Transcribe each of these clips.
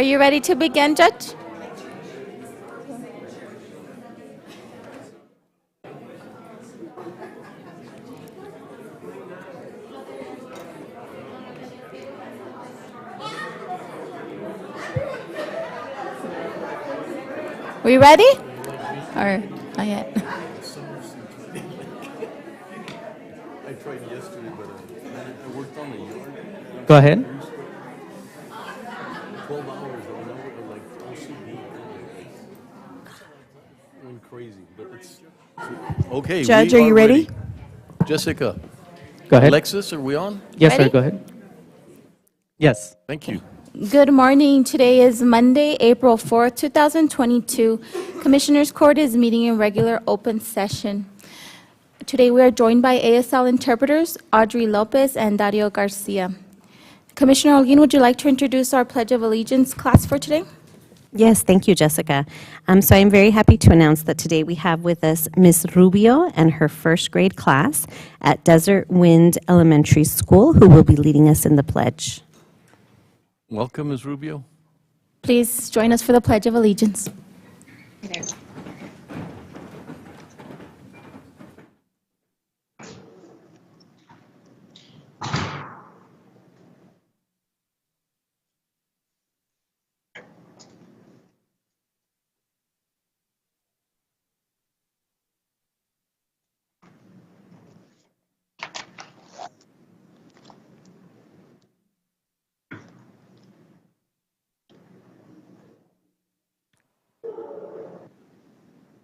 Are you ready to begin, Judge? We ready? Or not yet? I tried yesterday, but I worked on the yard. Go ahead. 12 hours on like OCD. Went crazy, but it's okay. Judge, we are you ready? Jessica. Go ahead. Alexis, are we on? Yes, Ready? sir. Go ahead. Yes. Thank you. Good morning. Today is Monday, April 4th, 2022. Commissioners Court is meeting in regular open session. Today we are joined by ASL interpreters Audrey Lopez and Dario Garcia. Commissioner Holguin, would you like to introduce our Pledge of Allegiance class for today? Yes, thank you, Jessica. So I'm very happy to announce that today we have with us Ms. Rubio and her first grade class at Desert Wind Elementary School, who will be leading us in the pledge. Welcome, Ms. Rubio. Please join us for the Pledge of Allegiance.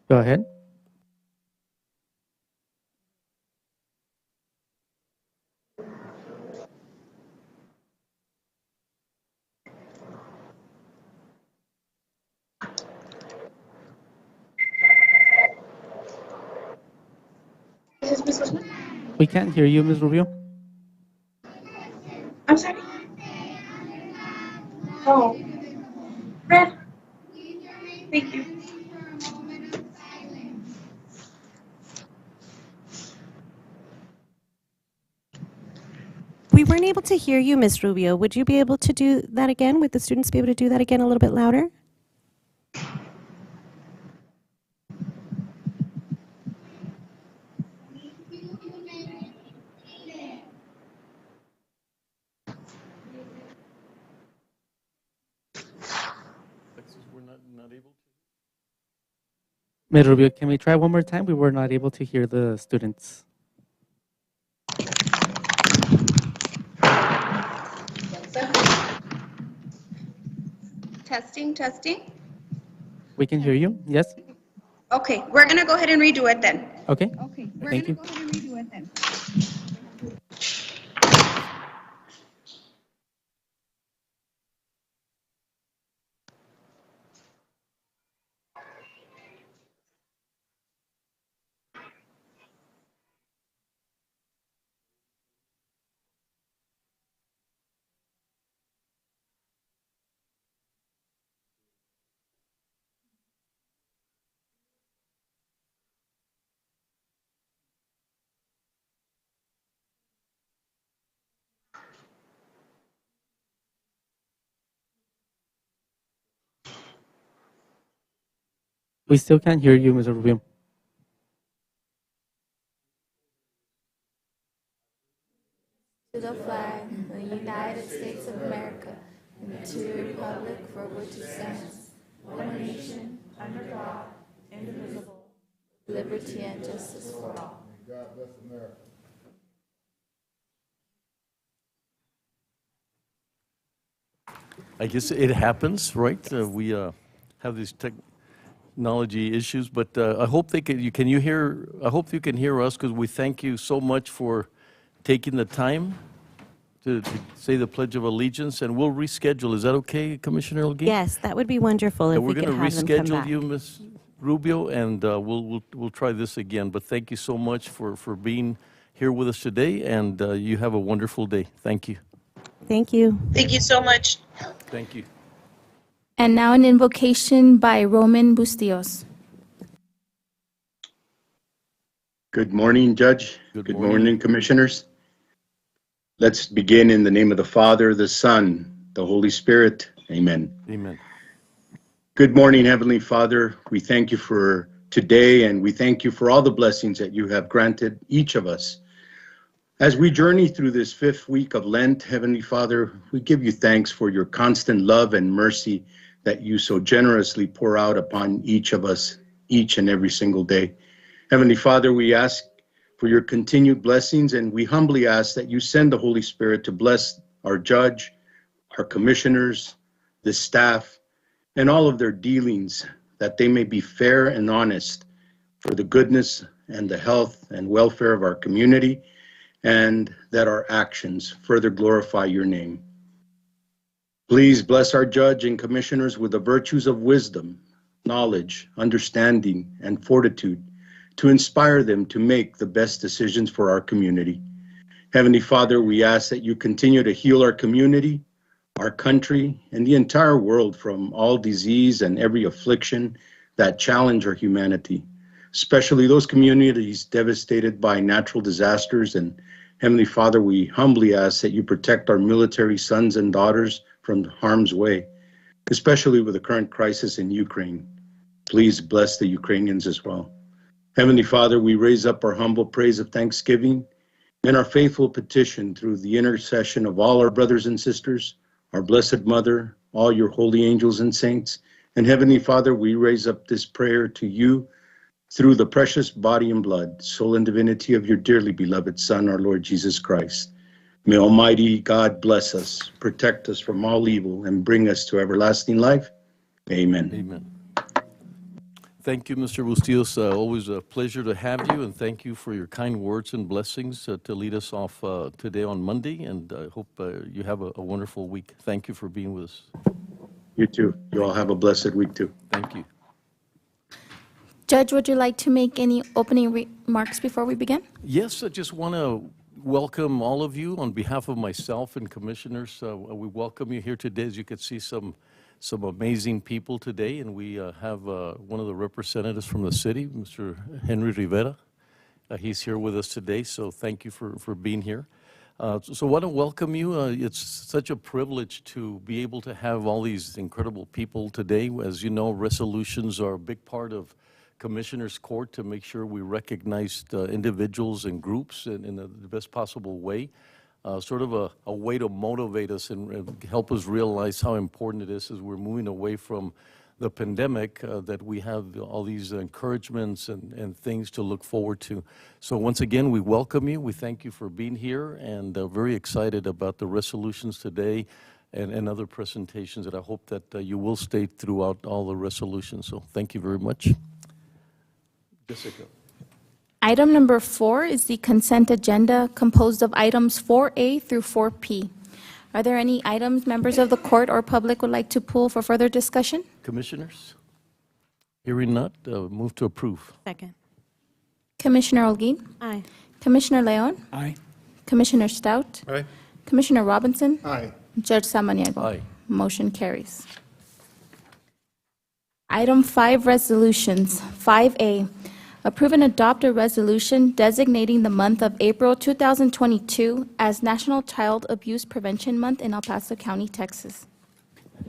Go ahead. We can't hear you, Ms. Rubio. I'm sorry. Oh, Red. Thank you. We weren't able to hear you, Ms. Rubio. Would you be able to do that again? Would the students be able to do that again a little bit louder? We're not able to. Ms. Rubio, can we try one more time? We were not able to hear the students. Testing, testing. We can hear you, yes? Okay, we're going to go ahead and redo it then. Okay, Okay, we're thank going you. to go ahead and redo it then. We still can't hear you, Ms. Rubio. To the flag of the United States of America, and to the republic for which it stands, one nation, under God, indivisible, with liberty and justice for all. God bless America. I guess it happens, right? We have these technology issues, but I hope you hear? I hope you can hear us, because we thank you so much for taking the time to say the Pledge of Allegiance, and we'll reschedule. Is that okay, Commissioner Elgin? Yes, that would be wonderful if And we we're could going to have them come reschedule back. you, Ms. Rubio, and we'll try this again. But thank you so much for being here with us today, and you have a wonderful day. Thank you. Thank you. Thank you so much. Thank you. And now an invocation by Roman Bustillos. Good morning, Judge. Good Good morning. morning, Commissioners. Let's begin in the name of the Father, the Son, the Holy Spirit. Amen. Amen. Good morning, Heavenly Father. We thank you for today, and we thank you for all the blessings that you have granted each of us. As we journey through this 5th week of Lent, Heavenly Father, we give you thanks for your constant love and mercy that you so generously pour out upon each of us, each and every single day. Heavenly Father, we ask for your continued blessings, and we humbly ask that you send the Holy Spirit to bless our judge, our commissioners, the staff, and all of their dealings, that they may be fair and honest for the goodness and the health and welfare of our community, and that our actions further glorify your name. Please bless our judge and commissioners with the virtues of wisdom, knowledge, understanding, and fortitude to inspire them to make the best decisions for our community. Heavenly Father, we ask that you continue to heal our community, our country, and the entire world from all disease and every affliction that challenge our humanity, especially those communities devastated by natural disasters. And Heavenly Father, we humbly ask that you protect our military sons and daughters from harm's way, especially with the current crisis in Ukraine. Please bless the Ukrainians as well. Heavenly Father, we raise up our humble praise of thanksgiving and our faithful petition through the intercession of all our brothers and sisters, our Blessed Mother, all your holy angels and saints. And Heavenly Father, we raise up this prayer to you through the precious body and blood, soul and divinity of your dearly beloved Son, our Lord Jesus Christ. May Almighty God bless us, protect us from all evil, and bring us to everlasting life. Amen. Amen. Thank you, Mr. Bustillos. Always a pleasure to have you, and thank you for your kind words and blessings to lead us off today on Monday, and I hope you have a wonderful week. Thank you for being with us. You too. You all have a blessed week too. Thank you. Judge, would you like to make any opening remarks before we begin? Yes, I just want to welcome all of you on behalf of myself and commissioners. We welcome you here today. As you can see, some amazing people today, and we have one of the representatives from the city, Mr. Henry Rivera. He's here with us today, so thank you for being here. So I want to welcome you. It's such a privilege to be able to have all these incredible people today. As you know, resolutions are a big part of Commissioners Court to make sure we recognize individuals and groups in the best possible way. Sort of a way to motivate us and help us realize how important it is as we're moving away from the pandemic, that we have all these encouragements and things to look forward to. So once again, we welcome you. We thank you for being here, and very excited about the resolutions today and other presentations, that I hope that you will stay throughout all the resolutions. So thank you very much. Jessica. Item number 4 is the consent agenda, composed of items 4A through 4P. Are there any items members of the court or public would like to pull for further discussion? Commissioners? Hearing none, move to approve. Second. Commissioner Holguín? Aye. Commissioner Leon? Aye. Commissioner Stout? Aye. Commissioner Robinson? Aye. Judge Samaniego? Aye. Motion carries. Item 5, resolutions. 5A, approve and adopt a resolution designating the month of April 2022 as National Child Abuse Prevention Month in El Paso County, Texas.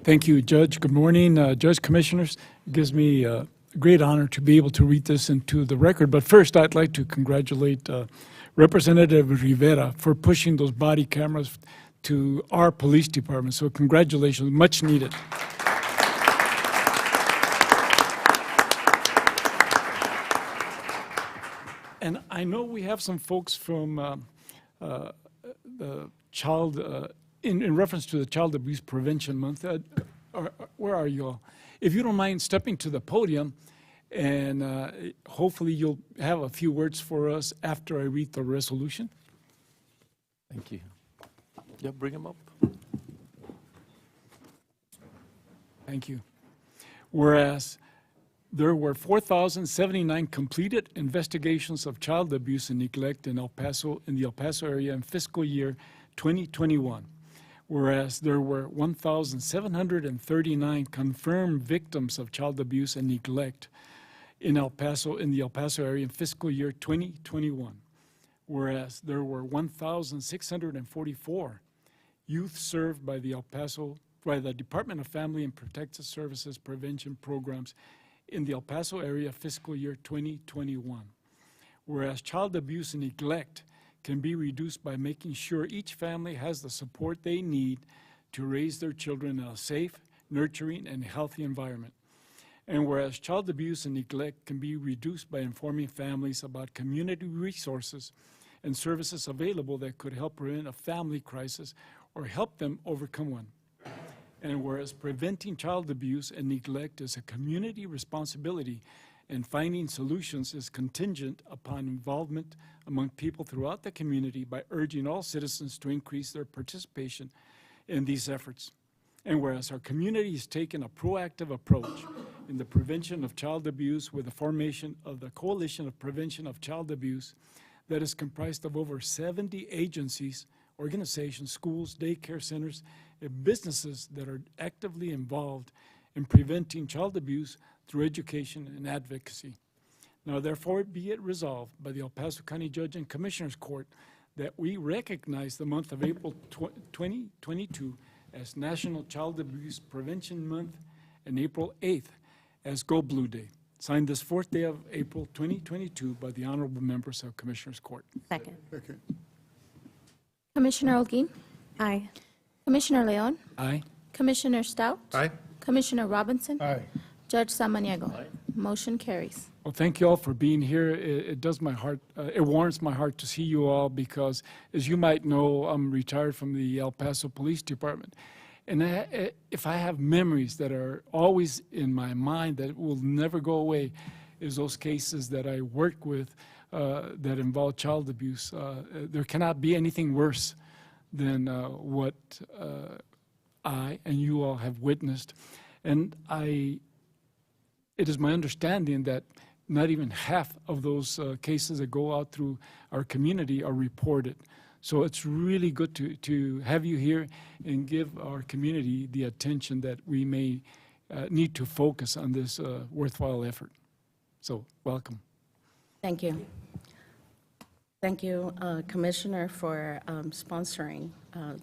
Thank you, Judge. Good morning, Judge, Commissioners. It gives me a great honor to be able to read this into the record. But first, I'd like to congratulate Representative Rivera for pushing those body cameras to our police department. So congratulations, much needed. And I know we have some folks from the child, in reference to the Child Abuse Prevention Month. Where are you all? If you don't mind stepping to the podium, and hopefully you'll have a few words for us after I read the resolution. Thank you. Yeah, bring them up. Thank you. Whereas there were 4,079 completed investigations of child abuse and neglect in the El Paso area in fiscal year 2021. Whereas there were 1,739 confirmed victims of child abuse and neglect in the El Paso area in fiscal year 2021. Whereas there were 1,644 youth served by the Department of Family and Protective Services prevention programs in the El Paso area fiscal year 2021. Whereas child abuse and neglect can be reduced by making sure each family has the support they need to raise their children in a safe, nurturing, and healthy environment. And whereas child abuse and neglect can be reduced by informing families about community resources and services available that could help prevent a family crisis or help them overcome one. And whereas preventing child abuse and neglect is a community responsibility, and finding solutions is contingent upon involvement among people throughout the community by urging all citizens to increase their participation in these efforts. And whereas our community has taken a proactive approach in the prevention of child abuse with the formation of the Coalition of Prevention of Child Abuse that is comprised of over 70 agencies organizations, schools, daycare centers, and businesses that are actively involved in preventing child abuse through education and advocacy. Now, therefore, be it resolved by the El Paso County Judge and Commissioners Court that we recognize the month of April 2022 as National Child Abuse Prevention Month and April 8th as Go Blue Day. Signed this 4th day of April 2022 by the honorable members of Commissioners Court. Second. Commissioner Holguín, Aye. Commissioner Leon, Aye. Commissioner Stout, Aye. Commissioner Robinson, Aye. Judge Samaniego. Motion carries. Well, thank you all for being here. It does my heart, it warms my heart to see you all because, as you might know, I'm retired from the El Paso Police Department. And if I have memories that are always in my mind that will never go away, is those cases that I work with that involve child abuse. There cannot be anything worse than what I and you all have witnessed. And it is my understanding that not even half of those cases that go out through our community are reported. So it's really good to have you here and give our community the attention that we may need to focus on this worthwhile effort. So welcome. Thank you. Thank you, Commissioner, for sponsoring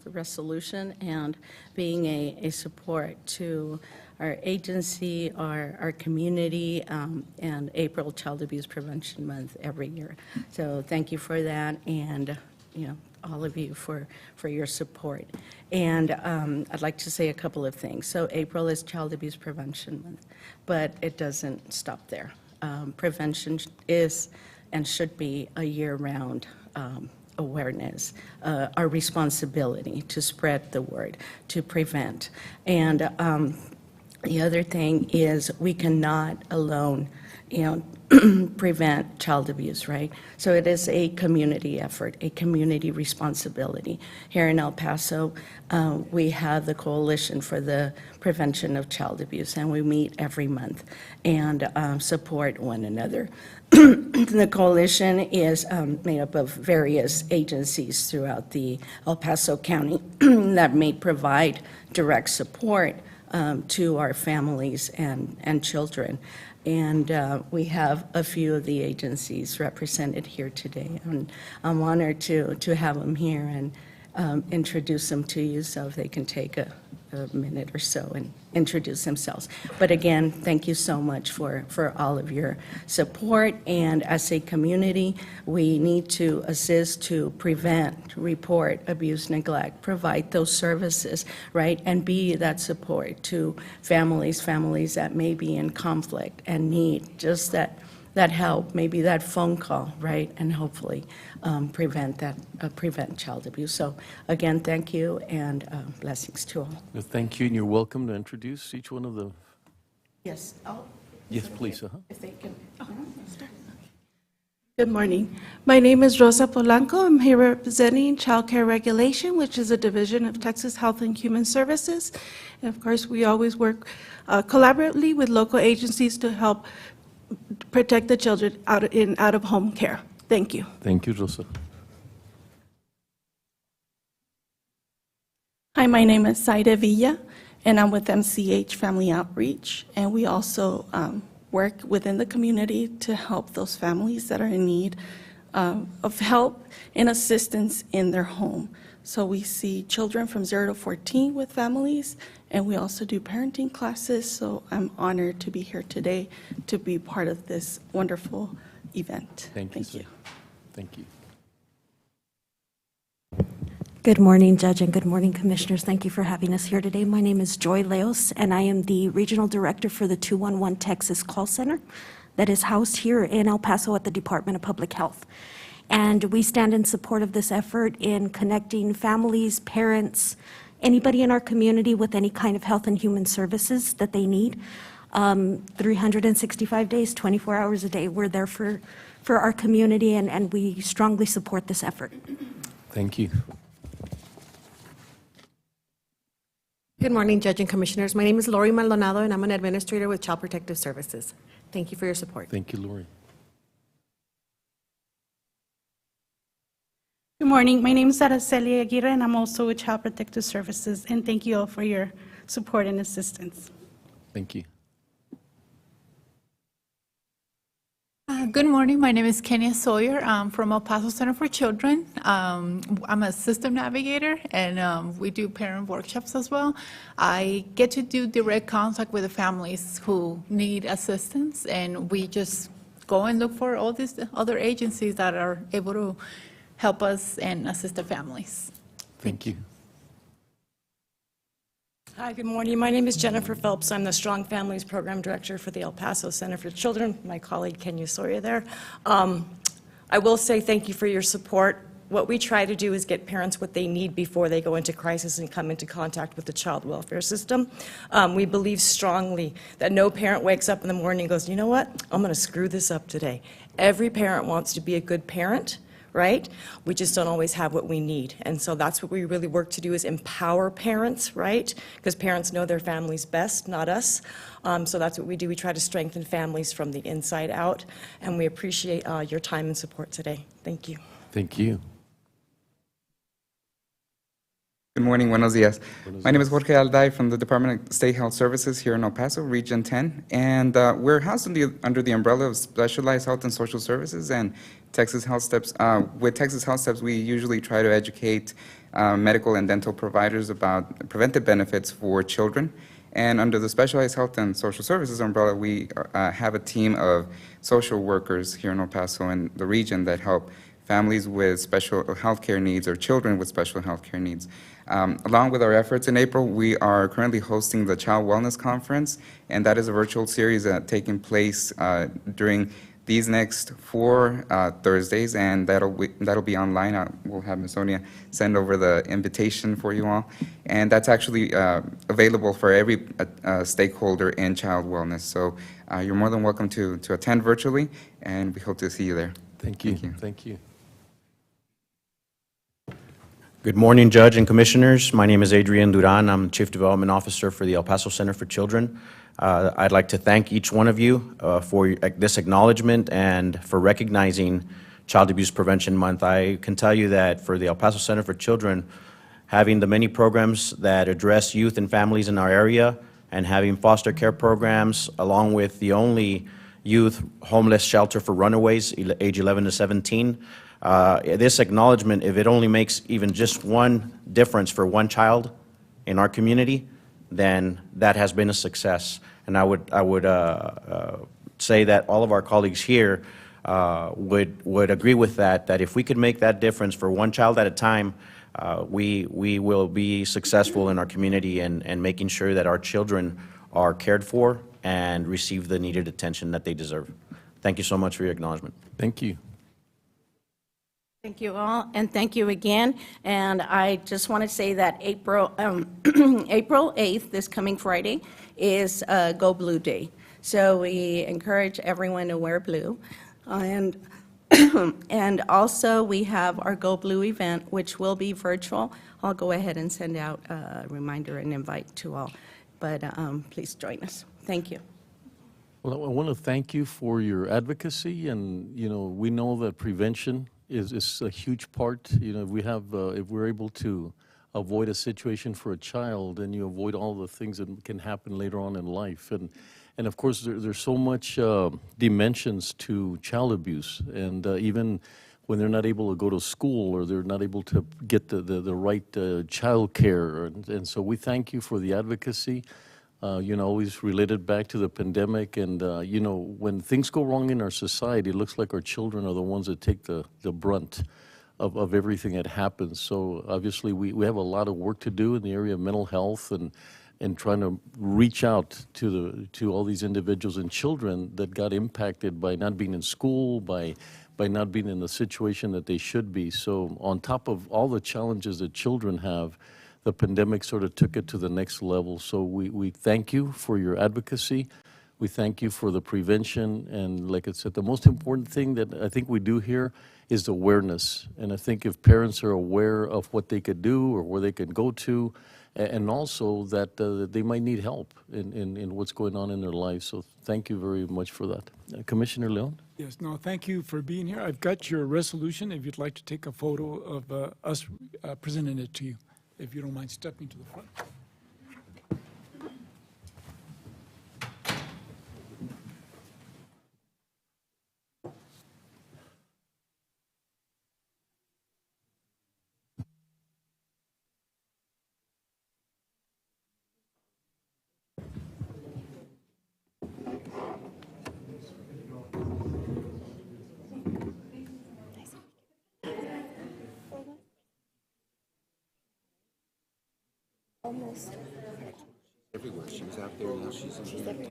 the resolution and being a support to our agency, our community, and April Child Abuse Prevention Month every year. So thank you for that, and all of you for your support. And I'd like to say a couple of things. So April is Child Abuse Prevention Month, but it doesn't stop there. Prevention is and should be a year-round awareness, our responsibility to spread the word, to prevent. And the other thing is we cannot alone, prevent child abuse, right? So it is a community effort, a community responsibility. Here in El Paso, we have the Coalition for the Prevention of Child Abuse, and we meet every month and support one another. The coalition is made up of various agencies throughout the El Paso County that may provide direct support to our families and children. And we have a few of the agencies represented here today. And I'm honored to have them here and introduce them to you, so if they can take a minute or so and introduce themselves. But again, thank you so much for all of your support. And as a community, we need to assist to prevent, report abuse, neglect, provide those services, right? And be that support to families that may be in conflict and need just that help, maybe that phone call, right? And hopefully prevent child abuse. So again, thank you, and blessings to all. Thank you, and you're welcome to introduce each one of the, Yes. yes, please. If they can. Good morning. My name is Rosa Polanco. I'm here representing Child Care Regulation, which is a division of Texas Health and Human Services. And of course, we always work collaboratively with local agencies to help protect the children out of home care. Thank you. Thank you, Rosa. Hi, my name is Saida Villa, and I'm with MCH Family Outreach, and we also work within the community to help those families that are in need of help and assistance in their home. So we see children from 0 to 14 with families, and we also do parenting classes, so I'm honored to be here today to be part of this wonderful event. Thank you. Thank you. Good morning, Judge, and good morning, Commissioners. Thank you for having us here today. My name is Joy Leos, and I am the Regional Director for the 211 Texas Call Center that is housed here in El Paso at the Department of Public Health. And we stand in support of this effort in connecting families, parents, anybody in our community with any kind of health and human services that they need. 365 days, 24 hours a day, we're there for our community, and we strongly support this effort. Thank you. Good morning, Judge and Commissioners. My name is Lori Maldonado, and I'm an administrator with Child Protective Services. Thank you for your support. Thank you, Lori. Good morning. My name is Araceli Aguirre, and I'm also with Child Protective Services. And thank you all for your support and assistance. Thank you. Good morning. My name is Kenya Sawyer. I'm from El Paso Center for Children. I'm a system navigator, and we do parent workshops as well. I get to do direct contact with the families who need assistance, and we just go and look for all these other agencies that are able to help us and assist the families. Thank you. Hi, good morning. My name is Jennifer Phelps. I'm the Strong Families Program Director for the El Paso Center for Children. My colleague Kenya Sawyer there. I will say thank you for your support. What we try to do is get parents what they need before they go into crisis and come into contact with the child welfare system. We believe strongly that no parent wakes up in the morning and goes, you know what, I'm going to screw this up today. Every parent wants to be a good parent, right? We just don't always have what we need. And so that's what we really work to do, is empower parents, right? Because parents know their families best, not us. So that's what we do. We try to strengthen families from the inside out. And we appreciate your time and support today. Thank you. Thank you. Good morning, buenos días. My name is Jorge Alday from the Department of State Health Services here in El Paso, Region 10. And we're housed under the umbrella of Specialized Health and Social Services and Texas Health Steps. With Texas Health Steps, we usually try to educate medical and dental providers about preventive benefits for children. And under the Specialized Health and Social Services umbrella, we have a team of social workers here in El Paso and the region that help families with special health care needs or children with special health care needs. Along with our efforts in April, we are currently hosting the Child Wellness Conference, and that is a virtual series taking place during these next 4 Thursdays, and that'll be online. We'll have Ms. Sonia send over the invitation for you all, and that's actually available for every stakeholder in child wellness. So you're more than welcome to attend virtually, and we hope to see you there. Thank you. Thank you. Good morning, Judge and Commissioners. My name is Adrian Duran. I'm Chief Development Officer for the El Paso Center for Children. I'd like to thank each one of you for this acknowledgement and for recognizing Child Abuse Prevention Month. I can tell you that for the El Paso Center for Children, having the many programs that address youth and families in our area and having foster care programs, along with the only youth homeless shelter for runaways, age 11 to 17, this acknowledgement, if it only makes even just one difference for one child in our community, then that has been a success. And I would say that all of our colleagues here would agree with that, that if we could make that difference for one child at a time, we will be successful in our community and making sure that our children are cared for and receive the needed attention that they deserve. Thank you so much for your acknowledgement. Thank you. Thank you all, and thank you again. And I just want to say that April 8th, this coming Friday, is Go Blue Day. So we encourage everyone to wear blue. And and also we have our Go Blue event, which will be virtual. I'll go ahead and send out a reminder and invite to all. But please join us. Thank you. Well, I want to thank you for your advocacy, and we know that prevention is a huge part. If we're able to avoid a situation for a child, then you avoid all the things that can happen later on in life. And of course, there's so much dimensions to child abuse, and even when they're not able to go to school or they're not able to get the right child care. And so we thank you for the advocacy. Always related back to the pandemic, and when things go wrong in our society, it looks like our children are the ones that take the brunt of everything that happens. So obviously we have a lot of work to do in the area of mental health and trying to reach out to all these individuals and children that got impacted by not being in school, by not being in the situation that they should be. So on top of all the challenges that children have, the pandemic sort of took it to the next level. So we thank you for your advocacy. We thank you for the prevention. And like I said, the most important thing that I think we do here is the awareness. And I think if parents are aware of what they could do or where they can go to, and also that they might need help in what's going on in their lives. So thank you very much for that. Commissioner Leon? Yes, no, thank you for being here. I've got your resolution, if you'd like to take a photo of us presenting it to you, if you don't mind stepping to the front. Everywhere. She was out there, now she's in here.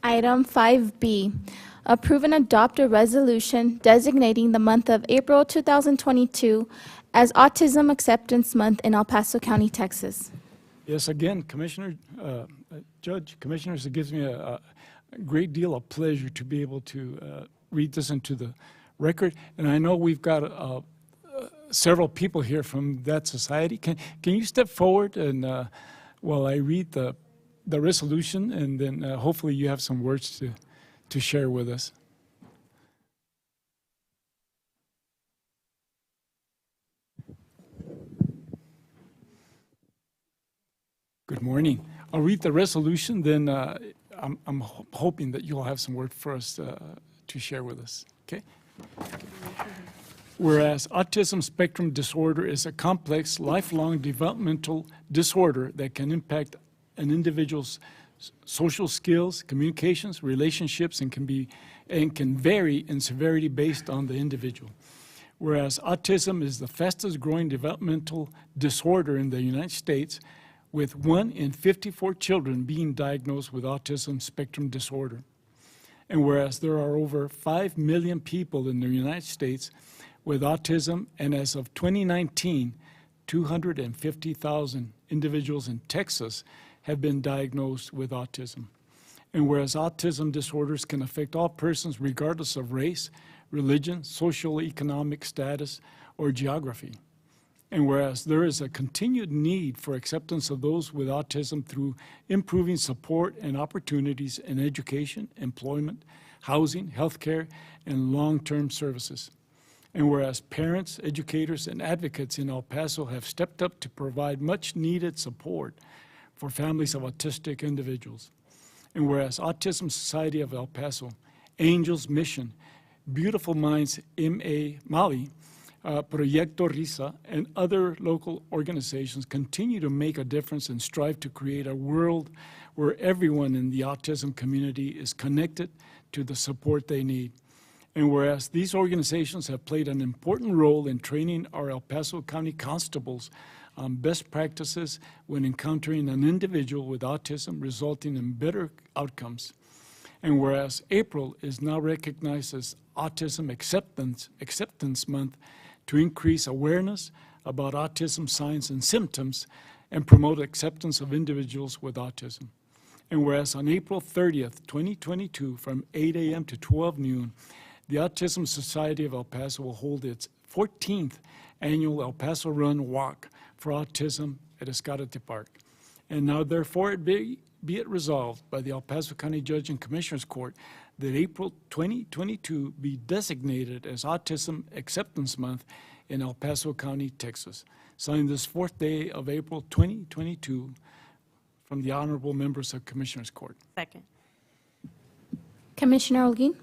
Item 5B, approve and adopt a resolution designating the month of April 2022 as Autism Acceptance Month in El Paso County, Texas. Yes, again, Commissioner, Judge, Commissioners, it gives me a great deal of pleasure to be able to read this into the record. And I know we've got several people here from that society. Can you step forward and while I read the resolution, and then hopefully you have some words to share with us. Good morning. I'll read the resolution, then I'm hoping that you'll have some words for us to share with us, okay? Whereas autism spectrum disorder is a complex, lifelong developmental disorder that can impact an individual's social skills, communications, relationships, and can vary in severity based on the individual. Whereas autism is the fastest growing developmental disorder in the United States, with 1 in 54 children being diagnosed with autism spectrum disorder. And whereas there are over 5 million people in the United States with autism, and as of 2019, 250,000 individuals in Texas have been diagnosed with autism. And whereas autism disorders can affect all persons regardless of race, religion, social economic status, or geography. And whereas there is a continued need for acceptance of those with autism through improving support and opportunities in education, employment, housing, healthcare, and long-term services. And whereas parents, educators, and advocates in El Paso have stepped up to provide much-needed support for families of autistic individuals. And whereas Autism Society of El Paso, Angels Mission, Beautiful Minds M.A. Mali, Proyecto Risa, and other local organizations continue to make a difference and strive to create a world where everyone in the autism community is connected to the support they need. And whereas these organizations have played an important role in training our El Paso County constables on best practices when encountering an individual with autism, resulting in better outcomes. And whereas April is now recognized as Autism Acceptance Month to increase awareness about autism signs and symptoms and promote acceptance of individuals with autism. And whereas on April 30th, 2022, from 8 a.m. to 12 noon, the Autism Society of El Paso will hold its 14th annual El Paso Run Walk for Autism at Ascarate Park. And now therefore it be it resolved by the El Paso County Judge and Commissioners Court that April 2022 be designated as Autism Acceptance Month in El Paso County, Texas. Signed this 4th day of April 2022 from the honorable members of Commissioners Court. Second. Commissioner Holguin?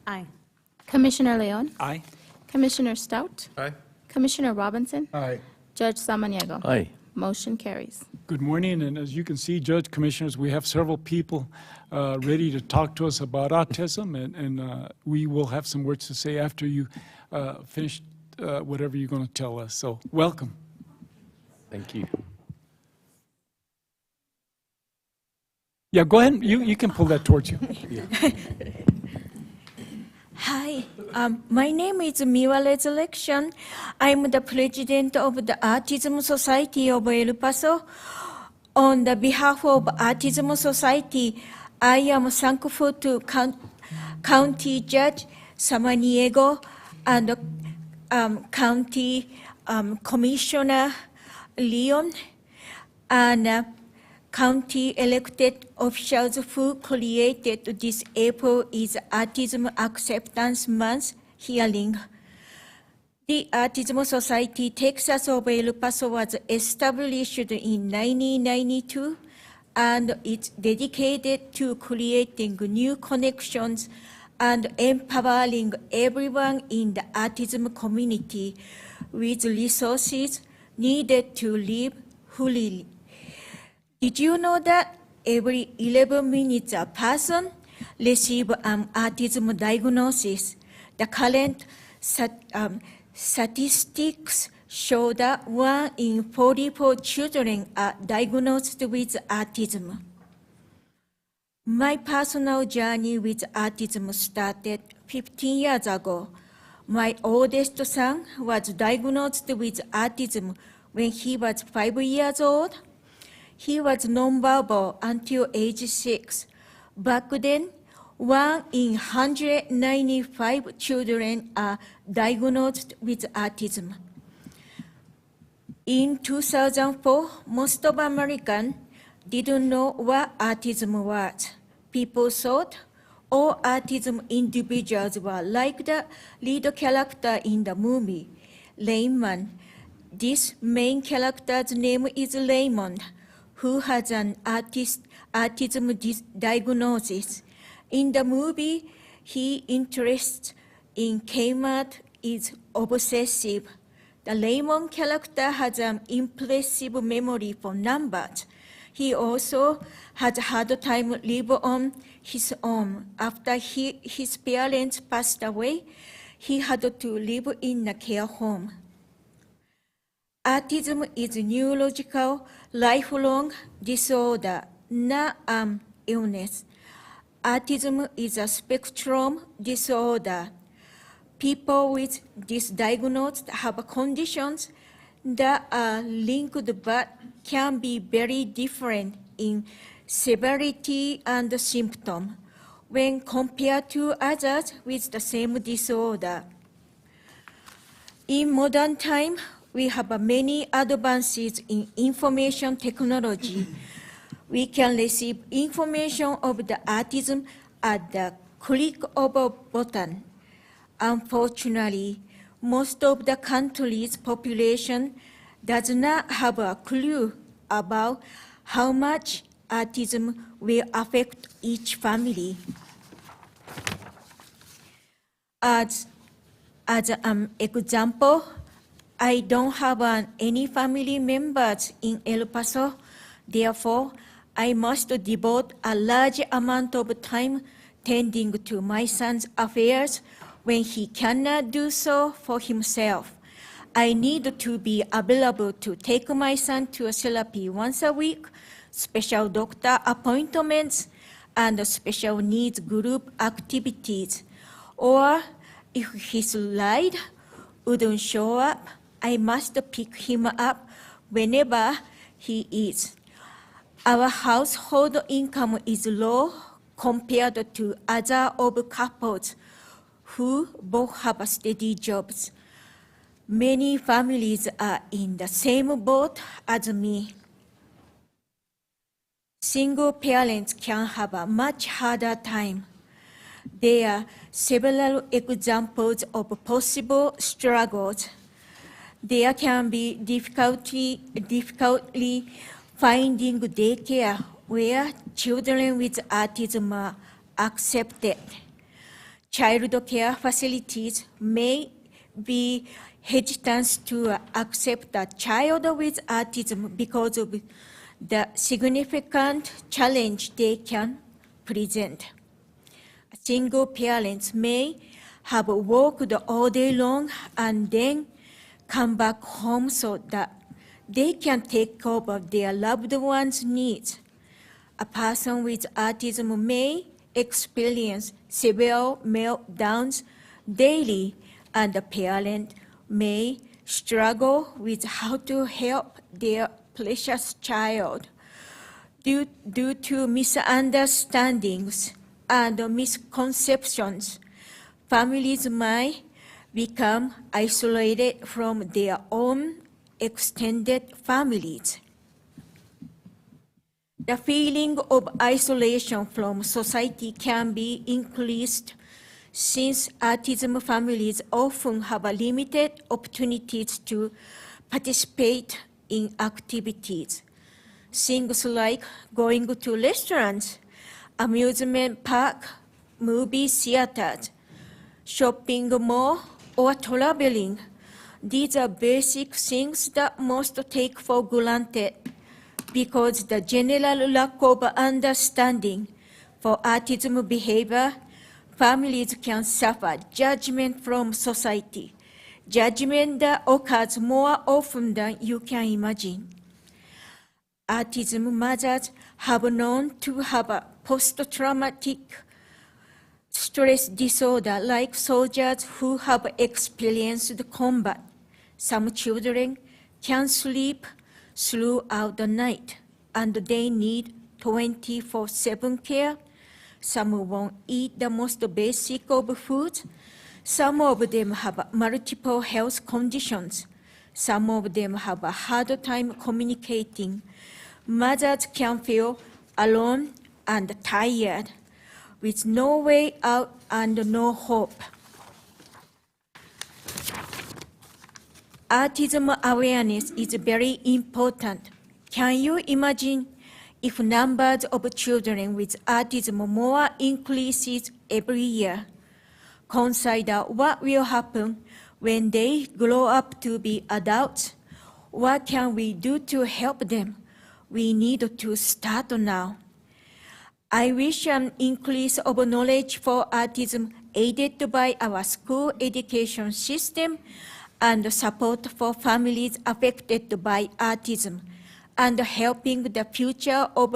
Aye. Commissioner Leon? Aye. Commissioner Stout? Aye. Commissioner Robinson? Aye. Judge Samaniego? Aye. Motion carries. Good morning, and as you can see, Judge, Commissioners, we have several people ready to talk to us about autism, and we will have some words to say after you finish whatever you're going to tell us. So, welcome. Thank you. Yeah, go ahead. You can pull that towards you. Hi, my name is Miwa Resurrection. I'm the president of the Autism Society of El Paso. On the behalf of Autism Society, I am thankful to County Judge Samaniego and County Commissioner Leon and county elected officials who created this April is Autism Acceptance Month hearing. The Autism Society Texas of El Paso was established in 1992, and it's dedicated to creating new connections and empowering everyone in the autism community with resources needed to live fully. Did you know that every 11 minutes a person receives an autism diagnosis? The current statistics show that 1 in 44 children are diagnosed with autism. My personal journey with autism started 15 years ago. My oldest son was diagnosed with autism when he was 5 years old. He was nonverbal until age 6. Back then, 1 in 195 children are diagnosed with autism. In 2004, most of Americans didn't know what autism was. People thought all autism individuals were like the lead character in the movie, Raymond. This main character's name is Raymond, who has an autism diagnosis. In the movie, his interest in Kmart is obsessive. The Raymond character has an impressive memory for numbers. He also had a hard time living on his own. After his parents passed away, he had to live in a care home. Autism is a neurological, lifelong disorder, not an illness. Autism is a spectrum disorder. People with this diagnosis have conditions that are linked but can be very different in severity and symptom when compared to others with the same disorder. In modern time, we have many advances in information technology. We can receive information of the autism at the click of a button. Unfortunately, most of the country's population does not have a clue about how much autism will affect each family. As an example, I don't have any family members in El Paso. Therefore, I must devote a large amount of time tending to my son's affairs when he cannot do so for himself. I need to be available to take my son to therapy once a week, special doctor appointments, and special needs group activities. Or if his ride wouldn't show up, I must pick him up whenever he is. Our household income is low compared to other of couples who both have steady jobs. Many families are in the same boat as me. Single parents can have a much harder time. There are several examples of possible struggles. There can be difficulty finding daycare where children with autism are accepted. Child care facilities may be hesitant to accept a child with autism because of the significant challenge they can present. Single parents may have worked all day long and then come back home so that they can take over their loved one's needs. A person with autism may experience severe meltdowns daily, and the parent may struggle with how to help their precious child. Due to misunderstandings and misconceptions, families might become isolated from their own extended families. The feeling of isolation from society can be increased since autism families often have limited opportunities to participate in activities. Things like going to restaurants, amusement park, movie theaters, shopping mall, or traveling. These are basic things that most take for granted because the general lack of understanding for autism behavior, families can suffer judgment from society, judgment that occurs more often than you can imagine. Autism mothers have known to have a post-traumatic stress disorder like soldiers who have experienced combat. Some children can sleep throughout the night and they need 24/7 care. Some won't eat the most basic of foods. Some of them have multiple health conditions. Some of them have a hard time communicating. Mothers can feel alone and tired, with no way out and no hope. Autism awareness is very important. Can you imagine if numbers of children with autism more increases every year? Consider what will happen when they grow up to be adults. What can we do to help them? We need to start now. I wish an increase of knowledge for autism aided by our school education system and support for families affected by autism and helping the future of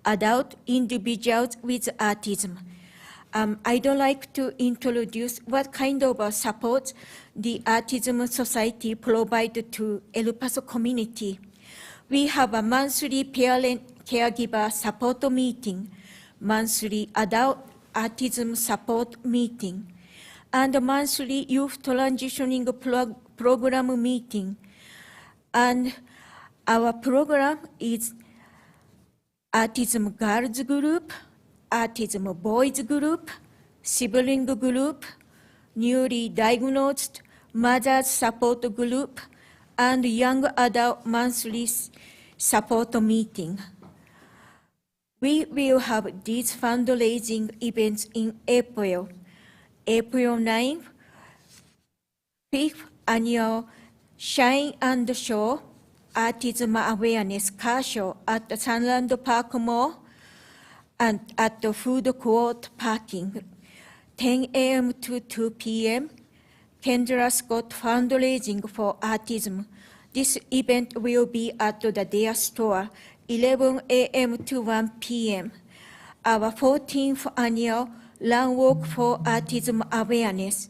adult individuals with autism. I'd like to introduce what kind of support the Autism Society provides to El Paso community. We have a monthly parent caregiver support meeting, monthly adult autism support meeting, and a monthly youth transitioning program meeting. And our program is Autism Girls Group, Autism Boys Group, Sibling Group, Newly Diagnosed Mothers Support Group, and Young Adult Monthly Support Meeting. We will have these fundraising events in April. April 9th, 5th Annual Shine and Show Autism Awareness Car Show at the Sunland Park Mall and at the food court parking, 10 a.m. to 2 p.m. Kendra Scott Fundraising for Autism. This event will be at the Dare Store, 11 a.m. to 1 p.m. Our 14th annual Run Walk for Autism Awareness.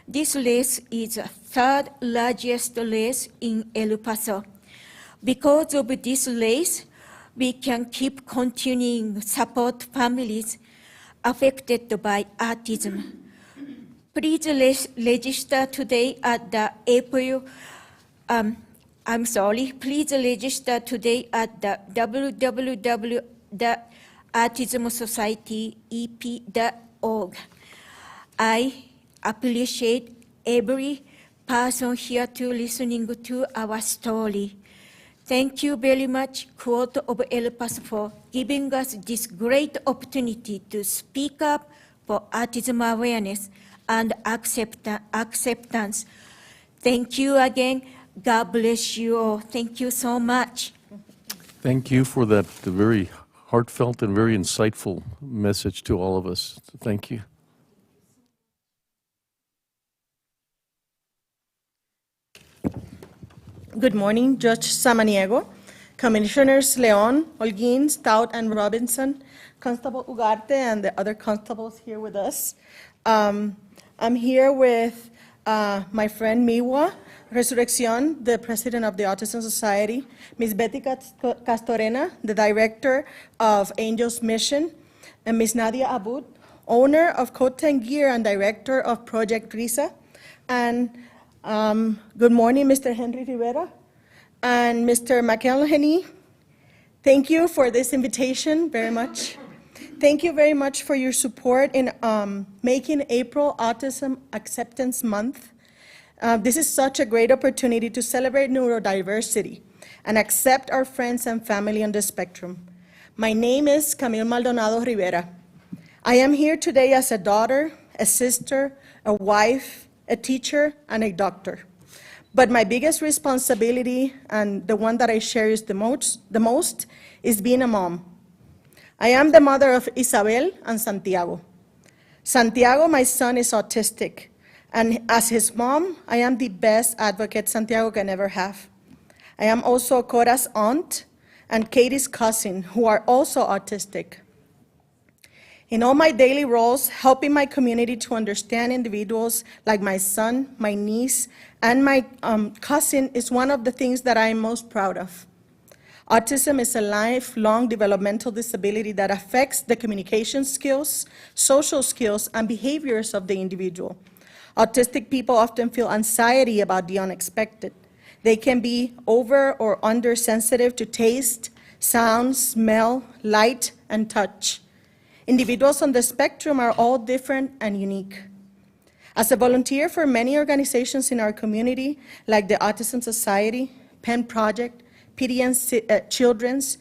This race is the third largest race in El Paso. Because of this race, we can keep continuing support families affected by autism. Please register today at the please register today at the www.autismsocietyep.org. I appreciate every person here to listening to our story. Thank you very much, Court of El Paso, for giving us this great opportunity to speak up for autism awareness and acceptance. Thank you again. God bless you all. Thank you so much. Thank you for that very heartfelt and very insightful message to all of us. Thank you. Good morning, Judge Samaniego, Commissioners Leon, Holguin, Stout, and Robinson, Constable Ugarte, and the other constables here with us. I'm here with my friend Miwa Resurreccion, the president of the Autism Society, Ms. Betty Castorena, the director of Angels Mission, and Ms. Nadia Abud, owner of Coat and Gear and director of Project Risa, and good morning, Mr. Henry Rivera and Mr. McElhenney. Thank you for this invitation very much. Thank you very much for your support in making April Autism Acceptance Month. This is such a great opportunity to celebrate neurodiversity and accept our friends and family on the spectrum. My name is Camille Maldonado Rivera. I am here today as a daughter, a sister, a wife, a teacher, and a doctor. But my biggest responsibility, and the one that I cherish the most, is being a mom. I am the mother of Isabel and Santiago. Santiago, my son, is autistic, and as his mom, I am the best advocate Santiago can ever have. I am also Cora's aunt and Katie's cousin, who are also autistic. In all my daily roles, helping my community to understand individuals like my son, my niece, and my cousin is one of the things that I am most proud of. Autism is a lifelong developmental disability that affects the communication skills, social skills, and behaviors of the individual. Autistic people often feel anxiety about the unexpected. They can be over or under sensitive to taste, sound, smell, light, and touch. Individuals on the spectrum are all different and unique. As a volunteer for many organizations in our community, like the Autism Society, Penn Project, PDN Children's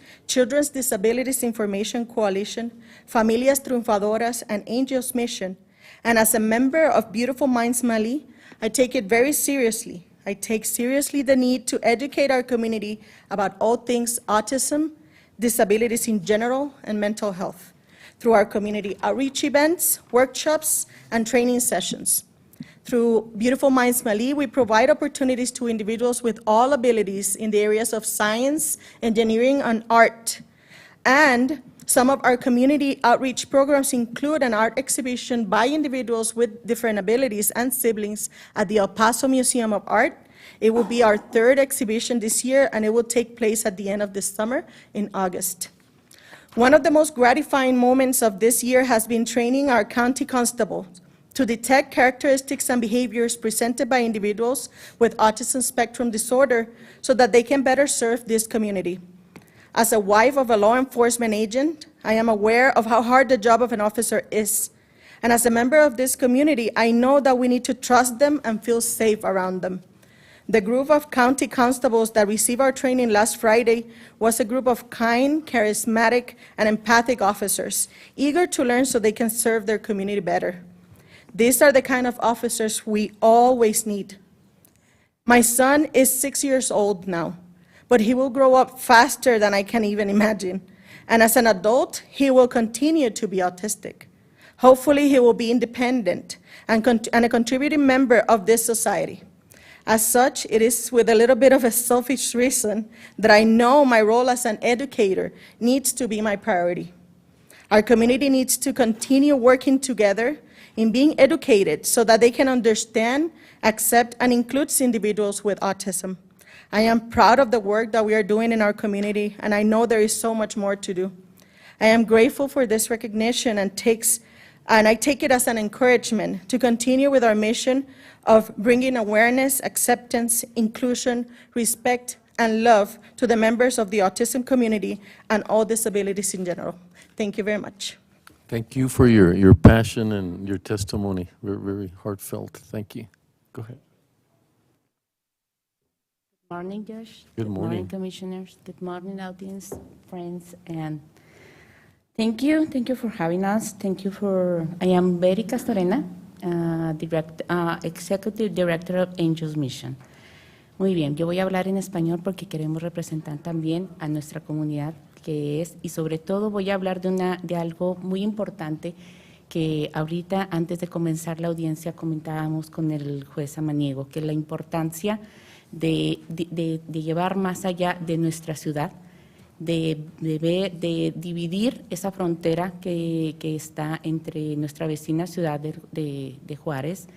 Disabilities Information Coalition, Familias Triunfadoras, and Angels Mission, and as a member of Beautiful Minds Mali, I take it very seriously. I take seriously the need to educate our community about all things autism, disabilities in general, and mental health, through our community outreach events, workshops, and training sessions. Through Beautiful Minds Mali, we provide opportunities to individuals with all abilities in the areas of science, engineering, and art. And some of our community outreach programs include an art exhibition by individuals with different abilities and siblings at the El Paso Museum of Art. It will be our third exhibition this year, and it will take place at the end of this summer in August. One of the most gratifying moments of this year has been training our county constables to detect characteristics and behaviors presented by individuals with autism spectrum disorder so that they can better serve this community. As a wife of a law enforcement agent, I am aware of how hard the job of an officer is. And as a member of this community, I know that we need to trust them and feel safe around them. The group of county constables that received our training last Friday was a group of kind, charismatic, and empathic officers, eager to learn so they can serve their community better. These are the kind of officers we always need. My son is 6 years old now, but he will grow up faster than I can even imagine. And as an adult, he will continue to be autistic. Hopefully, he will be independent and a contributing member of this society. As such, it is with a little bit of a selfish reason that I know my role as an educator needs to be my priority. Our community needs to continue working together in being educated so that they can understand, accept, and include individuals with autism. I am proud of the work that we are doing in our community, and I know there is so much more to do. I am grateful for this recognition and I take it as an encouragement to continue with our mission of bringing awareness, acceptance, inclusion, respect, and love to the members of the autism community and all disabilities in general. Thank you very much. Thank you for your passion and your testimony. Very, very heartfelt. Thank you. Go ahead. Good morning, Josh. Good morning. Commissioners. Good morning, audience, friends, and thank you. Thank you for having us. Thank you for. I am Betty Castorena, Executive Director of Angels Mission. Muy bien, yo voy a hablar en español porque queremos representar también a nuestra comunidad que es, y sobre todo voy a hablar de algo muy importante que ahorita, antes de comenzar la audiencia, comentábamos con el juez Samaniego, que es la importancia de llevar más allá de nuestra ciudad, de dividir esa frontera que está entre nuestra vecina ciudad de Juárez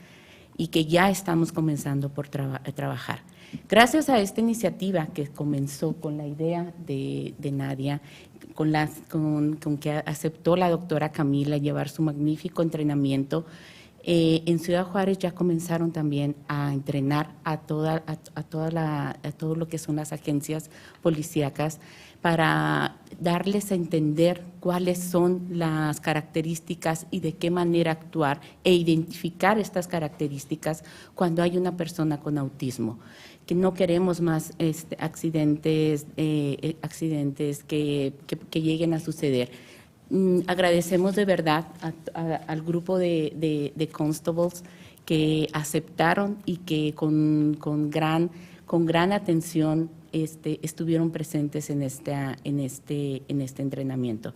y que ya estamos comenzando por trabajar. Gracias a esta iniciativa que comenzó con la idea de Nadia, con que aceptó la doctora Camila llevar su magnífico entrenamiento, en Ciudad Juárez ya comenzaron también a entrenar a todo lo que son las agencias policíacas para darles a entender cuáles son las características y de qué manera actuar e identificar estas características cuando hay una persona con autismo. Que no queremos más accidentes que lleguen a suceder. Agradecemos de verdad al grupo de constables que aceptaron y que con gran atención estuvieron presentes en este entrenamiento.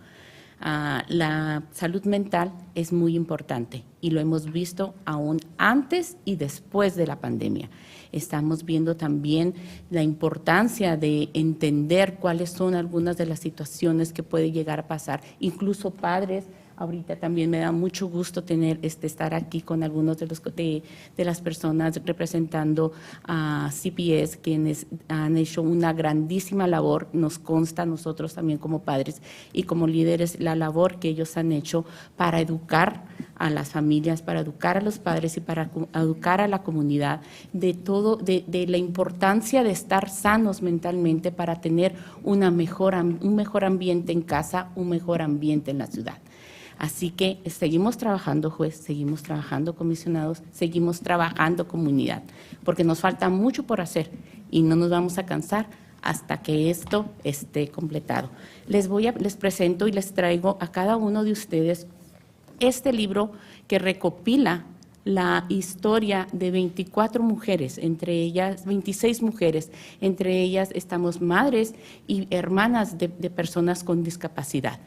La salud mental es muy importante y lo hemos visto aún antes y después de la pandemia. Estamos viendo también la importancia de entender cuáles son algunas de las situaciones que puede llegar a pasar, incluso padres. Ahorita también me da mucho gusto estar aquí con algunos de las personas representando a CPS, quienes han hecho una grandísima labor. Nos consta a nosotros también como padres y como líderes la labor que ellos han hecho para educar a las familias, para educar a los padres y para educar a la comunidad de la importancia de estar sanos mentalmente para tener un mejor ambiente en casa, un mejor ambiente en la ciudad. Así que seguimos trabajando, juez, seguimos trabajando, comisionados, seguimos trabajando, comunidad, porque nos falta mucho por hacer y no nos vamos a cansar hasta que esto esté completado. Les presento y les traigo a cada uno de ustedes este libro que recopila la historia de 24 mujeres, entre ellas 26 mujeres, entre ellas estamos madres y hermanas de personas con discapacidad.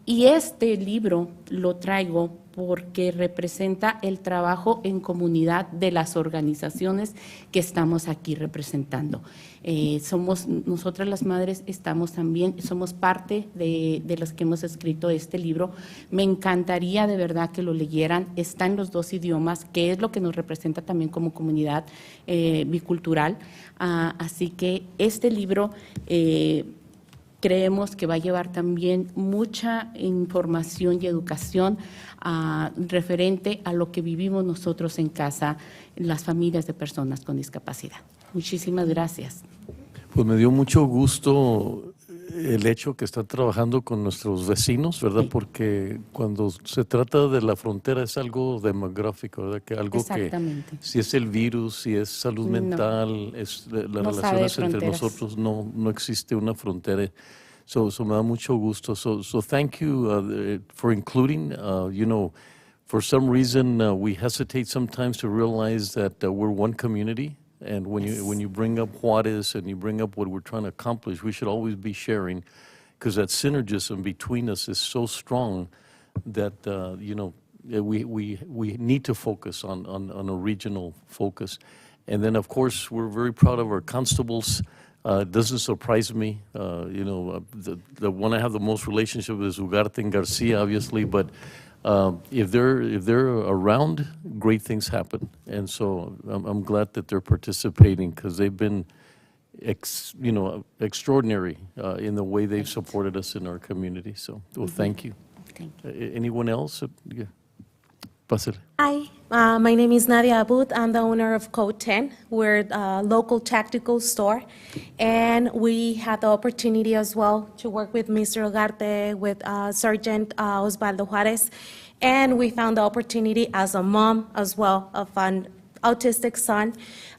Y este libro lo traigo porque representa el trabajo en comunidad de las organizaciones que estamos aquí representando. Nosotras las madres somos parte de los que hemos escrito este libro. Me encantaría de verdad que lo leyeran. Está en los dos idiomas, que es lo que nos representa también como comunidad bicultural. Así que este libro creemos que va a llevar también mucha información y educación referente a lo que vivimos nosotros en casa, las familias de personas con discapacidad. Muchísimas gracias. Pues me dio mucho gusto el hecho que están trabajando con nuestros vecinos, ¿verdad? Sí. Porque cuando se trata de la frontera es algo demográfico, ¿verdad? Que algo que si es el virus, si es salud mental, es las relaciones entre nosotros, no existe una frontera. So me da mucho gusto. So thank you for including. For some reason we hesitate sometimes to realize that we're one community. And when you bring up Juárez and you bring up what we're trying to accomplish, we should always be sharing, because that synergism between us is so strong that we need to focus on a regional focus. And then, of course, we're very proud of our constables. It doesn't surprise me. The one I have the most relationship with is Ugarte and Garcia, obviously, but if they're around, great things happen. And so I'm glad that they're participating, because they've been extraordinary in the way they've supported us in our community. So, well, thank you. Thank Anyone else? Yeah. Pásale. Hi, my name is Nadia Abud. I'm the owner of Code 10. We're a local tactical store, and we had the opportunity as well to work with Mr. Ugarte, with Sergeant Osvaldo Juarez, and we found the opportunity as a mom as well of an autistic son,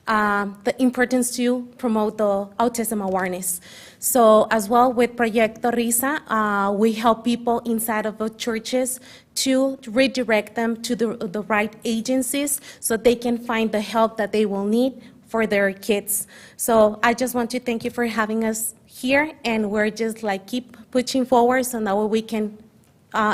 the importance to promote the autism awareness. So as well with Proyecto Risa, we help people inside of the churches to redirect them to the right agencies so they can find the help that they will need for their kids. So I just want to thank you for having us here, and we're just like keep pushing forward so that way we can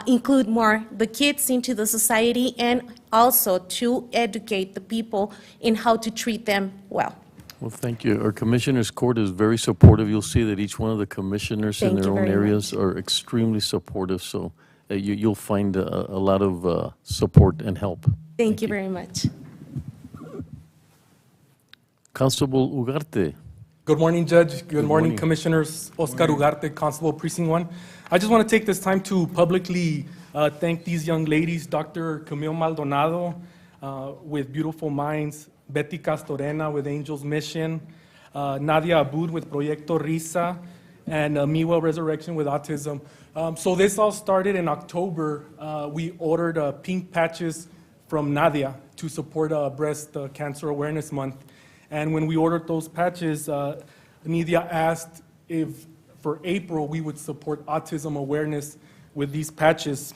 include more the kids into the society, and also to educate the people in how to treat them well. Well, thank you. Our Commissioners Court is very supportive. You'll see that each one of the commissioners in Thank their you own very areas are extremely supportive. So you'll find a lot of support and help. Thank you very much. Constable Ugarte. Good morning, Judge. Good morning, morning. Commissioners. Oscar Ugarte, Constable Precinct 1. I just want to take this time to publicly thank these young ladies, Dr. Camille Maldonado with Beautiful Minds, Betty Castorena with Angels Mission, Nadia Abud with Proyecto Risa, and Miwa Resurrection with Autism. So this all started in October. We ordered pink patches from Nadia to support Breast Cancer Awareness Month. And when we ordered those patches, Nadia asked if for April we would support autism awareness with these patches.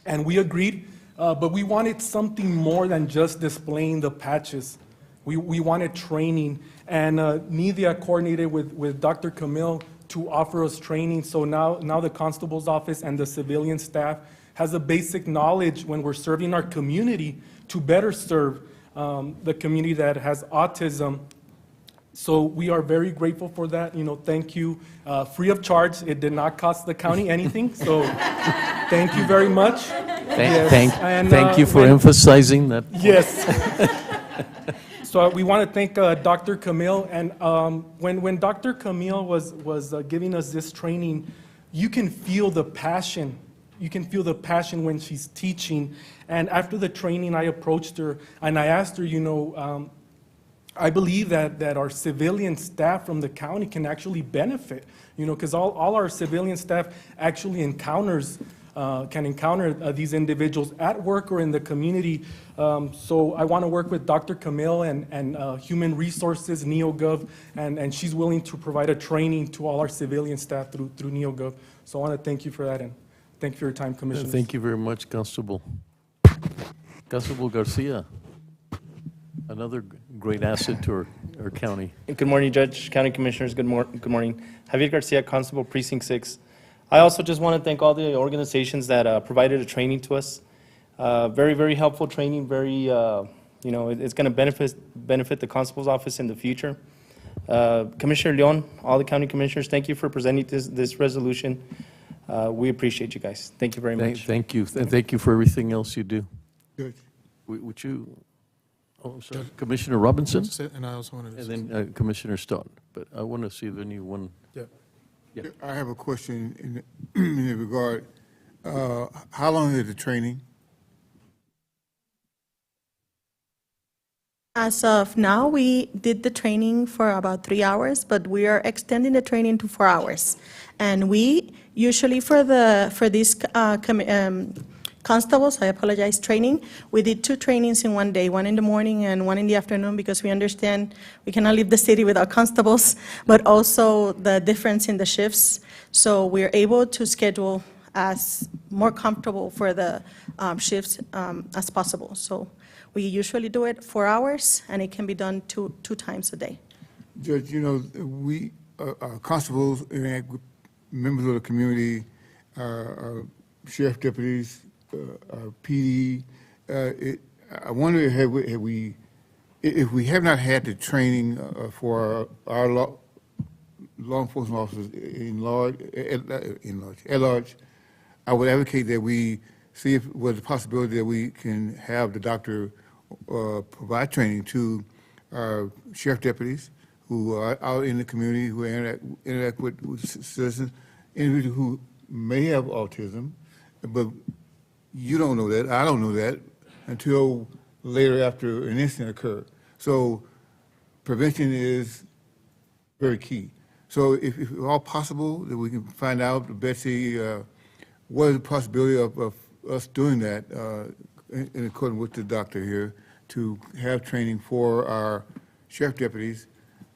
And we agreed, but we wanted something more than just displaying the patches. We wanted training, and Nadia coordinated with Dr. Camille to offer us training. So now the constable's office and the civilian staff has a basic knowledge when we're serving our community to better serve the community that has autism. So we are very grateful for that. Thank you. Free of charge. It did not cost the county anything. So thank you very much. Thank you for emphasizing that. Yes. So we want to thank Dr. Camille. And when Dr. Camille was giving us this training, you can feel the passion. You can feel the passion when she's teaching. And after the training, I approached her and I asked her, I believe that our civilian staff from the county can actually benefit, because all our civilian staff actually can encounter these individuals at work or in the community. So I want to work with Dr. Camille and Human Resources, NeoGov, and she's willing to provide a training to all our civilian staff through NeoGov. So I want to thank you for that, and thank you for your time, Commissioner. Thank you very much, Constable. Constable Garcia, another great asset to our county. Good morning, Judge, County Commissioners. Good morning. Javier Garcia, Constable Precinct 6. I also just want to thank all the organizations that provided a training to us. Very, very helpful training. Very, it's going to benefit the Constable's office in the future. Commissioner Leon, all the county commissioners, thank you for presenting this resolution. We appreciate you guys. Thank you very much. Thank you, and thank you for everything else you do. Good. Would you? Oh, I'm sorry. Commissioner Robinson? And I also wanted to. And then Commissioner Stott. But I want to see if anyone. Yeah. Yeah. I have a question in the regard. How long is the training? As of now, we did the training for about 3 hours, but we are extending the training to 4 hours. And we usually for these constables, I apologize, training, we did 2 trainings in one day, one in the morning and one in the afternoon, because we understand we cannot leave the city without constables, but also the difference in the shifts. So we're able to schedule as more comfortable for the shifts as possible. So we usually do it 4 hours, and it can be done two times a day. Judge, we constables interact with members of the community, sheriff deputies, PD. I wonder if we have not had the training for our law enforcement officers at large, I would advocate that we see if there's a possibility that we can have the doctor provide training to our sheriff deputies, who are out in the community, who interact with citizens, individuals who may have autism, but you don't know that, I don't know that, until later after an incident occurred. So prevention is very key. So if it's all possible, that we can find out, Betsy, what is the possibility of us doing that in accordance with the doctor here, to have training for our sheriff deputies,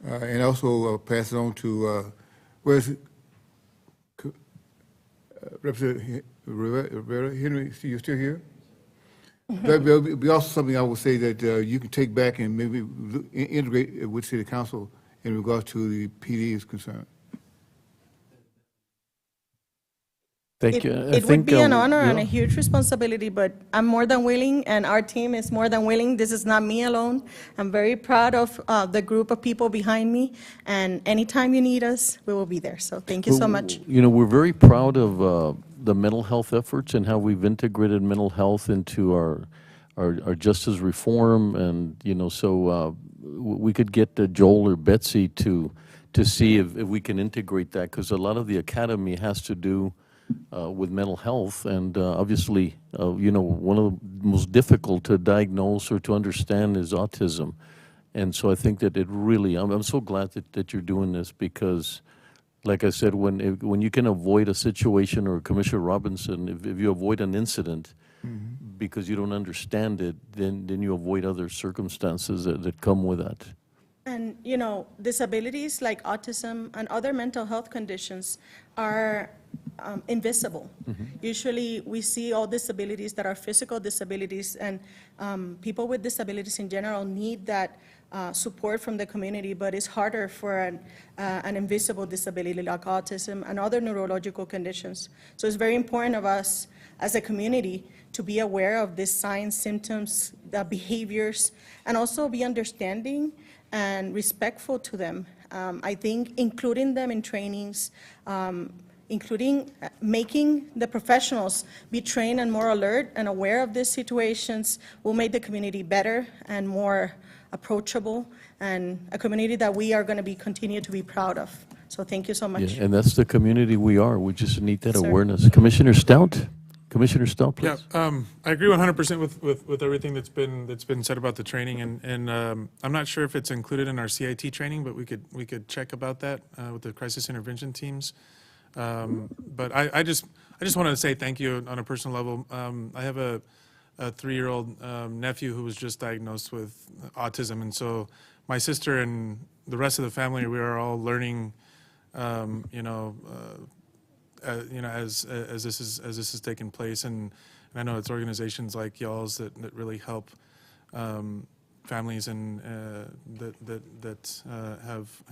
and also pass it on to, where's Representative Rivera, Henry, you're still here? There'll be also something I will say that you can take back and maybe integrate with City Council in regards to the PD is concerned. Thank you. It would be an honor and a huge responsibility, but I'm more than willing, and our team is more than willing. This is not me alone. I'm very proud of the group of people behind me, and anytime you need us, we will be there. So thank you so much. You know, we're very proud of the mental health efforts and how we've integrated mental health into our justice reform, and, you know, so we could get Joel or Betsy to see if we can integrate that, because a lot of the academy has to do with mental health, and obviously, you know, one of the most difficult to diagnose or to understand is autism. And so I think that it really, I'm so glad that you're doing this, because, like I said, when you can avoid a situation, or Commissioner Robinson, if you avoid an incident because you don't understand it, then you avoid other circumstances that come with that. And, you know, disabilities like autism and other mental health conditions are invisible. Usually we see all disabilities that are physical disabilities, and people with disabilities in general need that support from the community, but it's harder for an invisible disability like autism and other neurological conditions. So it's very important of us as a community to be aware of these signs, symptoms, the behaviors, and also be understanding and respectful to them. I think including them in trainings, including making the professionals be trained and more alert and aware of these situations, will make the community better and more approachable, and a community that we are going to continue to be proud of. So thank you so much. Yeah, and that's the community we are. We just need that Sir. awareness. Commissioner Stout? Commissioner Stout, please. Yeah, I agree 100% with everything that's been said about the training, and I'm not sure if it's included in our CIT training, but we could check about that with the crisis intervention teams. But I just wanted to say thank you on a personal level. I have a 3-year-old nephew who was just diagnosed with autism, and so my sister and the rest of the family, we are all learning, as this is taking place, and I know it's organizations like y'all's that really help families and that have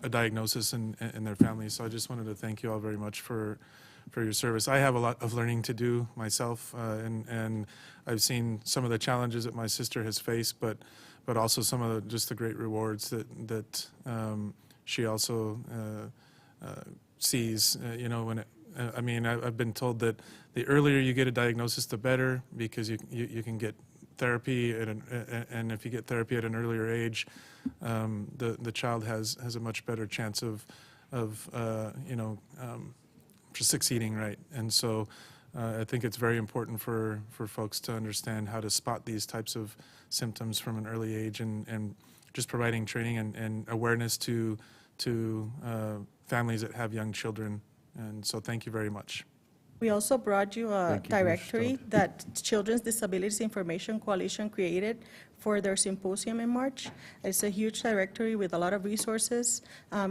a diagnosis in their families. So I just wanted to thank you all very much for your service. I have a lot of learning to do myself, and I've seen some of the challenges that my sister has faced, but also some of just the great rewards that she also sees. I've been told that the earlier you get a diagnosis, the better, because you can get therapy, and if you get therapy at an earlier age, the child has a much better chance of succeeding, right? And so I think it's very important for folks to understand how to spot these types of symptoms from an early age, and just providing training and awareness to families that have young children. And so thank you very much. We also brought you a directory that Children's Disabilities Information Coalition created for their symposium in March. It's a huge directory with a lot of resources,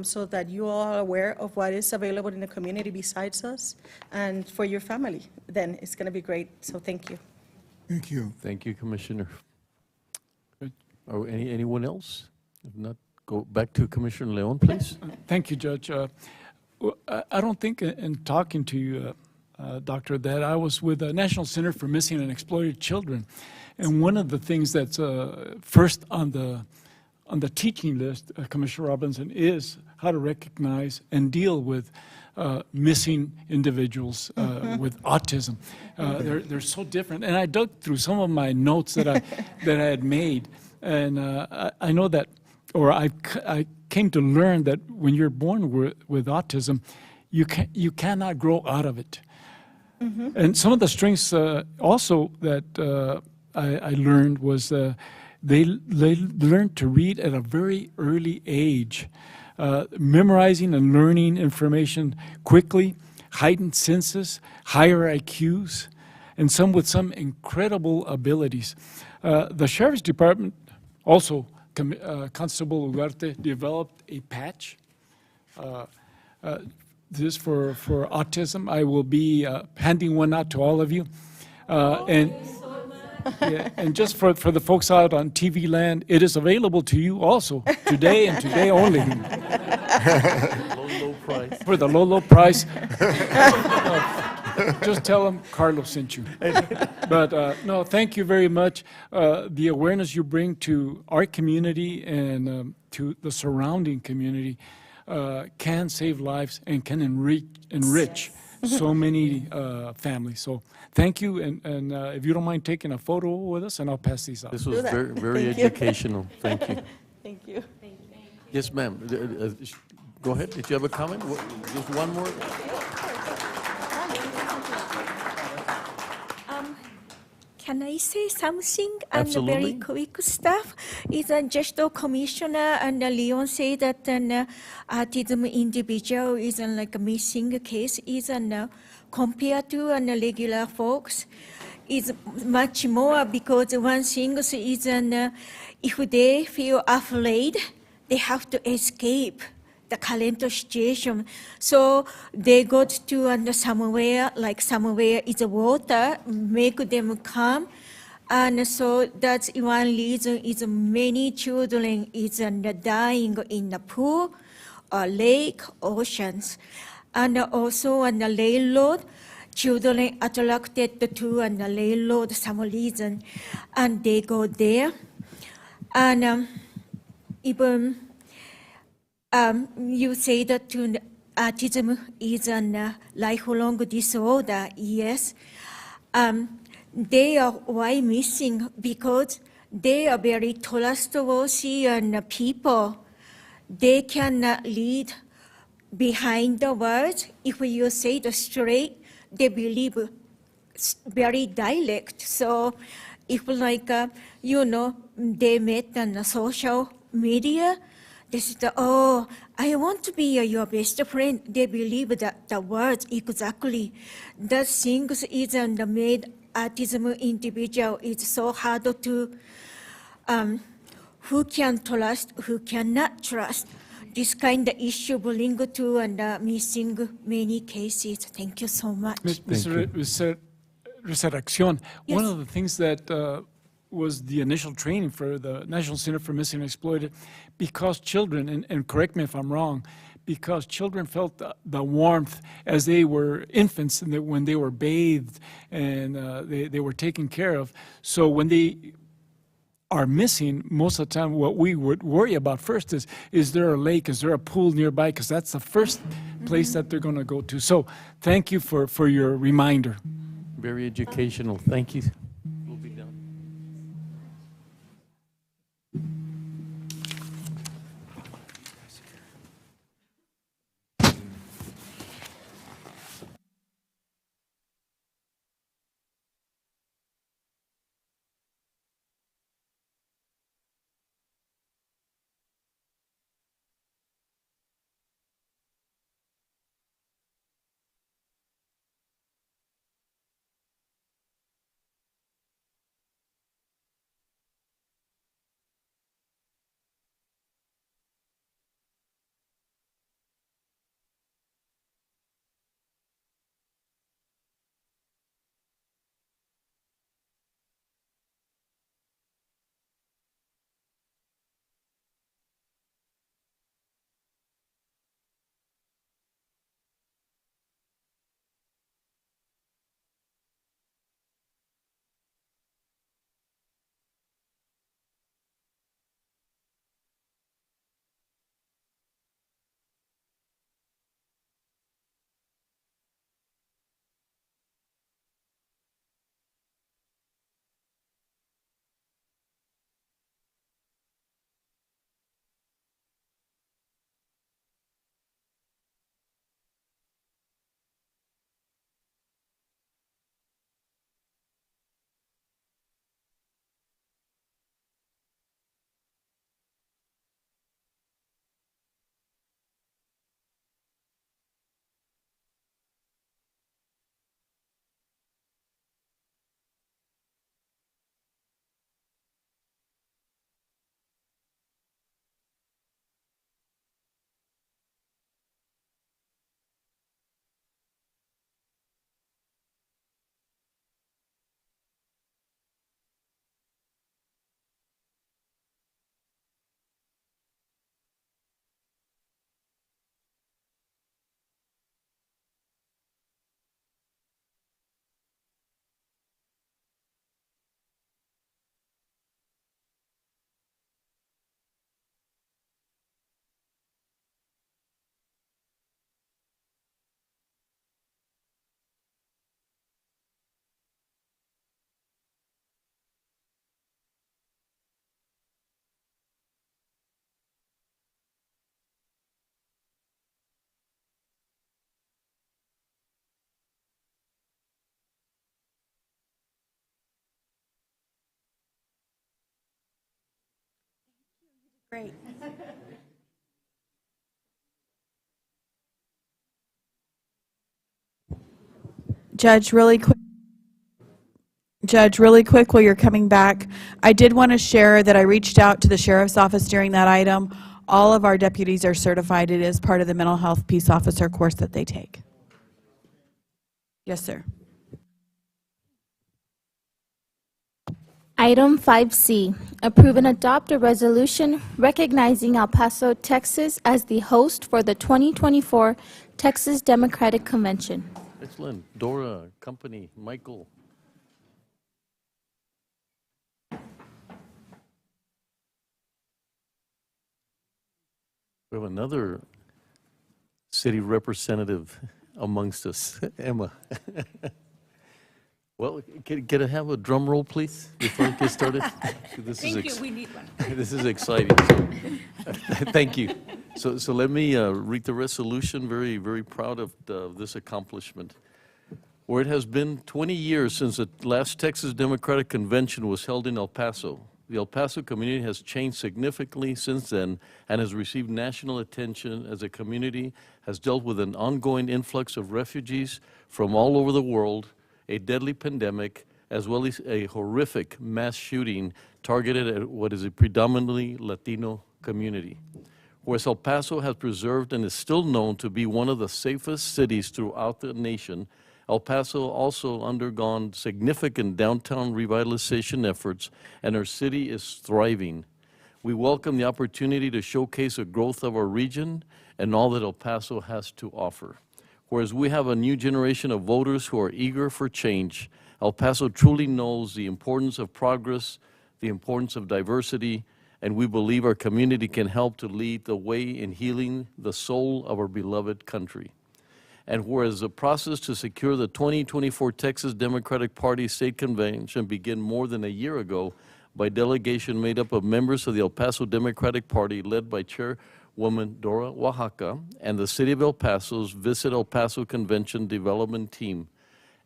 so that you all are aware of what is available in the community besides us, and for your family. Then it's going to be great. So thank you. Thank you. Thank you, Commissioner. Anyone else? If not, go back to Commissioner Leon, please. Thank you, Judge. I don't think in talking to you, Doctor, that I was with the National Center for Missing and Exploited Children, and one of the things that's first on the teaching list, Commissioner Robinson, is how to recognize and deal with missing individuals with autism. They're so different, and I dug through some of my notes that I had made, and I know that I came to learn that when you're born with autism, you cannot grow out of it. And some of the strengths also that I learned was they learned to read at a very early age, memorizing and learning information quickly, heightened senses, higher IQs, and some with some incredible abilities. The Sheriff's Department also, Constable Ugarte developed a patch. This for autism. I will be handing one out to all of you. And just for the folks out on TV land, it is available to you also today and today only. Low price. For the low price. Just tell them Carlos sent you. But no, thank you very much. The awareness you bring to our community and to the surrounding community can save lives and can enrich so many families. So thank you, and if you don't mind taking a photo with us, and I'll pass these out. This was very educational. Thank you. Thank you. Yes, ma'am. Go ahead. Did you have a comment? Just one more? Can I say something? Absolutely. And very quick stuff is just the commissioner and Leon say that an autism individual is like a missing case is compared to regular folks is much more, because one thing is if they feel afraid, they have to escape the current situation. So they go to somewhere, like somewhere is water, make them calm. And so that's one reason is many children is dying in the pool, or lake, oceans. And also on the railroad, children attracted to the railroad some reason, and they go there. And even you say that autism is a lifelong disorder. Yes. They are why missing, because they are very trustworthy and people. They cannot read behind the words. If you say the straight, they believe very direct. So if like, they met on the social media, they said, oh, I want to be your best friend. They believe that the words exactly. The things is made autism individual is so hard to, who can trust, who cannot trust. This kind of issue bring to missing many cases. Thank you so much. Mr. Resurrección, Yes. one of the things that was the initial training for the National Center for Missing and Exploited, because children, and correct me if I'm wrong, because children felt the warmth as they were infants and when they were bathed and they were taken care of. So when they are missing, most of the time what we would worry about first is there a lake, is there a pool nearby, because that's the first place that they're going to go to. So thank you for your reminder. Very educational. Thank you. Great. Judge, really quick. Judge, really quick while you're coming back, I did want to share that I reached out to the sheriff's office during that item. All of our deputies are certified. It is part of the mental health peace officer course that they take. Yes, sir. Item 5C, approve and adopt a resolution recognizing El Paso, Texas as the host for the 2024 Texas Democratic Convention. Excellent. Dora, company, Michael. We have another city representative amongst us, Emma. Well, can I have a drum roll, please, before we get started? Thank you, we need one. This is exciting. Thank you. So let me read the resolution. Very, very proud of this accomplishment. Where it has been 20 years since the last Texas Democratic Convention was held in El Paso. The El Paso community has changed significantly since then and has received national attention as a community has dealt with an ongoing influx of refugees from all over the world, a deadly pandemic, as well as a horrific mass shooting targeted at what is a predominantly Latino community. Whereas El Paso has preserved and is still known to be one of the safest cities throughout the nation, El Paso also undergone significant downtown revitalization efforts, and our city is thriving. We welcome the opportunity to showcase the growth of our region and all that El Paso has to offer. Whereas we have a new generation of voters who are eager for change, El Paso truly knows the importance of progress, the importance of diversity, and we believe our community can help to lead the way in healing the soul of our beloved country. And whereas the process to secure the 2024 Texas Democratic Party State Convention began more than a year ago by delegation made up of members of the El Paso Democratic Party led by Chairwoman Dora Oaxaca and the City of El Paso's Visit El Paso Convention Development Team.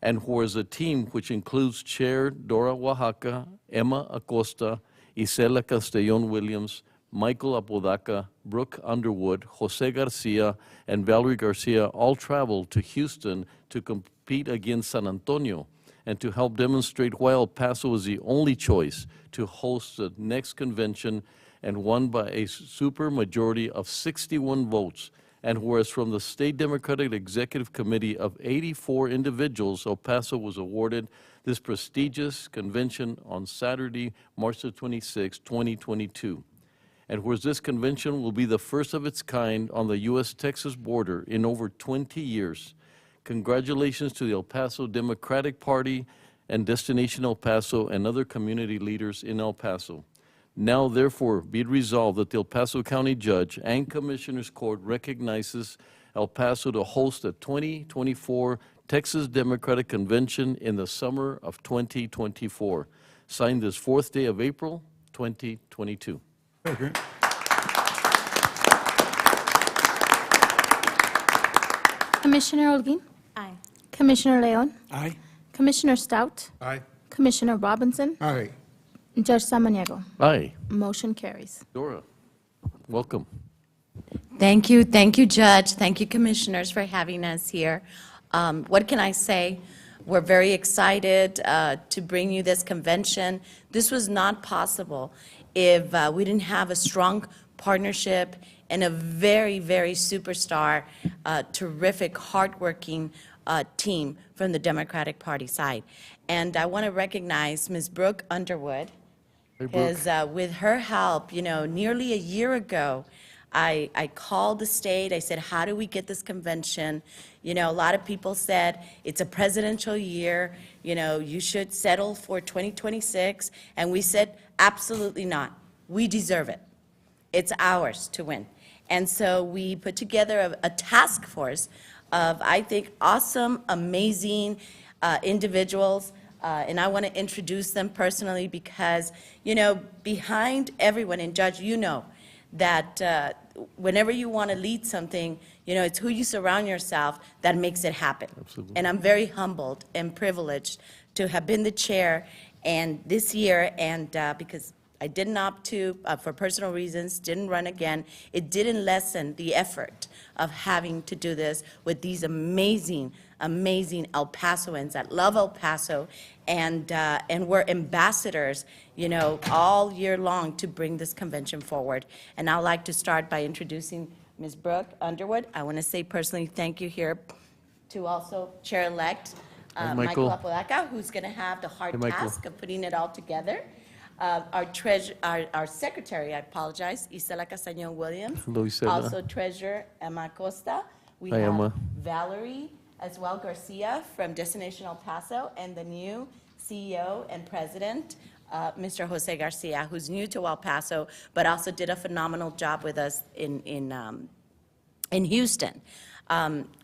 And whereas the team, which includes Chair Dora Oaxaca, Emma Acosta, Isela Castellón Williams, Michael Apodaca, Brooke Underwood, Jose Garcia, and Valerie Garcia all traveled to Houston to compete against San Antonio and to help demonstrate why El Paso is the only choice to host the next convention, and won by a super majority of 61 votes. And whereas from the State Democratic Executive Committee of 84 individuals, El Paso was awarded this prestigious convention on Saturday, March the 26th, 2022. And whereas this convention will be the first of its kind on the U.S.-Texas border in over 20 years. Congratulations to the El Paso Democratic Party and Destination El Paso and other community leaders in El Paso. Now, therefore, be it resolved that the El Paso County Judge and Commissioners Court recognizes El Paso to host the 2024 Texas Democratic Convention in the summer of 2024. Signed this 4th day of April, 2022. Okay. Commissioner Holguín? Aye. Commissioner Leon? Aye. Commissioner Stout? Aye. Commissioner Robinson? Aye. Judge Samaniego? Aye. Motion carries. Dora, welcome. Thank you, Judge. Thank you, Commissioners, for having us here. What can I say? We're very excited to bring you this convention. This was not possible if we didn't have a strong partnership and a very, very superstar, terrific, hardworking team from the Democratic Party side. And I want to recognize Ms. Brooke Underwood, because with her help, nearly a year ago, I called the state. I said, how do we get this convention? A lot of people said it's a presidential year. You should settle for 2026. And we said, absolutely not. We deserve it. It's ours to win. And so we put together a task force of, I think, awesome, amazing individuals. And I want to introduce them personally because, behind everyone, and Judge, that whenever you want to lead something, it's who you surround yourself that makes it happen. Absolutely. And I'm very humbled and privileged to have been the chair and this year, and because I didn't opt to, for personal reasons, didn't run again. It didn't lessen the effort of having to do this with these amazing, amazing El Pasoans that love El Paso, and we're ambassadors, you know, all year long to bring this convention forward. And I'd like to start by introducing Ms. Brooke Underwood. I want to say personally thank you here to also Chair-elect Michael Apodaca, who's going to have the hard task of putting it all together. Our secretary, I apologize, Isela Castañon Williams. Hello, Isela. Also treasurer Emma Costa. We Hi, have Emma. Valerie as well Garcia from Destination El Paso, and the new CEO and president, Mr. Jose Garcia, who's new to El Paso, but also did a phenomenal job with us in Houston.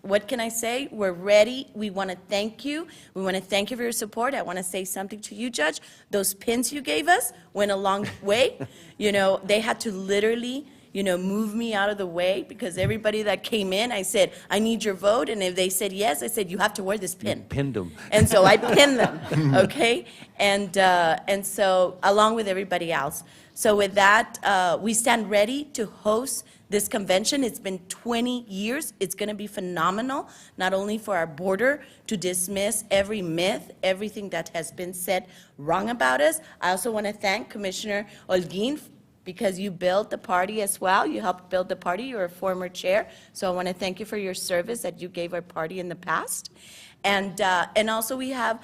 What can I say? We're ready. We want to thank you. We want to thank you for your support. I want to say something to you, Judge. Those pins you gave us went a long way. You know, they had to literally, you know, move me out of the way, because everybody that came in, I said, I need your vote. And if they said yes, I said, you have to wear this pin. You pinned them. And so I pinned them, okay? And so, along with everybody else. So with that, we stand ready to host this convention. It's been 20 years. It's going to be phenomenal, not only for our border to dismiss every myth, everything that has been said wrong about us. I also want to thank Commissioner Holguin, because you built the party as well. You helped build the party. You're a former chair. So I want to thank you for your service that you gave our party in the past. And also we have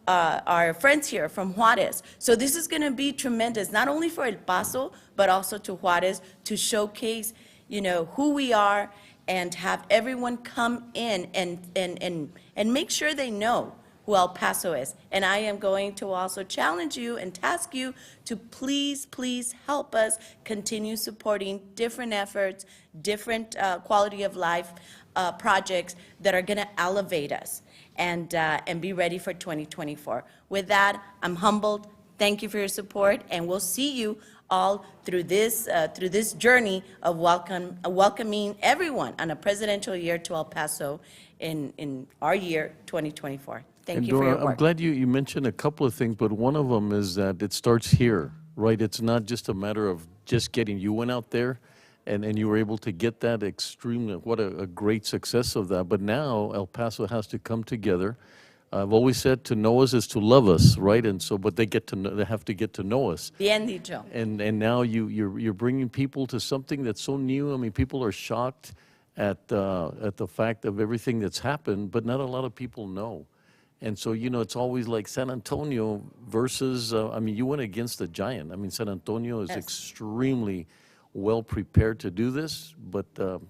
our friends here from Juarez. So this is going to be tremendous, not only for El Paso, but also to Juarez, to showcase, you know, who we are, and have everyone come in and make sure they know who El Paso is. And I am going to also challenge you and task you to please, please help us continue supporting different efforts, different quality of life projects that are going to elevate us, and be ready for 2024. With that, I'm humbled. Thank you for your support, and we'll see you all through this journey of welcoming everyone on a presidential year to El Paso in our year 2024. Thank you for your work. I'm glad you mentioned a couple of things, but one of them is that it starts here, right? It's not just a matter of just getting, you went out there and you were able to get that extremely, what a great success of that. But now El Paso has to come together. I've always said to know us is to love us, right? And so, but they have to get to know us. Bien dicho. And now you're bringing people to something that's so new. I mean, people are shocked at the fact of everything that's happened, but not a lot of people know. And so, you know, it's always like San Antonio versus, I mean, you went against a giant. I mean, San Antonio is extremely well prepared to do this, but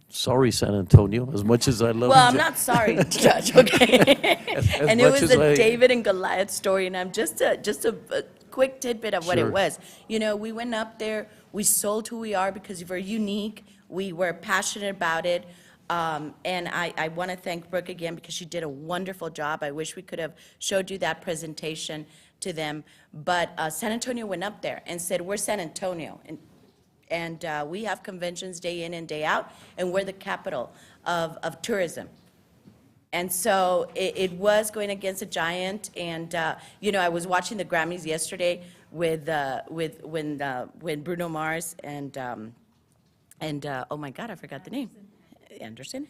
sorry, San Antonio, as much as I love you. Well, I'm not sorry, Judge, okay? And it was a David and Goliath story, and I'm just a quick tidbit of what it was. You know, we went up there, we sold who we are because we're unique, we were passionate about it. And I want to thank Brooke again, because she did a wonderful job. I wish we could have showed you that presentation to them. But San Antonio went up there and said, we're San Antonio. And we have conventions day in and day out, and we're the capital of tourism. And so it was going against a giant. And, you know, I was watching the Grammys yesterday when Bruno Mars and oh my God, I forgot the name. Anderson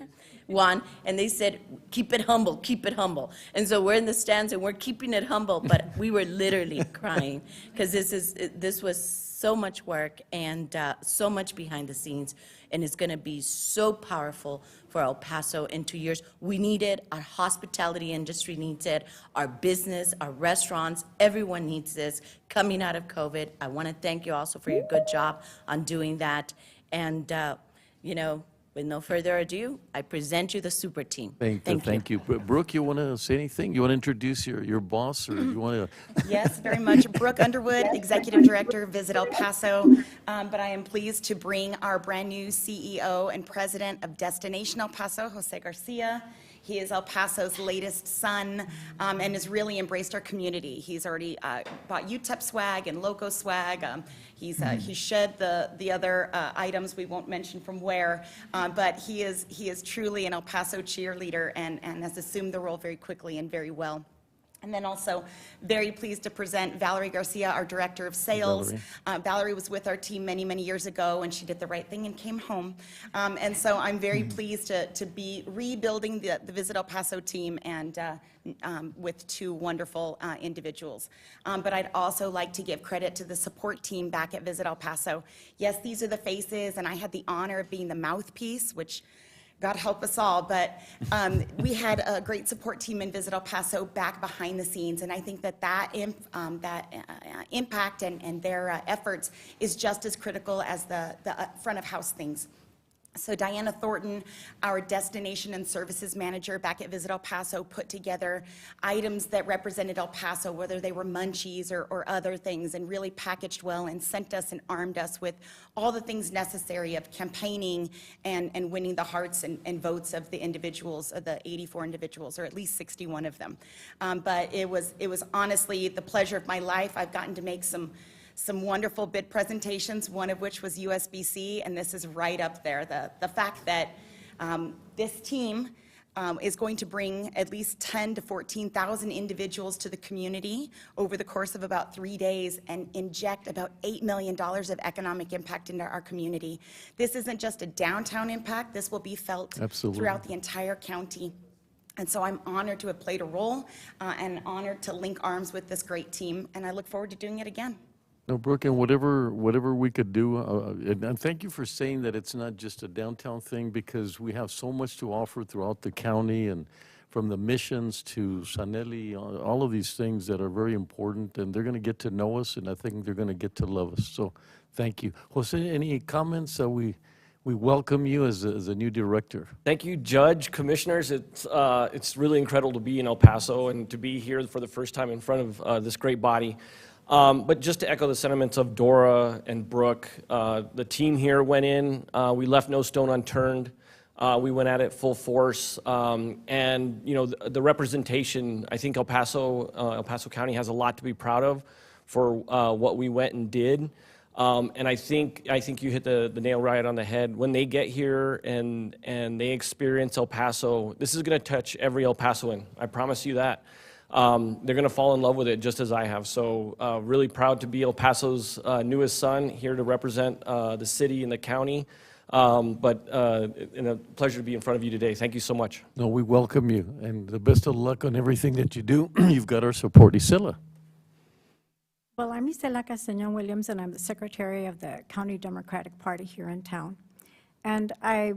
won, and they said, keep it humble, keep it humble. And so we're in the stands and we're keeping it humble, but we were literally crying, because this was so much work and so much behind the scenes, and it's going to be so powerful for El Paso in 2 years. We need it. Our hospitality industry needs it. Our business, our restaurants, everyone needs this coming out of COVID. I want to thank you also for your good job on doing that. And, you know, with no further ado, I present you the super team. Thank you. Brooke, you want to say anything? You want to introduce your boss, or you want to? Yes, very much. Brooke Underwood, Executive Director, Visit El Paso. But I am pleased to bring our brand new CEO and President of Destination El Paso, Jose Garcia. He is El Paso's latest son, and has really embraced our community. He's already bought UTEP swag and Loco swag. He's shed the other items we won't mention from where, but he is truly an El Paso cheerleader, and has assumed the role very quickly and very well. And then also very pleased to present Valerie Garcia, our Director of Sales. Valerie was with our team many, many years ago, and she did the right thing and came home. And so I'm very pleased to be rebuilding the Visit El Paso team and with two wonderful individuals. But I'd also like to give credit to the support team back at Visit El Paso. Yes, these are the faces, and I had the honor of being the mouthpiece, which God help us all, but we had a great support team in Visit El Paso back behind the scenes, and I think that impact and their efforts is just as critical as the front of house things. So Diana Thornton, our destination and services manager back at Visit El Paso, put together items that represented El Paso, whether they were munchies or other things, and really packaged well and sent us and armed us with all the things necessary of campaigning and winning the hearts and votes of the individuals, of the 84 individuals, or at least 61 of them. But it was honestly the pleasure of my life. I've gotten to make some wonderful bid presentations, one of which was USBC, and this is right up there. The fact that this team is going to bring at least 10 to 14,000 individuals to the community over the course of about 3 days and inject about $8 million of economic impact into our community. This isn't just a downtown impact. This will be felt throughout the entire county. And so I'm honored to have played a role and honored to link arms with this great team, and I look forward to doing it again. No, Brooke, and whatever we could do, and thank you for saying that it's not just a downtown thing, because we have so much to offer throughout the county, and from the missions to Sanelli, all of these things that are very important, and they're going to get to know us, and I think they're going to get to love us. So thank you. Jose, any comments? We welcome you as a new director. Thank you, Judge, Commissioners. It's really incredible to be in El Paso and to be here for the first time in front of this great body. But just to echo the sentiments of Dora and Brooke, the team here went in. We left no stone unturned. We went at it full force. And, you know, the representation, I think El Paso County has a lot to be proud of for what we went and did. And I think you hit the nail right on the head. When they get here and they experience El Paso, this is going to touch every El Pasoan. I promise you that. They're going to fall in love with it just as I have. So really proud to be El Paso's newest son, here to represent the city and the county. But a pleasure to be in front of you today. Thank you so much. No, we welcome you, and the best of luck on everything that you do. You've got our support. Isela. Well, I'm Isela Castañon Williams, and I'm the secretary of the County Democratic Party here in town. And I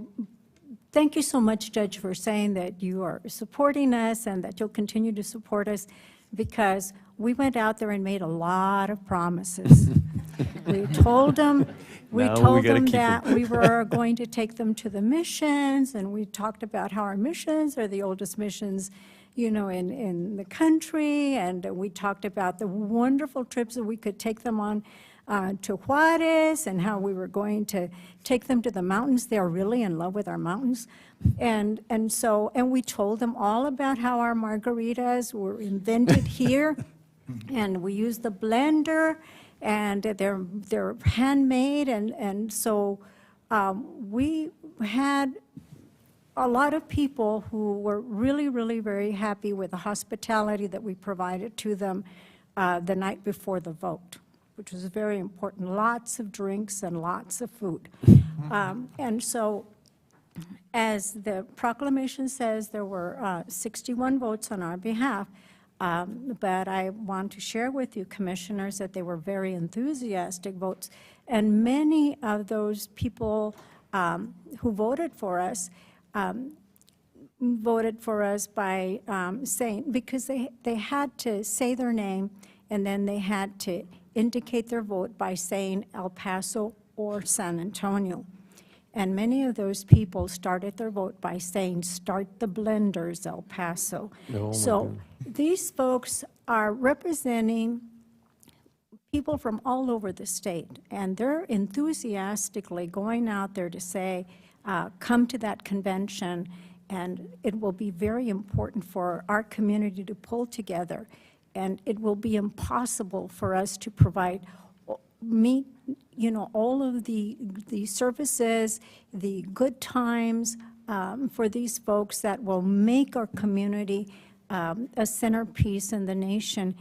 thank you so much, Judge, for saying that you are supporting us and that you'll continue to support us, because we went out there and made a lot of promises. We told them that we were going to take them to the missions, and we talked about how our missions are the oldest missions, you know, in the country, and we talked about the wonderful trips that we could take them on to Juarez, and how we were going to take them to the mountains. They are really in love with our mountains. And we told them all about how our margaritas were invented here, and we use the blender, and they're handmade, and so we had a lot of people who were really, really very happy with the hospitality that we provided to them the night before the vote, which was very important. Lots of drinks and lots of food. And so, as the proclamation says, there were 61 votes on our behalf. But I want to share with you, Commissioners, that they were very enthusiastic votes. And many of those people who voted for us by saying, because they had to say their name, and then they had to indicate their vote by saying El Paso or San Antonio. And many of those people started their vote by saying, "Start the blenders, El Paso." So these folks are representing people from all over the state, and they're enthusiastically going out there to say, come to that convention, and it will be very important for our community to pull together. And it will be impossible for us to meet, you know, all of the services, the good times for these folks that will make our community a centerpiece in the nation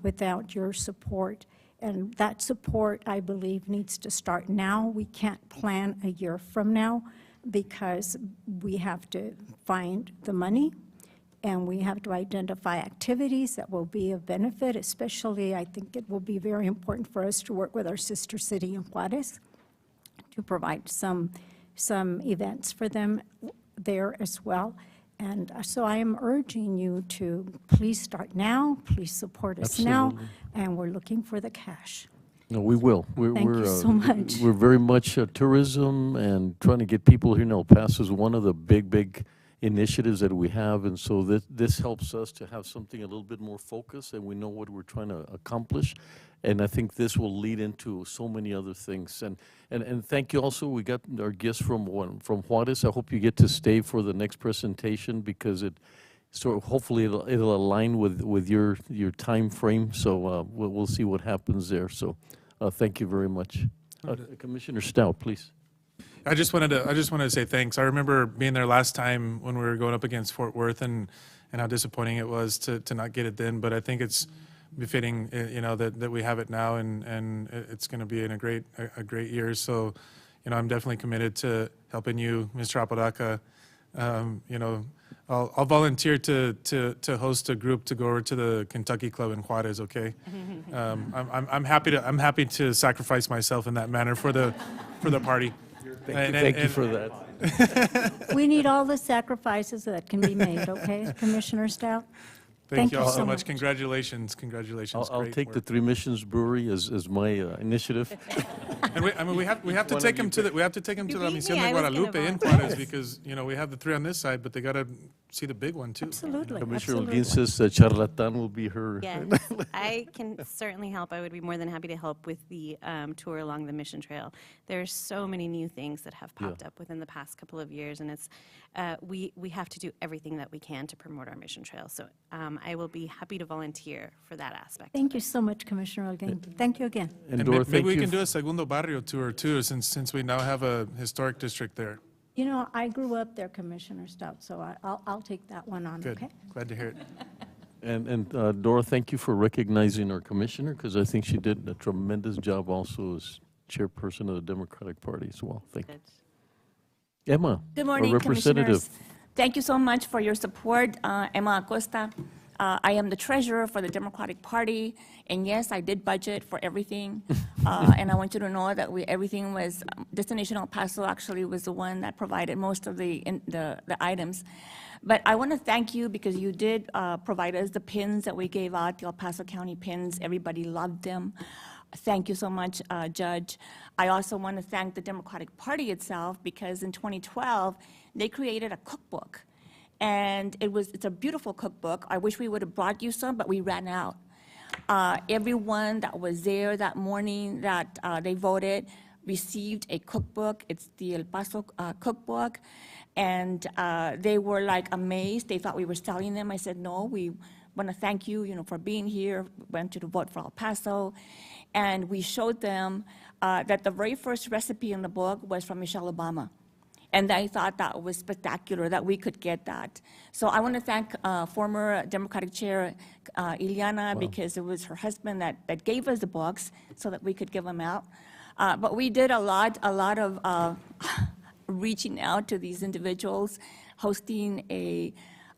without your support. And that support, I believe, needs to start now. We can't plan a year from now because we have to find the money and we have to identify activities that will be of benefit. Especially, I think it will be very important for us to work with our sister city in Juarez to provide some events for them there as well. And so I am urging you to please start now, please support us now, Absolutely. and we're looking for the cash. No, we will. Thank you so much. We're very much tourism and trying to get people here in El Paso is one of the big initiatives that we have. And so this helps us to have something a little bit more focused and we know what we're trying to accomplish. And I think this will lead into so many other things. And thank you also. We got our guests from Juarez. I hope you get to stay for the next presentation because hopefully it'll align with your time frame. So we'll see what happens there. So thank you very much. Commissioner Stout, please. I just wanted to say thanks. I remember being there last time when we were going up against Fort Worth and how disappointing it was to not get it then. But I think it's befitting, that we have it now, and it's going to be in a great year. So, I'm definitely committed to helping you, Mr. Apodaca. I'll volunteer to host a group to go over to the Kentucky Club in Juarez. Okay, I'm happy to sacrifice myself in that manner for the party. Thank you for that. We need all the sacrifices that can be made, okay, Commissioner Stout? Thank you all so much. Congratulations. I'll Great take work. the Three Missions Brewery as my initiative. And we have to take them to the La Misión de Guadalupe in Juarez because we have the three on this side, but they got to see the big one too. Absolutely. Commissioner Holguín says Charlatan will be her. Yes, I can certainly help. I would be more than happy to help with the tour along the Mission Trail. There's so many new things that have popped up within the past couple of years, and it's we have to do everything that we can to promote our Mission Trail. So I will be happy to volunteer for that aspect. Thank you so much, Commissioner Holguín. Thank you again. And And Dora, maybe thank we you. can do a Segundo Barrio tour too, since we now have a historic district there. I grew up there, Commissioner Stout, so I'll take that one on, Good. okay? Glad to hear it. And Dora, thank you for recognizing our commissioner because I think she did a tremendous job also as chairperson of the Democratic Party as well. Thank you. Emma, Good morning, our representative. Commissioners. Thank you so much for your support. Emma Acosta. I am the treasurer for the Democratic Party, and yes, I did budget for everything. And I want you to know that everything was, Destination El Paso actually was the one that provided most of the items. But I want to thank you because you did provide us the pins that we gave out, the El Paso County pins. Everybody loved them. Thank you so much, Judge. I also want to thank the Democratic Party itself because in 2012, they created a cookbook. And it's a beautiful cookbook. I wish we would have brought you some, but we ran out. Everyone that was there that morning that they voted received a cookbook. It's the El Paso cookbook. And they were like amazed. They thought we were selling them. I said, no, we want to thank you, for being here. We want you to vote for El Paso. And we showed them that the very first recipe in the book was from Michelle Obama. And I thought that was spectacular, that we could get that. So I want to thank former Democratic Chair Ileana, because it was her husband that gave us the books so that we could give them out. But we did a lot of reaching out to these individuals, hosting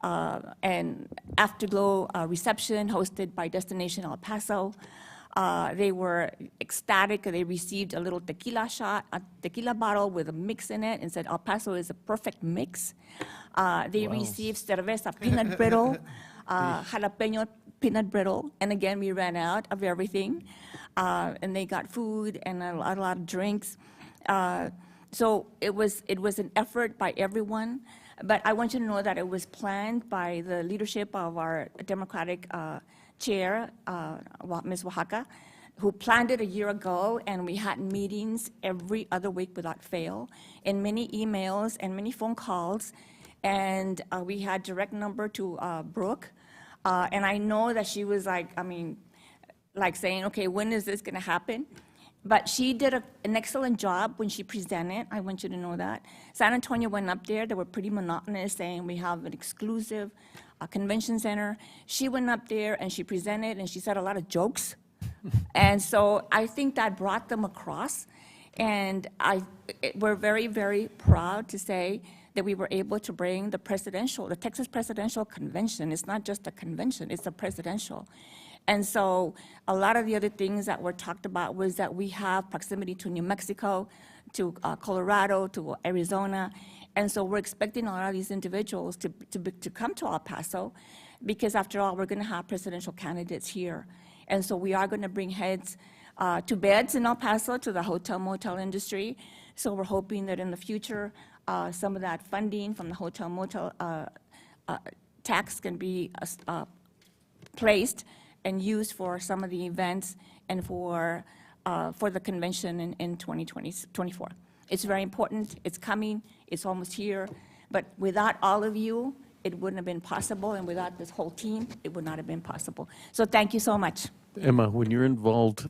an afterglow reception hosted by Destination El Paso. They were ecstatic. They received a little tequila bottle with a mix in it and said El Paso is a perfect mix. They received cerveza peanut brittle, jalapeno peanut brittle, and again, we ran out of everything. And they got food and a lot of drinks. So it was an effort by everyone. But I want you to know that it was planned by the leadership of our Democratic chair, Ms. Oaxaca, who planned it a year ago, and we had meetings every other week without fail, and many emails and many phone calls, and we had direct number to Brooke, and I know that she was like saying, okay, when is this going to happen? But she did an excellent job when she presented. I want you to know that. San Antonio went up there. They were pretty monotonous, saying we have an exclusive Convention Center. She went up there and she presented and she said a lot of jokes. And so I think that brought them across. And we're very, very proud to say that we were able to bring the Texas Presidential Convention. It's not just a convention, it's a presidential. And so a lot of the other things that were talked about was that we have proximity to New Mexico, to Colorado, to Arizona. And so we're expecting a lot of these individuals to come to El Paso, because after all, we're going to have presidential candidates here. And so we are going to bring heads to beds in El Paso, to the hotel motel industry. So we're hoping that in the future, some of that funding from the hotel motel tax can be placed and used for some of the events and for the convention in 2024. It's very important. It's coming. It's almost here. But without all of you, it wouldn't have been possible, and without this whole team, it would not have been possible. So thank you so much. Emma, when you're involved,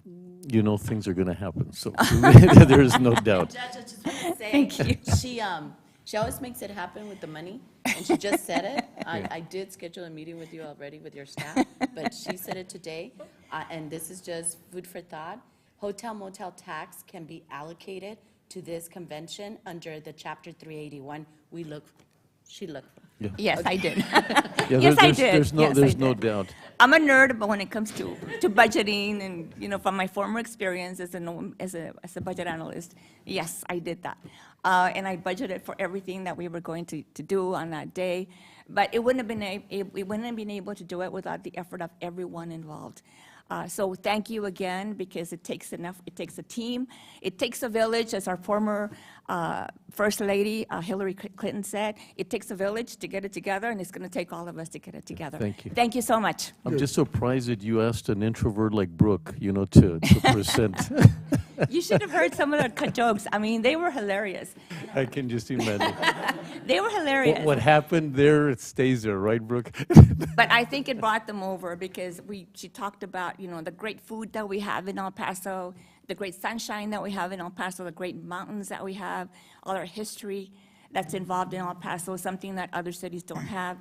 you know things are going to happen, so there is no doubt. Judge, I just want to say, Thank you. She always makes it happen with the money, and she just said it. I did schedule a meeting with you already with your staff, but she said it today, and this is just food for thought. Hotel motel tax can be allocated to this convention under the Chapter 381 she looked for. Yeah. Yes, I did. Yeah, Yes, I did. There's Yes, I no did. doubt. I'm a nerd, but when it comes to budgeting and, from my former experience as a budget analyst, yes, I did that. And I budgeted for everything that we were going to do on that day. But we wouldn't have been able to do it without the effort of everyone involved. So thank you again, because it takes a team, it takes a village, as our former First Lady Hillary Clinton said. It takes a village to get it together, and it's going to take all of us to get it together. Thank you. Thank you so much. I'm just surprised that you asked an introvert like Brooke, to present. You should have heard some of the jokes. I mean, they were hilarious. I can just imagine. They were hilarious. What happened there, it stays there, right, Brooke? But I think it brought them over, because she talked about, the great food that we have in El Paso, the great sunshine that we have in El Paso, the great mountains that we have, all our history that's involved in El Paso, something that other cities don't have.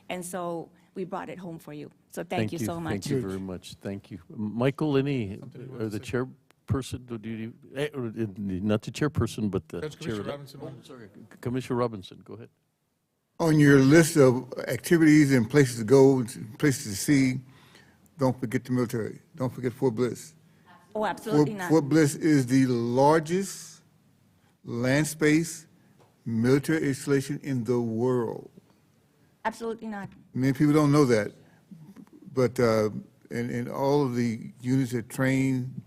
And so we brought it home for you. So thank you so much. Thank you very much. Thank you. Michael, or the chairperson, not the chairperson, but the chair. Commissioner Robinson. Sorry, Commissioner Robinson, go ahead. On your list of activities and places to go, places to see, don't forget the military. Don't forget Fort Bliss. Oh, absolutely not. Fort Bliss is the largest land space military installation in the world. Absolutely not. Many people don't know that, but and all of the units that train,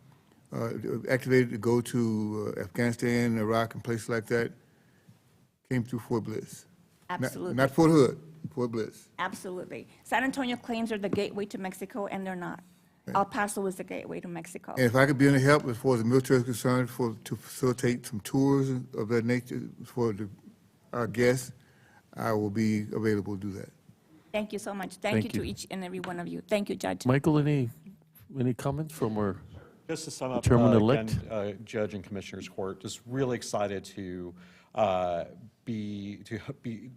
activated to go to Afghanistan, Iraq, and places like that, came through Fort Bliss. Absolutely. Not Fort Hood, Fort Bliss. Absolutely. San Antonio claims they're the gateway to Mexico, and they're not. El Paso is the gateway to Mexico. And if I could be any help as far as the military is concerned, to facilitate some tours of that nature for our guests, I will be available to do that. Thank you so much. Thank you to each and every one of you. Thank you, Judge. Michael, any comments from our Just to sum up, chairman-elect? again, Judge and Commissioners Court, just really excited to be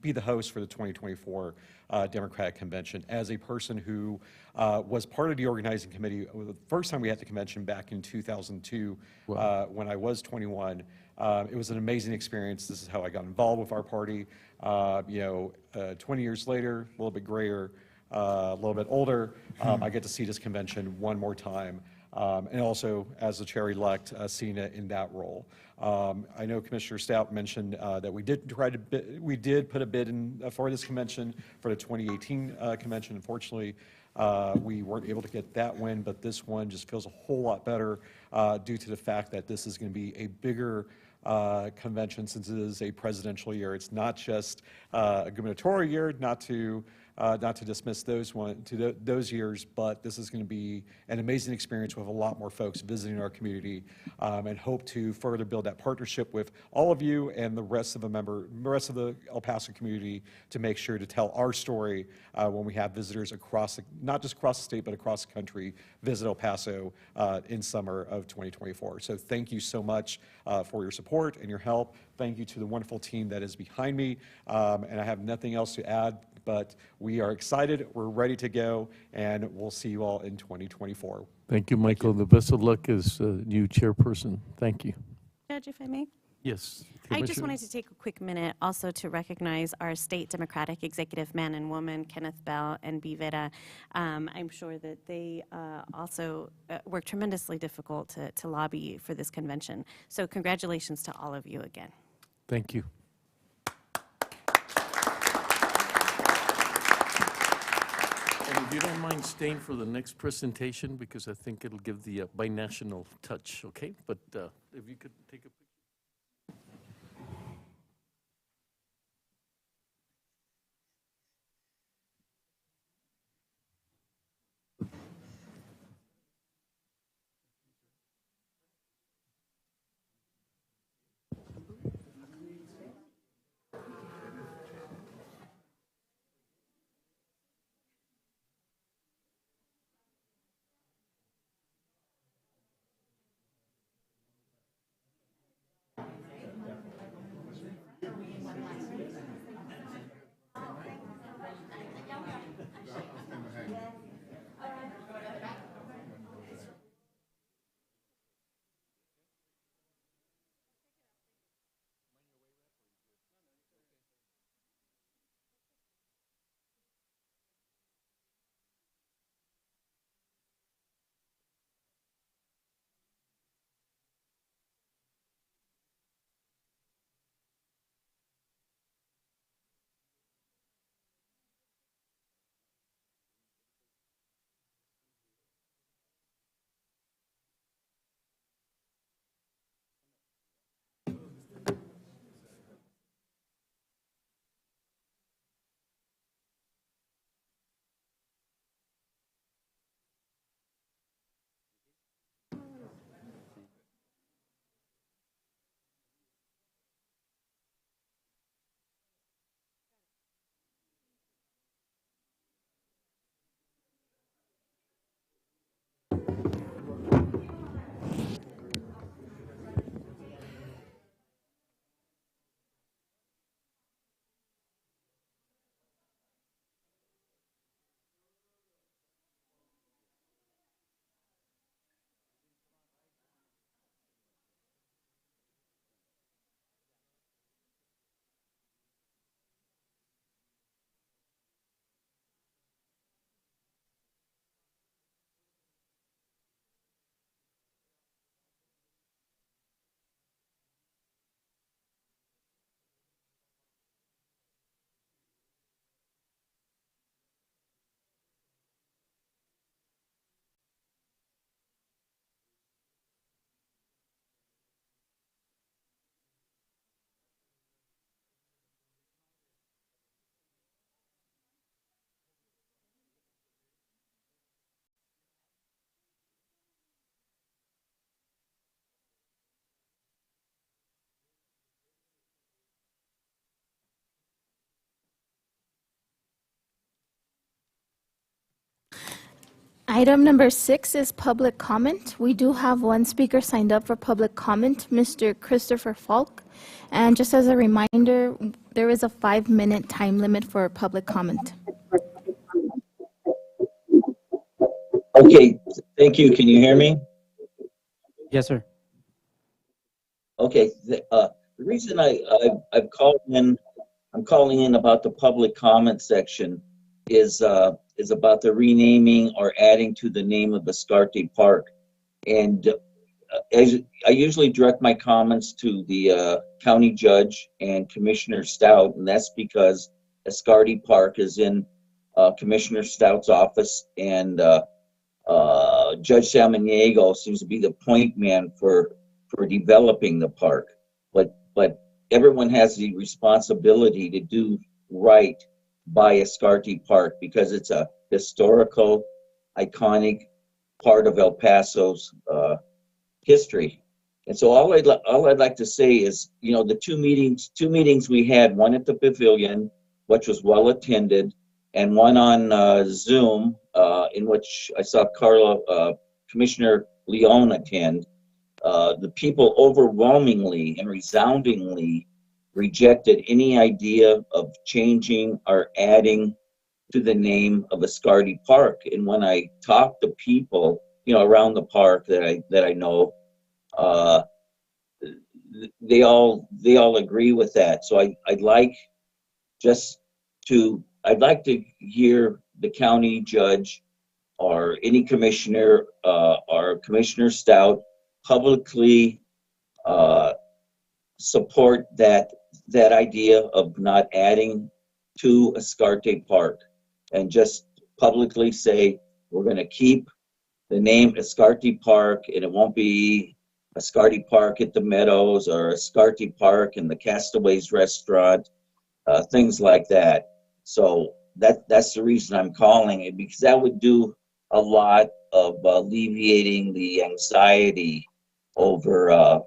the host for the 2024 Democratic Convention. As a person who was part of the organizing committee, the first time we had the convention back in 2002, when I was 21, it was an amazing experience. This is how I got involved with our party. 20 years later, a little bit grayer, a little bit older, I get to see this convention one more time. And also, as the chair-elect, seeing it in that role. I know Commissioner Stout mentioned that we did put a bid in for this convention for the 2018 convention. Unfortunately, we weren't able to get that win, but this one just feels a whole lot better due to the fact that this is going to be a bigger convention, since it is a presidential year. It's not just a gubernatorial year, not to dismiss those years, but this is going to be an amazing experience with a lot more folks visiting our community, and hope to further build that partnership with all of you and the rest of the El Paso community to make sure to tell our story when we have visitors not just across the state, but across the country, visit El Paso in summer of 2024. So thank you so much for your support and your help. Thank you to the wonderful team that is behind me, and I have nothing else to add. But we are excited, we're ready to go, and we'll see you all in 2024. Thank you, Michael. The best of luck as new chairperson. Thank you. Judge, if I may? Yes. I just Commissioner? wanted to take a quick minute also to recognize our state Democratic executive man and woman, Kenneth Bell and Bivera. I'm sure that they also work tremendously difficult to lobby for this convention. So congratulations to all of you again. Thank you. And if you don't mind staying for the next presentation, because I think it'll give the binational touch, okay? But if you could take a picture. Item number 6 is public comment. We do have one speaker signed up for public comment, Mr. Christopher Falk. And just as a reminder, there is a 5-minute time limit for public comment. Okay, thank you. Can you hear me? Yes, sir. Okay, the reason I've called in, I'm calling in about the public comment section is about the renaming or adding to the name of Ascarate Park. And as I usually direct my comments to the county judge and Commissioner Stout, and that's because Ascarate Park is in Commissioner Stout's office, and Judge Samaniego seems to be the point man for developing the park. But everyone has the responsibility to do right by Ascarate Park because it's a historical, iconic part of El Paso's history. And so all I'd like to say is, you know, the two meetings we had, one at the pavilion, which was well attended, and one on Zoom, in which I saw Commissioner Leon attend. The people overwhelmingly and resoundingly rejected any idea of changing or adding to the name of Ascarate Park. And when I talk to people, around the park that I know, they all agree with that. So I'd like to hear the county judge or any commissioner or Commissioner Stout publicly support that idea of not adding to Ascarate Park, and just publicly say we're going to keep the name Ascarate Park, and it won't be Ascarate Park at the Meadows or Ascarate Park in the Castaways restaurant, things like that. So that's the reason I'm calling it, because that would do a lot of alleviating the anxiety over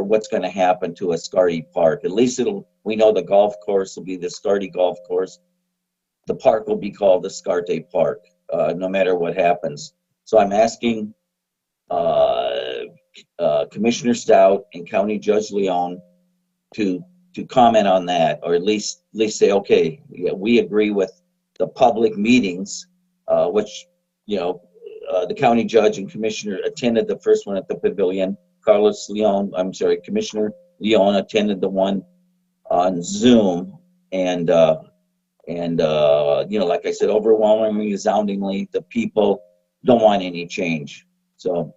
what's going to happen to Ascarate Park. At least we know the golf course will be the Ascarate Golf Course. The park will be called Ascarate Park, no matter what happens. So I'm asking Commissioner Stout and County Judge Leon to comment on that, or at least say, okay, yeah, we agree with the public meetings, which the county judge and commissioner attended the first one at the pavilion. Commissioner Leon attended the one on Zoom, and like I said, overwhelmingly, resoundingly, the people don't want any change. So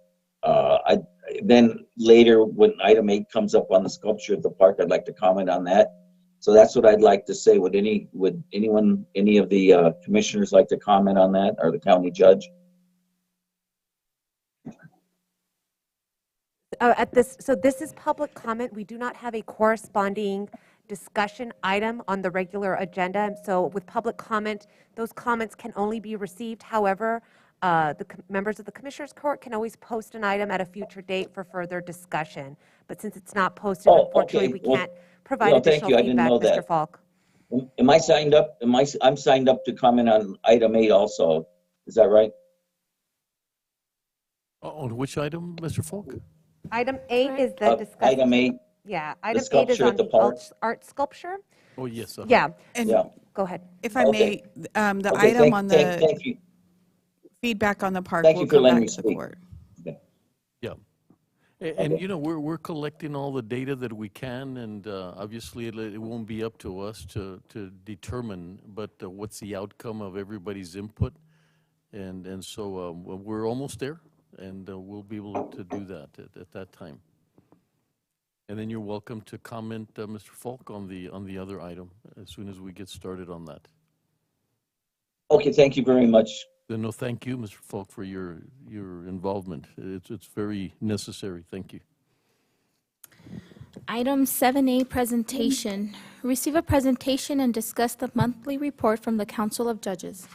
then later, when item 8 comes up on the sculpture at the park, I'd like to comment on that. So that's what I'd like to say. Would any of the commissioners like to comment on that, or the county judge? So this is public comment. We do not have a corresponding discussion item on the regular agenda. So with public comment, those comments can only be received. However, members of the Commissioners Court can always post an item at a future date for further discussion. But since it's not posted, unfortunately, we can't provide additional feedback, Mr. Falk. Am I signed up? I'm signed up to comment on item 8 also. Is that right? On which item, Mr. Falk? Item 8 is the discussion. Item 8. Yeah, item 8 is on the art sculpture. Oh, yes. Yeah. And Go ahead. if I may, the item on the thank you. feedback on the park Thank will you for come letting back me to the speak. court. Yeah. And we're collecting all the data that we can, and obviously it won't be up to us to determine, but what's the outcome of everybody's input. And so we're almost there, and we'll be able to do that at that time. And then you're welcome to comment, Mr. Falk, on the other item as soon as we get started on that. Okay, thank you very much. No, thank you, Mr. Falk, for your involvement. It's very necessary. Thank you. Item 7A, presentation. Receive a presentation and discuss the monthly report from the Council of Judges.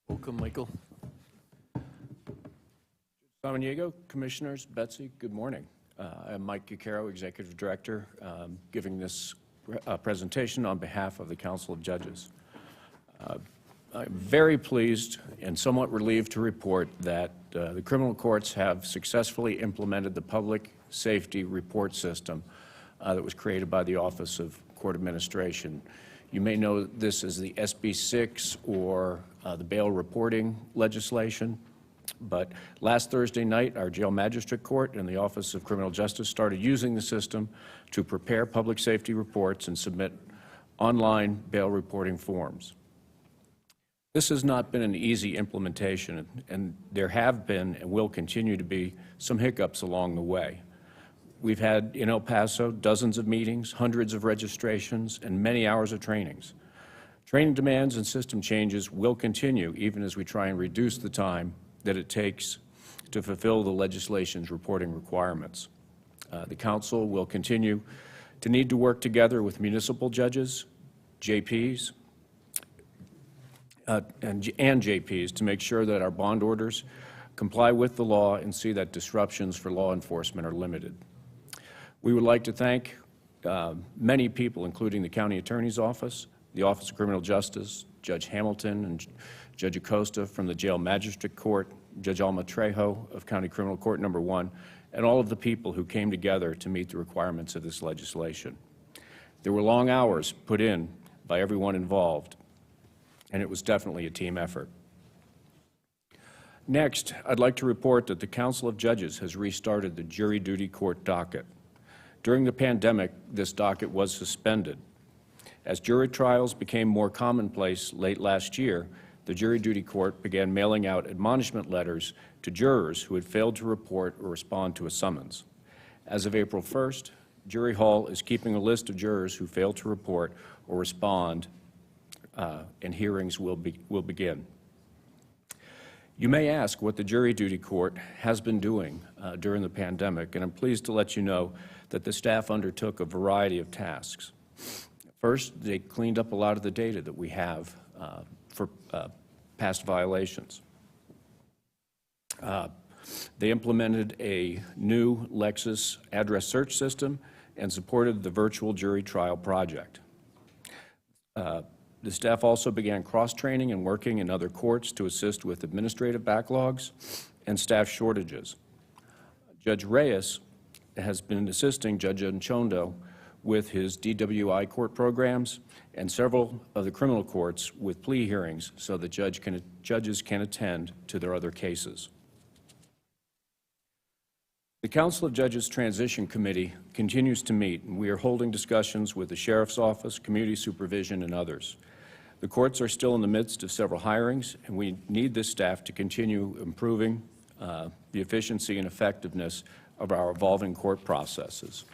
Welcome, Michael. Samaniego, Commissioners, Betsy, good morning. I'm Mike Gucaro, Executive Director, giving this presentation on behalf of the Council of Judges. I'm very pleased and somewhat relieved to report that the criminal courts have successfully implemented the public safety report system that was created by the Office of Court Administration. You may know this as the SB6 or the bail reporting legislation. But last Thursday night, our jail magistrate court and the Office of Criminal Justice started using the system to prepare public safety reports and submit online bail reporting forms. This has not been an easy implementation, and there have been and will continue to be some hiccups along the way. We've had in El Paso dozens of meetings, hundreds of registrations, and many hours of trainings. Training demands and system changes will continue even as we try and reduce the time that it takes to fulfill the legislation's reporting requirements. The Council will continue to need to work together with municipal judges, JPs, and JPs to make sure that our bond orders comply with the law and see that disruptions for law enforcement are limited. We would like to thank many people, including the County Attorney's Office, the Office of Criminal Justice, Judge Hamilton and Judge Acosta from the Jail Magistrate Court, Judge Alma Trejo of County Criminal Court Number 1, and all of the people who came together to meet the requirements of this legislation. There were long hours put in by everyone involved, and it was definitely a team effort. Next, I'd like to report that the Council of Judges has restarted the jury duty court docket. During the pandemic, this docket was suspended. As jury trials became more commonplace late last year, the jury duty court began mailing out admonishment letters to jurors who had failed to report or respond to a summons. As of April 1st, Jury Hall is keeping a list of jurors who failed to report or respond, and hearings will begin. You may ask what the jury duty court has been doing during the pandemic, and I'm pleased to let you know that the staff undertook a variety of tasks. First, they cleaned up a lot of the data that we have for past violations. They implemented a new Lexis address search system and supported the virtual jury trial project. The staff also began cross-training and working in other courts to assist with administrative backlogs and staff shortages. Judge Reyes has been assisting Judge Anchondo with his DWI court programs and several of the criminal courts with plea hearings so that judges can attend to their other cases. The Council of Judges Transition Committee continues to meet, and we are holding discussions with the Sheriff's Office, Community Supervision, and others. The courts are still in the midst of several hirings, and we need this staff to continue improving the efficiency and effectiveness of our evolving court processes.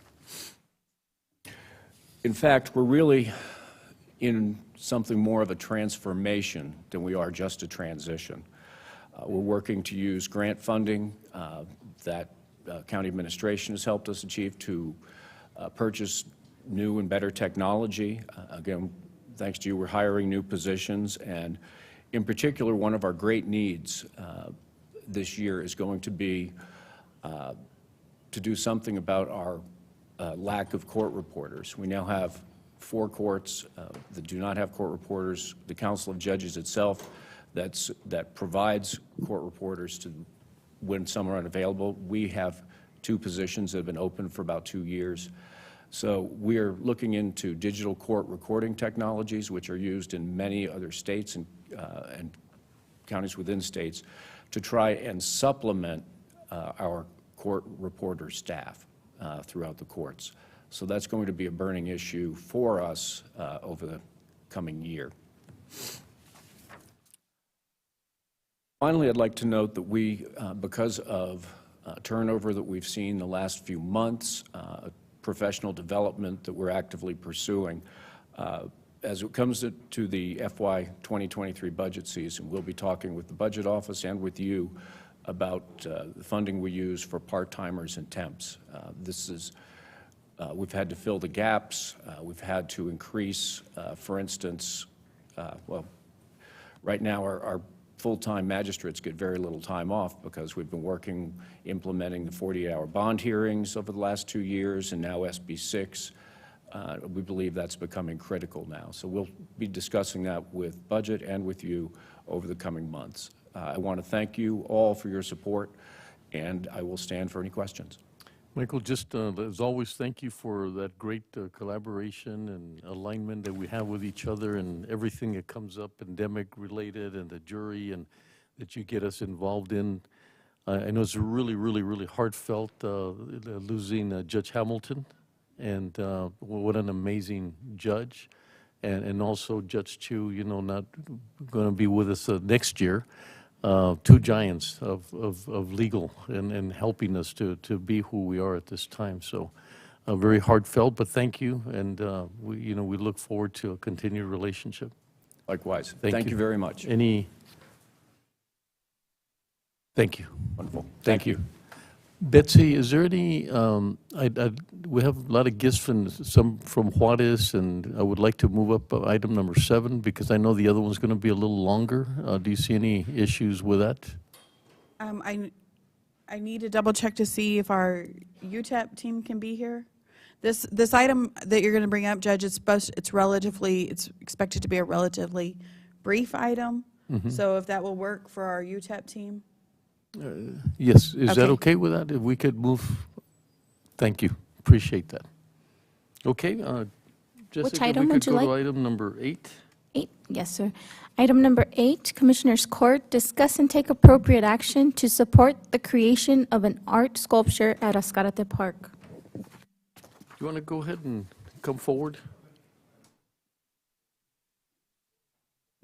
In fact, we're really in something more of a transformation than we are just a transition. We're working to use grant funding that county administration has helped us achieve to purchase new and better technology. Again, thanks to you, we're hiring new positions, and in particular, one of our great needs this year is going to be to do something about our lack of court reporters. We now have 4 courts that do not have court reporters. The Council of Judges itself that provides court reporters to when some are unavailable. We have 2 positions that have been open for about 2 years. So we're looking into digital court recording technologies, which are used in many other states and counties within states, to try and supplement our court reporter staff throughout the courts. So that's going to be a burning issue for us over the coming year. Finally, I'd like to note that we, because of turnover that we've seen the last few months, professional development that we're actively pursuing, as it comes to the FY 2023 budget season, we'll be talking with the Budget Office and with you about the funding we use for part-timers and temps. We've had to fill the gaps. We've had to increase, for instance, well, right now our full-time magistrates get very little time off because we've been working, implementing the 48-hour bond hearings over the last 2 years, and now SB 6. We believe that's becoming critical now. So we'll be discussing that with Budget and with you over the coming months. I want to thank you all for your support, and I will stand for any questions. Michael, just as always, thank you for that great collaboration and alignment that we have with each other and everything that comes up pandemic-related and the jury and that you get us involved in. I know it's really, really, really heartfelt losing Judge Hamilton, and what an amazing judge. And also Judge Chu, you know, not going to be with us next year. 2 giants of legal and helping us to be who we are at this time. So very heartfelt, but thank you, and we look forward to a continued relationship. Likewise. Thank you very much. Thank you. Wonderful. Thank you. Betsy, is there any, we have a lot of gifts some from Juarez, and I would like to move up item number 7 because I know the other one's going to be a little longer. Do you see any issues with that? I need to double check to see if our UTEP team can be here. This item that you're going to bring up, Judge, it's expected to be a relatively brief item. So if that will work for our UTEP team? Yes, is that Okay. okay with that? If we could move, thank you, appreciate that. Okay, Jessica, item we would could you go to like? item number 8. 8, yes, sir. Item number 8, Commissioners Court, discuss and take appropriate action to support the creation of an art sculpture at Ascarate Park. You want to go ahead and come forward?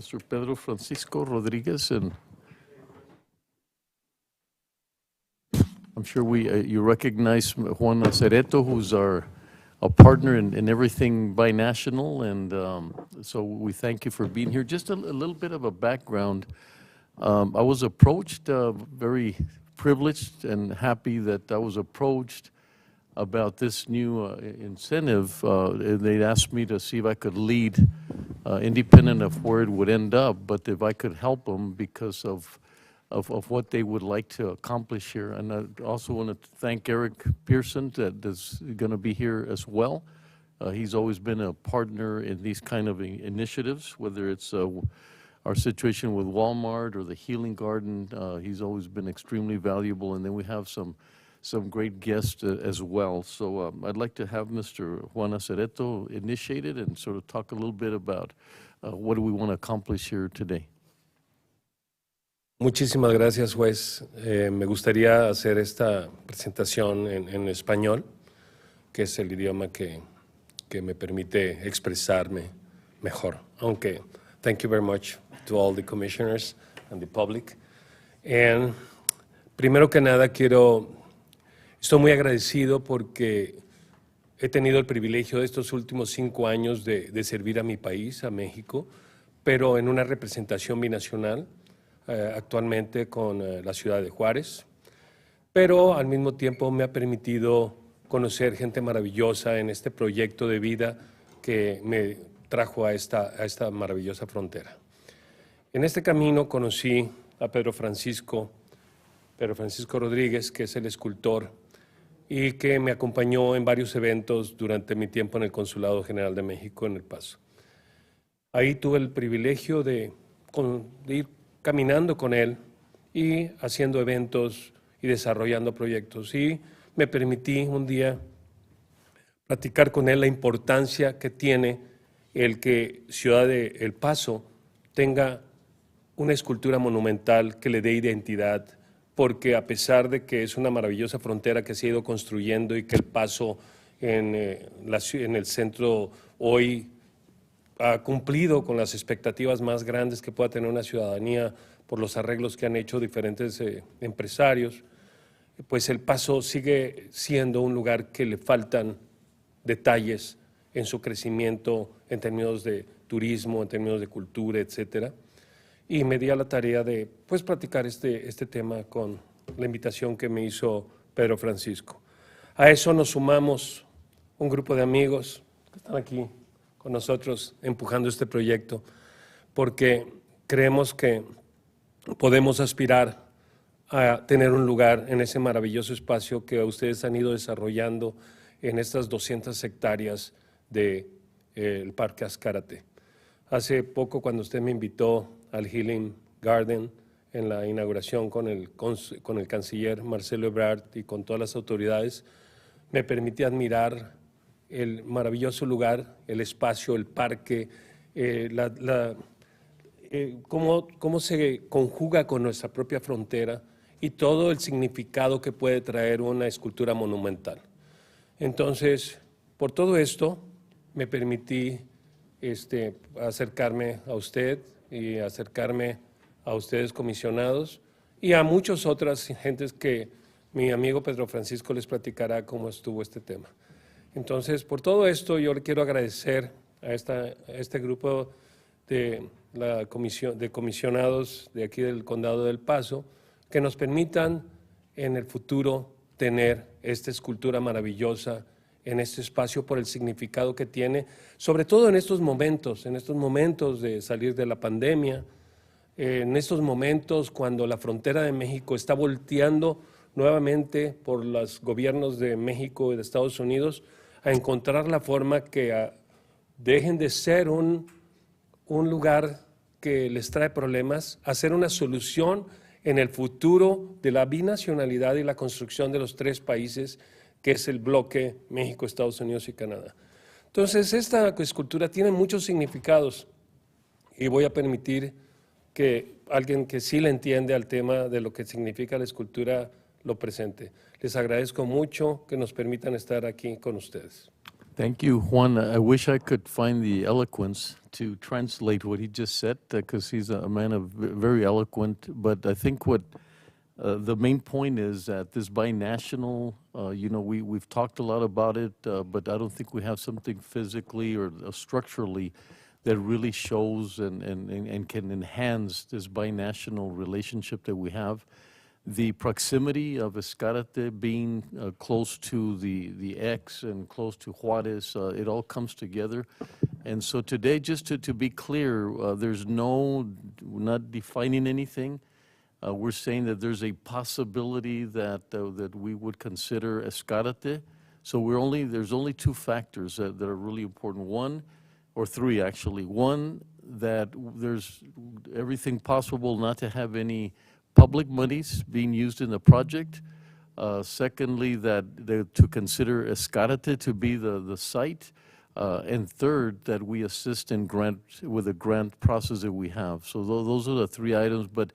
Mr. Pedro Francisco Rodriguez, and I'm sure you recognize Juan Acereto, who's a partner in everything binational, and so we thank you for being here. Just a little bit of a background. I was approached, very privileged and happy that I was approached about this new incentive. They asked me to see if I could lead, independent of where it would end up, but if I could help them because of what they would like to accomplish here. And I also want to thank Eric Pearson that is going to be here as well. He's always been a partner in these kind of initiatives, whether it's our situation with Walmart or the Healing Garden. He's always been extremely valuable. And then we have some great guests as well. So I'd like to have Mr. Juan Acereto initiate it and sort of talk a little bit about what do we want to accomplish here today. Muchísimas gracias, juez. Me gustaría hacer esta presentación en español, que es el idioma que me permite expresarme mejor. Aunque, thank you very much to all the commissioners and the public. And primero que nada estoy muy agradecido porque he tenido el privilegio de estos últimos 5 años de servir a mi país, a México, pero en una representación binacional, actualmente con la ciudad de Juárez, pero al mismo tiempo me ha permitido conocer gente maravillosa en este proyecto de vida que me trajo a esta maravillosa frontera. En este camino conocí a Pedro Francisco Rodríguez, que es el escultor y que me acompañó en varios eventos durante mi tiempo en el Consulado General de México en El Paso. Ahí tuve el privilegio de ir caminando con él y haciendo eventos y desarrollando proyectos. Y me permití un día platicar con él la importancia que tiene el que Ciudad de El Paso tenga una escultura monumental que le dé identidad, porque a pesar de que es una maravillosa frontera que se ha ido construyendo y que El Paso en el centro hoy ha cumplido con las expectativas más grandes que pueda tener una ciudadanía por los arreglos que han hecho diferentes empresarios, pues El Paso sigue siendo un lugar que le faltan detalles en su crecimiento en términos de turismo, en términos de cultura, etcétera. Y me di a la tarea de platicar este tema con la invitación que me hizo Pedro Francisco. A eso nos sumamos un grupo de amigos que están aquí con nosotros empujando este proyecto, porque creemos que podemos aspirar a tener un lugar en ese maravilloso espacio que ustedes han ido desarrollando en estas 200 hectáreas del Parque Ascarate. Hace poco, cuando usted me invitó al Healing Garden en la inauguración con el canciller Marcelo Ebrard y con todas las autoridades, me permití admirar el maravilloso lugar, el espacio, el parque, cómo se conjuga con nuestra propia frontera y todo el significado que puede traer una escultura monumental. Entonces, por todo esto, me permití acercarme a usted y acercarme a ustedes comisionados y a muchas otras gentes que mi amigo Pedro Francisco les platicará cómo estuvo este tema. Entonces, por todo esto, yo le quiero agradecer a este grupo de comisionados de aquí del Condado del Paso que nos permitan en el futuro tener esta escultura maravillosa en este espacio por el significado que tiene, sobre todo en estos momentos de salir de la pandemia, en estos momentos cuando la frontera de México está volteando nuevamente por los gobiernos de México y de Estados Unidos a encontrar la forma que dejen de ser un lugar que les trae problemas, a ser una solución en el futuro de la binacionalidad y la construcción de los 3 países, que es el bloque México, Estados Unidos y Canadá. Entonces, esta escultura tiene muchos significados y voy a permitir que alguien que sí le entiende al tema de lo que significa la escultura lo presente. Les agradezco mucho que nos permitan estar aquí con ustedes. Thank you, Juan. I wish I could find the eloquence to translate what he just said, because he's a man of very eloquent. But I think what the main point is that this binational, we've talked a lot about it, but I don't think we have something physically or structurally that really shows and can enhance this binational relationship that we have. The proximity of Ascarate being close to the X and close to Juarez, it all comes together. And so today, just to be clear, we're not defining anything. We're saying that there's a possibility that we would consider Ascarate. So there's only 2 factors that are really important. One, or 3 actually. One, that there's everything possible not to have any public monies being used in the project. Secondly, to consider Ascarate to be the site. And third, that we assist with the grant process that we have. So those are the 3 items, but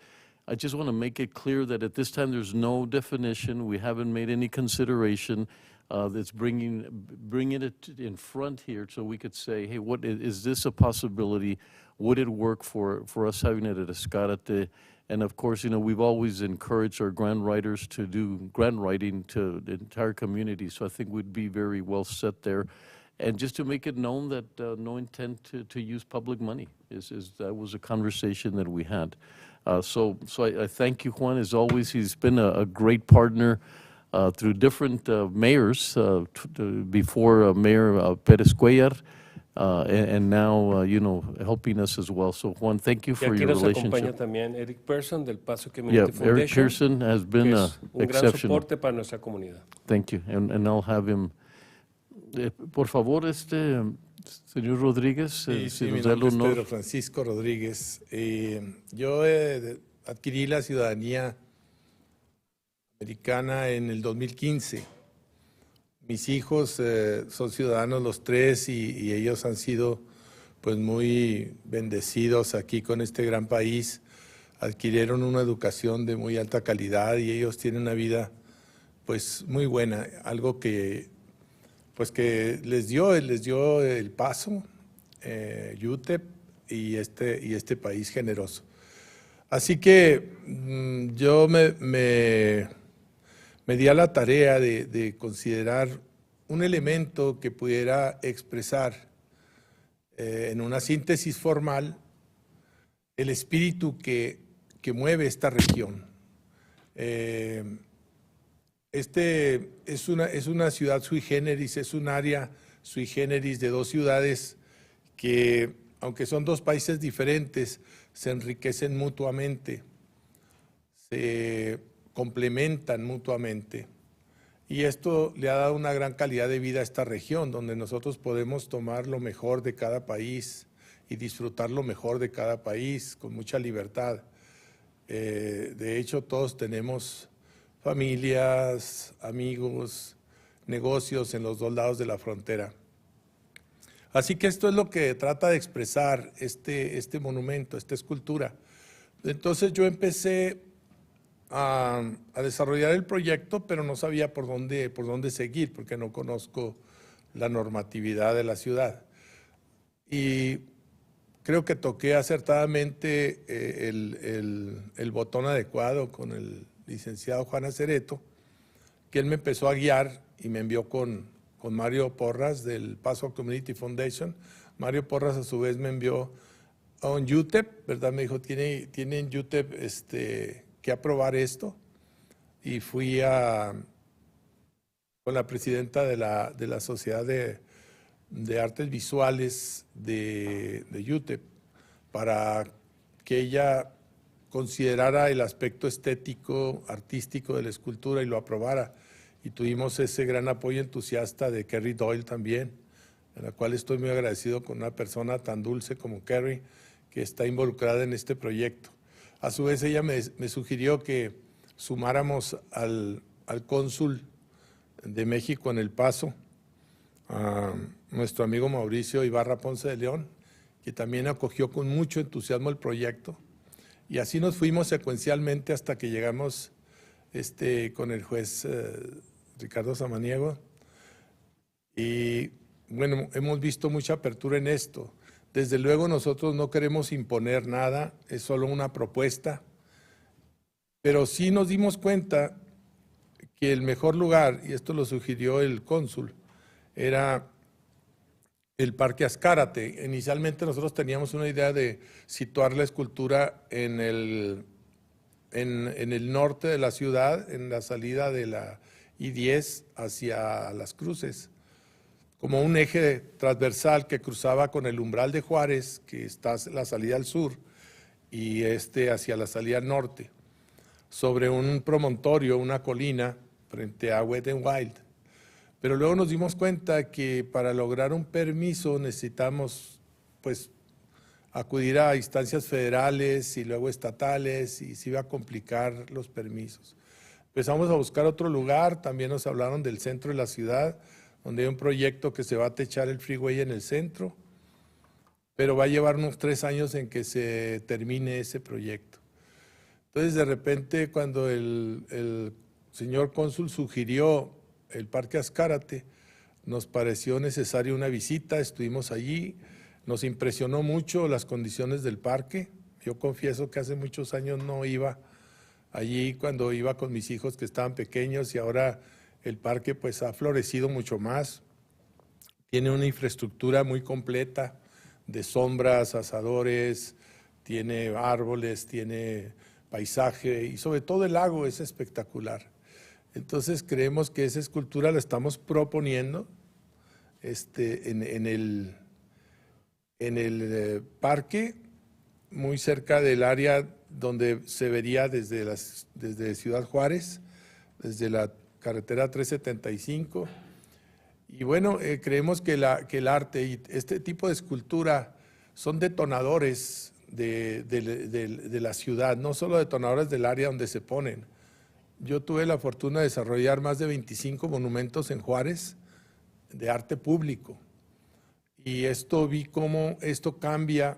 I just want to make it clear that at this time there's no definition. We haven't made any consideration. That's bringing it in front here so we could say, hey, what is this a possibility? Would it work for us having it at Ascarate? And of course, we've always encouraged our grant writers to do grant writing to the entire community. So I think we'd be very well set there. And just to make it known that no intent to use public money that was a conversation that we had. So I thank you, Juan. As always, he's been a great partner through different mayors, before Mayor Pérez Cuellar, and now, helping us as well. So, Juan, thank you for your relationship. Aquí nos acompaña también Eric Pearson del Paso Community Foundation. Eric Pearson has been un gran exceptional. soporte para nuestra comunidad. Thank you, and I'll have him. Por favor, señor Rodríguez, Sí, si mi nos da el nombre es honor. Pedro Francisco Rodríguez. Yo adquirí la ciudadanía americana en el 2015. Mis hijos son ciudadanos los 3 y ellos han sido pues muy bendecidos aquí con este gran país. Adquirieron una educación de muy alta calidad y ellos tienen una vida pues muy buena, algo que les dio el Paso, UTEP y este país generoso. Así que yo me di a la tarea de considerar un elemento que pudiera expresar en una síntesis formal el espíritu que mueve esta región. Es una ciudad sui generis, es un área sui generis de 2 ciudades que, aunque son 2 países diferentes, se enriquecen mutuamente, se complementan mutuamente. Y esto le ha dado una gran calidad de vida a esta región, donde nosotros podemos tomar lo mejor de cada país y disfrutar lo mejor de cada país con mucha libertad. De hecho, todos tenemos familias, amigos, negocios en los 2 lados de la frontera. Así que esto es lo que trata de expresar este monumento, esta escultura. Entonces yo empecé a desarrollar el proyecto, pero no sabía por dónde seguir, porque no conozco la normatividad de la ciudad. Y creo que toqué acertadamente el botón adecuado con el licenciado Juan Acereto, que él me empezó a guiar y me envió con Mario Porras del Paso Community Foundation. Mario Porras a su vez me envió a un UTEP, ¿verdad? Me dijo, tienen UTEP que aprobar esto. Y fui con la presidenta de la Sociedad de Artes Visuales de UTEP para que ella considerara el aspecto estético, artístico de la escultura y lo aprobara. y tuvimos ese gran apoyo entusiasta de Kerry Doyle también, en la cual estoy muy agradecido con una persona tan dulce como Kerry, que está involucrada en este proyecto. A su vez, ella me sugirió que sumáramos al cónsul de México en El Paso, a nuestro amigo Mauricio Ibarra Ponce de León, que también acogió con mucho entusiasmo el proyecto. Y así nos fuimos secuencialmente hasta que llegamos con el juez Ricardo Samaniego. Y bueno, hemos visto mucha apertura en esto. Desde luego nosotros no queremos imponer nada, es solo una propuesta, pero sí nos dimos cuenta que el mejor lugar, y esto lo sugirió el cónsul, era el Parque Ascarate. Inicialmente nosotros teníamos una idea de situar la escultura en el norte de la ciudad, en la salida de la I-10 hacia Las Cruces, como un eje transversal que cruzaba con el umbral de Juárez, que está la salida al sur, y hacia la salida al norte, sobre un promontorio, una colina, frente a Wet n Wild. Pero luego nos dimos cuenta que para lograr un permiso necesitamos, pues, acudir a instancias federales y luego estatales, y se iba a complicar los permisos. Empezamos a buscar otro lugar, también nos hablaron del centro de la ciudad, donde hay un proyecto que se va a techar el freeway en el centro, pero va a llevar unos 3 años en que se termine ese proyecto. Entonces, de repente, cuando el señor cónsul sugirió el Parque Ascarate, nos pareció necesaria una visita, estuvimos allí, nos impresionó mucho las condiciones del parque. Yo confieso que hace muchos años no iba allí cuando iba con mis hijos que estaban pequeños, y ahora el parque pues ha florecido mucho más. Tiene una infraestructura muy completa de sombras, asadores, tiene árboles, tiene paisaje y sobre todo el lago es espectacular. Entonces creemos que esa escultura la estamos proponiendo en el parque, muy cerca del área donde se vería desde Ciudad Juárez, desde la carretera 375. Y bueno, creemos que el arte y este tipo de escultura son detonadores de la ciudad, no solo detonadores del área donde se ponen. Yo tuve la fortuna de desarrollar más de 25 monumentos en Juárez de arte público, y vi cómo esto cambia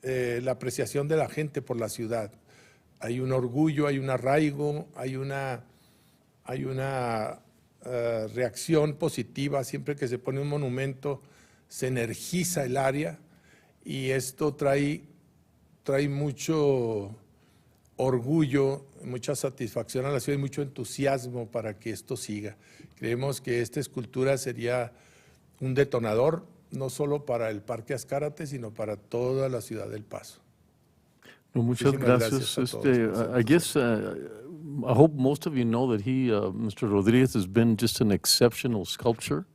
la apreciación de la gente por la ciudad. Hay un orgullo, hay un arraigo, hay una reacción positiva. Siempre que se pone un monumento se energiza el área, y esto trae mucho orgullo, mucha satisfacción a la ciudad y mucho entusiasmo para que esto siga. Creemos que esta escultura sería un detonador, no solo para el Parque Ascarate, sino para toda la ciudad del Paso. No, muchas gracias. I guess I hope most of you know that Mr. Rodriguez, has been just an exceptional sculptor.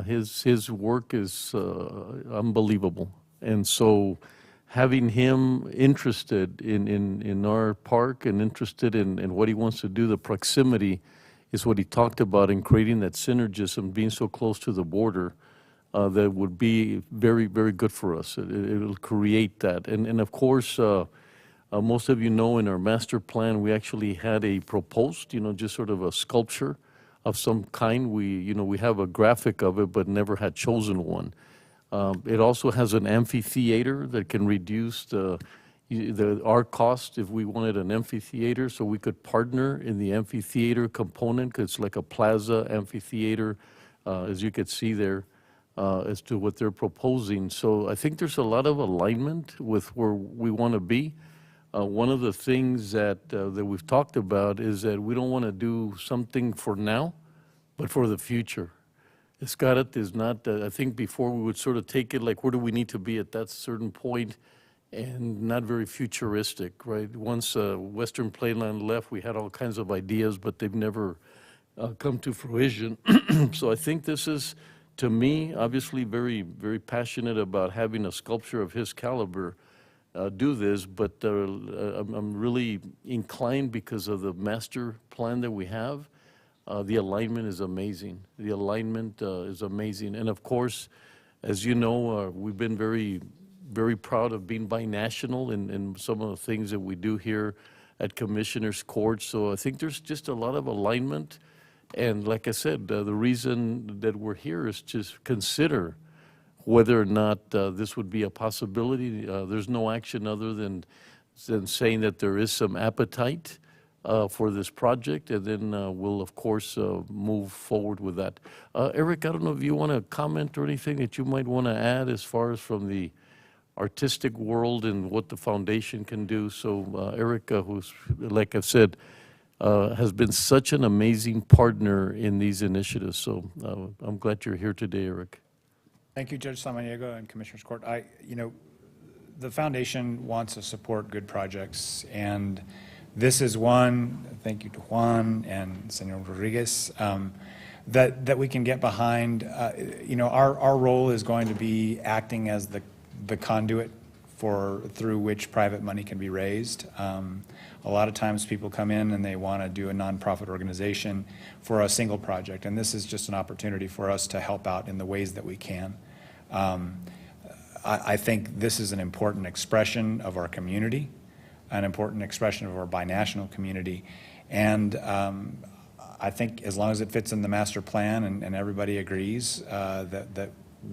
His work is unbelievable, and so having him interested in our park and interested in what he wants to do, the proximity is what he talked about in creating that synergism, being so close to the border. That would be very, very good for us. It'll create that. And of course, most of you know in our master plan, we actually had a proposed, just sort of a sculpture of some kind. We have a graphic of it, but never had chosen one. It also has an amphitheater that can reduce our cost if we wanted an amphitheater, so we could partner in the amphitheater component, because it's like a plaza amphitheater, as you could see there. As to what they're proposing. So I think there's a lot of alignment with where we want to be. One of the things that we've talked about is that we don't want to do something for now, but for the future. Ascarate is not, I think before we would sort of take it like, where do we need to be at that certain point, and not very futuristic, right? Once Western Playland left, we had all kinds of ideas, but they've never come to fruition. So I think this is, to me, obviously very, very passionate about having a sculpture of his caliber do this, but I'm really inclined because of the master plan that we have. The alignment is amazing. The alignment is amazing. And of course, as you know, we've been very, very proud of being binational in some of the things that we do here at Commissioners Court. So I think there's just a lot of alignment. And like I said, the reason that we're here is to consider whether or not this would be a possibility. There's no action other than saying that there is some appetite for this project, and then we'll, of course, move forward with that. Eric, I don't know if you want to comment or anything that you might want to add as far as from the artistic world and what the foundation can do. So Eric, who's, like I've said, has been such an amazing partner in these initiatives. So I'm glad you're here today, Eric. Thank you, Judge Samaniego and Commissioners Court. The foundation wants to support good projects, and this is one, thank you to Juan and Senor Rodriguez, that we can get behind. Our role is going to be acting as the conduit through which private money can be raised. A lot of times people come in and they want to do a nonprofit organization for a single project, and this is just an opportunity for us to help out in the ways that we can. I think this is an important expression of our community, an important expression of our binational community, and I think as long as it fits in the master plan and everybody agrees that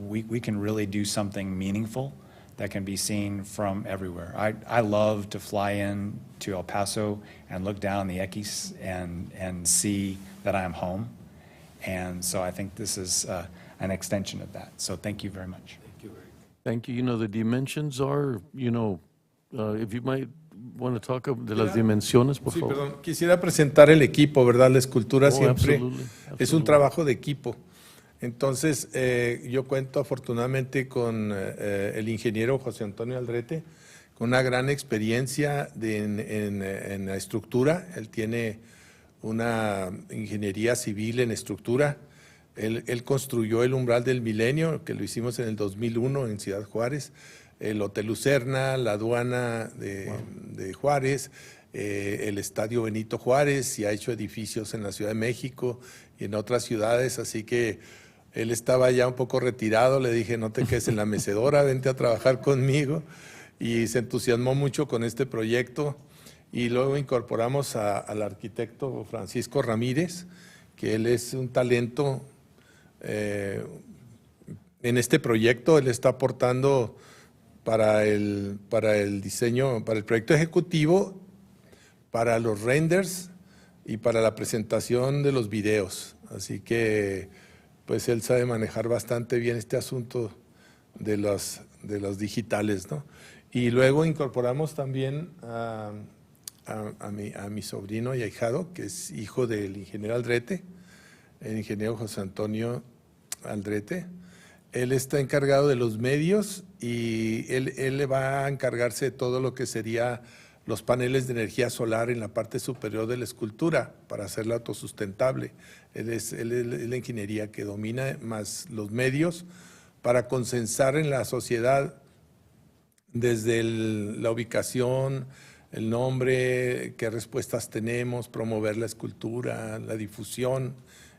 we can really do something meaningful that can be seen from everywhere. I love to fly in to El Paso and look down the Equis and see that I am home. And so I think this is an extension of that. So thank you very much. Thank you, Eric. Thank you. The dimensions are, if you might want to talk de las dimensiones, por Sí, favor. perdón. Quisiera presentar el equipo, ¿verdad? La escultura siempre absolutely, es un trabajo de equipo. Entonces, yo cuento afortunadamente con el ingeniero José Antonio Aldrete, con una gran experiencia en la estructura. Él tiene una ingeniería civil en estructura. Él construyó el umbral del milenio, que lo hicimos en el 2001 en Ciudad Juárez, el Hotel Lucerna, la aduana de Juárez, el Estadio Benito Juárez, y ha hecho edificios en la Ciudad de México y en otras ciudades, así que él estaba ya un poco retirado. Le dije, no te quedes en la mecedora, vente a trabajar conmigo, y se entusiasmó mucho con este proyecto. Y luego incorporamos al arquitecto Francisco Ramírez, que él es un talento en este proyecto. Él está aportando para el diseño, para el proyecto ejecutivo, para los renders y para la presentación de los videos. Así que pues él sabe manejar bastante bien este asunto de los digitales, ¿no? Y luego incorporamos también a mi sobrino y ahijado, que es hijo del ingeniero Aldrete, el ingeniero José Antonio Aldrete. Él está encargado de los medios y él le va a encargarse de todo lo que sería los paneles de energía solar en la parte superior de la escultura para hacerla autosustentable. Él es la ingeniería que domina, más los medios, para consensar en la sociedad desde la ubicación, el nombre, qué respuestas tenemos, promover la escultura, la difusión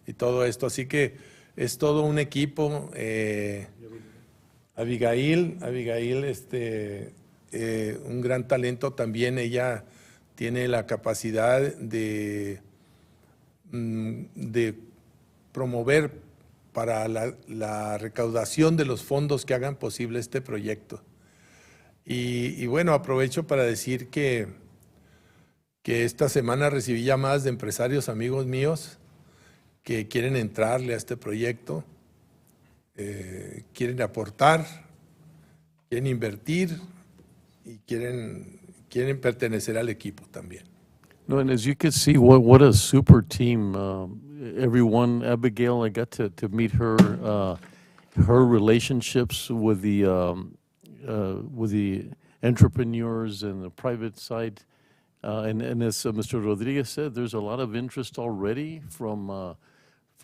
y todo esto. Así que es todo un equipo. Abigail, un gran talento también. Ella tiene la capacidad de promover para la recaudación de los fondos que hagan posible este proyecto. Y bueno, aprovecho para decir que esta semana recibí llamadas de empresarios amigos míos que quieren entrarle a este proyecto, quieren aportar, quieren invertir y quieren pertenecer al equipo también. No, and as you can see, what a super team. Everyone, Abigail, I got to meet her, her relationships with the entrepreneurs and the private side. And as Mr. Rodriguez said, there's a lot of interest already from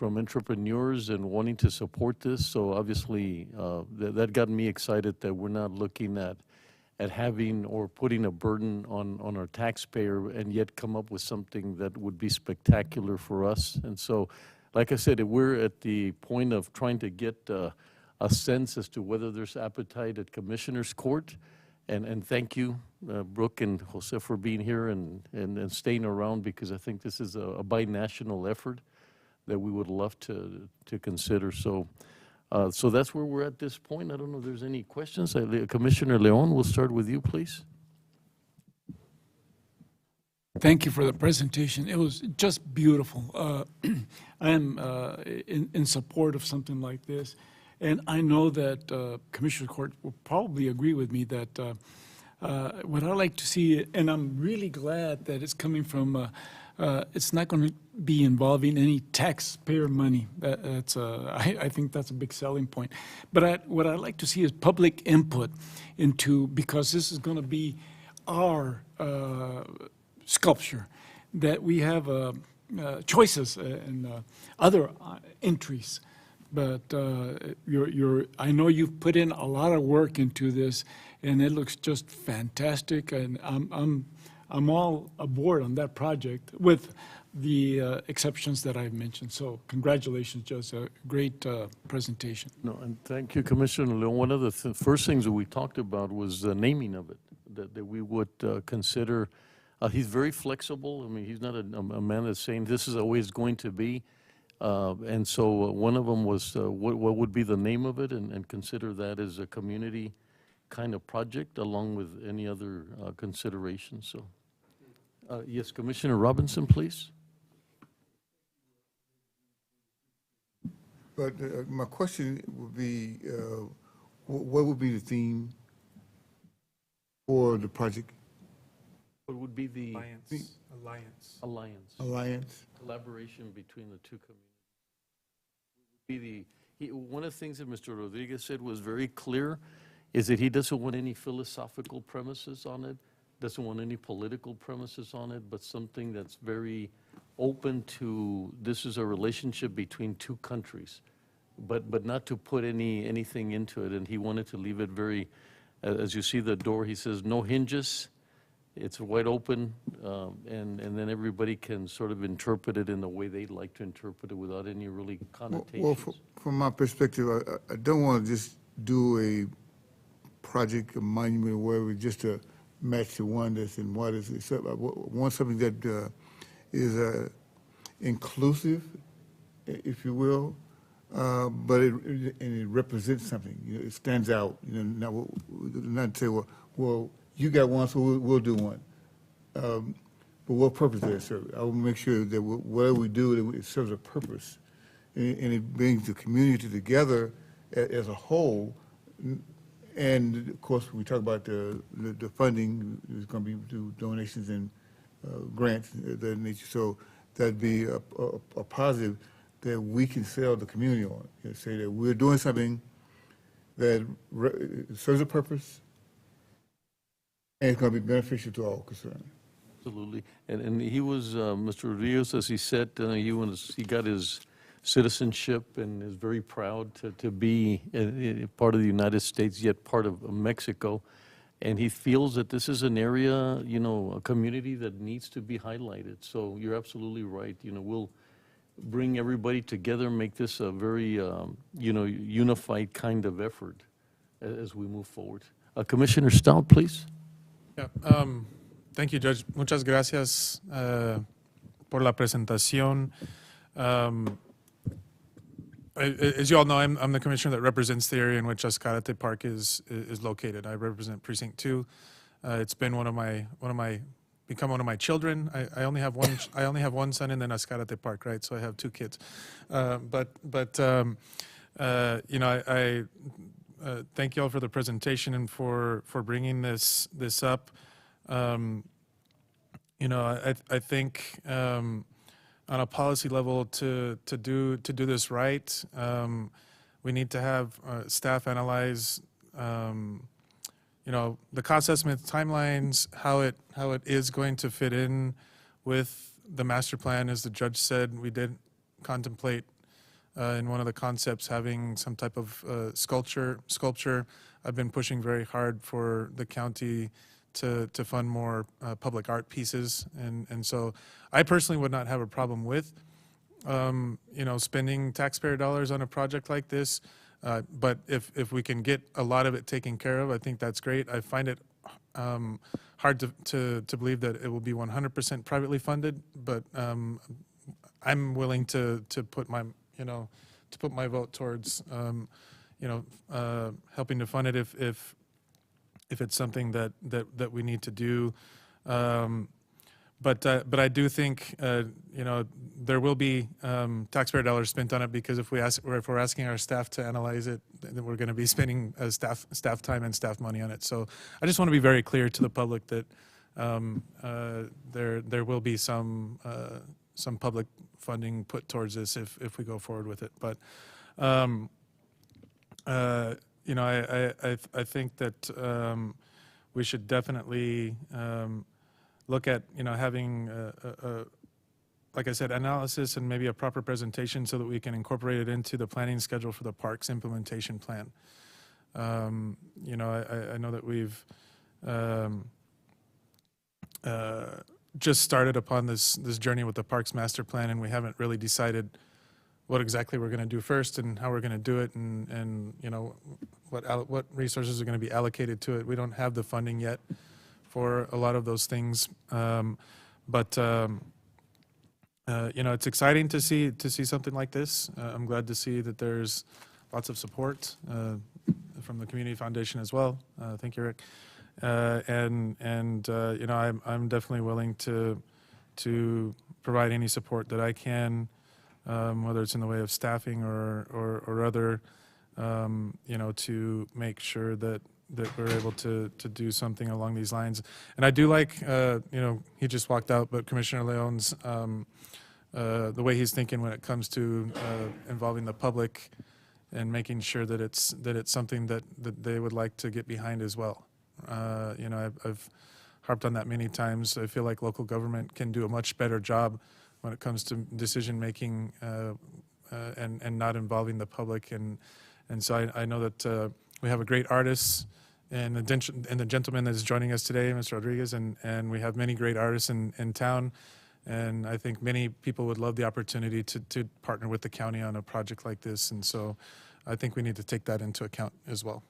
entrepreneurs and wanting to support this. So obviously, that got me excited that we're not looking at at having or putting a burden on our taxpayer and yet come up with something that would be spectacular for us. And so, like I said, we're at the point of trying to get a sense as to whether there's appetite at Commissioners Court. And thank you, Brooke and Jose, for being here and staying around, because I think this is a binational effort that we would love to consider. So that's where we're at this point. I don't know if there's any questions. Commissioner Leon, we'll start with you, please. Thank you for the presentation. It was just beautiful. I am in support of something like this. And I know that Commissioner Court will probably agree with me that what I like to see, and I'm really glad that it's coming from, it's not going to be involving any taxpayer money. I think that's a big selling point. But what I like to see is public input into, because this is going to be our sculpture, that we have choices and other entries. But I know you've put in a lot of work into this, and it looks just fantastic. And I'm all aboard on that project, with the exceptions that I've mentioned. So congratulations, just a great presentation. No, and thank you, Commissioner Leon. One of the first things that we talked about was the naming of it, that we would consider. He's very flexible. I mean, he's not a man that's saying this is always going to be. And so one of them was what would be the name of it, and consider that as a community kind of project along with any other considerations. So, yes, Commissioner Robinson, please. But my question would be, what would be the theme for the project? What would be the Alliance. Alliance. Collaboration between the two communities. One of the things that Mr. Rodriguez said was very clear, is that he doesn't want any philosophical premises on it, doesn't want any political premises on it, but something that's very open to, this is a relationship between two countries, but not to put anything into it. And he wanted to leave it very, as you see the door, he says, no hinges. It's wide open, and then everybody can sort of interpret it in the way they'd like to interpret it without any really connotations. Well, from my perspective, I don't want to just do a project, a monument, or whatever, just to match the one that's in Waters. I want something that is inclusive, if you will, but it represents something. You know, it stands out. You know, not say, well, you got one, so we'll do one. But what purpose does it serve? I will make sure that whatever we do, it serves a purpose, and it brings the community together as a whole. And of course, we talk about the funding is going to be through donations and grants of that nature. So that'd be a positive that we can sell the community on. You know, say that we're doing something that serves a purpose, and it's going to be beneficial to all concerned. Absolutely. And he was, Mr. Rios, as he said, he got his citizenship and is very proud to be part of the United States, yet part of Mexico. And he feels that this is an area, you know, a community that needs to be highlighted. So you're absolutely right. You know, we'll bring everybody together, make this a very, you know, unified kind of effort as we move forward. Commissioner Stout, please. Yeah, thank you, Judge. Muchas gracias por la presentación. As you all know, I'm the commissioner that represents the area in which Ascarate Park is located. I represent Precinct 2. It's been become one of my children. I only have one. I only have one son, and then Ascarate Park, right? So I have two kids. But you know, I thank you all for the presentation and for bringing this up. You know, I think on a policy level to do this right, we need to have staff analyze, you know, the cost estimates, timelines, how it is going to fit in with the master plan. As the judge said, we did contemplate in one of the concepts having some type of sculpture. I've been pushing very hard for the county to fund more public art pieces, and so I personally would not have a problem with spending taxpayer dollars on a project like this, but if we can get a lot of it taken care of, I think that's great. I find it hard to believe that it will be 100% privately funded, but I'm willing to put my vote towards helping to fund it if it's something that we need to do. But I do think there will be taxpayer dollars spent on it, because if we're asking our staff to analyze it, then we're going to be spending staff time and staff money on it. So I just want to be very clear to the public that there will be some public funding put towards this if we go forward with it. But I think that we should definitely look at having like I said, analysis and maybe a proper presentation so that we can incorporate it into the planning schedule for the parks implementation plan. I know that we've just started upon this journey with the parks master plan, and we haven't really decided what exactly we're going to do first and how we're going to do it, and what resources are going to be allocated to it. We don't have the funding yet for a lot of those things, but it's exciting to see something like this. I'm glad to see that there's lots of support from the Community Foundation as well. Thank you, Rick. I'm definitely willing to provide any support that I can, whether it's in the way of staffing or other, to make sure that we're able to do something along these lines. And I do like, he just walked out, but Commissioner Leon's, the way he's thinking when it comes to involving the public and making sure that it's something that they would like to get behind as well. I've harped on that many times. I feel like local government can do a much better job when it comes to decision making and not involving the public. And so I know that we have a great artist and the gentleman that is joining us today, Mr. Rodriguez, and we have many great artists in town. And I think many people would love the opportunity to partner with the county on a project like this. And so I think we need to take that into account as well.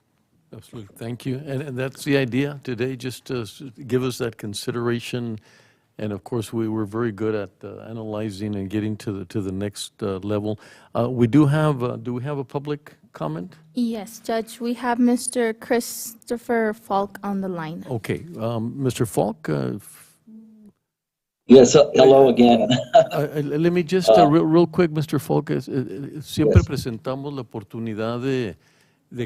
Absolutely. Thank you. And that's the idea today, just to give us that consideration. And of course, we were very good at analyzing and getting to the next level. We do have a public comment? Yes, Judge, we have Mr. Christopher Falk on the line. Okay. Mr. Falk? Yes, hello again. Let me just, real quick, Mr. Falk, siempre presentamos la oportunidad de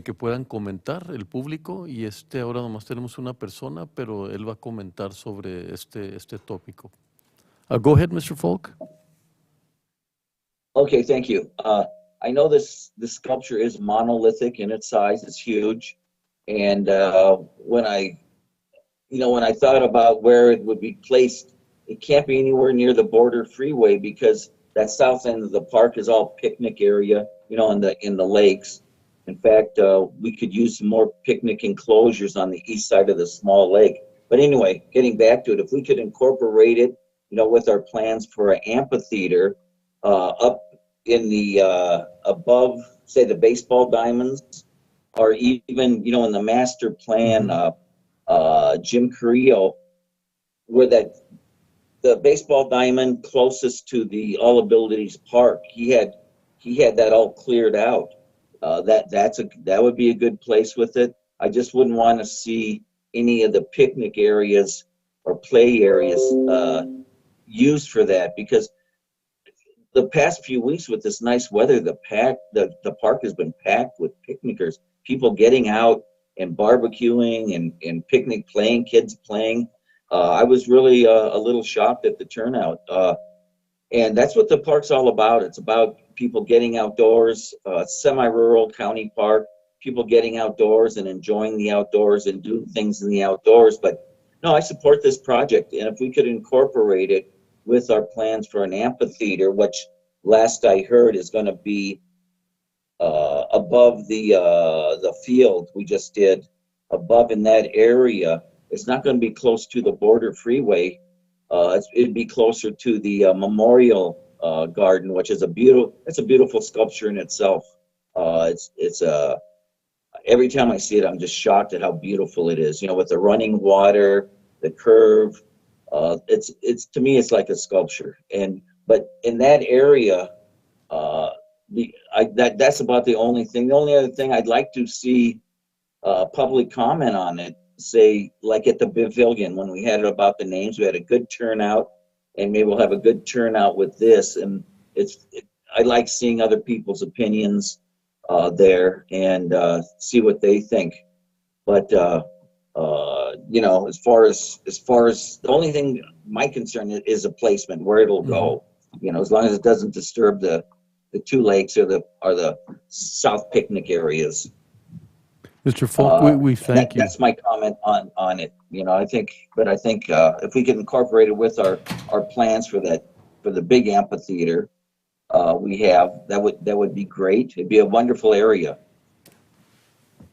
que puedan comentar el público, y ahora nomás tenemos una persona, pero él va a comentar sobre este tópico. Go ahead, Mr. Falk. Okay, thank you. I know this sculpture is monolithic in its size; it's huge. And when I thought about where it would be placed, it can't be anywhere near the border freeway, because that south end of the park is all picnic area, in the lakes. In fact, we could use some more picnic enclosures on the east side of the small lake. But anyway, getting back to it, if we could incorporate it, with our plans for an amphitheater up in the above, say, the baseball diamonds, or even, in the master plan, Jim Carrillo, where the baseball diamond closest to the All Abilities Park, he had that all cleared out. That would be a good place with it. I just wouldn't want to see any of the picnic areas or play areas used for that, because the past few weeks with this nice weather, the park has been packed with picnickers, people getting out and barbecuing and picnic playing, kids playing. I was really a little shocked at the turnout. And that's what the park's all about. It's about people getting outdoors, semi-rural county park, people getting outdoors and enjoying the outdoors and doing things in the outdoors. But no, I support this project. And if we could incorporate it with our plans for an amphitheater, which last I heard is going to be above the field we just did, above in that area. It's not going to be close to the border freeway. It'd be closer to the Memorial Garden, which is a beautiful sculpture in itself. Every time I see it, I'm just shocked at how beautiful it is. You know, with the running water, the curve. To me, it's like a sculpture. But in that area, that's about the only thing. The only other thing I'd like to see public comment on it, say like at the pavilion when we had it about the names, we had a good turnout, and maybe we'll have a good turnout with this. And I like seeing other people's opinions there and see what they think. But you know, as far as the only thing my concern is a placement where it'll go. You know, as long as it doesn't disturb the two lakes or the South Picnic areas. Mr. Falk, we thank you. That's my comment on it. You know, I think if we can incorporate it with our plans for the big amphitheater we have, that would be great. It'd be a wonderful area.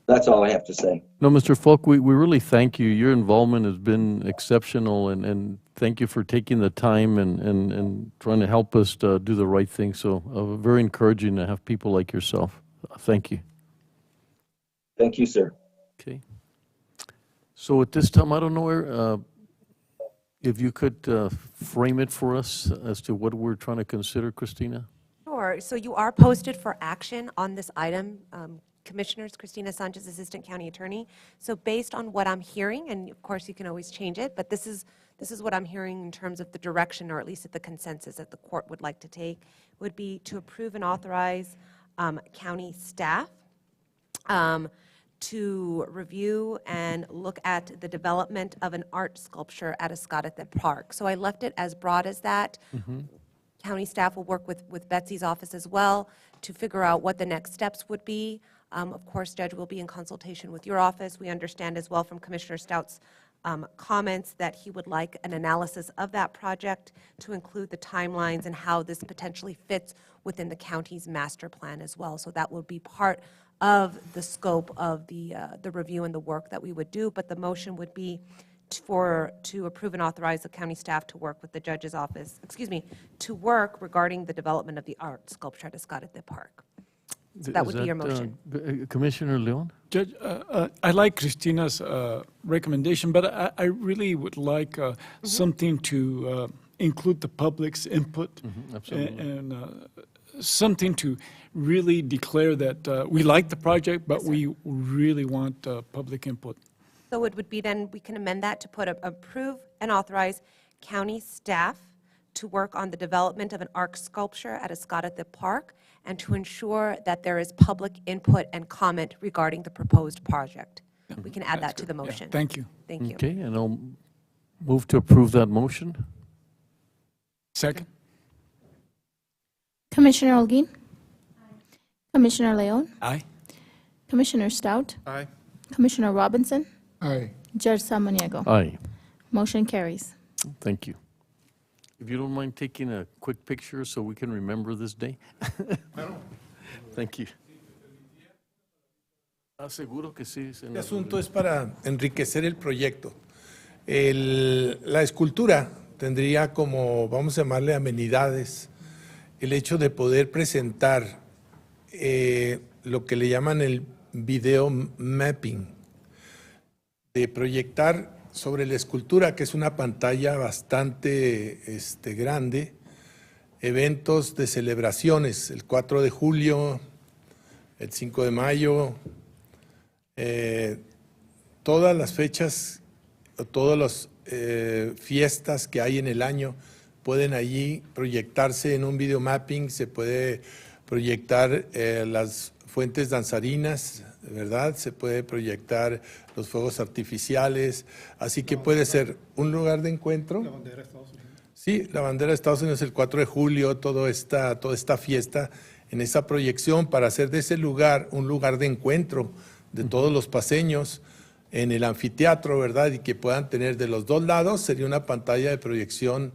That's all I have to say. No, Mr. Falk, we really thank you. Your involvement has been exceptional, and thank you for taking the time and trying to help us do the right thing. So very encouraging to have people like yourself. Thank you. Thank you, sir. Okay. So at this time, I don't know if you could frame it for us as to what we're trying to consider, Christina. Sure. So you are posted for action on this item. Commissioners, Christina Sanchez, Assistant County Attorney. So based on what I'm hearing, and of course you can always change it, but this is what I'm hearing in terms of the direction, or at least at the consensus that the court would like to take, would be to approve and authorize county staff to review and look at the development of an art sculpture at Ascarate Park. So I left it as broad as that. County staff will work with Betsy's office as well to figure out what the next steps would be. Of course, Judge will be in consultation with your office. We understand as well from Commissioner Stout's comments that he would like an analysis of that project to include the timelines and how this potentially fits within the county's master plan as well. So that will be part of the scope of the review and the work that we would do. But the motion would be to approve and authorize the county staff to work with the judge's office, to work regarding the development of the art sculpture at Ascarate Park. So that would be your motion. Commissioner Leon? Judge, I like Christina's recommendation, but I really would like something to include the public's input. And something to really declare that we like the project, but we really want public input. So it would be then, we can amend that to put approve and authorize county staff to work on the development of an art sculpture at Ascarate Park and to ensure that there is public input and comment regarding the proposed project. We can add that to the motion. Thank you. Thank you. Okay, and I'll move to approve that motion. Second. Commissioner Holguin? Commissioner Leon? Aye. Commissioner Stout? Aye. Commissioner Robinson? Aye. Judge Samaniego? Aye. Motion carries. Thank you. If you don't mind taking a quick picture so we can remember this day. Thank you. Seguro que sí. Este asunto es para enriquecer el proyecto. La escultura tendría como, vamos a llamarle amenidades, el hecho de poder presentar lo que le llaman el video mapping, de proyectar sobre la escultura, que es una pantalla bastante grande, eventos de celebraciones, el 4 de julio, el 5 de mayo, todas las fechas, todas las fiestas que hay en el año pueden allí proyectarse en un video mapping. Se puede proyectar las fuentes danzarinas, ¿verdad? Se puede proyectar los fuegos artificiales, así que puede ser un lugar de encuentro. La bandera de Estados Unidos. Sí, la bandera de Estados Unidos el 4 de julio, toda esta fiesta en esa proyección para hacer de ese lugar un lugar de encuentro de todos los paseños en el anfiteatro, ¿verdad? Y que puedan tener de los dos lados, sería una pantalla de proyección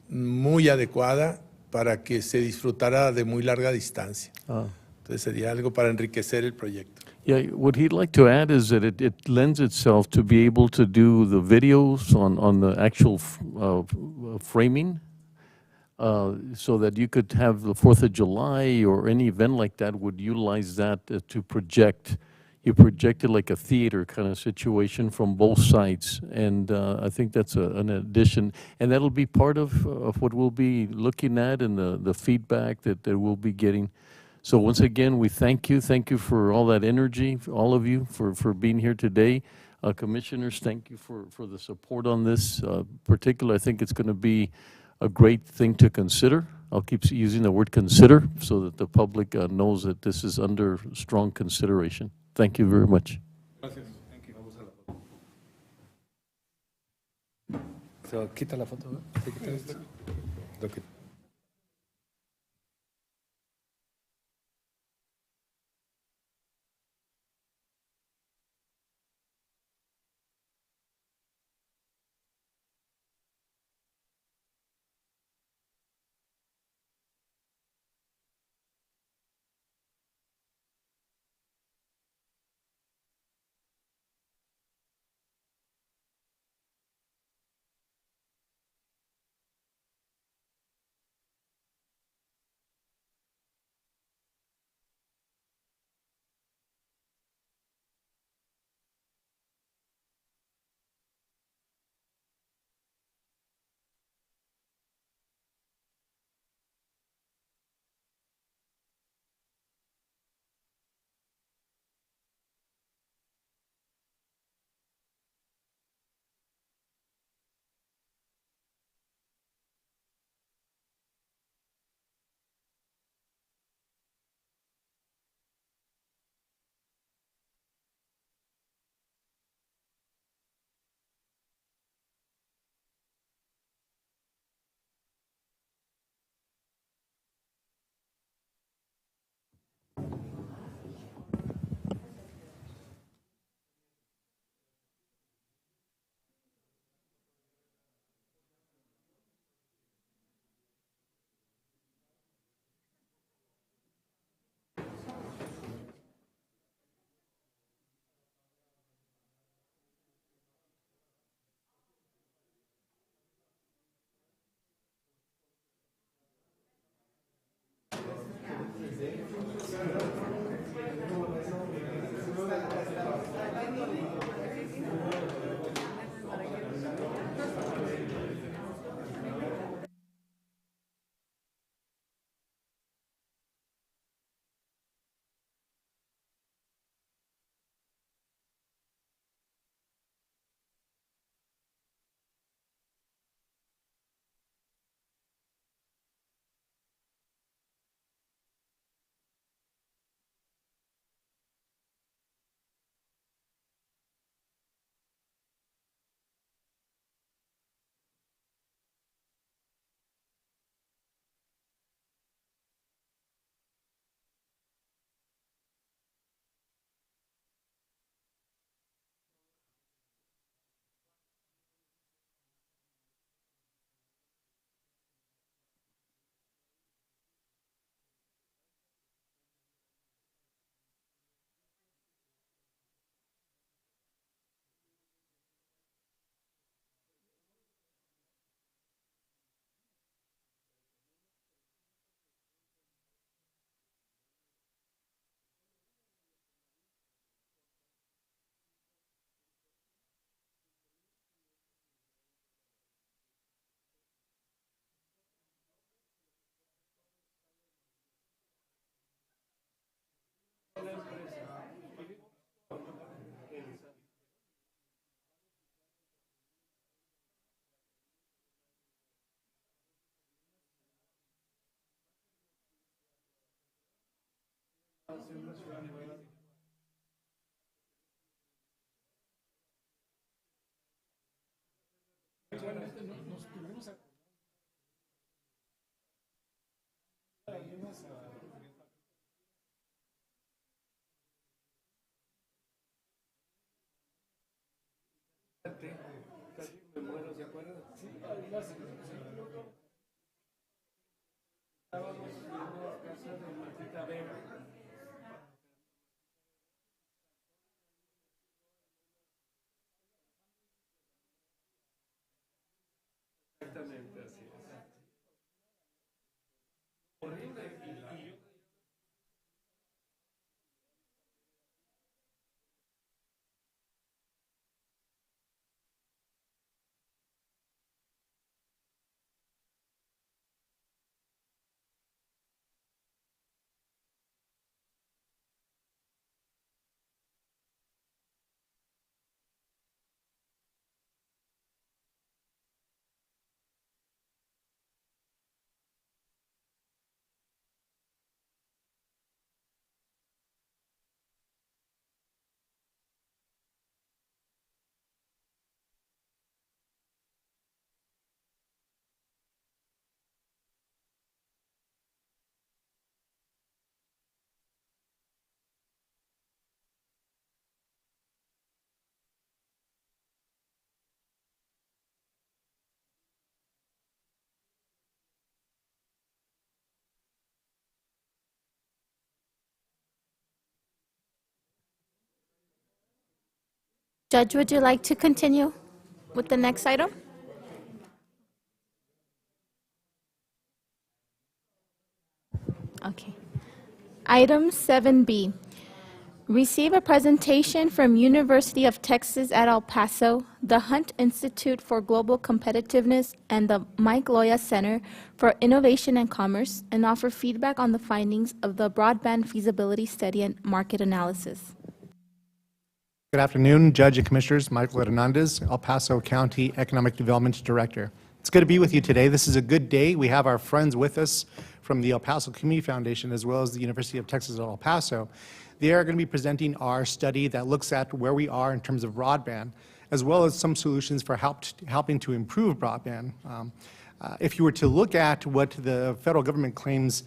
muy adecuada para que se disfrutara de muy larga distancia. Entonces sería algo para enriquecer el proyecto. Yeah, what he'd like to add is that it lends itself to be able to do the videos on the actual framing, so that you could have the 4th of July or any event like that would utilize that to project. You project it like a theater kind of situation from both sides, and I think that's an addition. And that'll be part of what we'll be looking at and the feedback that we'll be getting. So once again, we thank you. Thank you for all that energy, for all of you, for being here today. Commissioners, thank you for the support on this. Particularly, I think it's going to be a great thing to consider. I'll keep using the word consider so that the public knows that this is under strong consideration. Thank you very much. Gracias. Thank you. So, quita la foto. ¿Te quita esto? Lo quito. Casi me muero, ¿se acuerdan? Sí, Judge, would you like to continue with the next item? Okay. Item 7B, receive a presentation from University of Texas at El Paso, the Hunt Institute for Global Competitiveness, and the Mike Loya Center for Innovation and Commerce, and offer feedback on the findings of the Broadband Feasibility Study and Market Analysis. Good afternoon, Judge and Commissioners. Michael Hernandez, El Paso County Economic Development Director. It's good to be with you today. This is a good day. We have our friends with us from the El Paso Community Foundation as well as the University of Texas at El Paso. They are going to be presenting our study that looks at where we are in terms of broadband, as well as some solutions for helping to improve broadband. If you were to look at what the federal government claims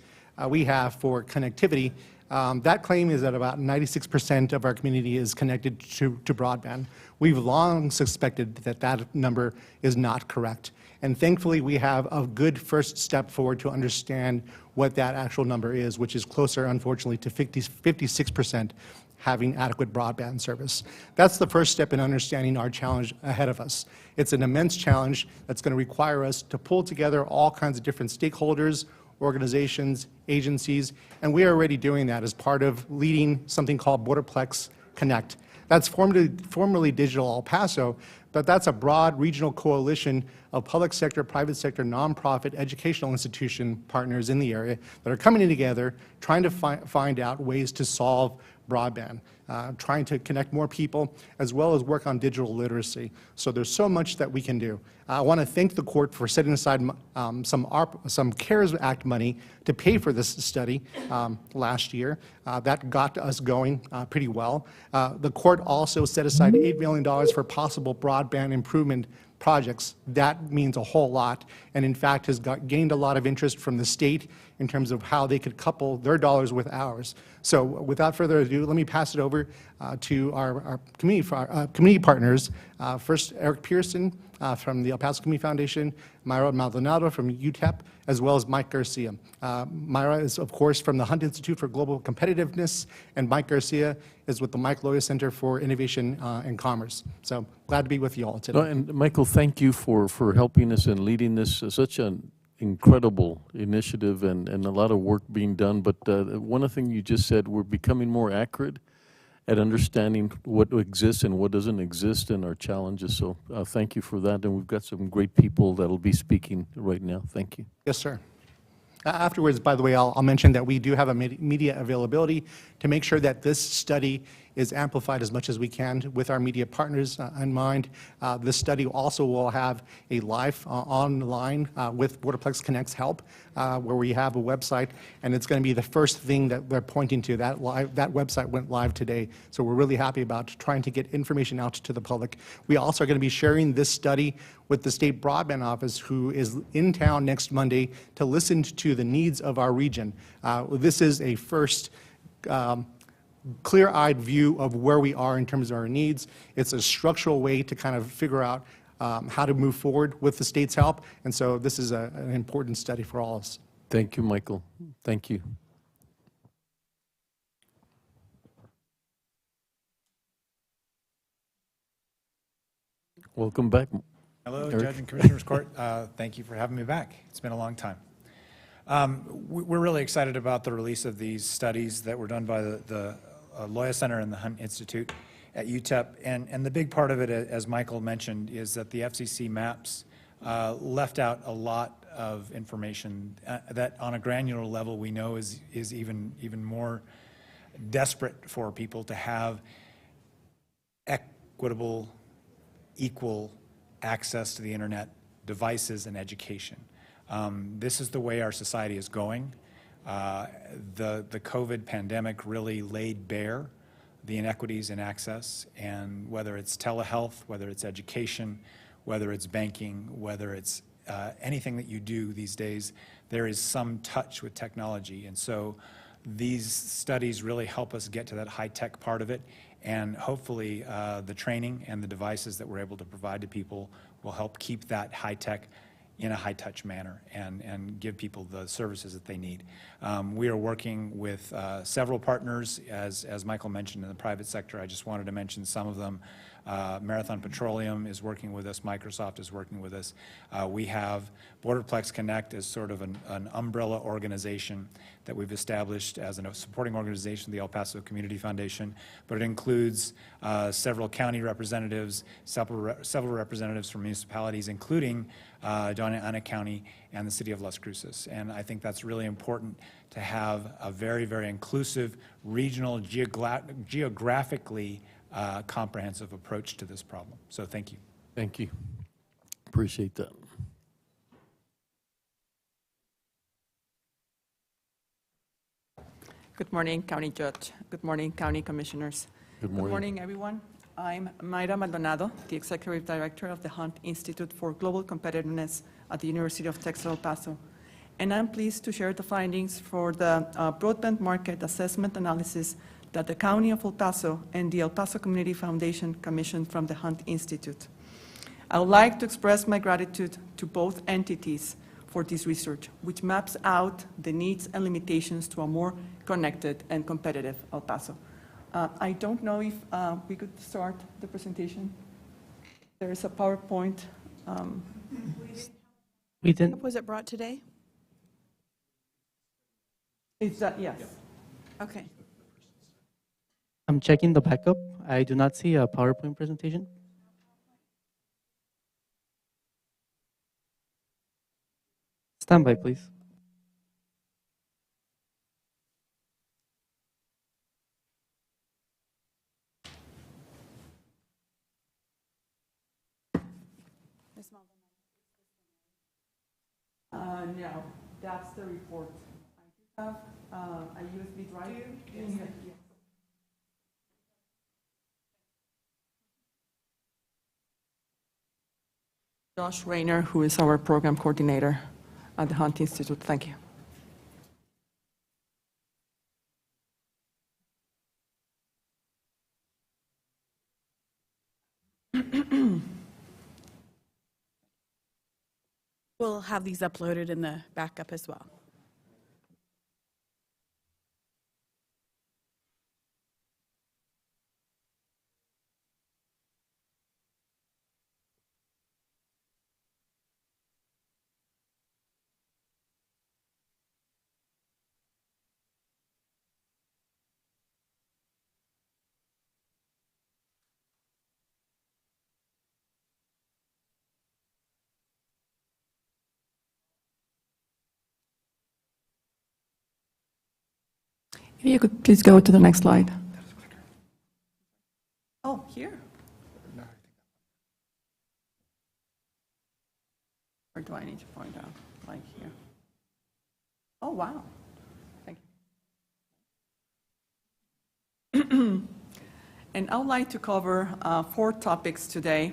we have for connectivity, that claim is that about 96% of our community is connected to broadband. We've long suspected that that number is not correct. And thankfully, we have a good first step forward to understand what that actual number is, which is closer, unfortunately, to 56% having adequate broadband service. That's the first step in understanding our challenge ahead of us. It's an immense challenge that's going to require us to pull together all kinds of different stakeholders, organizations, agencies, and we are already doing that as part of leading something called Borderplex Connect. That's formerly Digital El Paso, but that's a broad regional coalition of public sector, private sector, nonprofit, educational institution partners in the area that are coming together, trying to find out ways to solve broadband, trying to connect more people, as well as work on digital literacy. So there's so much that we can do. I want to thank the court for setting aside some CARES Act money to pay for this study last year. That got us going pretty well. The court also set aside $8 million for possible broadband improvement projects. That means a whole lot, and in fact has gained a lot of interest from the state in terms of how they could couple their dollars with ours. So without further ado, let me pass it over to our community partners. First, Eric Pearson from the El Paso Community Foundation, Myra Maldonado from UTEP, as well as Mike Garcia. Myra is, of course, from the Hunt Institute for Global Competitiveness, and Mike Garcia is with the Mike Loya Center for Innovation and Commerce. So glad to be with you all today. No, and Michael, thank you for helping us and leading this, such an incredible initiative and a lot of work being done. But one of the things you just said, we're becoming more accurate at understanding what exists and what doesn't exist in our challenges. So thank you for that. And we've got some great people that will be speaking right now. Thank you. Yes, sir. Afterwards, by the way, I'll mention that we do have a media availability to make sure that this study is amplified as much as we can with our media partners in mind. This study also will have a live online with Borderplex Connect's help, where we have a website, and it's going to be the first thing that we're pointing to. That website went live today, so we're really happy about trying to get information out to the public. We also are going to be sharing this study with the State Broadband Office, who is in town next Monday to listen to the needs of our region. This is a first clear-eyed view of where we are in terms of our needs. It's a structural way to kind of figure out how to move forward with the state's help, and so this is an important study for all of us. Thank you, Michael. Thank you. Welcome back. Hello, Eric. Judge and Commissioners Court. Thank you for having me back. It's been a long time. We're really excited about the release of these studies that were done by the Loya Center and the Hunt Institute at UTEP. And the big part of it, as Michael mentioned, is that the FCC maps left out a lot of information that on a granular level we know is even more desperate for people to have equitable, equal access to the internet, devices, and education. This is the way our society is going. The COVID pandemic really laid bare the inequities in access, and whether it's telehealth, whether it's education, whether it's banking, whether it's anything that you do these days, there is some touch with technology. And so these studies really help us get to that high-tech part of it, and hopefully the training and the devices that we're able to provide to people will help keep that high-tech in a high-touch manner and give people the services that they need. We are working with several partners, as Michael mentioned, in the private sector. I just wanted to mention some of them. Marathon Petroleum is working with us. Microsoft is working with us. We have Borderplex Connect as sort of an umbrella organization that we've established as a supporting organization, the El Paso Community Foundation, but it includes several county representatives, several representatives from municipalities, including Doña Ana County and the city of Las Cruces. And I think that's really important to have a very, very inclusive, regional, geographically comprehensive approach to this problem. So thank you. Thank you. Appreciate that. Good morning, County Judge. Good morning, County Commissioners. Good morning. Good morning, everyone. I'm Mayra Maldonado, the Executive Director of the Hunt Institute for Global Competitiveness at the University of Texas El Paso. And I'm pleased to share the findings for the broadband market assessment analysis that the County of El Paso and the El Paso Community Foundation commissioned from the Hunt Institute. I would like to express my gratitude to both entities for this research, which maps out the needs and limitations to a more connected and competitive El Paso. I don't know if we could start the presentation. There is a PowerPoint. We didn't. Was it brought today? Is that, yes. Okay. I'm checking the backup. I do not see a PowerPoint presentation. Stand by, please. No, that's the report. I do have a USB drive. Yes. Josh Rayner, who is our program coordinator at the Hunt Institute. Thank you. We'll have these uploaded in the backup as well. If you could please go to the next slide. Oh, here? Or do I need to point out? Like here? Oh, wow. Thank you. And I would like to cover 4 topics today.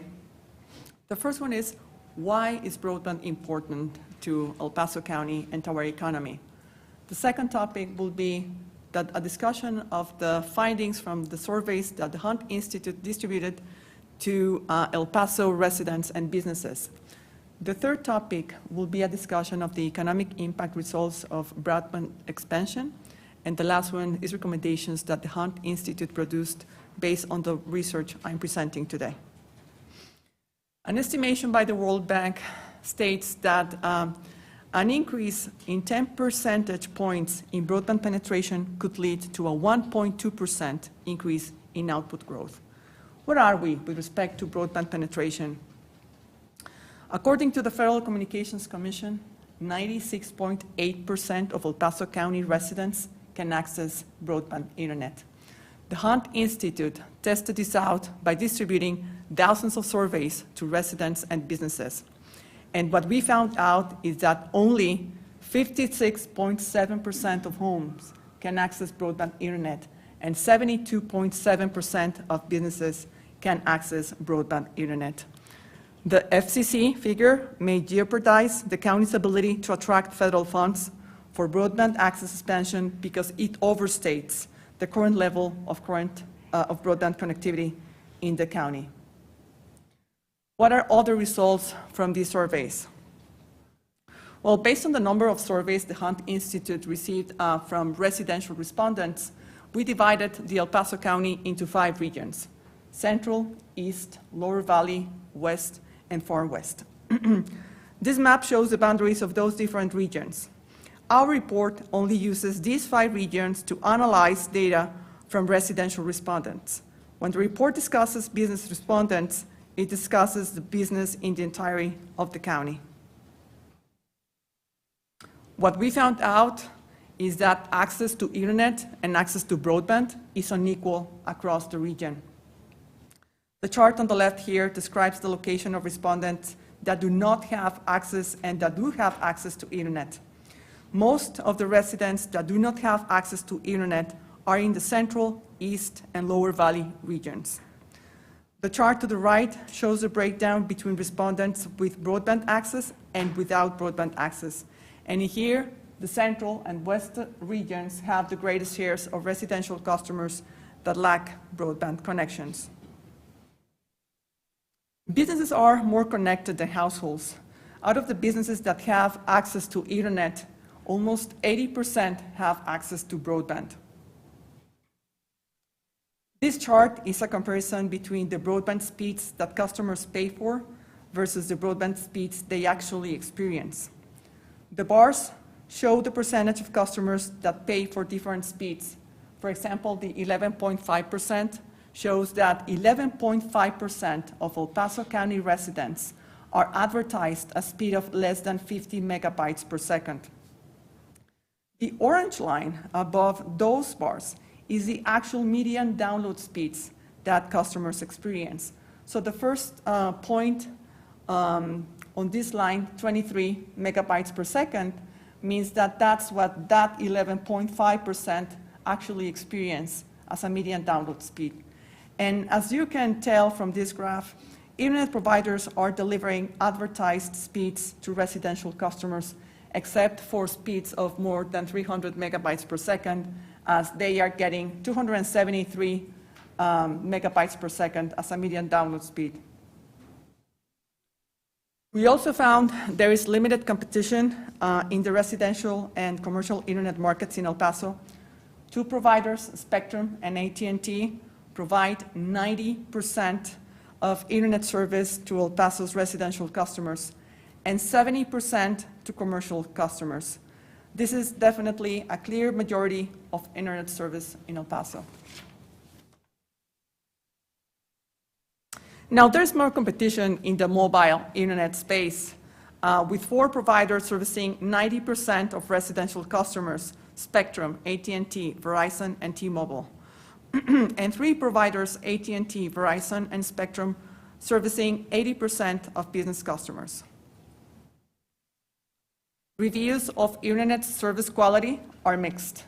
The first one is, why is broadband important to El Paso County and to our economy? The second topic will be that a discussion of the findings from the surveys that the Hunt Institute distributed to El Paso residents and businesses. The third topic will be a discussion of the economic impact results of broadband expansion. And the last one is recommendations that the Hunt Institute produced based on the research I'm presenting today. An estimation by the World Bank states that an increase in 10 percentage points in broadband penetration could lead to a 1.2% increase in output growth. Where are we with respect to broadband penetration? According to the Federal Communications Commission, 96.8% of El Paso County residents can access broadband internet. The Hunt Institute tested this out by distributing thousands of surveys to residents and businesses. And what we found out is that only 56.7% of homes can access broadband internet, and 72.7% of businesses can access broadband internet. The FCC figure may jeopardize the county's ability to attract federal funds for broadband access expansion because it overstates the current level of broadband connectivity in the county. What are other results from these surveys? Well, based on the number of surveys the Hunt Institute received from residential respondents, we divided the El Paso County into 5 regions: Central, East, Lower Valley, West, and Far West. This map shows the boundaries of those different regions. Our report only uses these 5 regions to analyze data from residential respondents. When the report discusses business respondents, it discusses the business in the entirety of the county. What we found out is that access to internet and access to broadband is unequal across the region. The chart on the left here describes the location of respondents that do not have access and that do have access to internet. Most of the residents that do not have access to internet are in the Central, East, and Lower Valley regions. The chart to the right shows a breakdown between respondents with broadband access and without broadband access. And here, the Central and West regions have the greatest shares of residential customers that lack broadband connections. Businesses are more connected than households. Out of the businesses that have access to internet, almost 80% have access to broadband. This chart is a comparison between the broadband speeds that customers pay for versus the broadband speeds they actually experience. The bars show the percentage of customers that pay for different speeds. For example, the 11.5% shows that 11.5% of El Paso County residents are advertised a speed of less than 50 megabytes per second. The orange line above those bars is the actual median download speeds that customers experience. So the first point on this line, 23 megabytes per second, means that that's what that 11.5% actually experience as a median download speed. And as you can tell from this graph, internet providers are delivering advertised speeds to residential customers, except for speeds of more than 300 megabytes per second, as they are getting 273 megabytes per second as a median download speed. We also found there is limited competition in the residential and commercial internet markets in El Paso. 2 providers, Spectrum and AT&T, provide 90% of internet service to El Paso's residential customers and 70% to commercial customers. This is definitely a clear majority of internet service in El Paso. Now, there's more competition in the mobile internet space, with 4 providers servicing 90% of residential customers: Spectrum, AT&T, Verizon, and T-Mobile, and 3 providers, AT&T, Verizon, and Spectrum, servicing 80% of business customers. Reviews of internet service quality are mixed.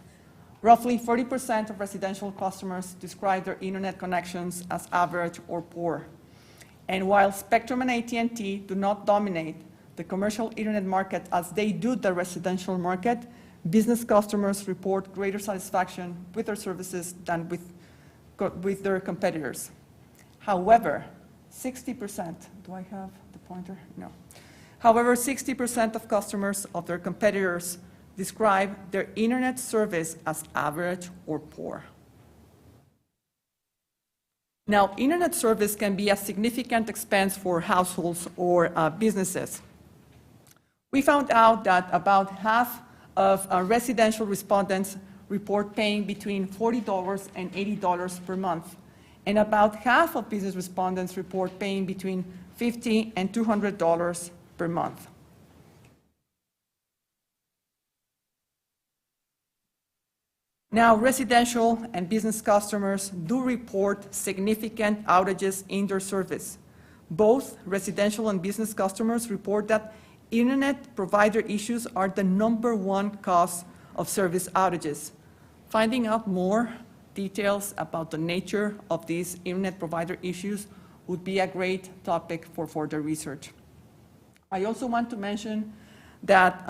Roughly 40% of residential customers describe their internet connections as average or poor. And while Spectrum and AT&T do not dominate the commercial internet market as they do the residential market, business customers report greater satisfaction with their services than with their competitors. However, 60%, do I have the pointer? No. However, 60% of customers of their competitors describe their internet service as average or poor. Now, internet service can be a significant expense for households or businesses. We found out that about half of residential respondents report paying between $40 and $80 per month, and about half of business respondents report paying between $50 and $200 per month. Now, residential and business customers do report significant outages in their service. Both residential and business customers report that internet provider issues are the #1 cause of service outages. Finding out more details about the nature of these internet provider issues would be a great topic for further research. I also want to mention that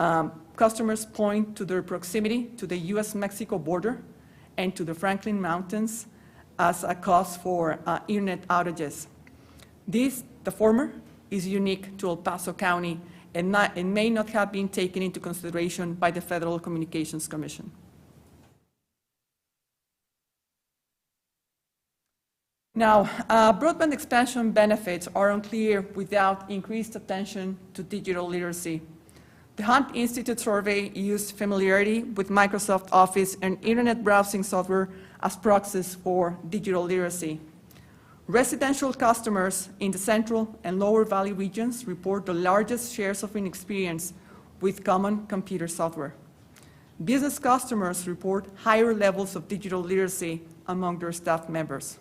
customers point to their proximity to the U.S.-Mexico border and to the Franklin Mountains as a cause for internet outages. The former, is unique to El Paso County and may not have been taken into consideration by the Federal Communications Commission. Now, broadband expansion benefits are unclear without increased attention to digital literacy. The Hunt Institute survey used familiarity with Microsoft Office and internet browsing software as proxies for digital literacy. Residential customers in the Central and Lower Valley regions report the largest shares of inexperience with common computer software. Business customers report higher levels of digital literacy among their staff members.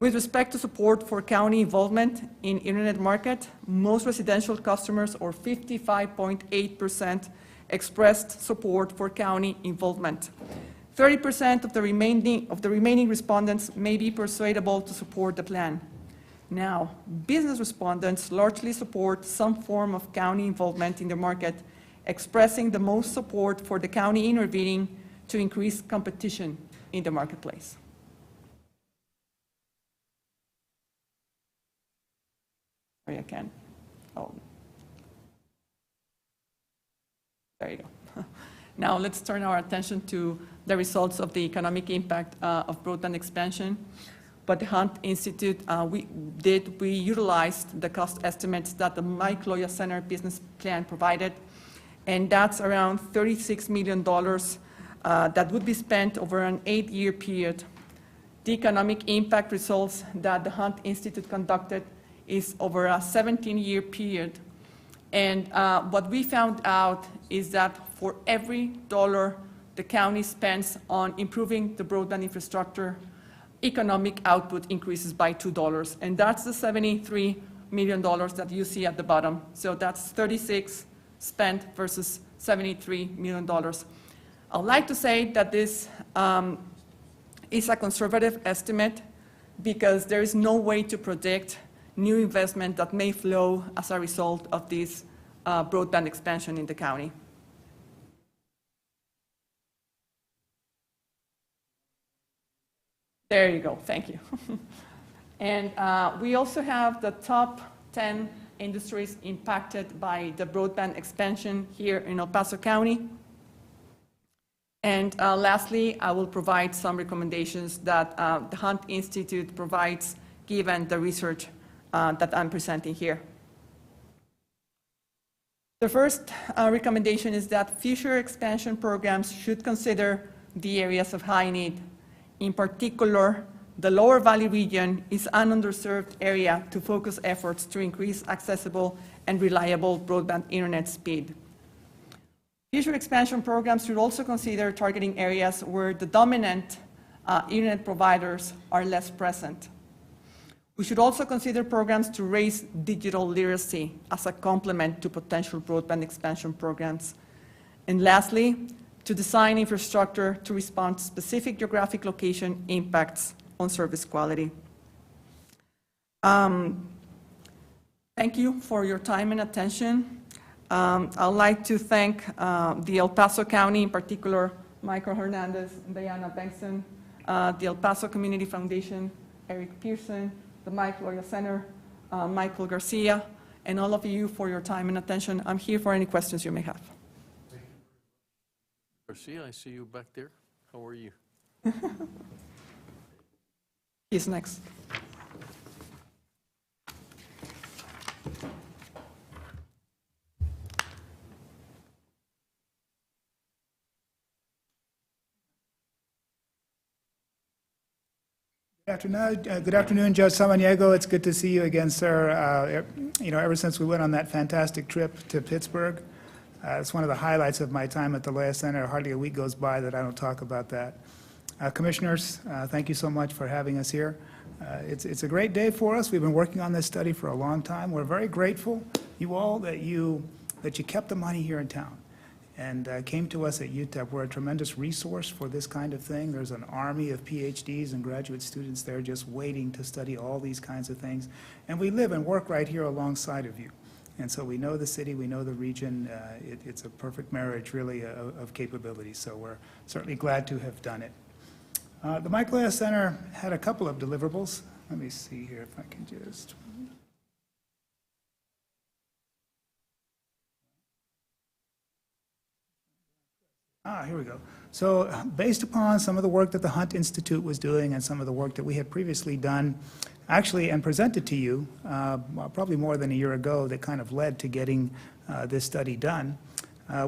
With respect to support for county involvement in internet market, most residential customers, or 55.8%, expressed support for county involvement. 30% of the remaining respondents may be persuadable to support the plan. Now, business respondents largely support some form of county involvement in the market, expressing the most support for the county intervening to increase competition in the marketplace. Sorry, I can't. Oh. There you go. Now let's turn our attention to the results of the economic impact of broadband expansion. But the Hunt Institute, we utilized the cost estimates that the Mike Loya Center business plan provided, and that's around $36 million that would be spent over an 8-year period. The economic impact results that the Hunt Institute conducted is over a 17-year period. And what we found out is that for every dollar the county spends on improving the broadband infrastructure, economic output increases by $2. And that's the $73 million that you see at the bottom. So that's 36 spent versus $73 million. I'd like to say that this is a conservative estimate because there is no way to predict new investment that may flow as a result of this broadband expansion in the county. There you go, thank you. And we also have the top 10 industries impacted by the broadband expansion here in El Paso County. And lastly, I will provide some recommendations that the Hunt Institute provides given the research that I'm presenting here. The first recommendation is that future expansion programs should consider the areas of high need. In particular, the Lower Valley region is an underserved area to focus efforts to increase accessible and reliable broadband internet speed. Future expansion programs should also consider targeting areas where the dominant internet providers are less present. We should also consider programs to raise digital literacy as a complement to potential broadband expansion programs. And lastly, to design infrastructure to respond to specific geographic location impacts on service quality. Thank you for your time and attention. I'd like to thank the El Paso County, in particular, Michael Hernandez and Diana Bengtson, the El Paso Community Foundation, Eric Pearson, the Mike Loya Center, Michael Garcia, and all of you for your time and attention. I'm here for any questions you may have. Garcia, I see you back there. How are you? He's next. Good afternoon, Judge Samaniego. It's good to see you again, sir. Ever since we went on that fantastic trip to Pittsburgh, it's one of the highlights of my time at the Loya Center. Hardly a week goes by that I don't talk about that. Commissioners, thank you so much for having us here. It's a great day for us. We've been working on this study for a long time. We're very grateful, you all, that you kept the money here in town and came to us at UTEP. We're a tremendous resource for this kind of thing. There's an army of PhDs and graduate students there just waiting to study all these kinds of things. And we live and work right here alongside of you. And so we know the city, we know the region. It's a perfect marriage, really, of capabilities. So we're certainly glad to have done it. The Mike Loya Center had a couple of deliverables. Let me see here if I can just... Here we go. So based upon some of the work that the Hunt Institute was doing and some of the work that we had previously done, actually, and presented to you probably more than a year ago, that kind of led to getting this study done,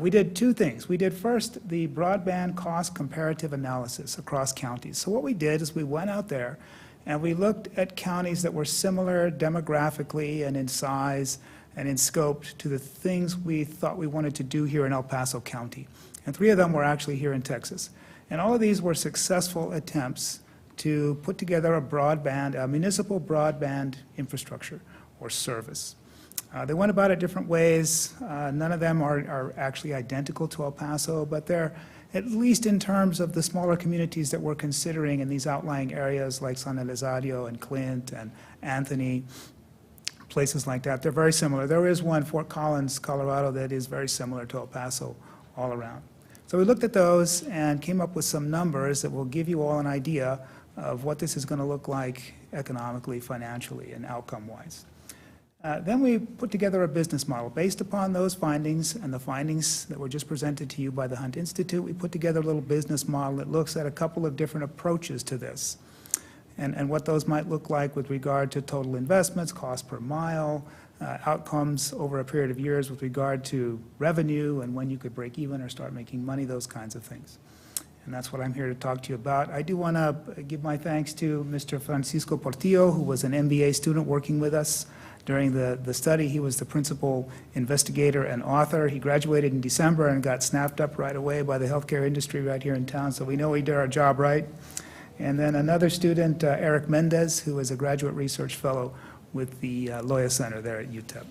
we did two things. We did first the broadband cost comparative analysis across counties. So what we did is we went out there and we looked at counties that were similar demographically and in size and in scope to the things we thought we wanted to do here in El Paso County. And 3 of them were actually here in Texas. And all of these were successful attempts to put together a municipal broadband infrastructure or service. They went about it different ways. None of them are actually identical to El Paso, but they're, at least in terms of the smaller communities that we're considering in these outlying areas like San Elizario and Clint and Anthony, places like that, they're very similar. There is one, Fort Collins, Colorado, that is very similar to El Paso all around. So we looked at those and came up with some numbers that will give you all an idea of what this is going to look like economically, financially, and outcome-wise. Then we put together a business model. Based upon those findings and the findings that were just presented to you by the Hunt Institute, we put together a little business model that looks at a couple of different approaches to this and what those might look like with regard to total investments, cost per mile, outcomes over a period of years with regard to revenue and when you could break even or start making money, those kinds of things. And that's what I'm here to talk to you about. I do want to give my thanks to Mr. Francisco Portillo, who was an MBA student working with us during the study. He was the principal investigator and author. He graduated in December and got snapped up right away by the healthcare industry right here in town, so we know we did our job right. And then another student, Eric Mendez, who is a graduate research fellow with the Loya Center there at UTEP.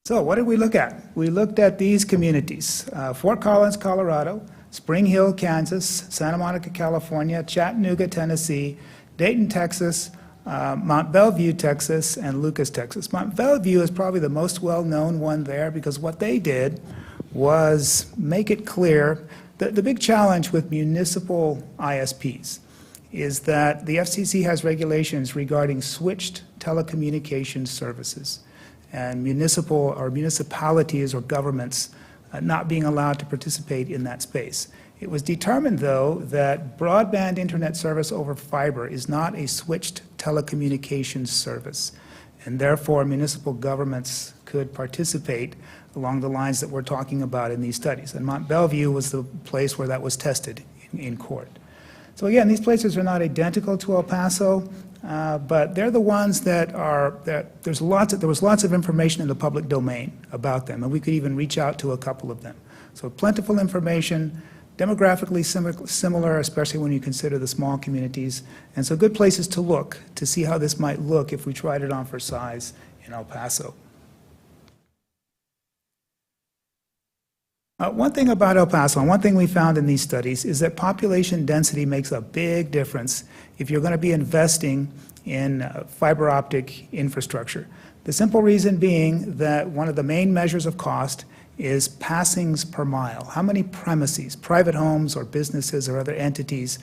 So what did we look at? We looked at these communities: Fort Collins, Colorado; Spring Hill, Kansas; Santa Monica, California; Chattanooga, Tennessee; Dayton, Texas; Mont Belvieu, Texas; and Lucas, Texas. Mont Belvieu is probably the most well-known one there because what they did was make it clear that the big challenge with municipal ISPs is that the FCC has regulations regarding switched telecommunications services and municipalities or governments not being allowed to participate in that space. It was determined, though, that broadband internet service over fiber is not a switched telecommunications service, and therefore municipal governments could participate along the lines that we're talking about in these studies. And Mont Belvieu was the place where that was tested in court. So again, these places are not identical to El Paso, but they're the ones that there was lots of information in the public domain about them, and we could even reach out to a couple of them. So plentiful information, demographically similar, especially when you consider the small communities, and so good places to look to see how this might look if we tried it on for size in El Paso. One thing about El Paso, and one thing we found in these studies, is that population density makes a big difference if you're going to be investing in fiber optic infrastructure. The simple reason being that one of the main measures of cost is passings per mile. How many premises, private homes or businesses or other entities,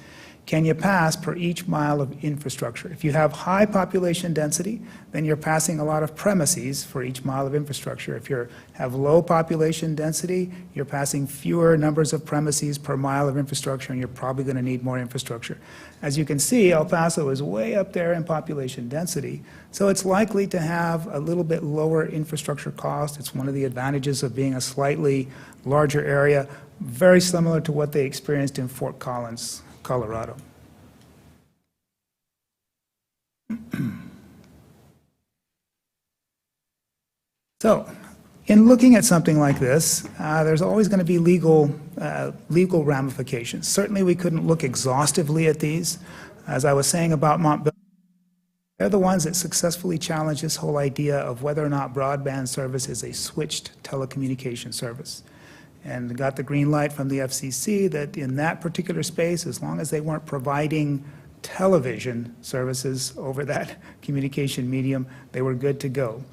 can you pass per each mile of infrastructure? If you have high population density, then you're passing a lot of premises for each mile of infrastructure. If you have low population density, you're passing fewer numbers of premises per mile of infrastructure, and you're probably going to need more infrastructure. As you can see, El Paso is way up there in population density, so it's likely to have a little bit lower infrastructure cost. It's one of the advantages of being a slightly larger area, very similar to what they experienced in Fort Collins, Colorado. So, in looking at something like this, there's always going to be legal ramifications. Certainly, we couldn't look exhaustively at these. As I was saying about Mont Belvieu, they're the ones that successfully challenge this whole idea of whether or not broadband service is a switched telecommunication service, and got the green light from the FCC that in that particular space, as long as they weren't providing television services over that communication medium, they were good to go.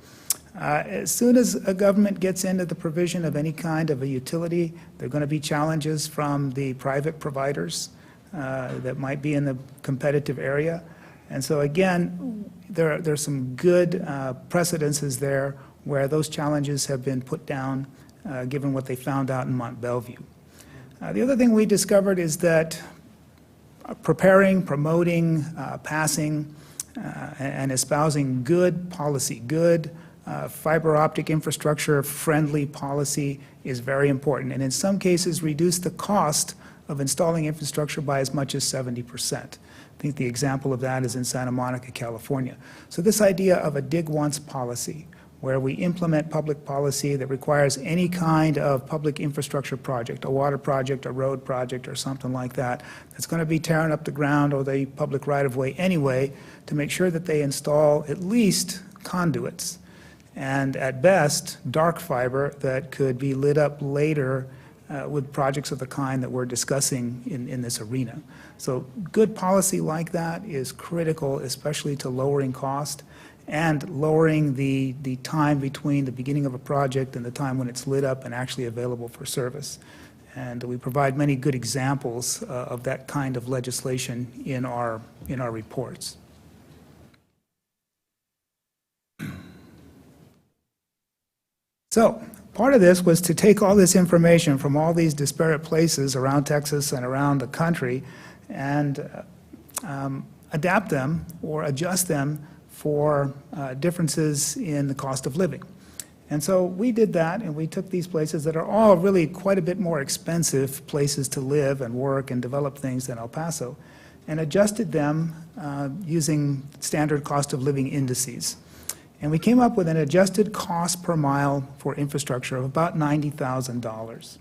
As soon as a government gets into the provision of any kind of a utility, there are going to be challenges from the private providers that might be in the competitive area. And so again, there's some good precedences there where those challenges have been put down, given what they found out in Mont Belvieu. The other thing we discovered is that preparing, promoting, passing, and espousing good policy, good fiber optic infrastructure friendly policy is very important, and in some cases reduce the cost of installing infrastructure by as much as 70%. I think the example of that is in Santa Monica, California. So this idea of a dig once policy, where we implement public policy that requires any kind of public infrastructure project, a water project, a road project, or something like that, that's going to be tearing up the ground or the public right-of-way anyway, to make sure that they install at least conduits, and at best, dark fiber that could be lit up later with projects of the kind that we're discussing in this arena. So good policy like that is critical, especially to lowering cost and lowering the time between the beginning of a project and the time when it's lit up and actually available for service. And we provide many good examples of that kind of legislation in our reports. So part of this was to take all this information from all these disparate places around Texas and around the country and adapt them or adjust them for differences in the cost of living. And so we did that, and we took these places that are all really quite a bit more expensive places to live and work and develop things than El Paso, and adjusted them using standard cost of living indices. And we came up with an adjusted cost per mile for infrastructure of about $90,000.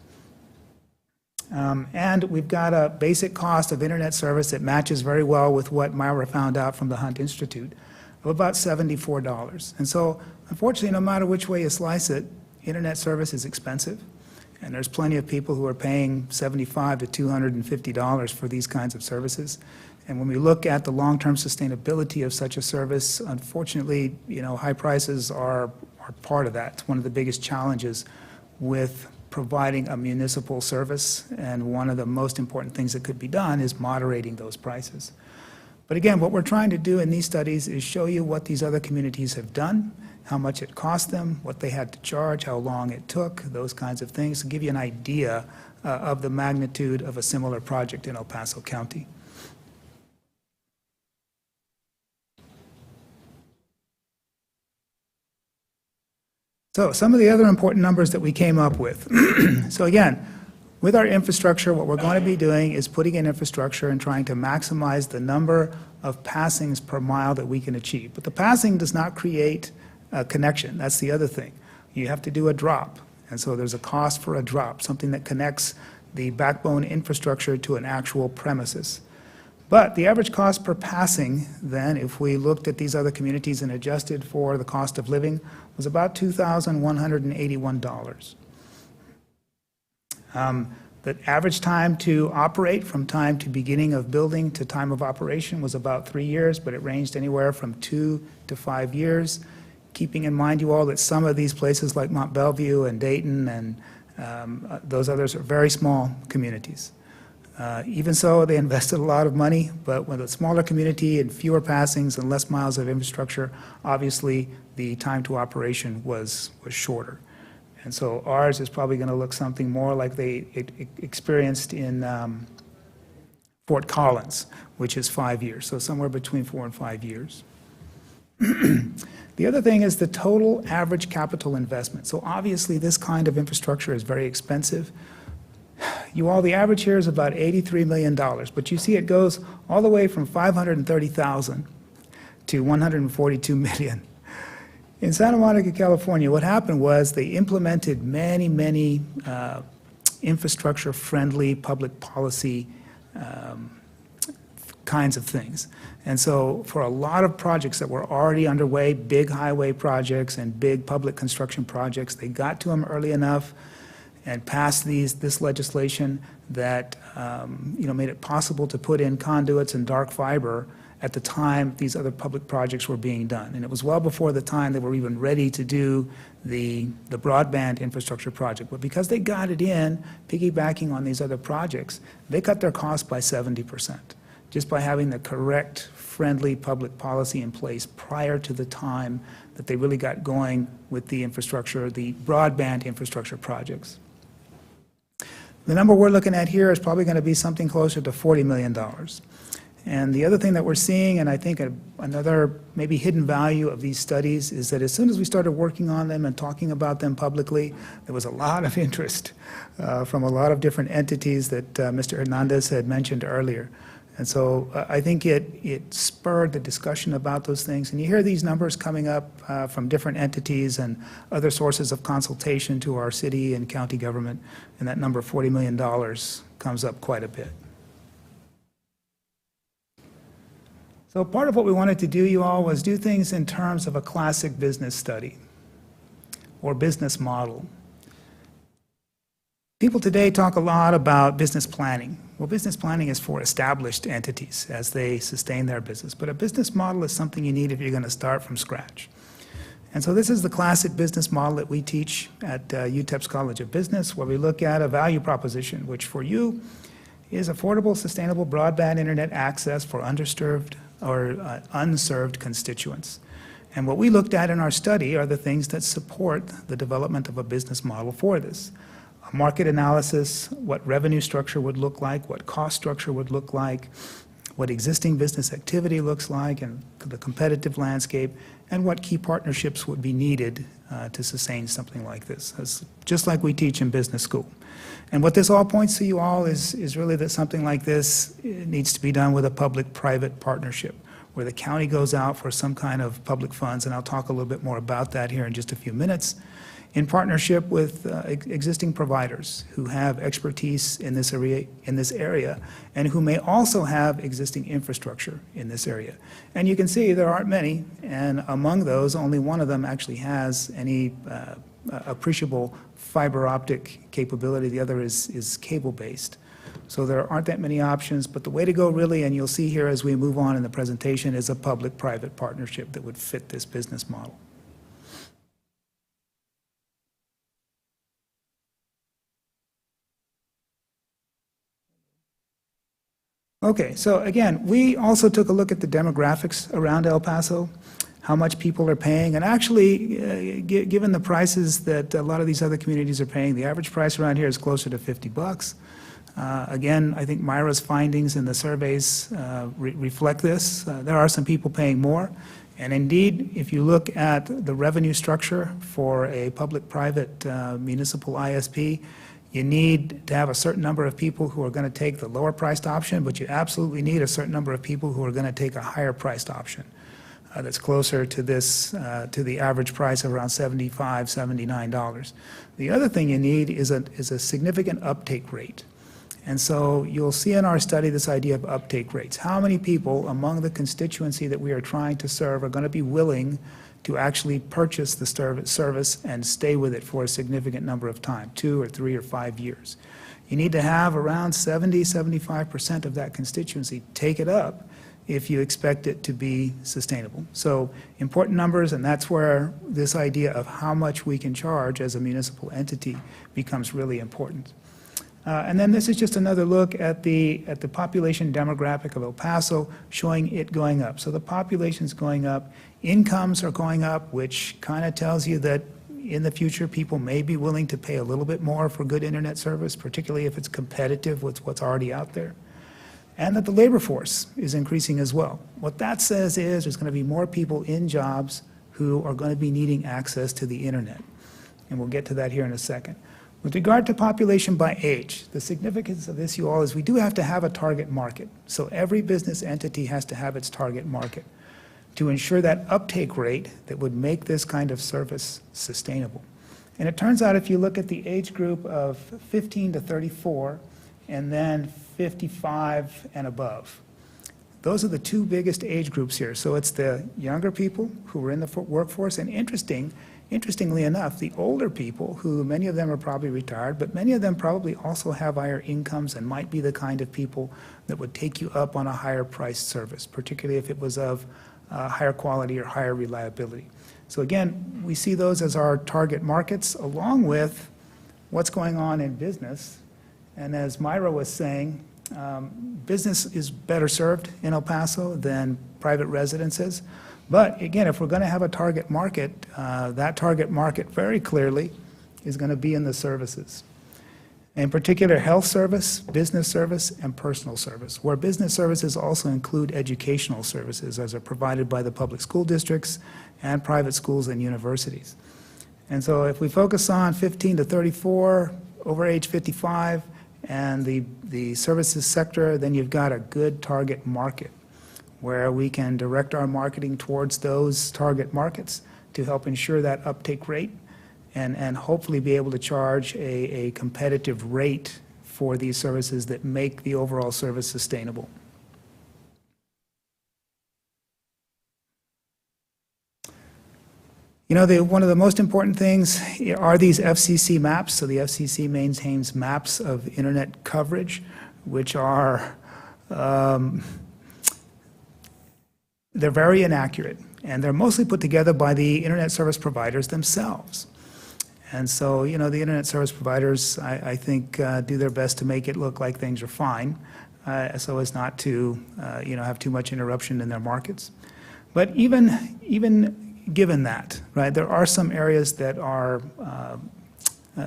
And we've got a basic cost of internet service that matches very well with what Myra found out from the Hunt Institute, of about $74. And so, unfortunately, no matter which way you slice it, internet service is expensive. And there's plenty of people who are paying $75 to $250 for these kinds of services. And when we look at the long-term sustainability of such a service, unfortunately, high prices are part of that. It's one of the biggest challenges with providing a municipal service, and one of the most important things that could be done is moderating those prices. But again, what we're trying to do in these studies is show you what these other communities have done, how much it cost them, what they had to charge, how long it took, those kinds of things, to give you an idea of the magnitude of a similar project in El Paso County. So some of the other important numbers that we came up with. So again, with our infrastructure, what we're going to be doing is putting in infrastructure and trying to maximize the number of passings per mile that we can achieve. But the passing does not create a connection. That's the other thing. You have to do a drop. And so there's a cost for a drop, something that connects the backbone infrastructure to an actual premises. But the average cost per passing, then, if we looked at these other communities and adjusted for the cost of living, was about $2,181. The average time to operate from time to beginning of building to time of operation was about 3 years, but it ranged anywhere from 2 to 5 years. Keeping in mind, you all, that some of these places like Mont Belvieu and Dayton and those others are very small communities. Even so, they invested a lot of money, but with a smaller community and fewer passings and less miles of infrastructure, obviously the time to operation was shorter. And so ours is probably going to look something more like they experienced in Fort Collins, which is 5 years, so somewhere between 4 and 5 years. The other thing is the total average capital investment. So obviously this kind of infrastructure is very expensive. You all, the average here is about $83 million, but you see it goes all the way from $530,000 to $142 million. In Santa Monica, California, what happened was they implemented many infrastructure-friendly public policy kinds of things. And so for a lot of projects that were already underway, big highway projects and big public construction projects, they got to them early enough and passed this legislation that made it possible to put in conduits and dark fiber at the time these other public projects were being done. And it was well before the time they were even ready to do the broadband infrastructure project. But because they got it in, piggybacking on these other projects, they cut their costs by 70%. just by having the correct, friendly public policy in place prior to the time that they really got going with the infrastructure, the broadband infrastructure projects. The number we're looking at here is probably going to be something closer to $40 million. And the other thing that we're seeing, and I think another maybe hidden value of these studies, is that as soon as we started working on them and talking about them publicly, there was a lot of interest from a lot of different entities that Mr. Hernandez had mentioned earlier. And so I think it spurred the discussion about those things. And you hear these numbers coming up from different entities and other sources of consultation to our city and county government, and that number, $40 million, comes up quite a bit. So part of what we wanted to do, you all, was do things in terms of a classic business study or business model. People today talk a lot about business planning. Well, business planning is for established entities as they sustain their business, but a business model is something you need if you're going to start from scratch. And so this is the classic business model that we teach at UTEP's College of Business, where we look at a value proposition, which for you is affordable, sustainable broadband internet access for underserved or unserved constituents. And what we looked at in our study are the things that support the development of a business model for this. A market analysis, what revenue structure would look like, what cost structure would look like, what existing business activity looks like, and the competitive landscape, and what key partnerships would be needed to sustain something like this, just like we teach in business school. And what this all points to you all is really that something like this needs to be done with a public-private partnership, where the county goes out for some kind of public funds, and I'll talk a little bit more about that here in just a few minutes, in partnership with existing providers who have expertise in this area, and who may also have existing infrastructure in this area. And you can see there aren't many, and among those, only one of them actually has any appreciable fiber optic capability. The other is cable-based. So there aren't that many options, but the way to go really, and you'll see here as we move on in the presentation, is a public-private partnership that would fit this business model. Okay, so again, we also took a look at the demographics around El Paso, how much people are paying, and actually, given the prices that a lot of these other communities are paying, the average price around here is closer to $50. Again, I think Myra's findings in the surveys reflect this. There are some people paying more, and indeed, if you look at the revenue structure for a public-private municipal ISP, you need to have a certain number of people who are going to take the lower-priced option, but you absolutely need a certain number of people who are going to take a higher-priced option. That's closer to this, to the average price of around $75, $79. The other thing you need is a significant uptake rate. And so you'll see in our study this idea of uptake rates. How many people among the constituency that we are trying to serve are going to be willing to actually purchase the service and stay with it for a significant number of time, 2 or 3 or 5 years. You need to have around 70, 75% of that constituency take it up if you expect it to be sustainable. So important numbers, and that's where this idea of how much we can charge as a municipal entity becomes really important. And then this is just another look at the population demographic of El Paso, showing it going up. So the population's going up, incomes are going up, which kind of tells you that in the future people may be willing to pay a little bit more for good internet service, particularly if it's competitive with what's already out there. And that the labor force is increasing as well. What that says is there's going to be more people in jobs who are going to be needing access to the internet. And we'll get to that here in a second. With regard to population by age, the significance of this, you all, is we do have to have a target market. So every business entity has to have its target market to ensure that uptake rate that would make this kind of service sustainable. And it turns out if you look at the age group of 15 to 34 and then 55 and above, those are the two biggest age groups here. So it's the younger people who are in the workforce, and interestingly enough, the older people, who many of them are probably retired, but many of them probably also have higher incomes and might be the kind of people that would take you up on a higher priced service, particularly if it was of higher quality or higher reliability. So again, we see those as our target markets, along with what's going on in business. And as Myra was saying, Business is better served in El Paso than private residences. But again, if we're going to have a target market, that target market very clearly is going to be in the services. In particular, health service, business service, and personal service, where business services also include educational services as are provided by the public school districts and private schools and universities. And so if we focus on 15 to 34, over age 55, and the services sector, then you've got a good target market where we can direct our marketing towards those target markets to help ensure that uptake rate and hopefully be able to charge a competitive rate for these services that make the overall service sustainable. You know, one of the most important things are these FCC maps. So the FCC maintains maps of internet coverage, which are, they're very inaccurate, and they're mostly put together by the internet service providers themselves. And so, you know, the internet service providers, I think, do their best to make it look like things are fine, so as not to, you know, have too much interruption in their markets. But even given that, right, there are some areas that are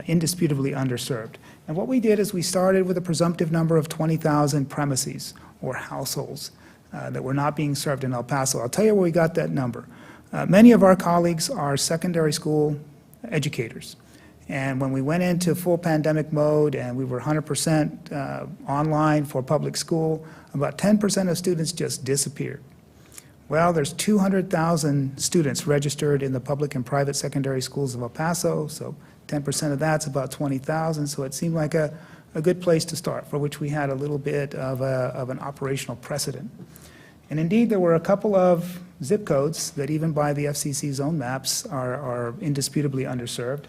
indisputably underserved. And what we did is we started with a presumptive number of 20,000 premises or households that were not being served in El Paso. I'll tell you where we got that number. Many of our colleagues are secondary school educators. And when we went into full pandemic mode and we were 100% online for public school, about 10% of students just disappeared. Well, there's 200,000 students registered in the public and private secondary schools of El Paso, so 10% of that's about 20,000, so it seemed like a good place to start, for which we had a little bit of an operational precedent. And indeed, there were a couple of zip codes that even by the FCC's own maps are indisputably underserved.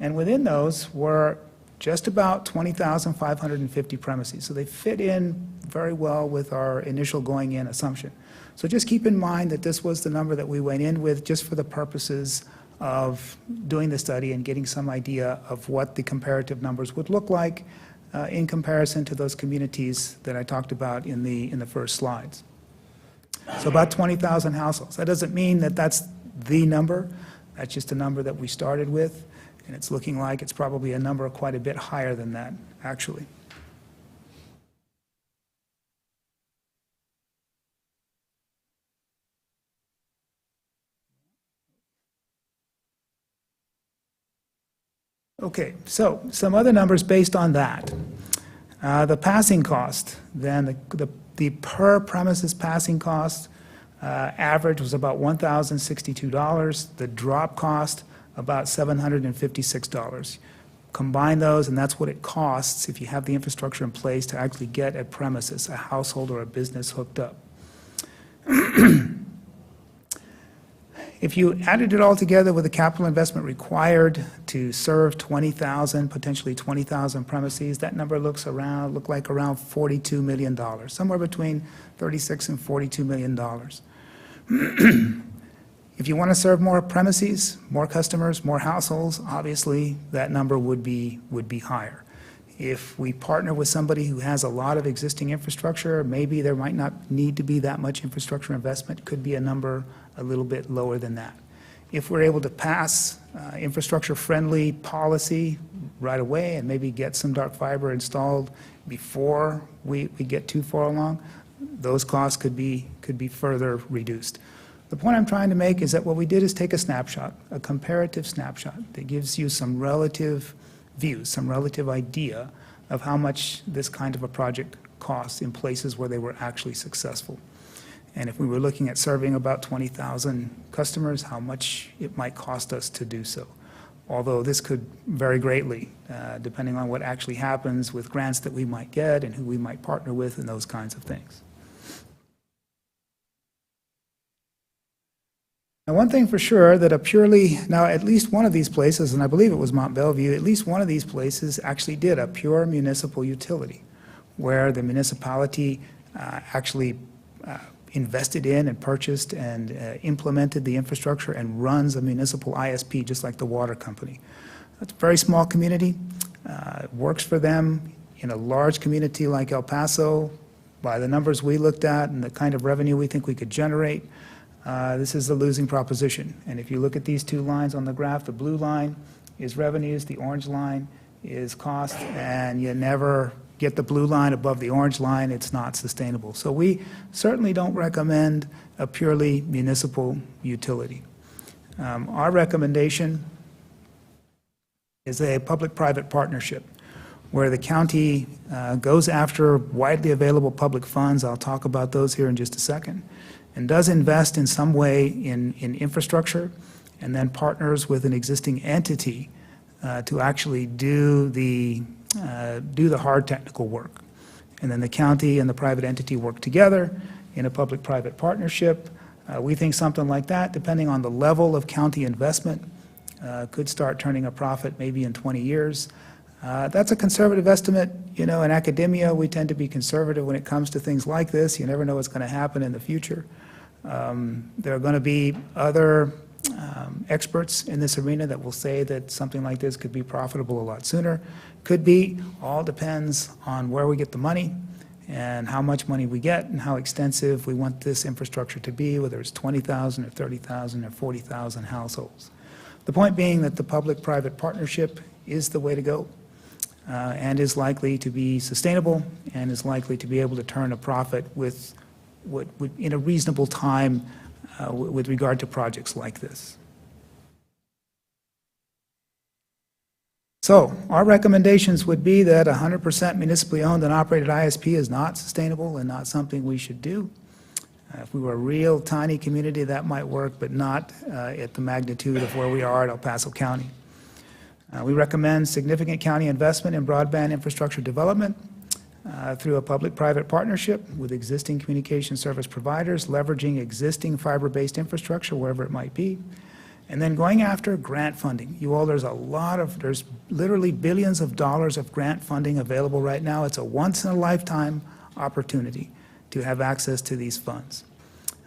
And within those were just about 20,550 premises. So they fit in very well with our initial going in assumption. So just keep in mind that this was the number that we went in with just for the purposes of doing the study and getting some idea of what the comparative numbers would look like in comparison to those communities that I talked about in the first slides. So about 20,000 households. That doesn't mean that that's the number. That's just a number that we started with, and it's looking like it's probably a number quite a bit higher than that, actually. Okay, so some other numbers based on that. The passing cost, then the per premises passing cost average was about $1,062. The drop cost about $756. Combine those, and that's what it costs if you have the infrastructure in place to actually get a premises, a household or a business hooked up. If you added it all together with the capital investment required to serve 20,000, potentially 20,000 premises, that number look like around $42 million, somewhere between $36 and $42 million. If you want to serve more premises, more customers, more households, obviously that number would be higher. If we partner with somebody who has a lot of existing infrastructure, maybe there might not need to be that much infrastructure investment, could be a number a little bit lower than that. If we're able to pass infrastructure-friendly policy right away and maybe get some dark fiber installed before we get too far along, those costs could be further reduced. The point I'm trying to make is that what we did is take a snapshot, a comparative snapshot that gives you some relative views, some relative idea of how much this kind of a project costs in places where they were actually successful. And if we were looking at serving about 20,000 customers, how much it might cost us to do so. Although this could vary greatly, depending on what actually happens with grants that we might get and who we might partner with and those kinds of things. Now, one thing for sure that at least one of these places, and I believe it was Mont Bellevue, at least one of these places actually did a pure municipal utility, where the municipality actually invested in and purchased and implemented the infrastructure and runs a municipal ISP just like the water company. It's a very small community. It works for them. in a large community like El Paso, by the numbers we looked at and the kind of revenue we think we could generate, this is the losing proposition. And if you look at these two lines on the graph, the blue line is revenues, the orange line is cost, and you never get the blue line above the orange line, it's not sustainable. So we certainly don't recommend a purely municipal utility. Our recommendation is a public-private partnership where the county goes after widely available public funds, I'll talk about those here in just a second, and does invest in some way in infrastructure, and then partners with an existing entity to actually do the hard technical work. And then the county and the private entity work together in a public-private partnership. We think something like that, depending on the level of county investment, could start turning a profit maybe in 20 years. That's a conservative estimate. You know, in academia, we tend to be conservative when it comes to things like this. You never know what's going to happen in the future. There are going to be other experts in this arena that will say that something like this could be profitable a lot sooner. Could be. All depends on where we get the money and how much money we get and how extensive we want this infrastructure to be, whether it's 20,000 or 30,000 or 40,000 households. The point being that the public-private partnership is the way to go and is likely to be sustainable and is likely to be able to turn a profit with in a reasonable time with regard to projects like this. So our recommendations would be that 100% municipally owned and operated ISP is not sustainable and not something we should do. If we were a real tiny community, that might work, but not at the magnitude of where we are at El Paso County. We recommend significant county investment in broadband infrastructure development through a public-private partnership with existing communication service providers, leveraging existing fiber-based infrastructure wherever it might be, and then going after grant funding. You all, there's literally billions of dollars of grant funding available right now. It's a once-in-a-lifetime opportunity to have access to these funds.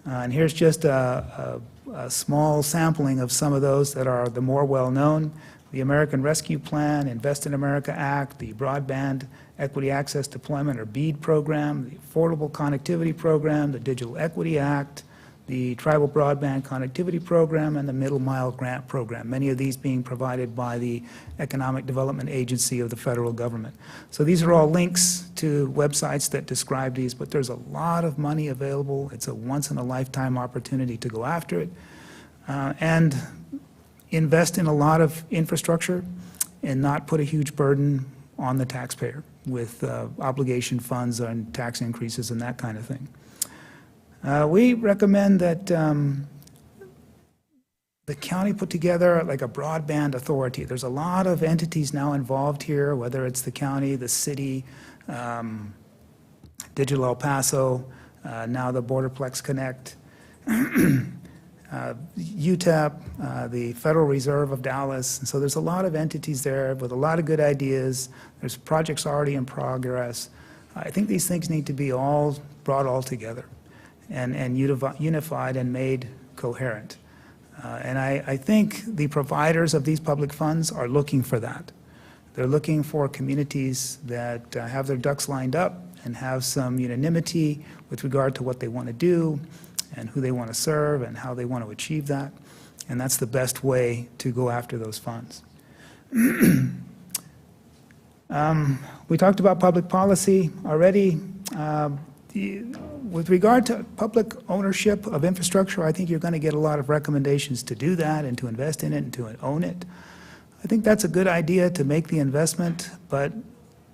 And here's just a small sampling of some of those that are the more well-known: the American Rescue Plan, Invest in America Act, the Broadband Equity Access Deployment or BEAD program, the Affordable Connectivity Program, the Digital Equity Act, the Tribal Broadband Connectivity Program, and the Middle Mile Grant Program, many of these being provided by the Economic Development Agency of the federal government. So these are all links to websites that describe these, but there's a lot of money available. It's a once-in-a-lifetime opportunity to go after it and invest in a lot of infrastructure and not put a huge burden on the taxpayer with obligation funds and tax increases and that kind of thing. We recommend that the county put together like a broadband authority. There's a lot of entities now involved here, whether it's the county, the city, Digital El Paso, now the Borderplex Connect, UTEP, the Federal Reserve of Dallas. And so there's a lot of entities there with a lot of good ideas. There's projects already in progress. I think these things need to be all brought all together and unified and made coherent. And I think the providers of these public funds are looking for that. They're looking for communities that have their ducks lined up and have some unanimity with regard to what they want to do and who they want to serve and how they want to achieve that. And that's the best way to go after those funds. We talked about public policy already. With regard to public ownership of infrastructure, I think you're going to get a lot of recommendations to do that and to invest in it and to own it. I think that's a good idea to make the investment, but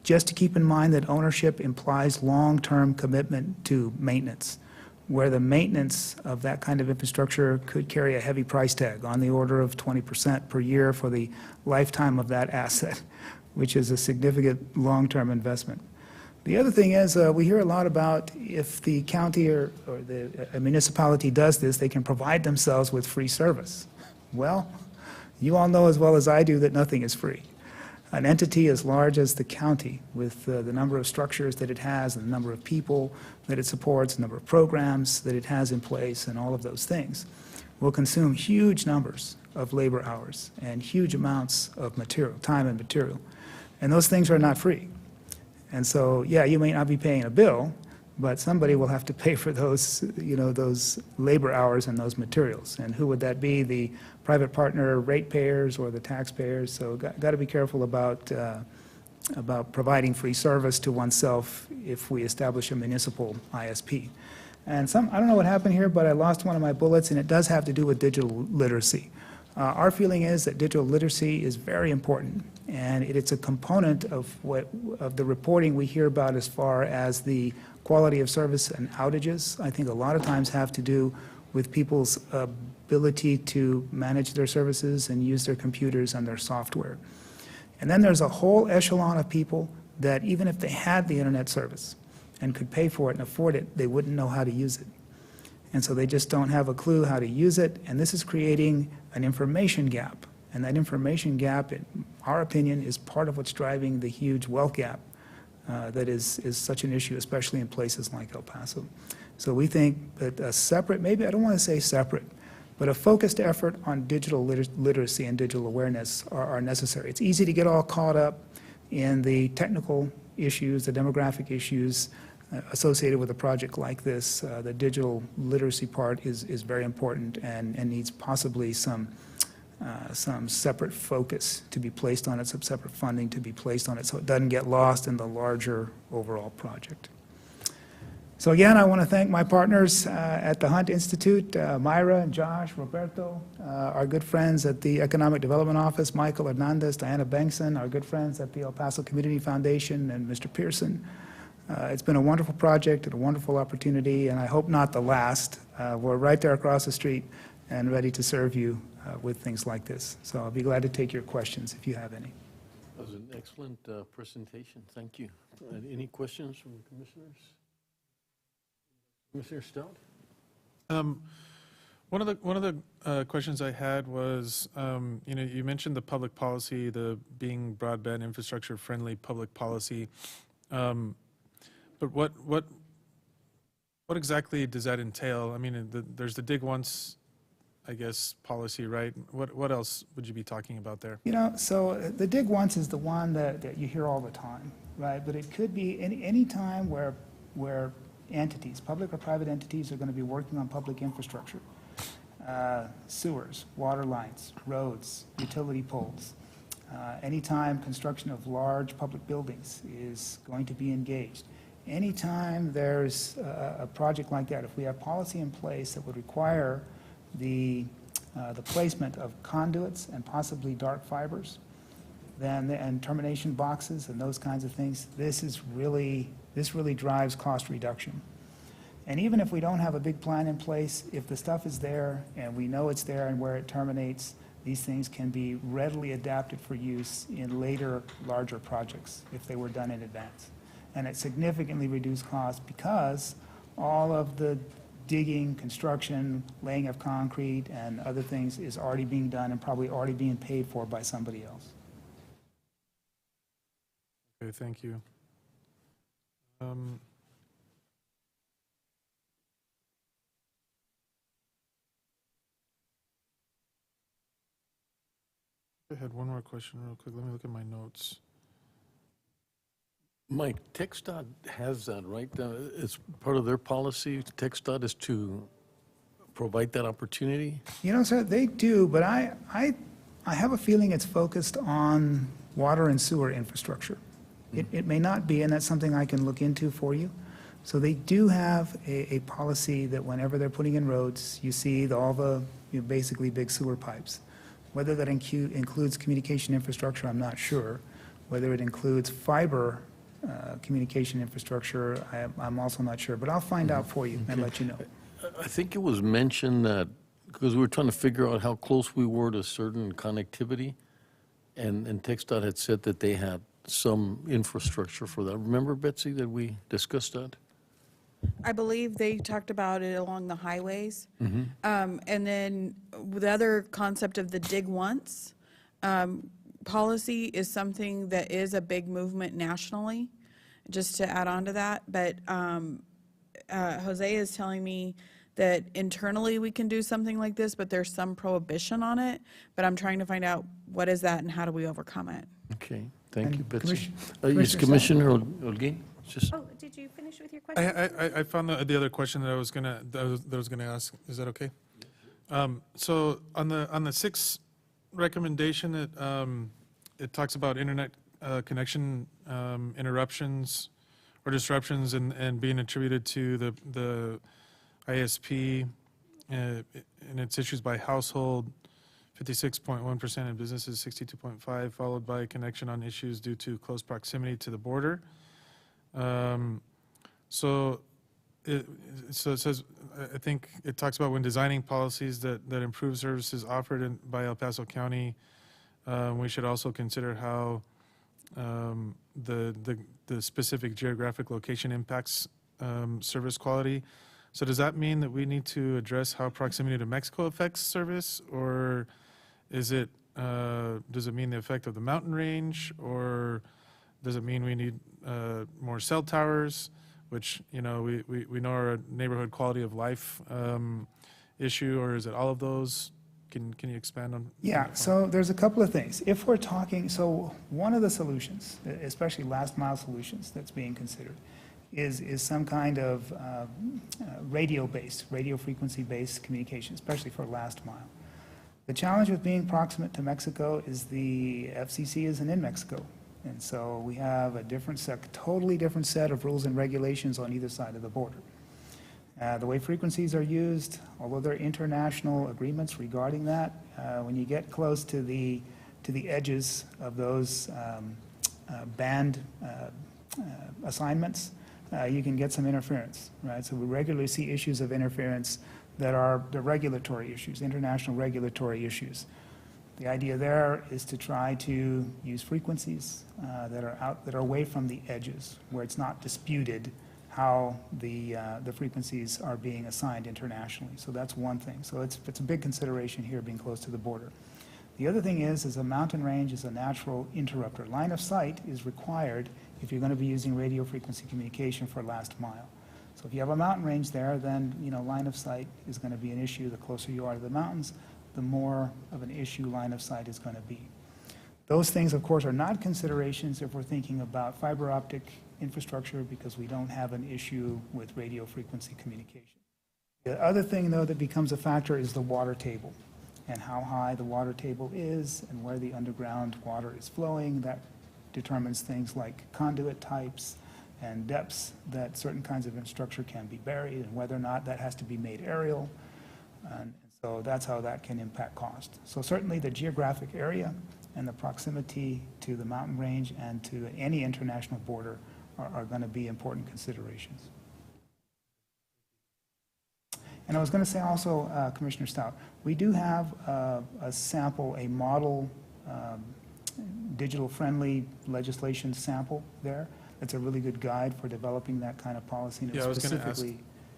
just to keep in mind that ownership implies long-term commitment to maintenance, where the maintenance of that kind of infrastructure could carry a heavy price tag on the order of 20% per year for the lifetime of that asset, which is a significant long-term investment. The other thing is we hear a lot about if the county or a municipality does this, they can provide themselves with free service. Well, you all know as well as I do that nothing is free. An entity as large as the county, with the number of structures that it has and the number of people that it supports, the number of programs that it has in place and all of those things, will consume huge numbers of labor hours and huge amounts of material, time and material. And those things are not free. And so, yeah, you may not be paying a bill, but somebody will have to pay for those, those labor hours and those materials. And who would that be? The private partner ratepayers or the taxpayers? So got to be careful about providing free service to oneself if we establish a municipal ISP. And I don't know what happened here, but I lost one of my bullets, and it does have to do with digital literacy. Our feeling is that digital literacy is very important, and it's a component of the reporting we hear about as far as the quality of service and outages. I think a lot of times have to do with people's ability to manage their services and use their computers and their software. And then there's a whole echelon of people that even if they had the internet service and could pay for it and afford it, they wouldn't know how to use it. And so they just don't have a clue how to use it, and this is creating an information gap. And that information gap, in our opinion, is part of what's driving the huge wealth gap that is such an issue, especially in places like El Paso. So we think that a separate, maybe I don't want to say separate, but a focused effort on digital literacy and digital awareness are necessary. It's easy to get all caught up in the technical issues, the demographic issues associated with a project like this. The digital literacy part is very important and needs possibly some separate focus to be placed on it, some separate funding to be placed on it so it doesn't get lost in the larger overall project. So again, I want to thank my partners at the Hunt Institute, Myra and Josh, Roberto, our good friends at the Economic Development Office, Michael Hernandez, Diana Bengtson, our good friends at the El Paso Community Foundation, and Mr. Pearson. It's been a wonderful project and a wonderful opportunity, and I hope not the last. We're right there across the street and ready to serve you with things like this. So I'll be glad to take your questions if you have any. That was an excellent presentation. Thank you. Any questions from the commissioners? Commissioner Stout? One of the questions I had was, you mentioned the public policy, the being broadband infrastructure friendly public policy, but what exactly does that entail? I mean, there's the dig once, I guess, policy, right? What else would you be talking about there? So the dig once is the one that you hear all the time, right? But it could be any time where entities, public or private entities, are going to be working on public infrastructure, sewers, water lines, roads, utility poles. Anytime construction of large public buildings is going to be engaged. Anytime there's a project like that, if we have policy in place that would require the placement of conduits and possibly dark fibers, and termination boxes and those kinds of things, this really drives cost reduction. And even if we don't have a big plan in place, if the stuff is there and we know it's there and where it terminates, these things can be readily adapted for use in later, larger projects if they were done in advance. And it significantly reduced costs because all of the digging, construction, laying of concrete, and other things is already being done and probably already being paid for by somebody else. Okay, thank you. I had one more question real quick. Let me look at my notes. Mike, TxDOT has that, right? It's part of their policy. TxDOT is to provide that opportunity? Sir, they do, but I have a feeling it's focused on water and sewer infrastructure. It may not be, and that's something I can look into for you. So they do have a policy that whenever they're putting in roads, you see all the basically big sewer pipes. Whether that includes communication infrastructure, I'm not sure. Whether it includes fiber communication infrastructure, I'm also not sure. But I'll find out for you and let you know. I think it was mentioned that, because we were trying to figure out how close we were to certain connectivity, and TxDOT had said that they had some infrastructure for that. Remember, Betsy, that we discussed that? I believe they talked about it along the highways. And then the other concept of the dig once policy is something that is a big movement nationally, just to add on to that. But Jose is telling me that internally we can do something like this, but there's some prohibition on it. But I'm trying to find out what is that and how do we overcome it. Okay. Thank And you, Betsy. Commissioner Is Commissioner Holguín? Just, Oh, did you finish with your question? I found the other question that I was gonna ask. Is that okay? So on the sixth recommendation, it talks about internet connection interruptions or disruptions and being attributed to the ISP and its issues by household, 56.1%, and businesses 62.5%, followed by connection on issues due to close proximity to the border. So it says, I think it talks about when designing policies that improve services offered by El Paso County, we should also consider how the specific geographic location impacts service quality. So does that mean that we need to address how proximity to Mexico affects service, or is it does it mean the effect of the mountain range, or does it mean we need more cell towers, which we know are a neighborhood quality of life issue, or is it all of those? Can you expand on? Yeah, so there's a couple of things. If we're talking, so one of the solutions, especially last mile solutions that's being considered, is some kind of radio frequency-based communication, especially for last mile. The challenge with being proximate to Mexico is the FCC isn't in Mexico. And so we have a totally different set of rules and regulations on either side of the border. The way frequencies are used, although there are international agreements regarding that, when you get close to the edges of those band assignments, you can get some interference, right? So we regularly see issues of interference that are the regulatory issues, international regulatory issues. The idea there is to try to use frequencies that are away from the edges, where it's not disputed how the frequencies are being assigned internationally. So that's one thing. So it's a big consideration here, being close to the border. The other thing is a mountain range is a natural interrupter. Line of sight is required if you're going to be using radio frequency communication for last mile. So if you have a mountain range there, then line of sight is going to be an issue. The closer you are to the mountains, the more of an issue line of sight is going to be. Those things, of course, are not considerations if we're thinking about fiber optic infrastructure, because we don't have an issue with radio frequency communication. The other thing, though, that becomes a factor is the water table and how high the water table is and where the underground water is flowing. That determines things like conduit types and depths that certain kinds of infrastructure can be buried, and whether or not that has to be made aerial. And so that's how that can impact cost. So certainly the geographic area and the proximity to the mountain range and to any international border are going to be important considerations. And I was going to say also, Commissioner Stout, we do have a sample, a model digital-friendly legislation sample there. That's a really good guide for developing that kind of policy. And Yeah, I was going to ask.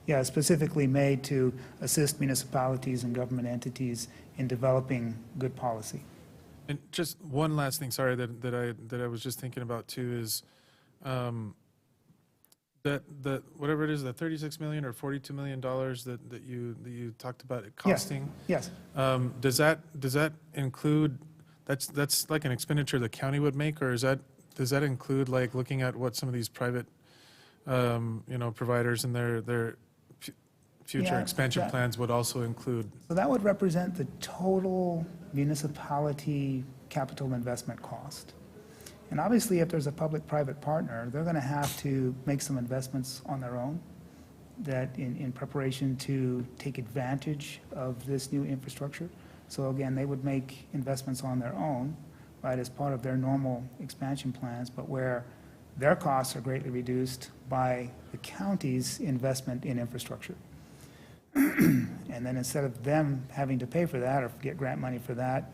Yeah, specifically made to assist municipalities and government entities in developing good policy. And just one last thing, sorry, that I was just thinking about too is that whatever it is, the $36 million or $42 million that you talked about it costing. Yes. Does that include, that's like an expenditure the county would make, or does that include like looking at what some of these private providers and their future expansion plans would also include? So that would represent the total municipality capital investment cost. And obviously, if there's a public-private partner, they're going to have to make some investments on their own that in preparation to take advantage of this new infrastructure. So again, they would make investments on their own, right, as part of their normal expansion plans, but where their costs are greatly reduced by the county's investment in infrastructure. And then instead of them having to pay for that or get grant money for that,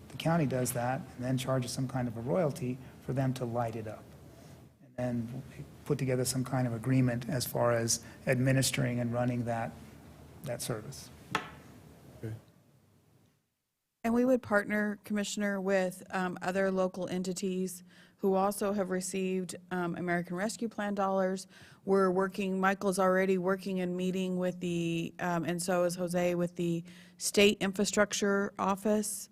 the county does that and then charges some kind of a royalty for them to light it up. And then put together some kind of agreement as far as administering and running that service. And we would partner, Commissioner, with other local entities who also have received American Rescue Plan dollars. We're working, Michael's already working and meeting with the, and so is Jose, with the State Infrastructure Office,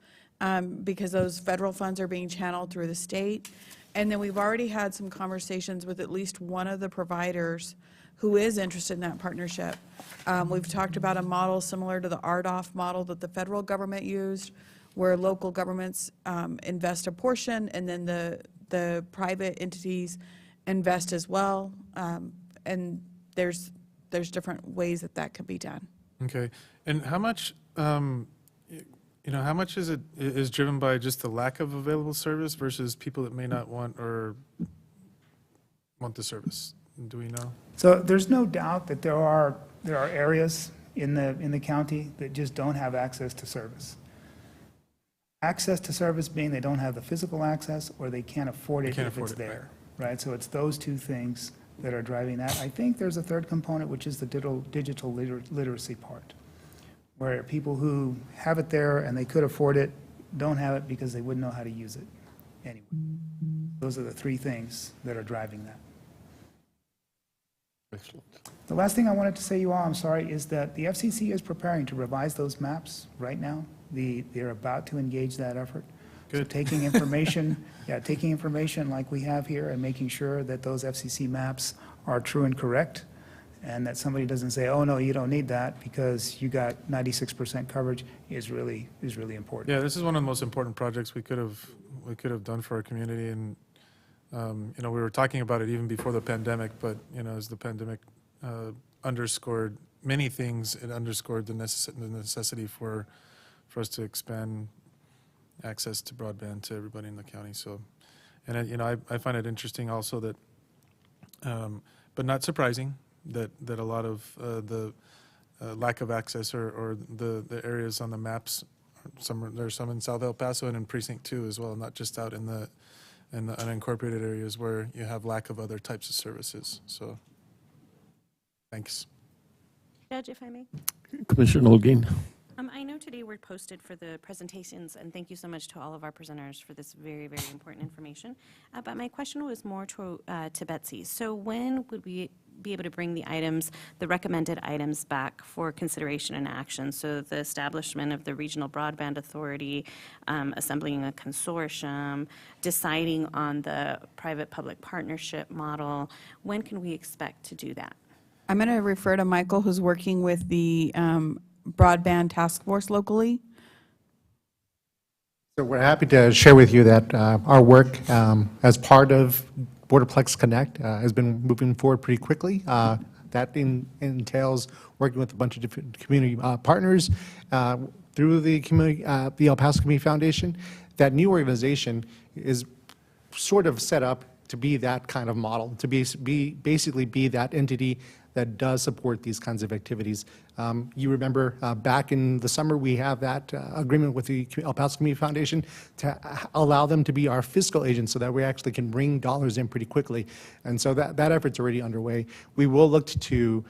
because those federal funds are being channeled through the state. And then we've already had some conversations with at least one of the providers who is interested in that partnership. We've talked about a model similar to the RDOF model that the federal government used, where local governments invest a portion, and then the private entities invest as well. And there's different ways that can be done. Okay. And how much, how much is driven by just the lack of available service versus people that may not want or want the service? Do we know? So there's no doubt that there are areas in the county that just don't have access to service. Access to service being they don't have the physical access or they can't afford it if it's there, right? So it's those two things that are driving that. I think there's a third component, which is the digital literacy part, where people who have it there and they could afford it don't have it because they wouldn't know how to use it anyway. Those are the three things that are driving that. Excellent. The last thing I wanted to say, you all, I'm sorry, is that the FCC is preparing to revise those maps right now. They're about to engage that effort. Good. So taking information, taking information like we have here and making sure that those FCC maps are true and correct, and that somebody doesn't say, oh, no, you don't need that because you got 96% coverage is really important. Yeah, this is one of the most important projects we could have done for our community, and we were talking about it even before the pandemic, but as the pandemic underscored many things, it underscored the necessity for us to expand access to broadband to everybody in the county. So, and I find it interesting also that, but not surprising, that a lot of the lack of access or the areas on the maps, there's some in South El Paso and in Precinct 2 as well, not just out in the unincorporated areas where you have lack of other types of services. So, thanks. Judge, if I may. Commissioner Holguin. I know today we're posted for the presentations, and thank you so much to all of our presenters for this very, very important information. But my question was more to Betsy. So when would we be able to bring the items, the recommended items, back for consideration and action? So the establishment of the Regional Broadband Authority, assembling a consortium, deciding on the private-public partnership model. When can we expect to do that? I'm going to refer to Michael, who's working with the Broadband Task Force locally. So we're happy to share with you that our work as part of Borderplex Connect has been moving forward pretty quickly. That entails working with a bunch of different community partners through the El Paso Community Foundation. That new organization is sort of set up to be that kind of model, to basically be that entity that does support these kinds of activities. You remember back in the summer, we have that agreement with the El Paso Community Foundation to allow them to be our fiscal agent so that we actually can bring dollars in pretty quickly. And so that effort's already underway. We will look to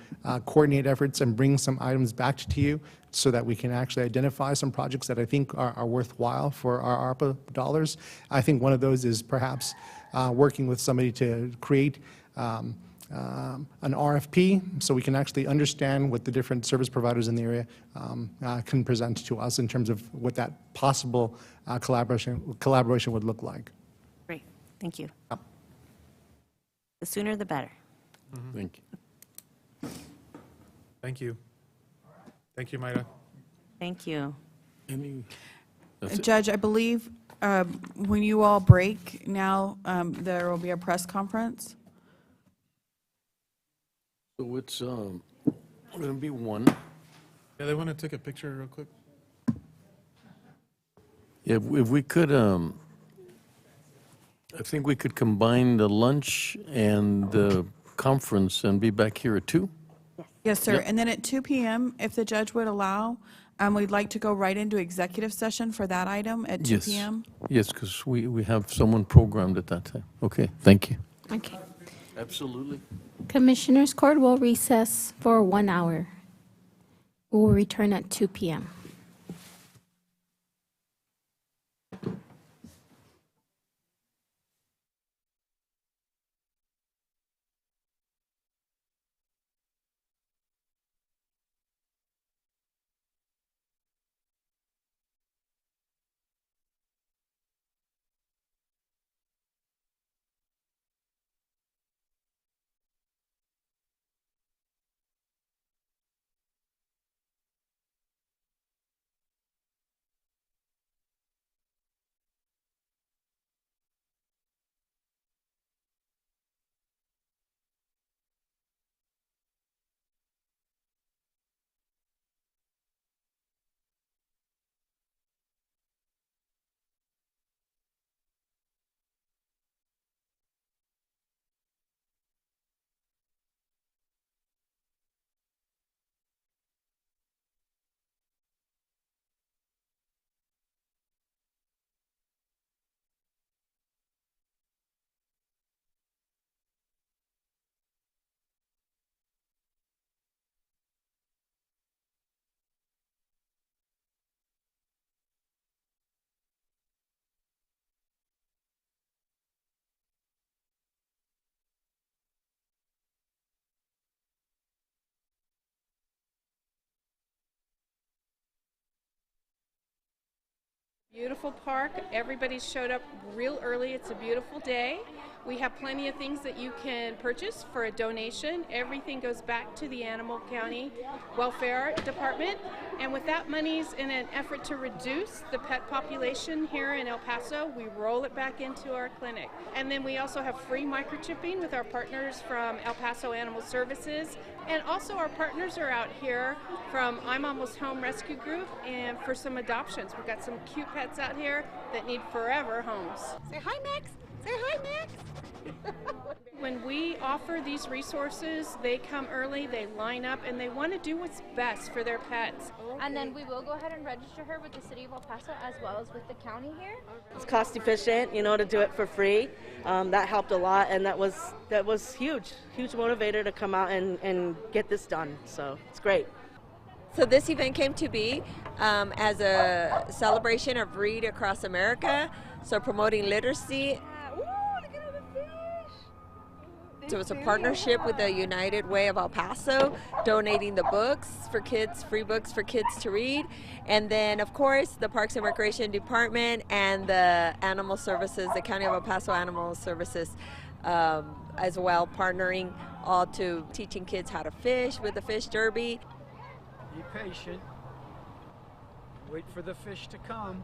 coordinate efforts and bring some items back to you so that we can actually identify some projects that I think are worthwhile for our ARPA dollars. I think one of those is perhaps working with somebody to create an RFP so we can actually understand what the different service providers in the area can present to us in terms of what that possible collaboration would look like. Great, thank you. The sooner the better. Thank you. Thank you. Thank you, Mayra. Thank you. Judge, I believe when you all break now, there will be a press conference. So it's going to be one. Yeah, they want to take a picture real quick. Yeah, if we could, I think we could combine the lunch and the conference and be back here at 2. Yes, sir. Yep. And then at 2 p.m., if the judge would allow, we'd like to go right into executive session for that item at 2 p.m. Yes, because we have someone programmed at that time. Okay, thank you. Okay. Absolutely. Commissioners Court will recess for 1 hour. We'll return at 2 p.m. Beautiful park. Everybody showed up real early. It's a beautiful day. We have plenty of things that you can purchase for a donation. Everything goes back to the Animal County Welfare Department. And with that money's in an effort to reduce the pet population here in El Paso, we roll it back into our clinic. And then we also have free microchipping with our partners from El Paso Animal Services. And also our partners are out here from I'm Almost Home Rescue Group and for some adoptions. We've got some cute pets out here that need forever homes. Say hi, Max. Say hi, Max. When we offer these resources, they come early, they line up, and they want to do what's best for their pets. And then we will go ahead and register her with the City of El Paso as well as with the county here. It's cost efficient, to do it for free. That helped a lot, and that was huge motivator to come out and get this done. So it's great. So this event came to be as a celebration of Read Across America, so promoting literacy. So it's a partnership with the United Way of El Paso, donating the books for kids, free books for kids to read. And then, of course, the Parks and Recreation Department and the Animal Services, the County of El Paso Animal Services as well, partnering all to teaching kids how to fish with the fish derby. Be patient. Wait for the fish to come.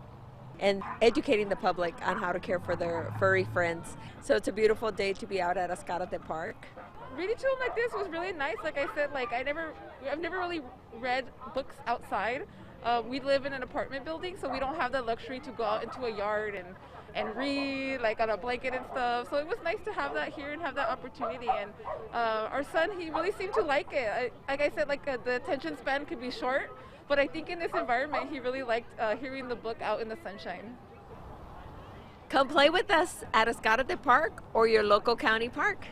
And educating the public on how to care for their furry friends. So it's a beautiful day to be out at Ascarate Park. Reading to them like this was really nice. Like I said, I've never really read books outside. We live in an apartment building, so we don't have the luxury to go out into a yard and read like on a blanket and stuff. So it was nice to have that here and have that opportunity. And our son, he really seemed to like it. Like I said, the attention span could be short. But I think in this environment, he really liked hearing the book out in the sunshine. Come play with us at Ascarate Park or your local county park.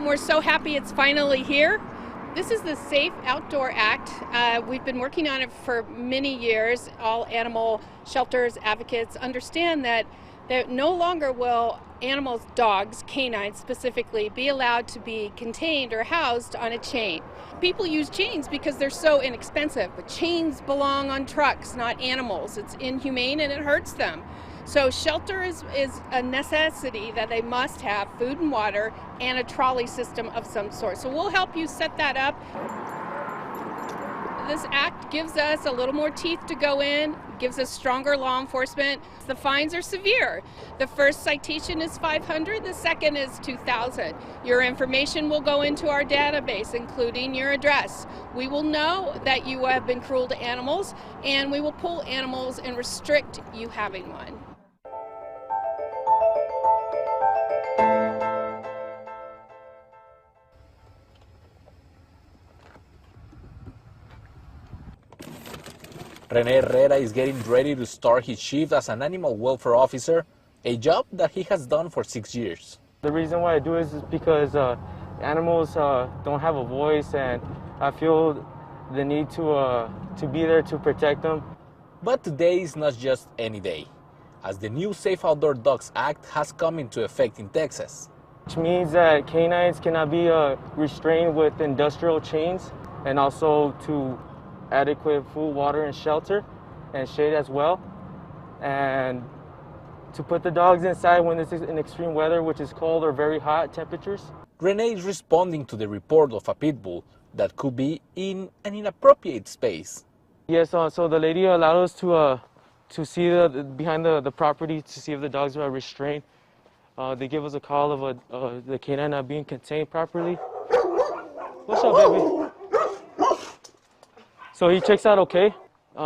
We're so happy it's finally here. This is the Safe Outdoor Act. We've been working on it for many years. All animal shelters, advocates understand that no longer will animals, dogs, canines specifically, be allowed to be contained or housed on a chain. People use chains because they're so inexpensive, but chains belong on trucks, not animals. It's inhumane and it hurts them. So shelter is a necessity that they must have, food and water, and a trolley system of some sort. So we'll help you set that up. This act gives us a little more teeth to go in, gives us stronger law enforcement. The fines are severe. The first citation is $500, the second is $2,000. Your information will go into our database, including your address. We will know that you have been cruel to animals, and we will pull animals and restrict you having one. Rene Herrera is getting ready to start his shift as an animal welfare officer, a job that he has done for 6 years. The reason why I do this is because animals don't have a voice, and I feel the need to be there to protect them. But today is not just any day, as the new Safe Outdoor Dogs Act has come into effect in Texas. Which means that canines cannot be restrained with industrial chains, and also to adequate food, water, and shelter, and shade as well. And to put the dogs inside when it's in extreme weather, which is cold or very hot temperatures. Renee is responding to the report of a pit bull that could be in an inappropriate space. Yes, so the lady allowed us to see behind the property to see if the dogs were restrained. They gave us a call of the canine not being contained properly. What's up, baby? So he checks out okay.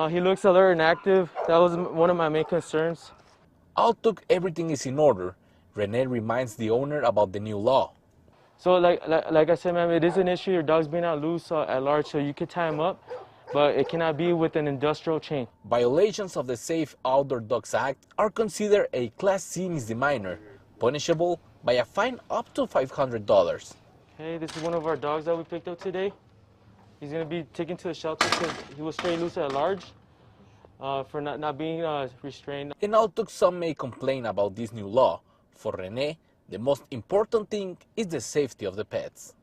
He looks alert and active. That was one of my main concerns. Although everything is in order, Renee reminds the owner about the new law. So like I said, ma'am, it is an issue. Your dog's being out loose at large, so you can tie him up, but it cannot be with an industrial chain. Violations of the Safe Outdoor Dogs Act are considered a Class C misdemeanor, punishable by a fine up to $500. Hey, this is one of our dogs that we picked up today. He's going to be taken to the shelter because he was stray loose at large for not being restrained. And although some may complain about this new law, for Renee, the most important thing is the safety of the pets.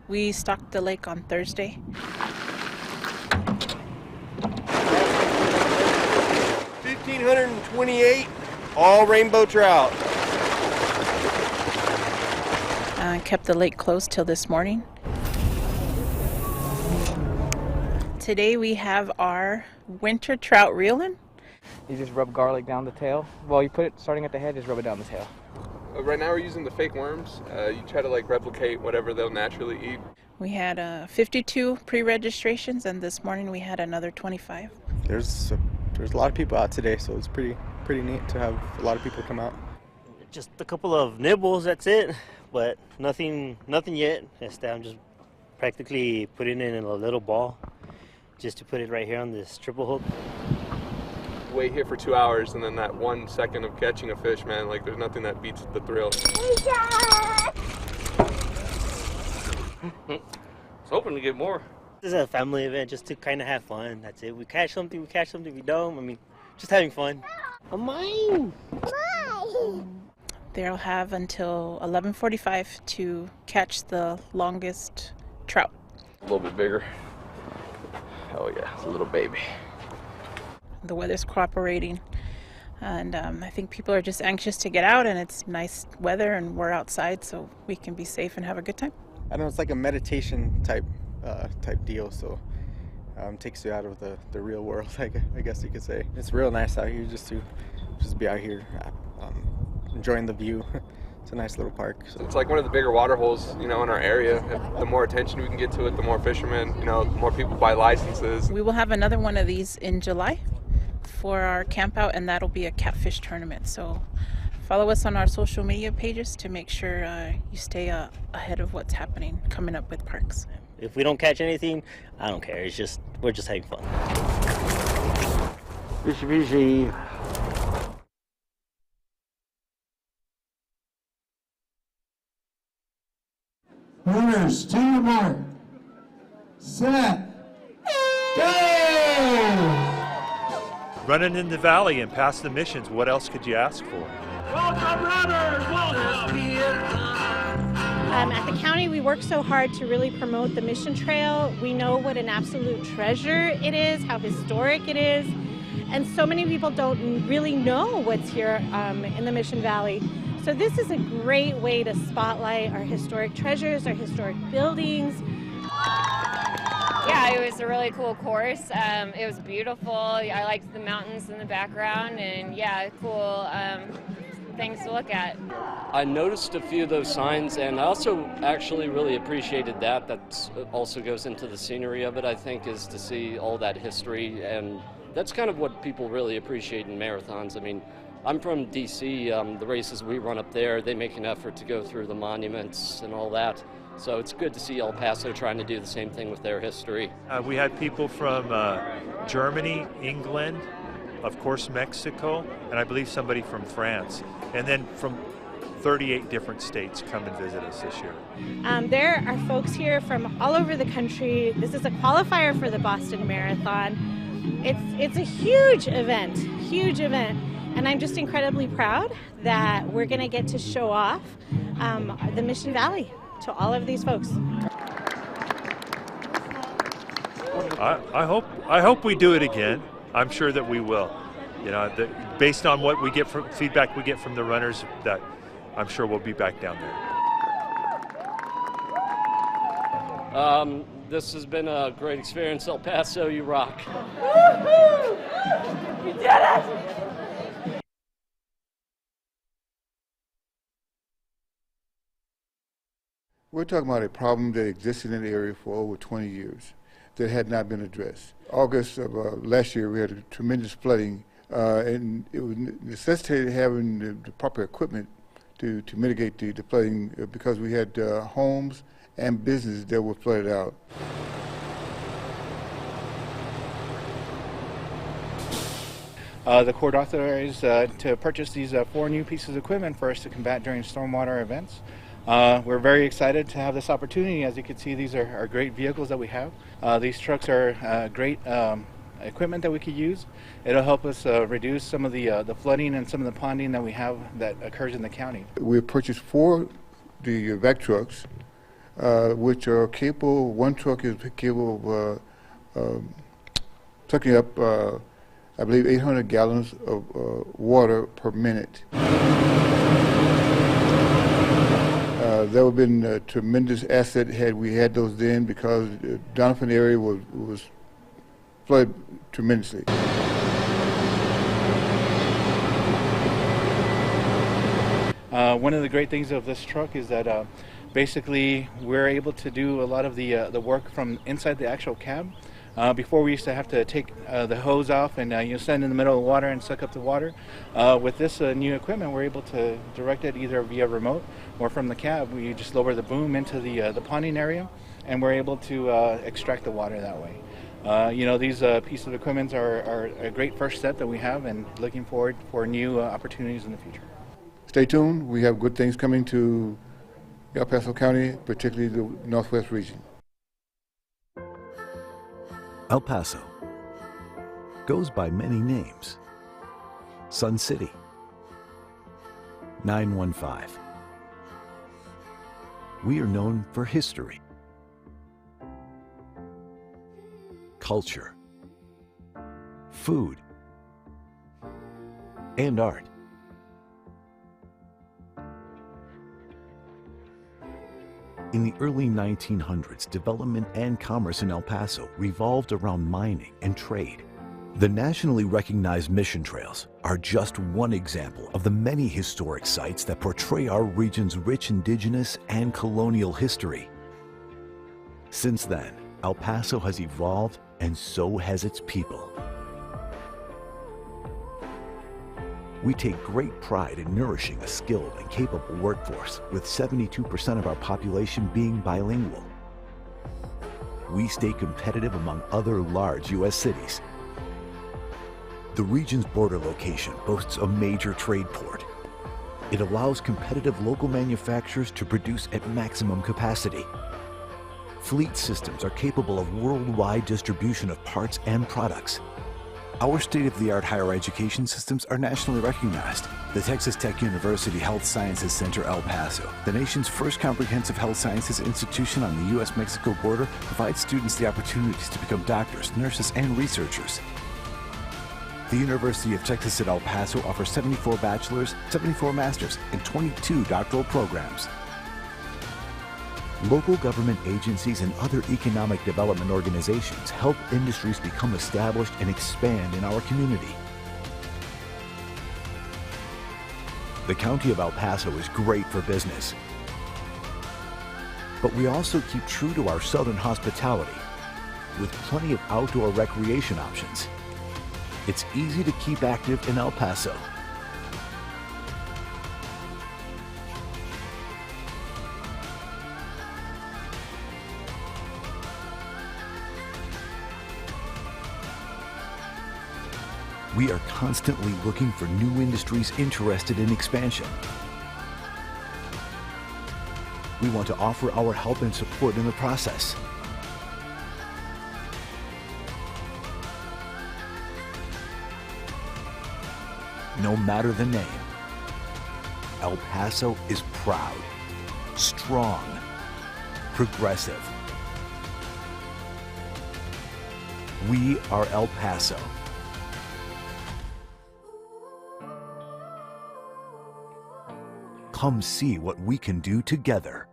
We stocked the lake on Thursday. 1,528 all rainbow trout. Kept the lake closed till this morning. Today we have our winter trout reeling. You just rub garlic down the tail. Well, you put it starting at the head, just rub it down the tail. Right now we're using the fake worms. You try to replicate whatever they'll naturally eat. We had 52 pre-registrations, and this morning we had another 25. There's a lot of people out today, so it's pretty neat to have a lot of people come out. Just a couple of nibbles, that's it, but nothing yet. I'm just practically putting it in a little ball, just to put it right here on this triple hook. Wait here for 2 hours, and then that 1 second of catching a fish, man, there's nothing that beats the thrill. was hoping to get more. This is a family event just to kind of have fun. That's it. We catch something, we don't. I mean, just having fun. Mine! They'll have until 11:45 to catch the longest trout. A little bit bigger. Oh yeah, it's a little baby. The weather's cooperating, and I think people are just anxious to get out, and it's nice weather, and we're outside, so we can be safe and have a good time. I don't know, it's like a meditation type deal, so takes you out of the real world, I guess you could say. It's real nice out here just to be out here enjoying the view. It's a nice little park. So. It's like one of the bigger water holes, in our area. The more attention we can get to it, the more fishermen, the more people buy licenses. We will have another one of these in July for our camp out, and that'll be a catfish tournament. So follow us on our social media pages to make sure you stay ahead of what's happening coming up with parks. If we don't catch anything, I don't care. We're just having fun. Fishy. Runners, to your mark. Set. Go! Running in the valley and past the missions, what else could you ask for? Welcome, runners! Welcome! At the county, we work so hard to really promote the Mission Trail. We know what an absolute treasure it is, how historic it is, and so many people don't really know what's here in the Mission Valley. So this is a great way to spotlight our historic treasures, our historic buildings. Yeah, it was a really cool course. It was beautiful. I liked the mountains in the background, and yeah, cool things to look at. I noticed a few of those signs, and I also actually really appreciated that. That also goes into the scenery of it, I think, is to see all that history, and that's kind of what people really appreciate in marathons. I mean, I'm from D.C. The races we run up there, they make an effort to go through the monuments and all that. So it's good to see El Paso trying to do the same thing with their history. We had people from Germany, England, of course Mexico, and I believe somebody from France. And then from 38 different states come and visit us this year. There are folks here from all over the country. This is a qualifier for the Boston Marathon. It's a huge event, and I'm just incredibly proud that we're going to get to show off the Mission Valley to all of these folks. I hope we do it again. I'm sure that we will. Based on what we get from feedback we get from the runners, that I'm sure we'll be back down there. This has been a great experience. El Paso, you rock. Woo-hoo! You did it! We're talking about a problem that existed in the area for over 20 years that had not been addressed. August of last year, we had a tremendous flooding, and it was necessitated having the proper equipment to mitigate the flooding because we had homes and businesses that were flooded out. The court authorized to purchase these 4 new pieces of equipment for us to combat during stormwater events. We're very excited to have this opportunity. As you can see, these are great vehicles that we have. These trucks are great equipment that we could use. It'll help us reduce some of the flooding and some of the ponding that we have that occurs in the county. We purchased 4 the vac trucks, which are capable. One truck is capable of sucking up, I believe, 800 gallons of water per minute. That would have been a tremendous asset had we had those then, because the Donovan area was flooded tremendously. One of the great things of this truck is that basically we're able to do a lot of the work from inside the actual cab. Before we used to have to take the hose off and stand in the middle of the water and suck up the water. With this new equipment, we're able to direct it either via remote or from the cab. We just lower the boom into the ponding area, and we're able to extract the water that way. These pieces of equipment are a great first step that we have, and looking forward for new opportunities in the future. Stay tuned. We have good things coming to El Paso County, particularly the Northwest region. El Paso goes by many names. Sun City, 915. We are known for history, culture, food, and art. In the early 1900s, development and commerce in El Paso revolved around mining and trade. The nationally recognized mission trails are just one example of the many historic sites that portray our region's rich indigenous and colonial history. Since then, El Paso has evolved, and so has its people. We take great pride in nourishing a skilled and capable workforce, with 72% of our population being bilingual. We stay competitive among other large U.S. cities. The region's border location boasts a major trade port. It allows competitive local manufacturers to produce at maximum capacity. Fleet systems are capable of worldwide distribution of parts and products. Our state-of-the-art higher education systems are nationally recognized. The Texas Tech University Health Sciences Center El Paso, the nation's first comprehensive health sciences institution on the U.S.-Mexico border, provides students the opportunities to become doctors, nurses, and researchers. The University of Texas at El Paso offers 74 bachelor's, 74 master's, and 22 doctoral programs. Local government agencies and other economic development organizations help industries become established and expand in our community. The County of El Paso is great for business, but we also keep true to our southern hospitality with plenty of outdoor recreation options. It's easy to keep active in El Paso. We are constantly looking for new industries interested in expansion. We want to offer our help and support in the process. No matter the name, El Paso is proud, strong, progressive. We are El Paso. Come see what we can do together.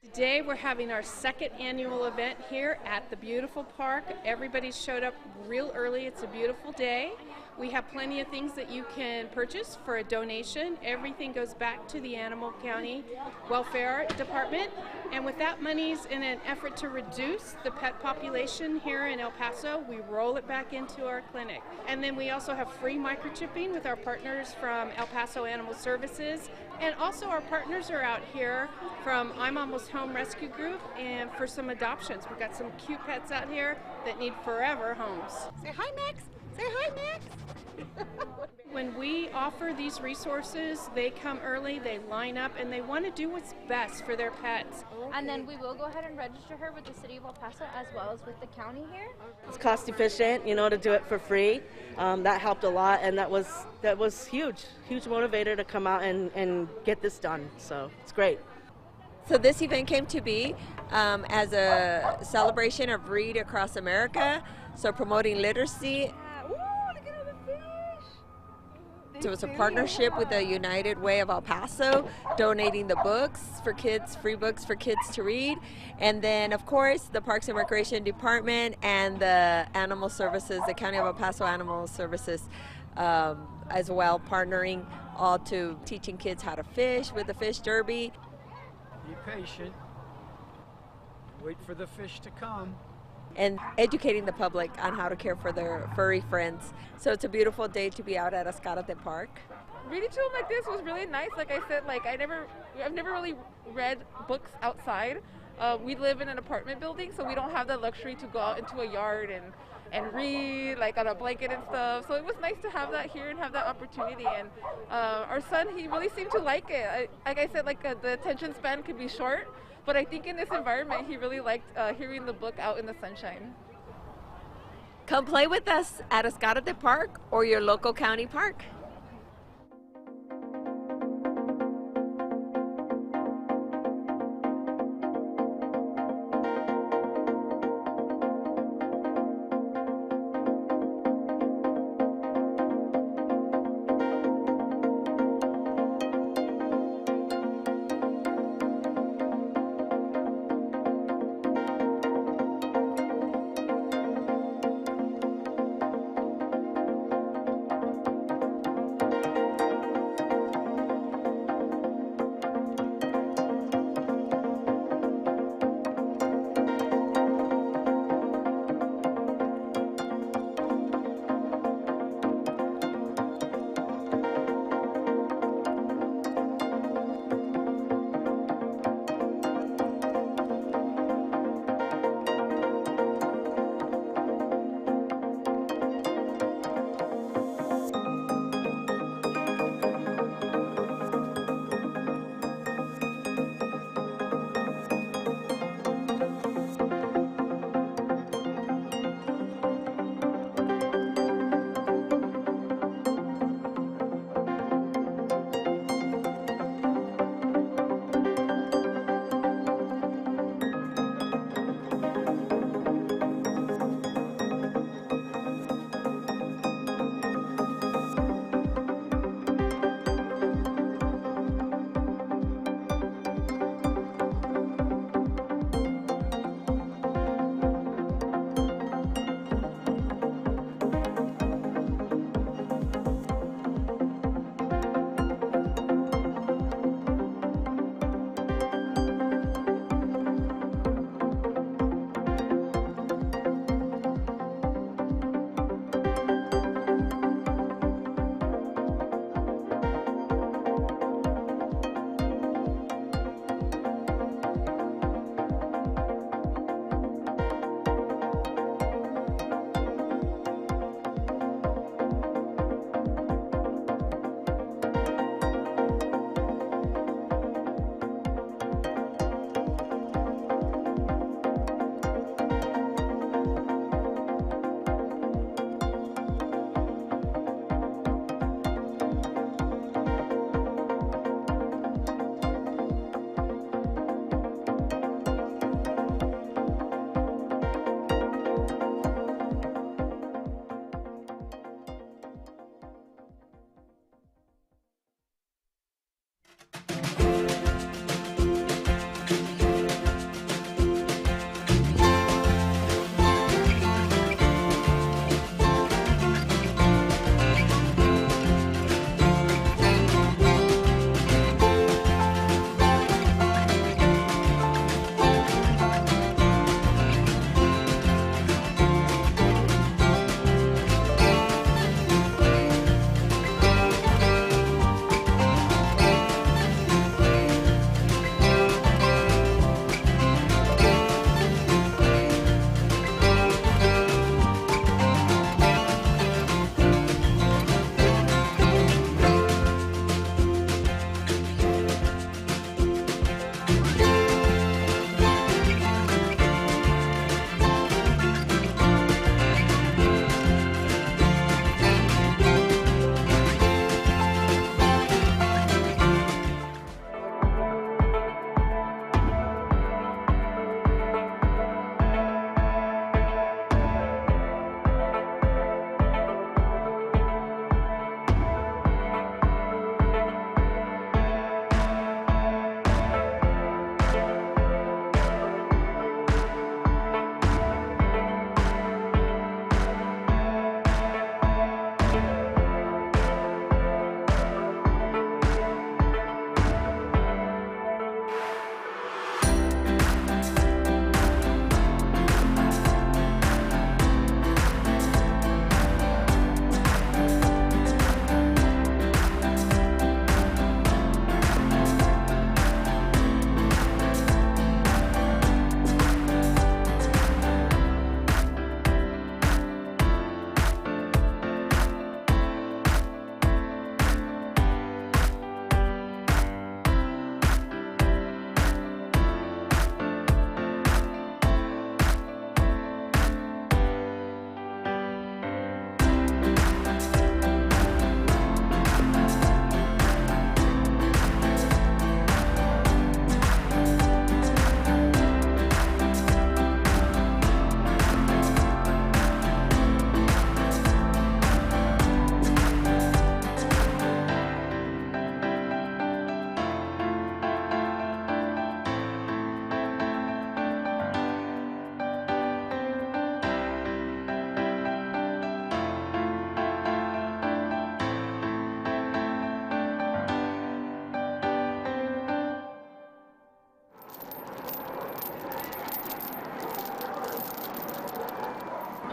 Today we're having our second annual event here at the beautiful park. Everybody showed up real early. It's a beautiful day. We have plenty of things that you can purchase for a donation. Everything goes back to the Animal County Welfare Department. And with that money's in an effort to reduce the pet population here in El Paso, we roll it back into our clinic. And then we also have free microchipping with our partners from El Paso Animal Services. And also our partners are out here from I'm Almost Home Rescue Group and for some adoptions. We've got some cute pets out here that need forever homes. Say hi, Max. Say hi, Max. When we offer these resources, they come early, they line up, and they want to do what's best for their pets. And then we will go ahead and register her with the City of El Paso as well as with the county here. It's cost efficient, to do it for free. That helped a lot, and that was huge motivator to come out and get this done. So it's great. So this event came to be as a celebration of Read Across America, so promoting literacy. So it's a partnership with the United Way of El Paso, donating the books for kids, free books for kids to read. And then, of course, the Parks and Recreation Department and the Animal Services, the County of El Paso Animal Services as well, partnering all to teaching kids how to fish with the fish derby. Be patient. Wait for the fish to come. And educating the public on how to care for their furry friends. So it's a beautiful day to be out at Ascarate Park. Reading to them like this was really nice. Like I said, I've never really read books outside. We live in an apartment building, so we don't have the luxury to go out into a yard read like on a blanket and stuff. So it was nice to have that here and have that opportunity. And our son, he really seemed to like it. Like I said, like the attention span could be short, but I think in this environment, he really liked hearing the book out in the sunshine. Come play with us at Ascarate Park or your local county park.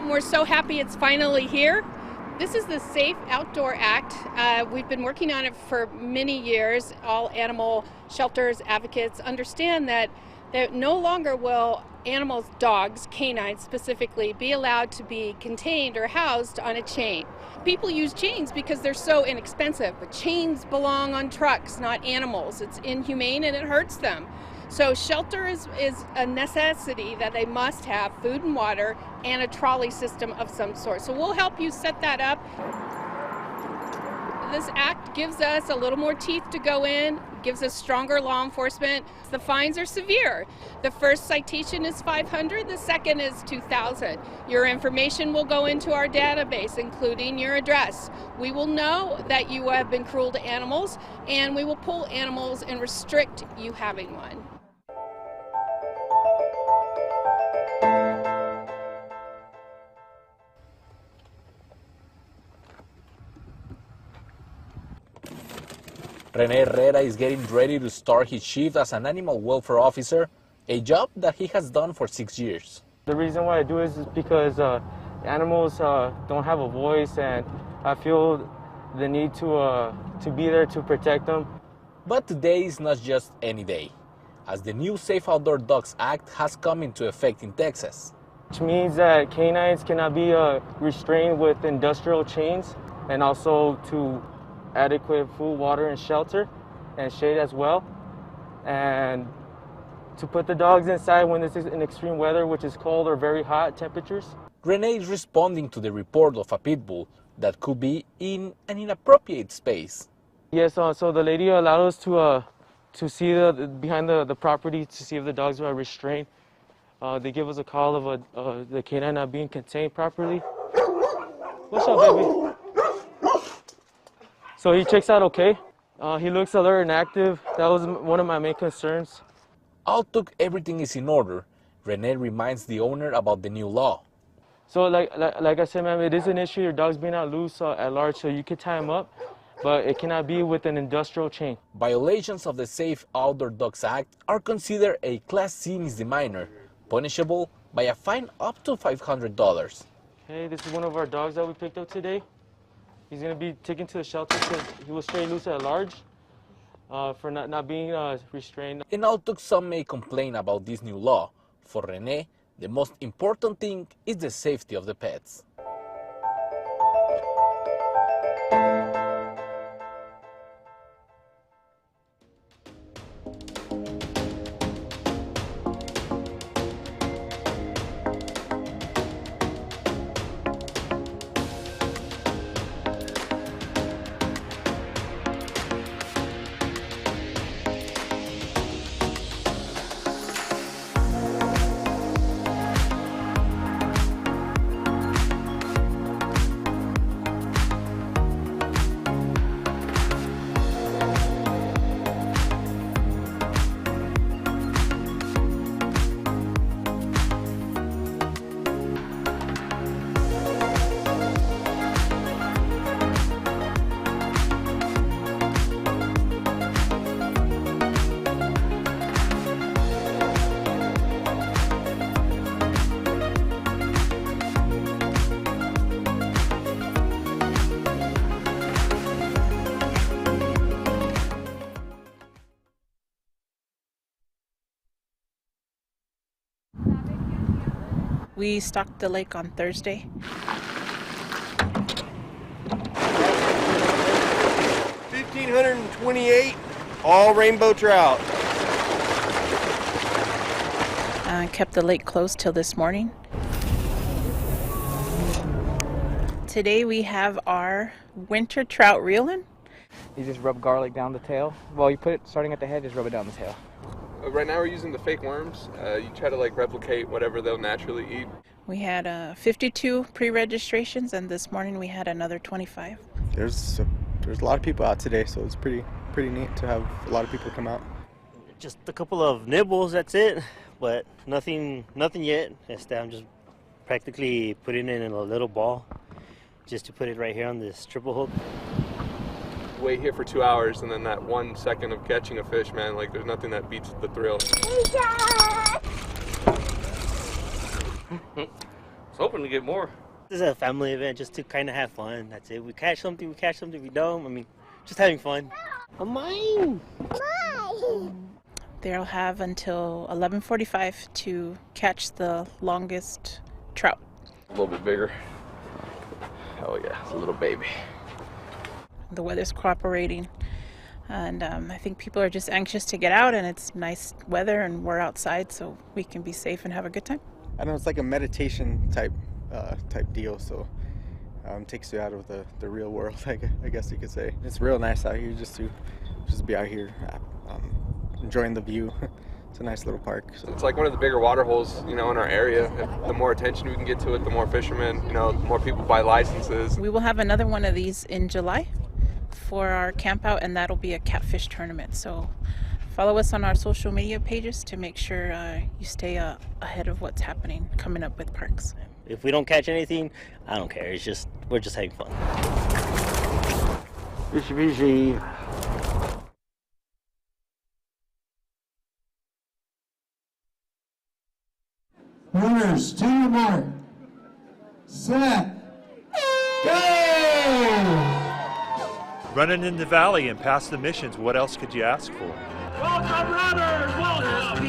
We're so happy it's finally here. This is the Safe Outdoor Act. We've been working on it for many years. All animal shelters, advocates understand that no longer will animals, dogs, canines specifically, be allowed to be contained or housed on a chain. People use chains because they're so inexpensive, but chains belong on trucks, not animals. It's inhumane and it hurts them. So shelter is a necessity that they must have, food and water, and a trolley system of some sort. So we'll help you set that up. This act gives us a little more teeth to go in, gives us stronger law enforcement. The fines are severe. The first citation is $500, the second is $2,000. Your information will go into our database, including your address. We will know that you have been cruel to animals, and we will pull animals and restrict you having one. Rene Herrera is getting ready to start his shift as an animal welfare officer, a job that he has done for 6 years. The reason why I do this is because animals don't have a voice, and I feel the need to be there to protect them. But today is not just any day, as the new Safe Outdoor Dogs Act has come into effect in Texas. Which means that canines cannot be restrained with industrial chains, and also to adequate food, water, and shelter, and shade as well. And to put the dogs inside when this is in extreme weather, which is cold or very hot temperatures. Renee is responding to the report of a pit bull that could be in an inappropriate space. Yes, so the lady allowed us to see behind the property to see if the dogs were restrained. They give us a call of the canine not being contained properly. What's up, baby? So he checks out okay. He looks alert and active. That was one of my main concerns. Although everything is in order, Renee reminds the owner about the new law. So like I said, ma'am, it is an issue. Your dog's being out loose at large, so you can tie him up, but it cannot be with an industrial chain. Violations of the Safe Outdoor Dogs Act are considered a Class C misdemeanor, punishable by a fine up to $500. Hey, this is one of our dogs that we picked up today. He's going to be taken to the shelter because he was straight loose at large for not being restrained. And although some may complain about this new law, for Renee, the most important thing is the safety of the pets. We stocked the lake on Thursday. $1,528, all rainbow trout. Kept the lake closed till this morning. Today we have our winter trout reeling. You just rub garlic down the tail. Well, you put it starting at the head, just rub it down the tail. Right now we're using the fake worms. You try to replicate whatever they'll naturally eat. We had 52 pre-registrations, and this morning we had another 25. There's a lot of people out today, so it's pretty neat to have a lot of people come out. Just a couple of nibbles, that's it, but nothing yet. I'm just practically putting it in a little ball, just to put it right here on this triple hook. Wait here for 2 hours, and then that 1 second of catching a fish, man, there's nothing that beats the thrill. was hoping to get more. This is a family event just to kind of have fun. That's it. We catch something, we don't. I mean, just having fun. Mine! They'll have until 11:45 to catch the longest trout. A little bit bigger. Oh yeah, it's a little baby. The weather's cooperating, and I think people are just anxious to get out, and it's nice weather and we're outside so we can be safe and have a good time. I don't know, it's like a meditation type deal, so takes you out of the real world, I guess you could say. It's real nice out here just to be out here enjoying the view. It's a nice little park. So. It's like one of the bigger water holes, in our area. The more attention we can get to it, the more fishermen, the more people buy licenses. We will have another one of these in July for our camp out, and that'll be a catfish tournament. So follow us on our social media pages to make sure you stay ahead of what's happening coming up with parks. If we don't catch anything, I don't care. We're just having fun. Fishy. Runners, to your mark. Set. Go! Running in the valley and past the missions, what else could you ask for? Welcome, runners! Welcome!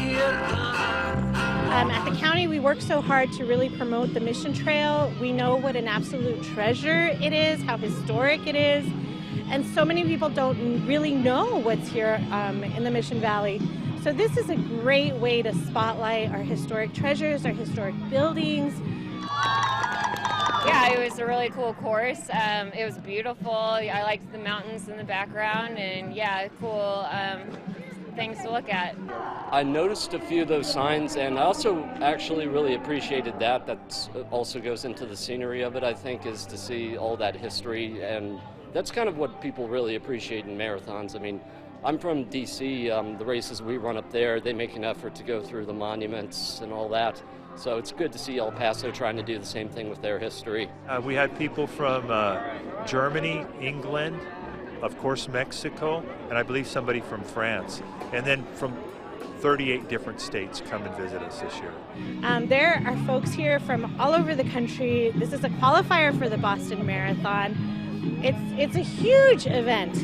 At the county, we work so hard to really promote the Mission Trail. We know what an absolute treasure it is, how historic it is, and so many people don't really know what's here in the Mission Valley. So this is a great way to spotlight our historic treasures, our historic buildings. Yeah, it was a really cool course. It was beautiful. I liked the mountains in the background, and yeah, cool things to look at. I noticed a few of those signs, and I also actually really appreciated that. That also goes into the scenery of it, I think, is to see all that history, and that's kind of what people really appreciate in marathons. I mean, I'm from D.C. The races we run up there, they make an effort to go through the monuments and all that. So it's good to see El Paso trying to do the same thing with their history. We had people from Germany, England, of course Mexico, and I believe somebody from France. And then from 38 different states come and visit us this year. There are folks here from all over the country. This is a qualifier for the Boston Marathon. It's a huge event,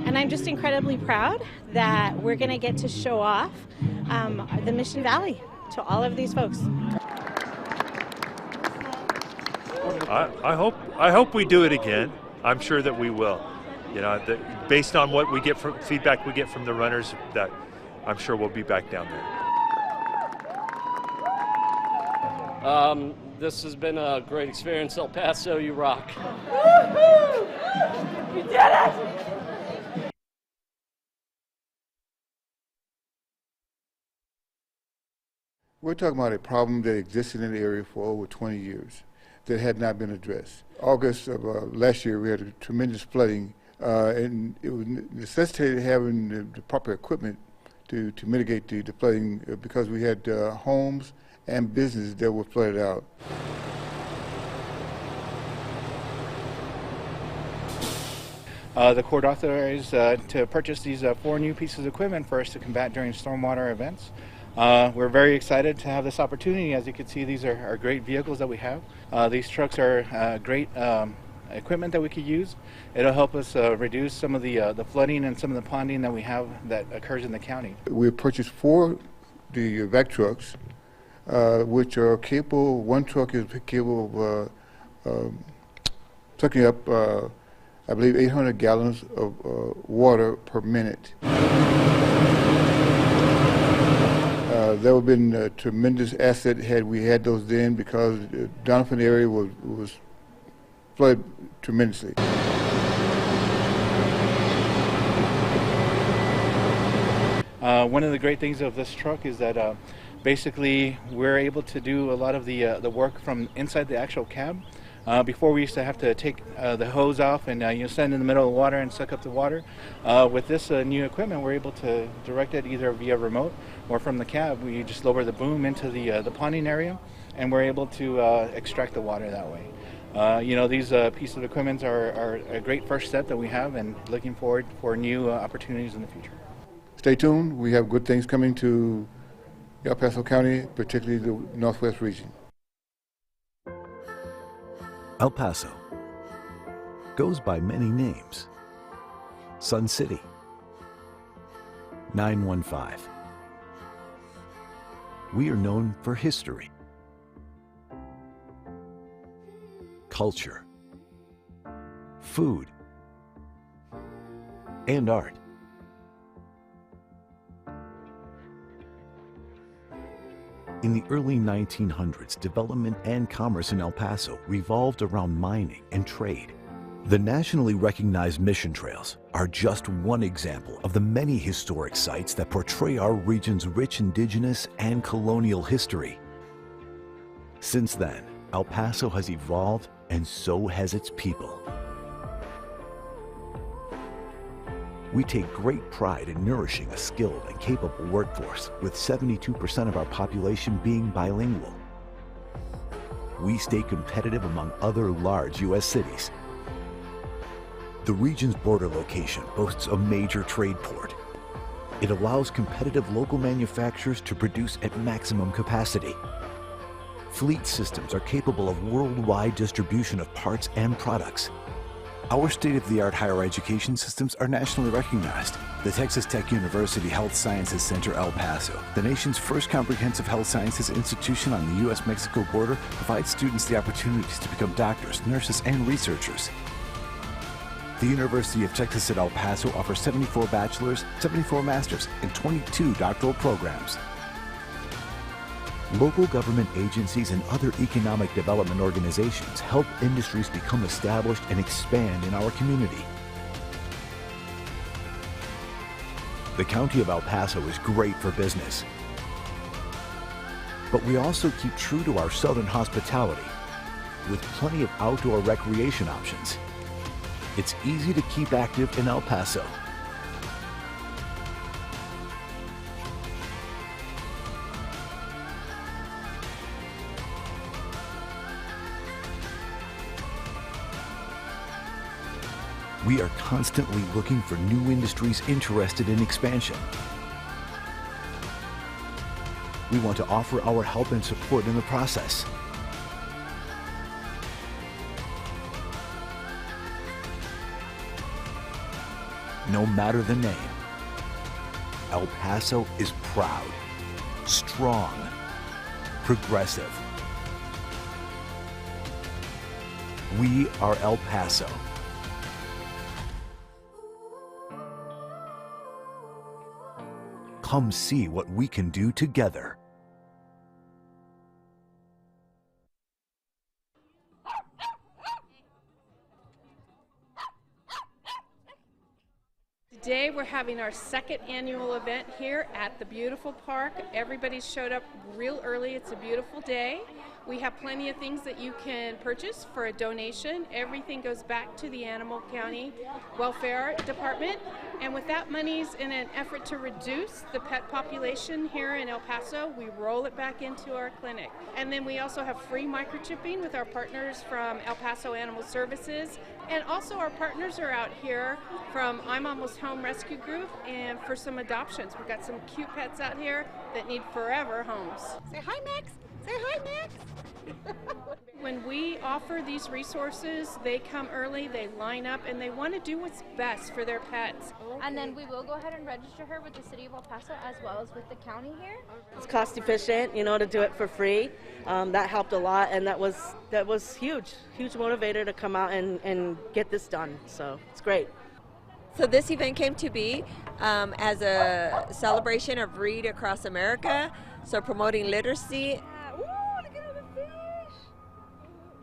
and I'm just incredibly proud that we're going to get to show off the Mission Valley to all of these folks. I hope we do it again. I'm sure that we will. Based on what we get from feedback we get from the runners, that I'm sure we'll be back down there. This has been a great experience. El Paso, you rock. Woo-hoo! You did it! We're talking about a problem that existed in the area for over 20 years that had not been addressed. August of last year, we had a tremendous flooding, and it was necessitated having the proper equipment to mitigate the flooding because we had homes and businesses that were flooded out. The court authorized to purchase these 4 new pieces of equipment for us to combat during stormwater events. We're very excited to have this opportunity. As you can see, these are great vehicles that we have. These trucks are great equipment that we could use. It'll help us reduce some of the flooding and some of the ponding that we have that occurs in the county. We purchased 4 the vac trucks, which are capable. One truck is capable of sucking up, I believe, 800 gallons of water per minute. That would have been a tremendous asset had we had those then, because the Donovan area was flooded tremendously. One of the great things of this truck is that basically we're able to do a lot of the work from inside the actual cab. Before we used to have to take the hose off and stand in the middle of the water and suck up the water. With this new equipment, we're able to direct it either via remote or from the cab. We just lower the boom into the ponding area, and we're able to extract the water that way. These pieces of equipment are a great first step that we have, and looking forward for new opportunities in the future. Stay tuned. We have good things coming to El Paso County, particularly the Northwest region. El Paso goes by many names. Sun City, 915. We are known for history, culture, food, and art. In the early 1900s, development and commerce in El Paso revolved around mining and trade. The nationally recognized mission trails are just one example of the many historic sites that portray our region's rich indigenous and colonial history. Since then, El Paso has evolved, and so has its people. We take great pride in nourishing a skilled and capable workforce, with 72% of our population being bilingual. We stay competitive among other large U.S. cities. The region's border location boasts a major trade port. It allows competitive local manufacturers to produce at maximum capacity. Fleet systems are capable of worldwide distribution of parts and products. Our state-of-the-art higher education systems are nationally recognized. The Texas Tech University Health Sciences Center El Paso, the nation's first comprehensive health sciences institution on the U.S.-Mexico border, provides students the opportunities to become doctors, nurses, and researchers. The University of Texas at El Paso offers 74 bachelor's, 74 master's, and 22 doctoral programs. Local government agencies and other economic development organizations help industries become established and expand in our community. The County of El Paso is great for business, but we also keep true to our southern hospitality with plenty of outdoor recreation options. It's easy to keep active in El Paso. We are constantly looking for new industries interested in expansion. We want to offer our help and support in the process. No matter the name, El Paso is proud, strong, progressive. We are El Paso. Come see what we can do together. Today we're having our second annual event here at the beautiful park. Everybody showed up real early. It's a beautiful day. We have plenty of things that you can purchase for a donation. Everything goes back to the Animal County Welfare Department. And with that money's in an effort to reduce the pet population here in El Paso, we roll it back into our clinic. And then we also have free microchipping with our partners from El Paso Animal Services. And also our partners are out here from I'm Almost Home Rescue Group and for some adoptions. We've got some cute pets out here that need forever homes. Say hi, Max. Say hi, Max. When we offer these resources, they come early, they line up, and they want to do what's best for their pets. And then we will go ahead and register her with the City of El Paso as well as with the county here. It's cost efficient, to do it for free. That helped a lot, and that was huge motivator to come out and get this done. So it's great. So this event came to be as a celebration of Read Across America, so promoting literacy.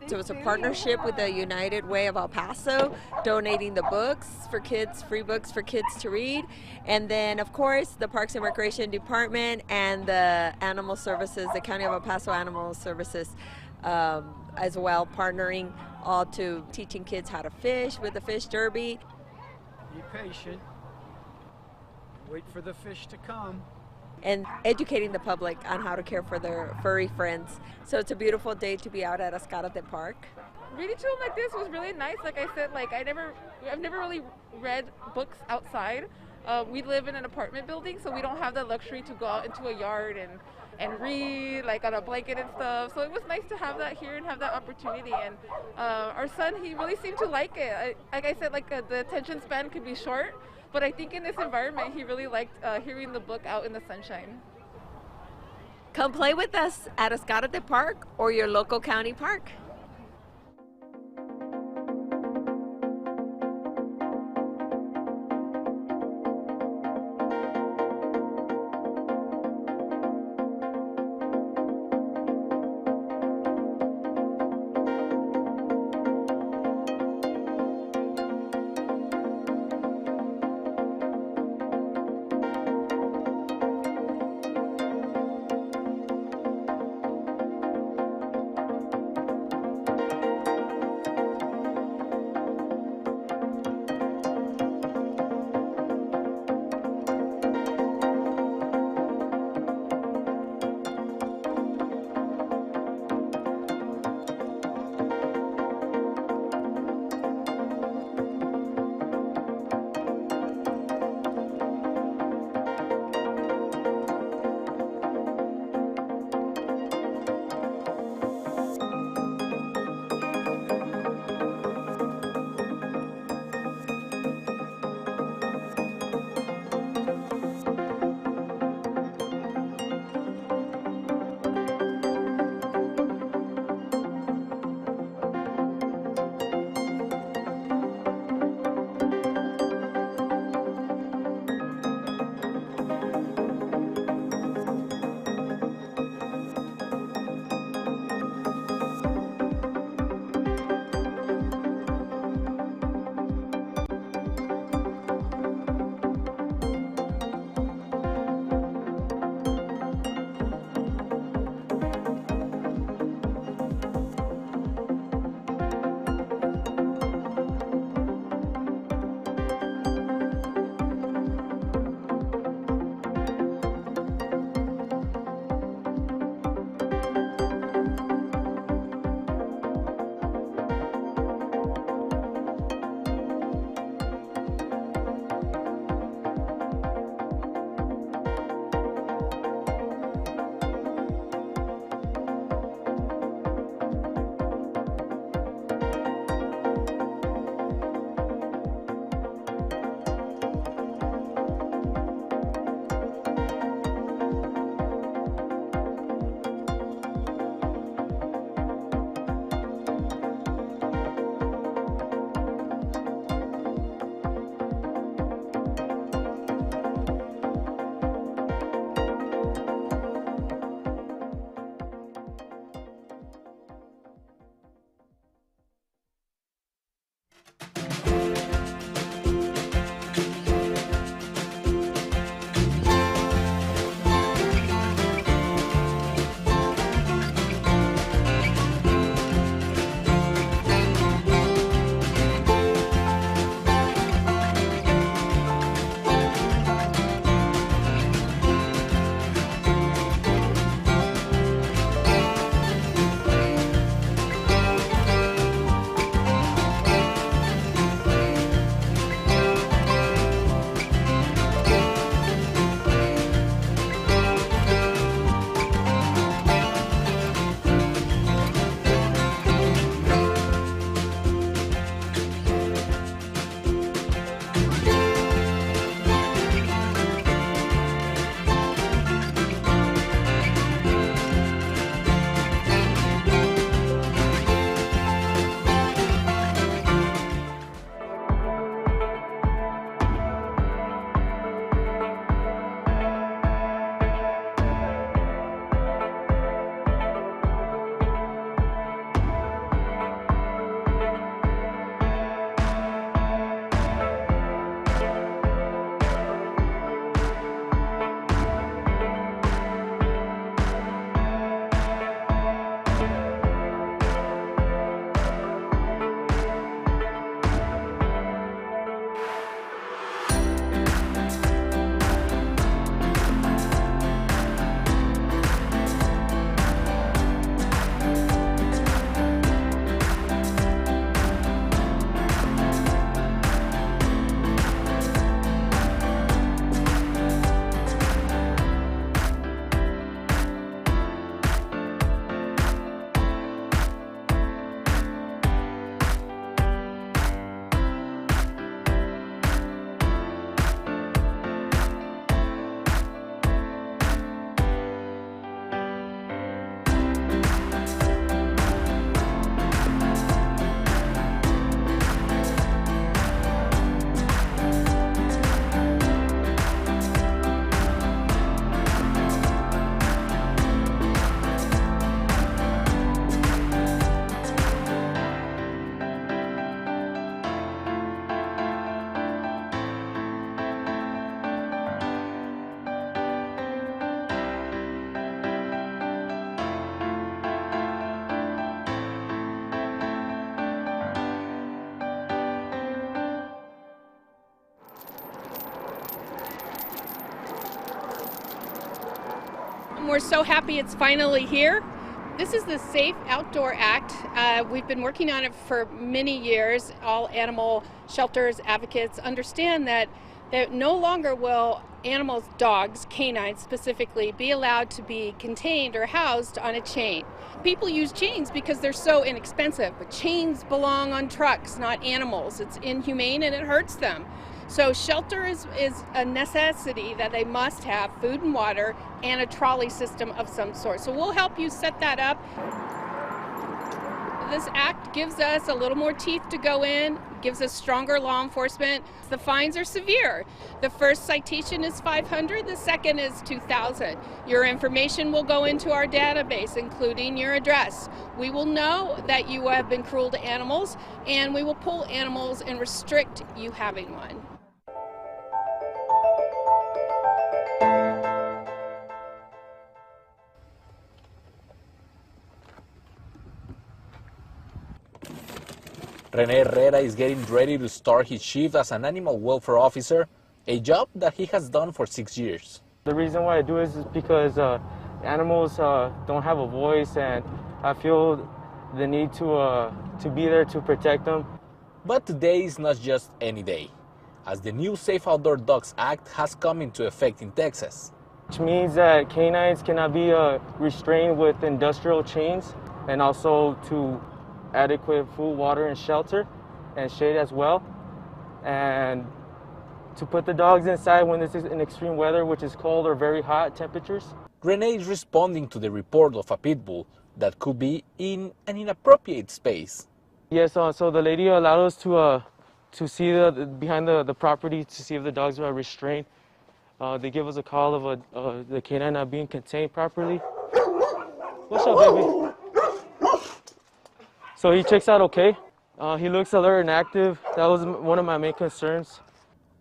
So it's a partnership with the United Way of El Paso, donating the books for kids, free books for kids to read. And then, of course, the Parks and Recreation Department and the Animal Services, the County of El Paso Animal Services as well, partnering all to teaching kids how to fish with the fish derby. Be patient. Wait for the fish to come. And educating the public on how to care for their furry friends. So it's a beautiful day to be out at Ascarate Park. Reading to them like this was really nice. Like I said, I've never really read books outside. We live in an apartment building, so we don't have the luxury to go out into a yard read like on a blanket and stuff. So it was nice to have that here and have that opportunity. And our son, he really seemed to like it. Like I said, like the attention span could be short, but I think in this environment, he really liked hearing the book out in the sunshine. Come play with us at Ascarate Park or your local county park. We're so happy it's finally here. This is the Safe Outdoor Act. We've been working on it for many years. All animal shelters, advocates understand that no longer will animals, dogs, canines specifically, be allowed to be contained or housed on a chain. People use chains because they're so inexpensive, but chains belong on trucks, not animals. It's inhumane and it hurts them. So shelter is a necessity that they must have, food and water, and a trolley system of some sort. So we'll help you set that up. This act gives us a little more teeth to go in, gives us stronger law enforcement. The fines are severe. The first citation is $500, the second is $2,000. Your information will go into our database, including your address. We will know that you have been cruel to animals, and we will pull animals and restrict you having one. Rene Herrera is getting ready to start his shift as an animal welfare officer, a job that he has done for 6 years. The reason why I do this is because animals don't have a voice, and I feel the need to be there to protect them. But today is not just any day, as the new Safe Outdoor Dogs Act has come into effect in Texas. Which means that canines cannot be restrained with industrial chains, and also to adequate food, water, and shelter, and shade as well. And to put the dogs inside when this is in extreme weather, which is cold or very hot temperatures. Rene is responding to the report of a pit bull that could be in an inappropriate space. Yes, so the lady allowed us to see behind the property to see if the dogs were restrained. They give us a call of the canine not being contained properly. What's up, baby? So he checks out okay. He looks alert and active. That was one of my main concerns.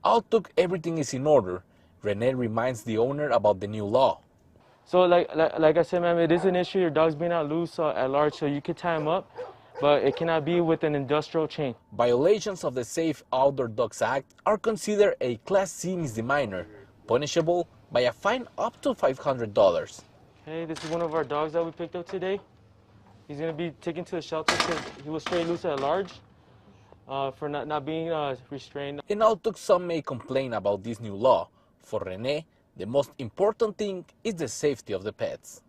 Although everything is in order, Rene reminds the owner about the new law. So like I said, ma'am, it is an issue. Your dog's being out loose at large, so you could tie him up, but it cannot be with an industrial chain. Violations of the Safe Outdoor Dogs Act are considered a Class C misdemeanor, punishable by a fine up to $500. Hey, this is one of our dogs that we picked up today. He's going to be taken to the shelter because he was straight loose at large for not being restrained. And although some may complain about this new law, for Rene, the most important thing is the safety of the pets.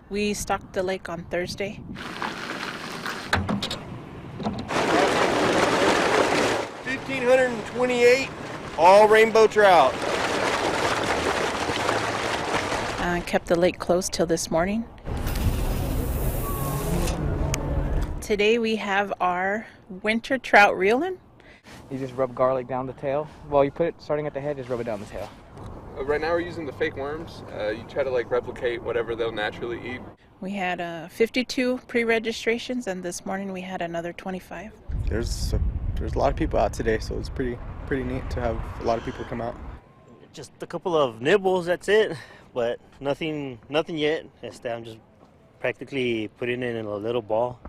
We stocked the lake on Thursday. $1,528, all rainbow trout. Kept the lake closed till this morning. Today we have our winter trout reeling. You just rub garlic down the tail. Well, you put it starting at the head, just rub it down the tail. Right now we're using the fake worms. You try to replicate whatever they'll naturally eat. We had 52 pre-registrations, and this morning we had another 25. There's a lot of people out today, so it's pretty neat to have a lot of people come out. Just a couple of nibbles, that's it, but nothing yet. I'm just practically putting it in a little ball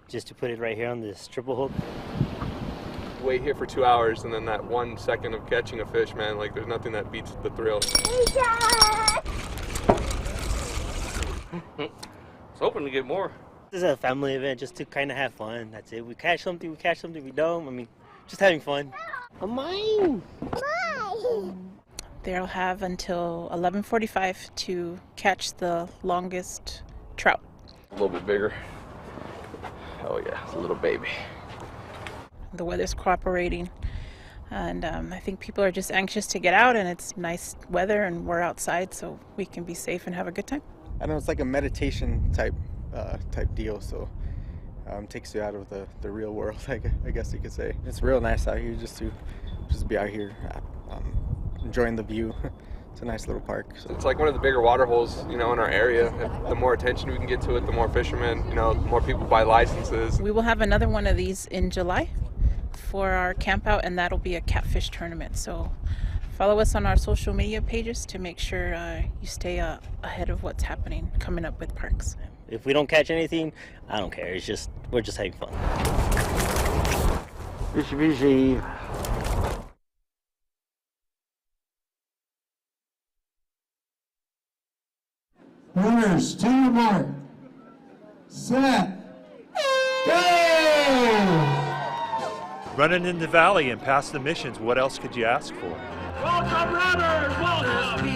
just to put it right here on this triple hook. Wait here for 2 hours, and then that 1 second of catching a fish, man, there's nothing that beats the thrill. was hoping to get more. This is a family event just to kind of have fun. That's it. We catch something, we don't. I mean, just having fun. Mine! They'll have until 11:45 to catch the longest trout. A little bit bigger. Oh yeah, it's a little baby. The weather's cooperating, and I think people are just anxious to get out, and it's nice weather, and we're outside, so we can be safe and have a good time. I know it's like a meditation type deal, so takes you out of the real world, I guess you could say. It's real nice out here just to be out here enjoying the view. It's a nice little park. So. It's like one of the bigger water holes, in our area. The more attention we can get to it, the more fishermen, the more people buy licenses. We will have another one of these in July for our camp out, and that'll be a catfish tournament. So follow us on our social media pages to make sure you stay ahead of what's happening coming up with parks. If we don't catch anything, I don't care. We're just having fun. Fishy. Runners, to your mark. Set. Go! Running in the valley and past the missions, what else could you ask for? Welcome, runners! Welcome!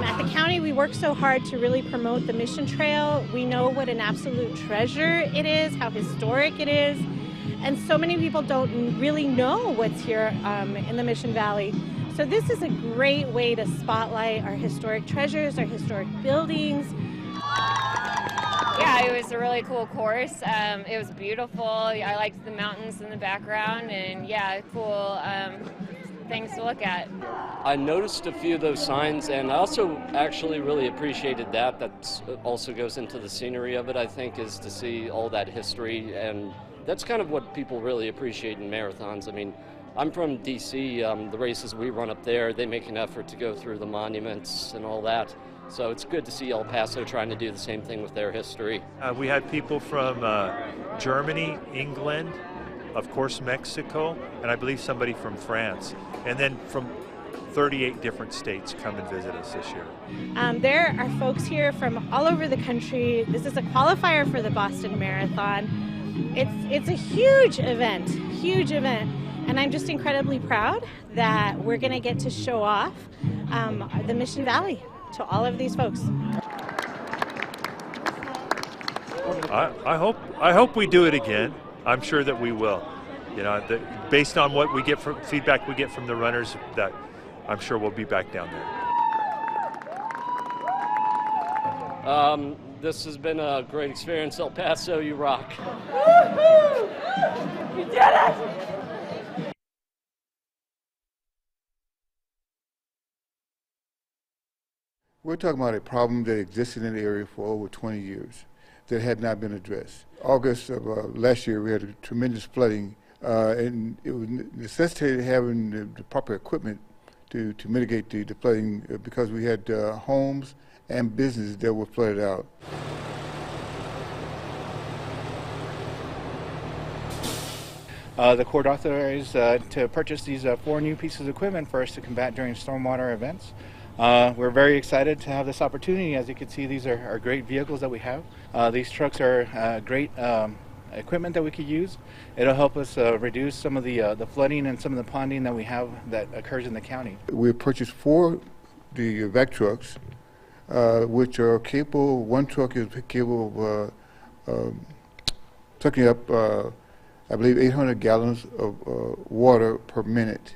At the county, we work so hard to really promote the Mission Trail. We know what an absolute treasure it is, how historic it is, and so many people don't really know what's here in the Mission Valley. So this is a great way to spotlight our historic treasures, our historic buildings. Yeah, it was a really cool course. It was beautiful. I liked the mountains in the background, and yeah, cool things to look at. I noticed a few of those signs, and I also actually really appreciated that. That also goes into the scenery of it, I think, is to see all that history, and that's kind of what people really appreciate in marathons. I mean, I'm from DC. The races we run up there, they make an effort to go through the monuments and all that. So it's good to see El Paso trying to do the same thing with their history. We had people from Germany, England, of course Mexico, and I believe somebody from France. And then from 38 different states come and visit us this year. There are folks here from all over the country. This is a qualifier for the Boston Marathon. It's a huge event, and I'm just incredibly proud that we're going to get to show off the Mission Valley to all of these folks. I hope we do it again. I'm sure that we will. Based on what we get from feedback we get from the runners, that I'm sure we'll be back down there. This has been a great experience. El Paso, you rock. Woo-hoo! You did it! We're talking about a problem that existed in the area for over 20 years that had not been addressed. August of last year, we had a tremendous flooding, and it was necessitated having the proper equipment to mitigate the flooding because we had homes and businesses that were flooded out. The court authorized to purchase these 4 new pieces of equipment for us to combat during stormwater events. We're very excited to have this opportunity. As you can see, these are great vehicles that we have. These trucks are great equipment that we could use. It'll help us reduce some of the flooding and some of the ponding that we have that occurs in the county. We purchased 4 the vac trucks, which are capable. One truck is capable of sucking up, I believe, 800 gallons of water per minute.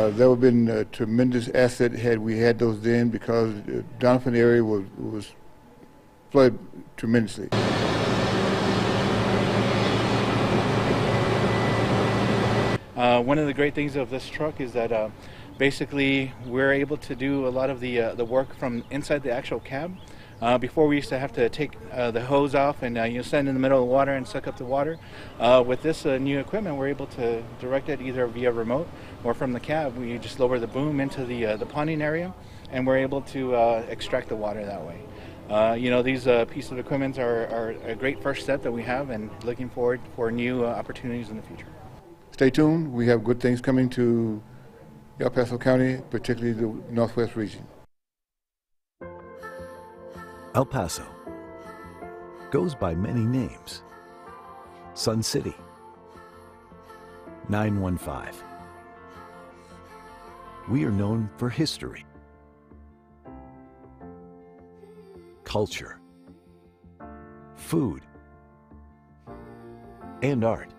That would have been a tremendous asset had we had those then, because the Donovan area was flooded tremendously. One of the great things of this truck is that basically we're able to do a lot of the work from inside the actual cab. Before we used to have to take the hose off and stand in the middle of the water and suck up the water. With this new equipment, we're able to direct it either via remote or from the cab. We just lower the boom into the ponding area, and we're able to extract the water that way. These pieces of equipment are a great first step that we have, and looking forward for new opportunities in the future. Stay tuned. We have good things coming to El Paso County, particularly the Northwest region. El Paso goes by many names. Sun City, 915. We are known for history, culture, food, and art.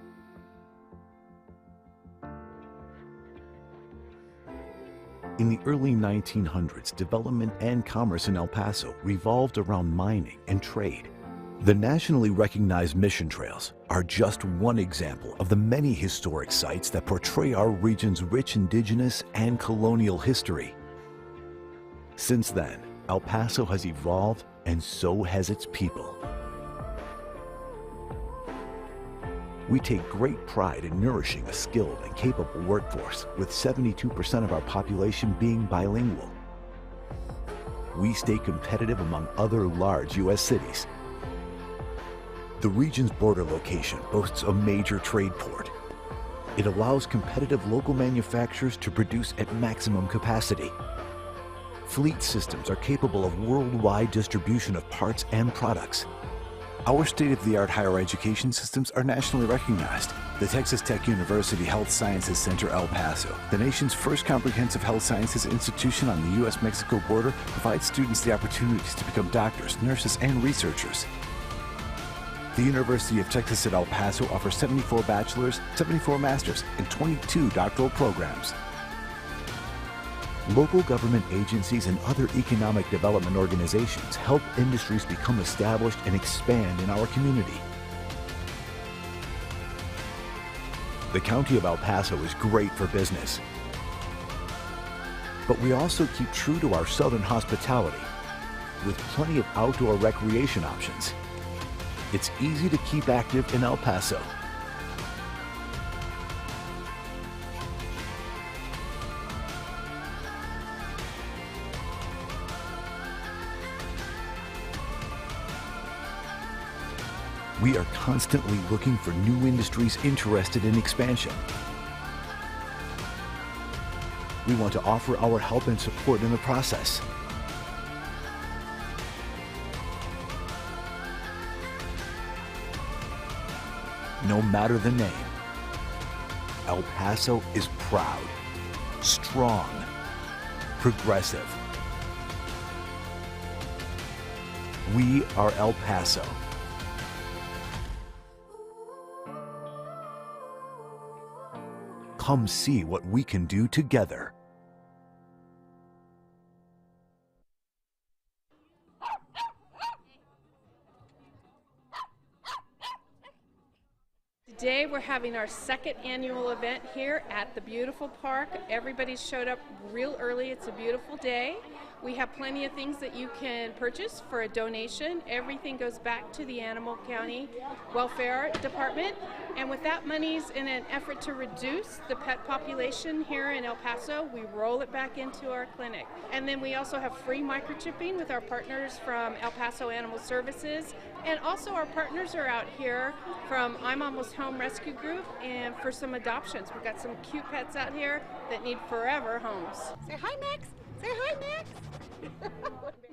In the early 1900s, development and commerce in El Paso revolved around mining and trade. The nationally recognized mission trails are just one example of the many historic sites that portray our region's rich indigenous and colonial history. Since then, El Paso has evolved, and so has its people. We take great pride in nourishing a skilled and capable workforce, with 72% of our population being bilingual. We stay competitive among other large U.S. cities. The region's border location boasts a major trade port. It allows competitive local manufacturers to produce at maximum capacity. Fleet systems are capable of worldwide distribution of parts and products. Our state-of-the-art higher education systems are nationally recognized. The Texas Tech University Health Sciences Center El Paso, the nation's first comprehensive health sciences institution on the U.S.-Mexico border, provides students the opportunities to become doctors, nurses, and researchers. The University of Texas at El Paso offers 74 bachelor's, 74 master's, and 22 doctoral programs. Local government agencies and other economic development organizations help industries become established and expand in our community. The County of El Paso is great for business, but we also keep true to our southern hospitality with plenty of outdoor recreation options. It's easy to keep active in El Paso. We are constantly looking for new industries interested in expansion. We want to offer our help and support in the process. No matter the name, El Paso is proud, strong, progressive. We are El Paso. Come see what we can do together. Today we're having our second annual event here at the beautiful park. Everybody showed up real early. It's a beautiful day. We have plenty of things that you can purchase for a donation. Everything goes back to the Animal County Welfare Department. And with that money's in an effort to reduce the pet population here in El Paso, we roll it back into our clinic. And then we also have free microchipping with our partners from El Paso Animal Services. And also our partners are out here from I'm Almost Home Rescue Group and for some adoptions. We've got some cute pets out here that need forever homes. Say hi, Max. Say hi, Max.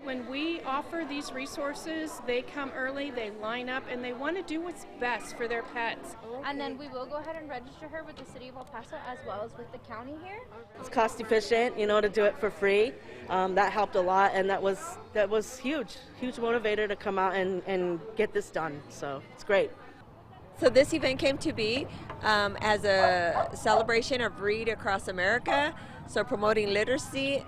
When we offer these resources, they come early, they line up, and they want to do what's best for their pets. And then we will go ahead and register her with the City of El Paso as well as with the county here. It's cost efficient, to do it for free. That helped a lot, and that was huge motivator to come out and get this done. So it's great. So this event came to be as a celebration of Read Across America, so promoting literacy.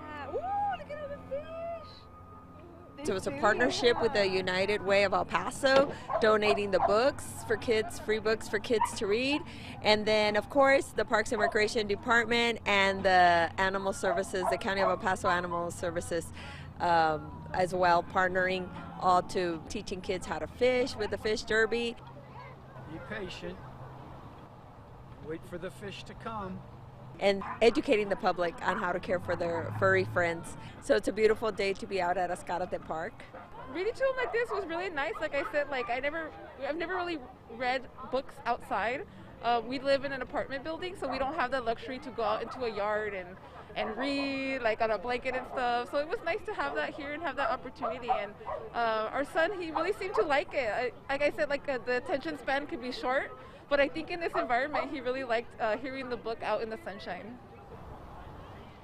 So it's a partnership with the United Way of El Paso, donating the books for kids, free books for kids to read. And then, of course, the Parks and Recreation Department and the Animal Services, the County of El Paso Animal Services as well, partnering all to teaching kids how to fish with the fish derby. Be patient. Wait for the fish to come. And educating the public on how to care for their furry friends. So it's a beautiful day to be out at Ascarate Park. Reading to them like this was really nice. Like I said, I've never really read books outside. We live in an apartment building, so we don't have the luxury to go out into a yard and read like on a blanket and stuff. So it was nice to have that here and have that opportunity. And our son, he really seemed to like it. Like I said, the attention span could be short, but I think in this environment, he really liked hearing the book out in the sunshine.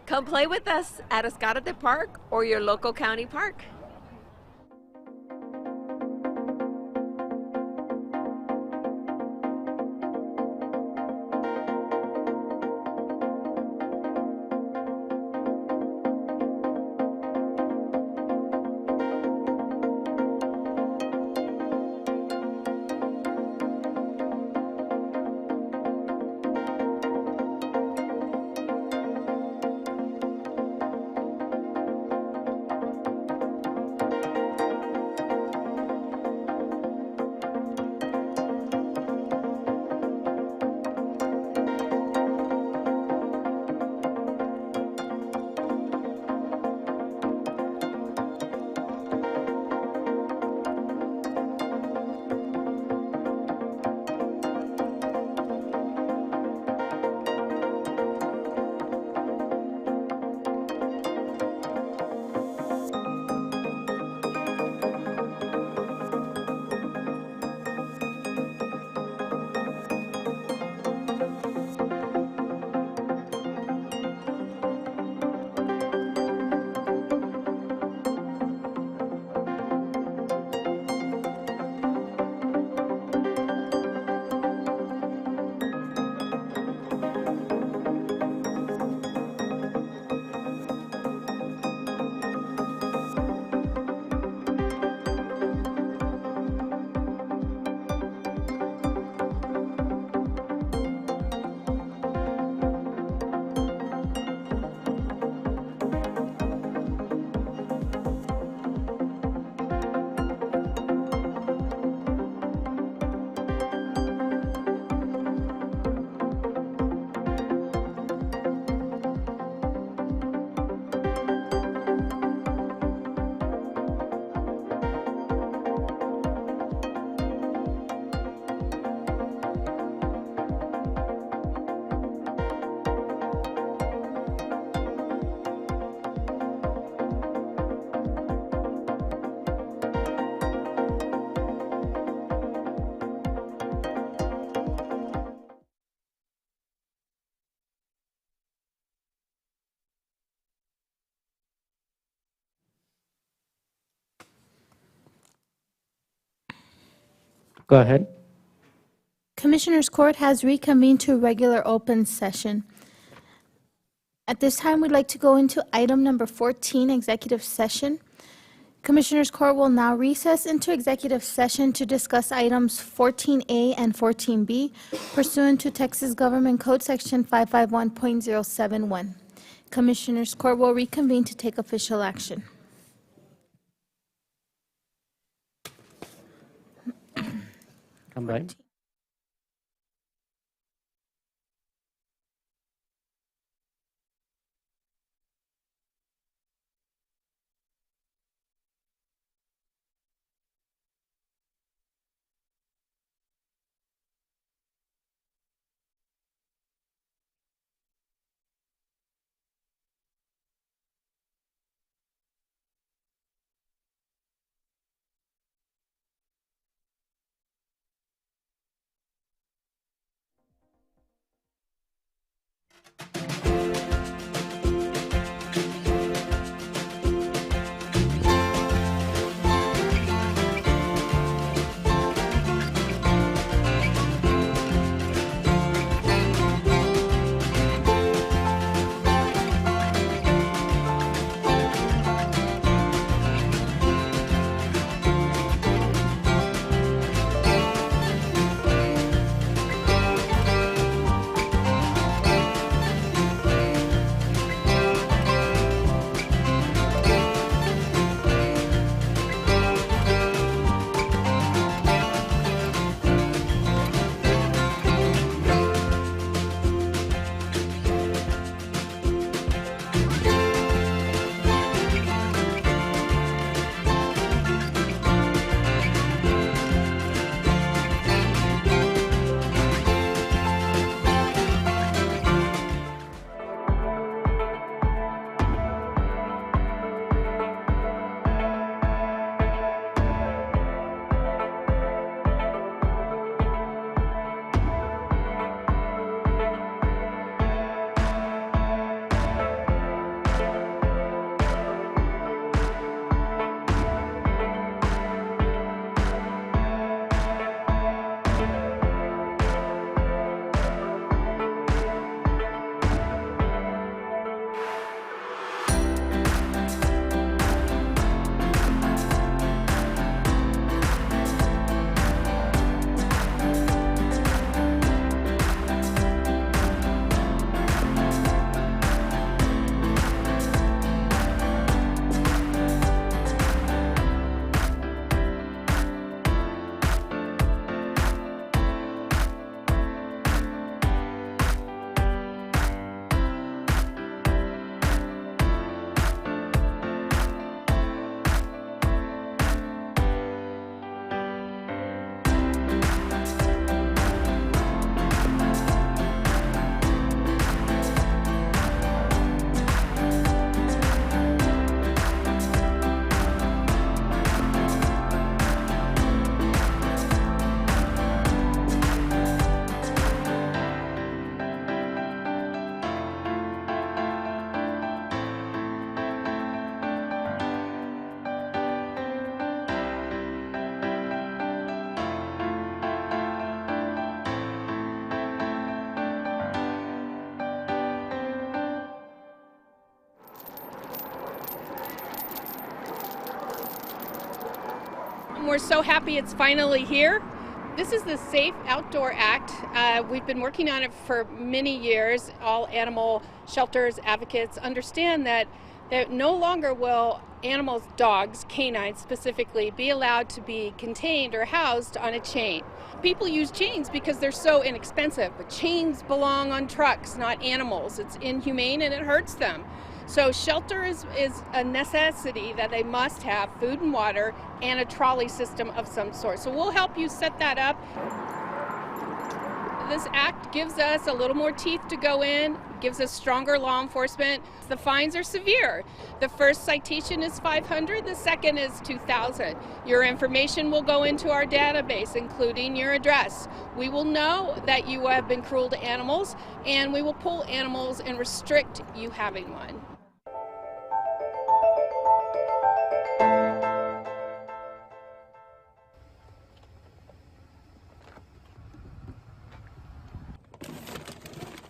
Come play with us at Ascarate Park or your local county park. Go ahead. Commissioners Court has reconvened to a regular open session. At this time, we'd like to go into item number 14, executive session. Commissioners Court will now recess into executive session to discuss items 14A and 14B pursuant to Texas Government Code Section 551.071. Commissioners Court will reconvene to take official action. Come by. We're so happy it's finally here. This is the Safe Outdoor Act. We've been working on it for many years. All animal shelters, advocates understand that no longer will animals, dogs, canines specifically, be allowed to be contained or housed on a chain. People use chains because they're so inexpensive, but chains belong on trucks, not animals. It's inhumane and it hurts them. So shelter is a necessity that they must have, food and water, and a trolley system of some sort. So we'll help you set that up. This act gives us a little more teeth to go in, gives us stronger law enforcement. The fines are severe. The first citation is $500, the second is $2,000. Your information will go into our database, including your address. We will know that you have been cruel to animals, and we will pull animals and restrict you having one.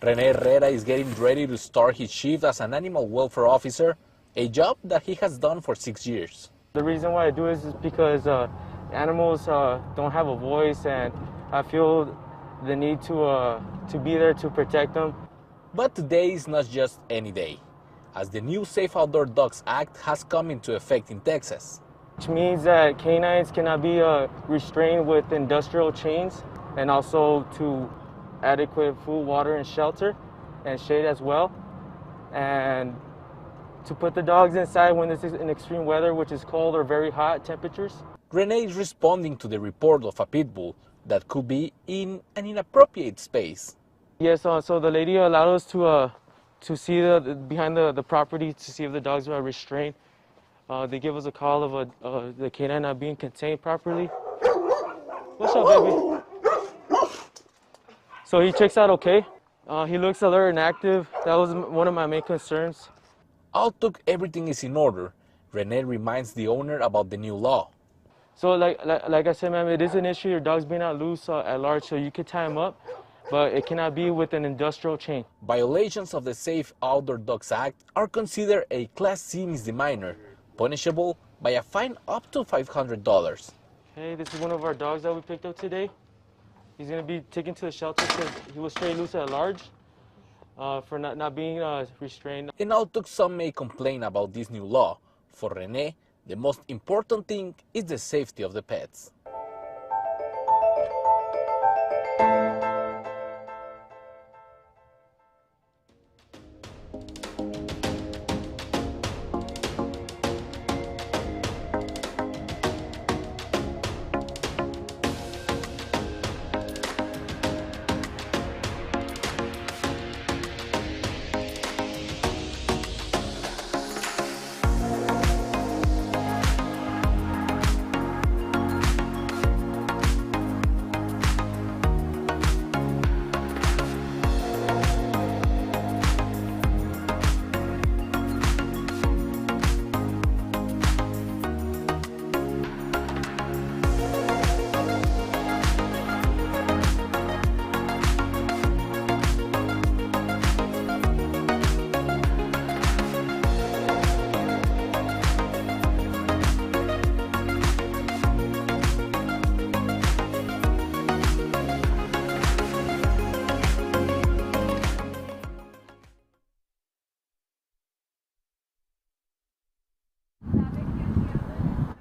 Rene Herrera is getting ready to start his shift as an animal welfare officer, a job that he has done for 6 years. The reason why I do this is because animals don't have a voice, and I feel the need to be there to protect them. But today is not just any day, as the new Safe Outdoor Dogs Act has come into effect in Texas. Which means that canines cannot be restrained with industrial chains, and also to adequate food, water, and shelter, and shade as well. And to put the dogs inside when this is in extreme weather, which is cold or very hot temperatures. Rene is responding to the report of a pit bull that could be in an inappropriate space. Yes, so the lady allowed us to see behind the property to see if the dogs are restrained. They give us a call of the canine not being contained properly. What's up, baby? So he checks out okay. He looks alert and active. That was one of my main concerns. Although everything is in order, Rene reminds the owner about the new law. So like I said, ma'am, it is an issue. Your dog's being out loose at large, so you can tie him up, but it cannot be with an industrial chain. Violations of the Safe Outdoor Dogs Act are considered a Class C misdemeanor, punishable by a fine up to $500. Hey, this is one of our dogs that we picked up today. He's going to be taken to the shelter because he was straight loose at large for not being restrained. And although some may complain about this new law, for Rene, the most important thing is the safety of the pets.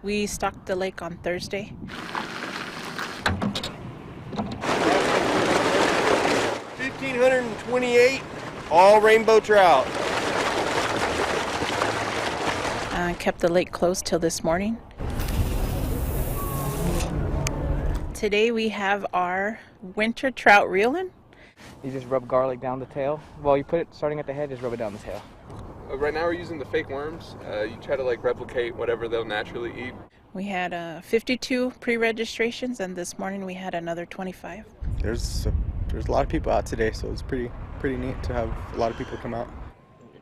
We stocked the lake on Thursday. $1,528, all rainbow trout. Kept the lake closed till this morning. Today we have our winter trout reeling. You just rub garlic down the tail. Well, you put it starting at the head, just rub it down the tail. Right now we're using the fake worms. You try to replicate whatever they'll naturally eat. We had 52 pre-registrations, and this morning we had another 25. There's a lot of people out today, so it's pretty neat to have a lot of people come out.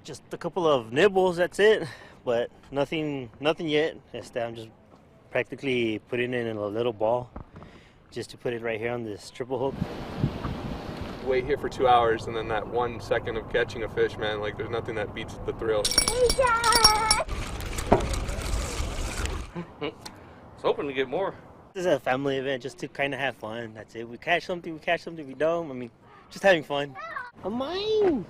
Just a couple of nibbles, that's it, but nothing yet. I'm just practically putting it in a little ball just to put it right here on this triple hook. Wait here for 2 hours, and then that 1 second of catching a fish, man, there's nothing that beats the thrill. was hoping to get more. This is a family event just to kind of have fun. That's it. We catch something, we don't. I mean, just having fun. Mine!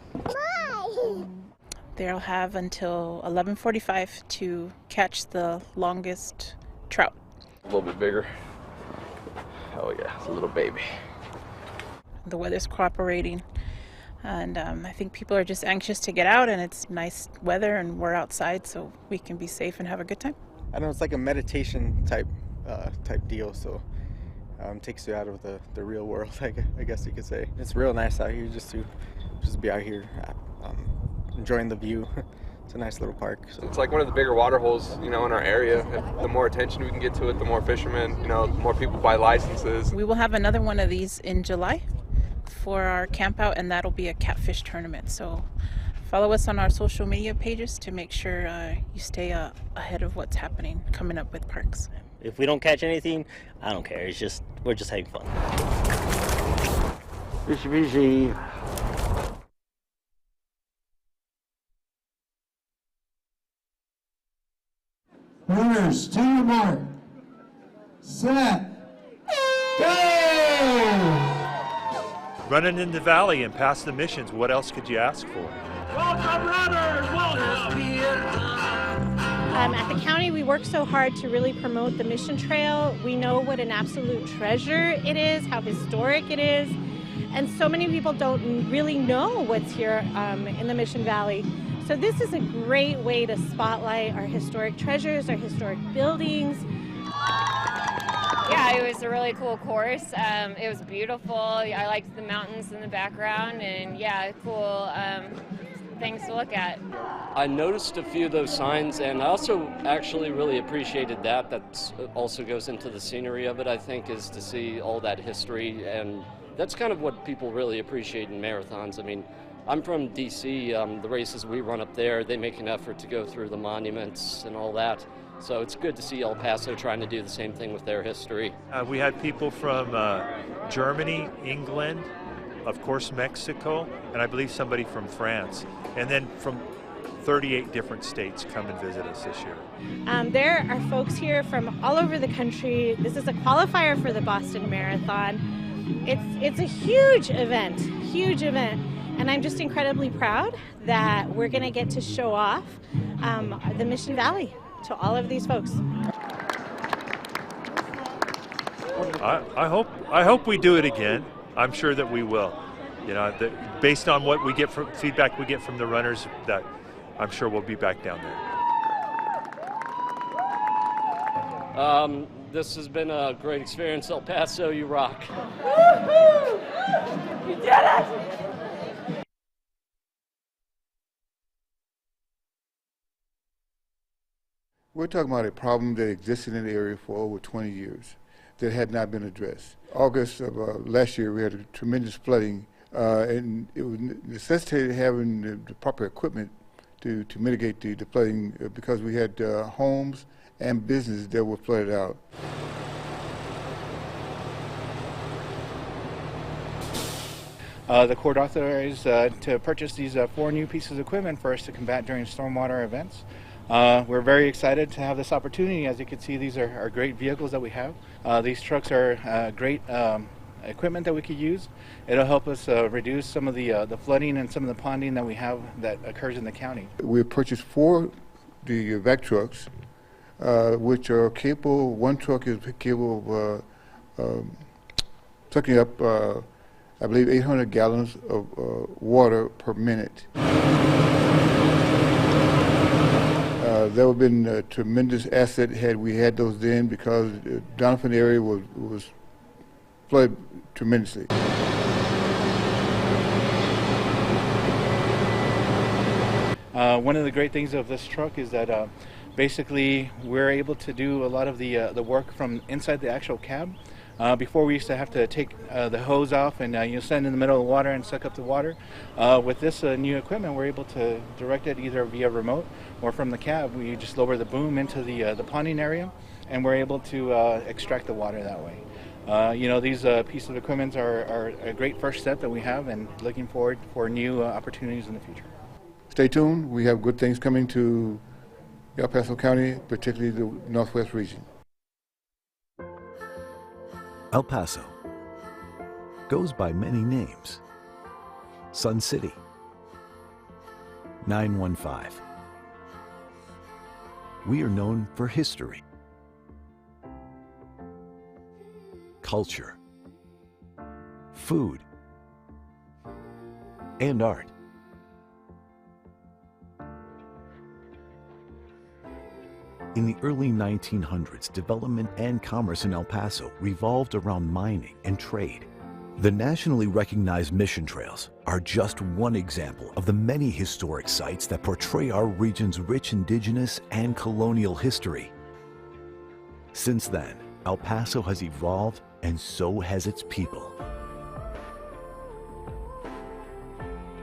They'll have until 11:45 to catch the longest trout. A little bit bigger. Oh yeah, it's a little baby. The weather's cooperating, and I think people are just anxious to get out, and it's nice weather and we're outside so we can be safe and have a good time. I know it's like a meditation type deal, so takes you out of the real world, I guess you could say. It's real nice out here just to be out here enjoying the view. It's a nice little park. So. It's like one of the bigger water holes, in our area. The more attention we can get to it, the more fishermen, the more people buy licenses. We will have another one of these in July for our camp out, and that'll be a catfish tournament. So follow us on our social media pages to make sure you stay ahead of what's happening coming up with parks. If we don't catch anything, I don't care. We're just having fun. Fishy. Runners, to your mark. Set. Go! Running in the valley and past the missions, what else could you ask for? Welcome, runners! Welcome! At the county, we work so hard to really promote the Mission Trail. We know what an absolute treasure it is, how historic it is, and so many people don't really know what's here in the Mission Valley. So this is a great way to spotlight our historic treasures, our historic buildings. Yeah, it was a really cool course. It was beautiful. I liked the mountains in the background, and yeah, cool things to look at. I noticed a few of those signs, and I also actually really appreciated that. That also goes into the scenery of it, I think, is to see all that history, and that's kind of what people really appreciate in marathons. I mean, I'm from D.C. The races we run up there, they make an effort to go through the monuments and all that. So it's good to see El Paso trying to do the same thing with their history. We had people from Germany, England, of course Mexico, and I believe somebody from France, and then from 38 different states come and visit us this year. There are folks here from all over the country. This is a qualifier for the Boston Marathon. It's a huge event, and I'm just incredibly proud that we're going to get to show off the Mission Valley to all of these folks. I hope we do it again. I'm sure that we will. Based on what we get from feedback we get from the runners, that I'm sure we'll be back down there. This has been a great experience, El Paso. You rock. Woo-hoo! You did it! We're talking about a problem that existed in the area for over 20 years that had not been addressed. August of last year, we had a tremendous flooding, and it was necessitated having the proper equipment to mitigate the flooding because we had homes and businesses that were flooded out. The court authorized to purchase these 4 new pieces of equipment for us to combat during stormwater events. We're very excited to have this opportunity. As you can see, these are great vehicles that we have. These trucks are great equipment that we could use. It'll help us reduce some of the flooding and some of the ponding that we have that occurs in the county. We purchased 4 the vac trucks, which are capable. One truck is capable of sucking up, I believe, 800 gallons of water per minute. That would have been a tremendous asset had we had those then, because the Donovan area was flooded tremendously. One of the great things of this truck is that basically we're able to do a lot of the work from inside the actual cab. Before we used to have to take the hose off and stand in the middle of the water and suck up the water. With this new equipment, we're able to direct it either via remote or from the cab. We just lower the boom into the ponding area, and we're able to extract the water that way. These pieces of equipment are a great first step that we have, and looking forward for new opportunities in the future. Stay tuned. We have good things coming to El Paso County, particularly the Northwest region. El Paso goes by many names. Sun City, 915. We are known for history, culture, food, and art. In the early 1900s, development and commerce in El Paso revolved around mining and trade. The nationally recognized mission trails are just one example of the many historic sites that portray our region's rich indigenous and colonial history. Since then, El Paso has evolved, and so has its people.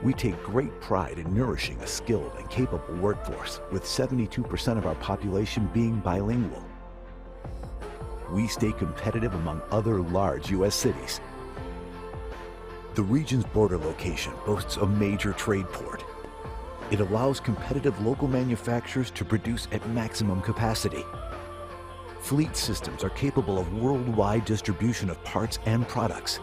We take great pride in nourishing a skilled and capable workforce, with 72% of our population being bilingual. We stay competitive among other large U.S. cities. The region's border location boasts a major trade port. It allows competitive local manufacturers to produce at maximum capacity. Fleet systems are capable of worldwide distribution of parts and products.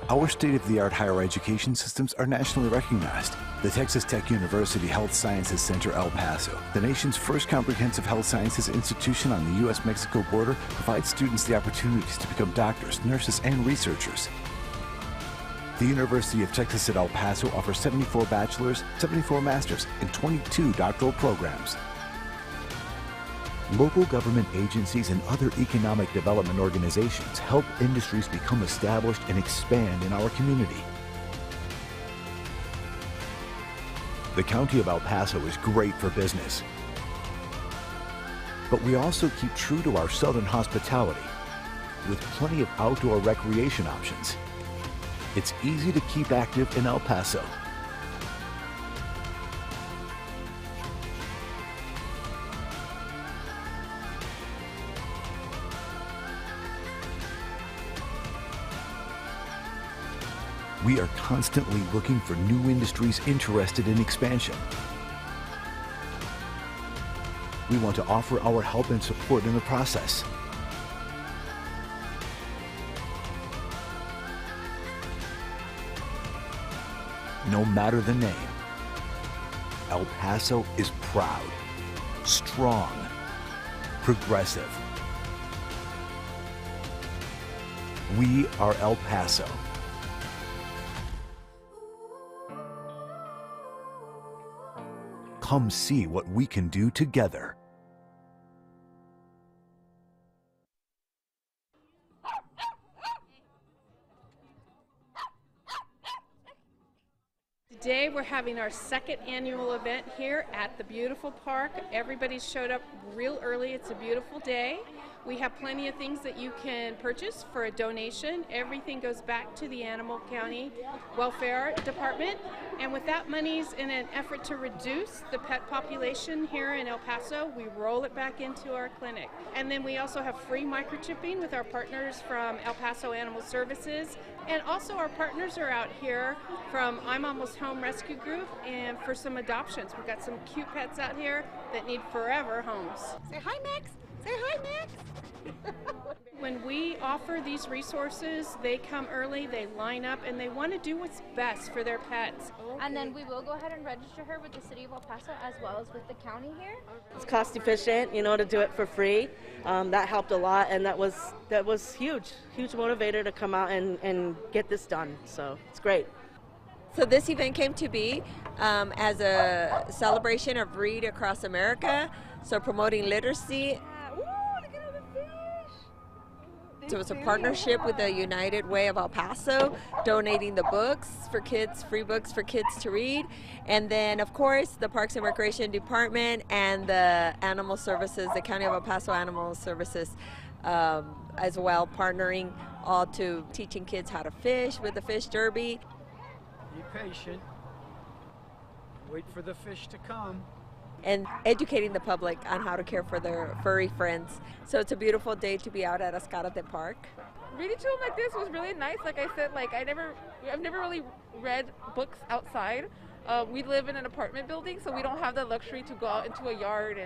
Our state-of-the-art higher education systems are nationally recognized. The Texas Tech University Health Sciences Center El Paso, the nation's first comprehensive health sciences institution on the U.S.-Mexico border, provides students the opportunities to become doctors, nurses, and researchers. The University of Texas at El Paso offers 74 bachelor's, 74 master's, and 22 doctoral programs. Local government agencies and other economic development organizations help industries become established and expand in our community. The County of El Paso is great for business, but we also keep true to our southern hospitality with plenty of outdoor recreation options. It's easy to keep active in El Paso. We are constantly looking for new industries interested in expansion. We want to offer our help and support in the process. No matter the name, El Paso is proud, strong, progressive. We are El Paso. Come see what we can do together. Today we're having our second annual event here at the beautiful park. Everybody showed up real early. It's a beautiful day. We have plenty of things that you can purchase for a donation. Everything goes back to the Animal County Welfare Department. And with that money's in an effort to reduce the pet population here in El Paso, we roll it back into our clinic. And then we also have free microchipping with our partners from El Paso Animal Services. And also our partners are out here from I'm Almost Home Rescue Group and for some adoptions. We've got some cute pets out here that need forever homes. Say hi, Max. Say hi, Max. When we offer these resources, they come early, they line up, and they want to do what's best for their pets. And then we will go ahead and register her with the City of El Paso as well as with the county here. It's cost efficient, to do it for free. That helped a lot, and that was huge motivator to come out and get this done. So it's great. So this event came to be as a celebration of Read Across America, so promoting literacy. So it's a partnership with the United Way of El Paso, donating the books for kids, free books for kids to read. And then, of course, the Parks and Recreation Department and the Animal Services, the County of El Paso Animal Services as well, partnering all to teaching kids how to fish with the fish derby. Be patient. Wait for the fish to come. And educating the public on how to care for their furry friends. So it's a beautiful day to be out at Ascarate Park. Reading to them like this was really nice. Like I said, I've never really read books outside. We live in an apartment building, so we don't have the luxury to go out into a yard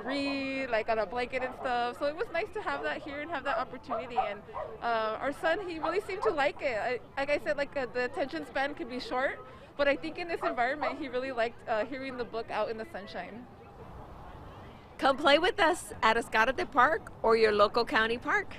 read like on a blanket and stuff. So it was nice to have that here and have that opportunity. And our son, he really seemed to like it. Like I said, the attention span could be short, but I think in this environment, he really liked hearing the book out in the sunshine. Come play with us at Ascarate Park or your local county park.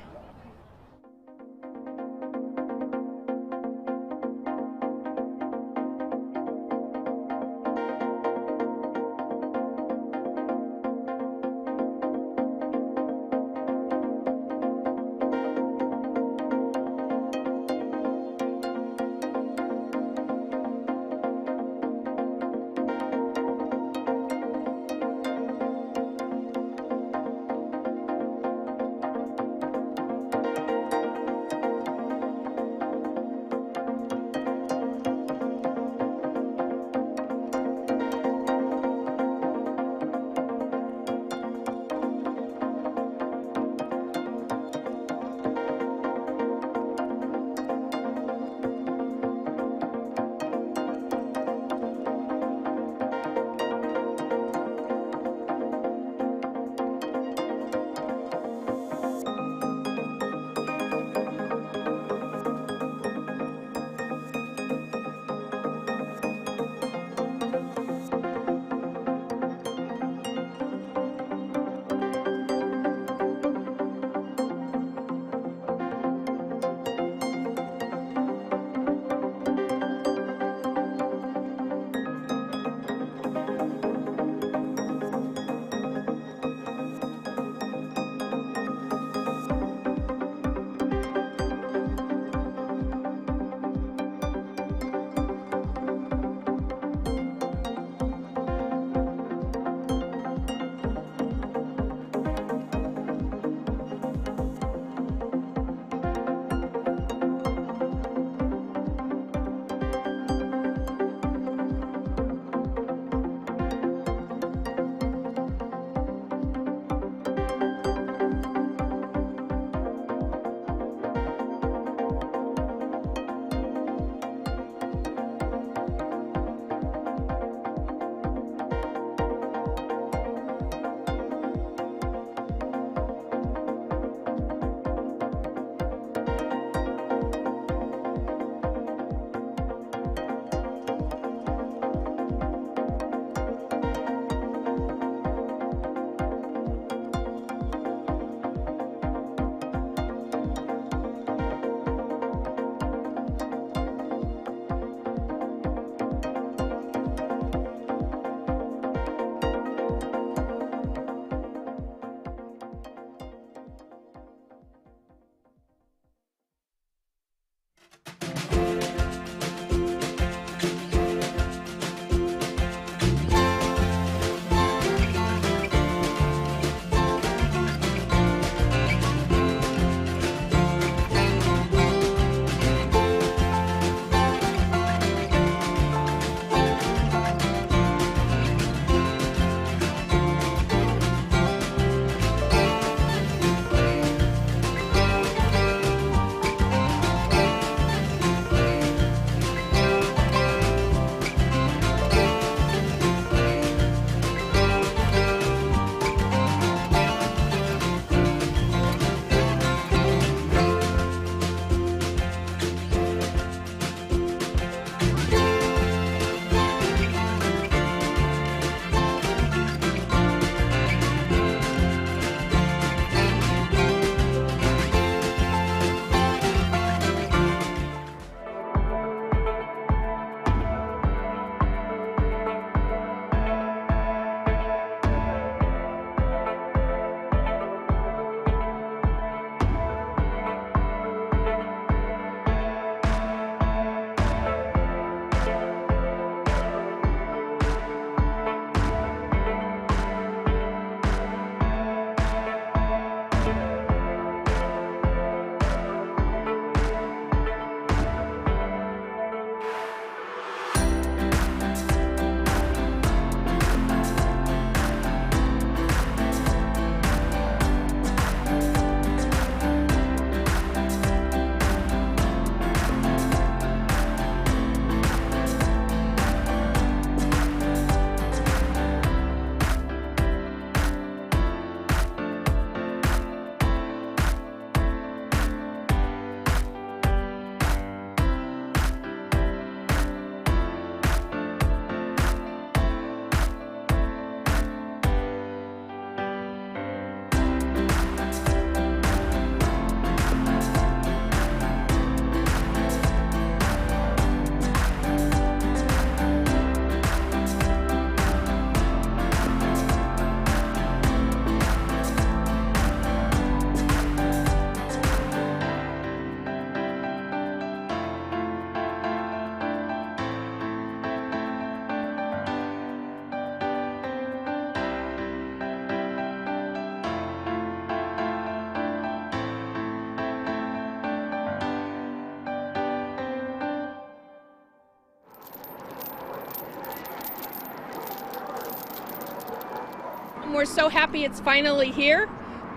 We're so happy it's finally here.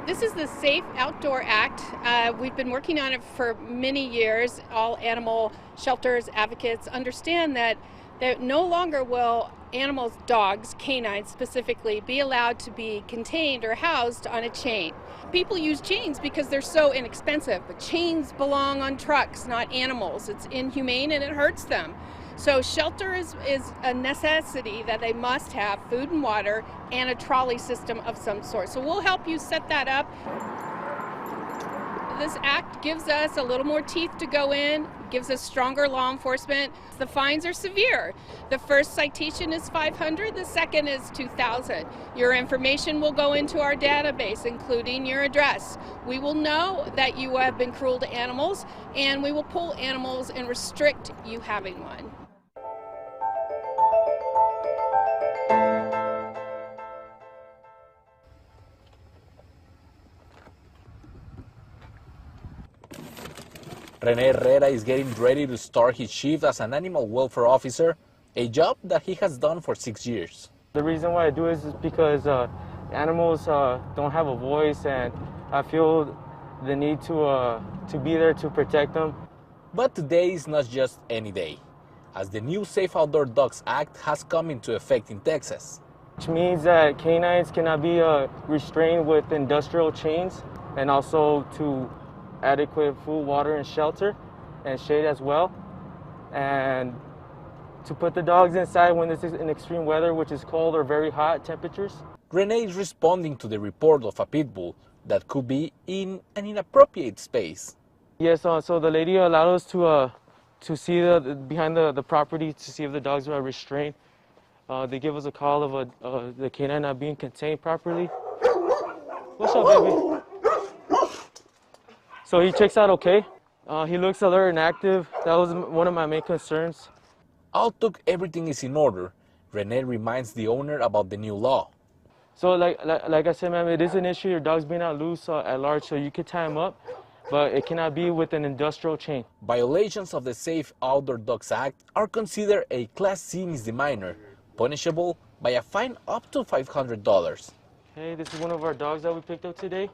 This is the Safe Outdoor Act. We've been working on it for many years. All animal shelters, advocates understand that no longer will animals, dogs, canines specifically, be allowed to be contained or housed on a chain. People use chains because they're so inexpensive, but chains belong on trucks, not animals. It's inhumane and it hurts them. So shelter is a necessity that they must have, food and water, and a trolley system of some sort. So we'll help you set that up. This act gives us a little more teeth to go in, gives us stronger law enforcement. The fines are severe. The first citation is $500, the second is $2,000. Your information will go into our database, including your address. We will know that you have been cruel to animals, and we will pull animals and restrict you having one. Rene Herrera is getting ready to start his shift as an animal welfare officer, a job that he has done for 6 years. The reason why I do this is because animals don't have a voice, and I feel the need to be there to protect them. But today is not just any day, as the new Safe Outdoor Dogs Act has come into effect in Texas. Which means that canines cannot be restrained with industrial chains, and also to adequate food, water, and shelter, and shade as well. And to put the dogs inside when this is in extreme weather, which is cold or very hot temperatures. Renee is responding to the report of a pit bull that could be in an inappropriate space. Yes, so the lady allowed us to see behind the property to see if the dogs were restrained. They give us a call of the canine not being contained properly. What's up, baby? So he checks out okay. He looks alert and active. That was one of my main concerns. Although everything is in order, Renee reminds the owner about the new law. So like I said, ma'am, it is an issue. Your dog's being out loose at large, so you can tie him up, but it cannot be with an industrial chain. Violations of the Safe Outdoor Dogs Act are considered a Class C misdemeanor, punishable by a fine up to $500. Hey, this is one of our dogs that we picked up today.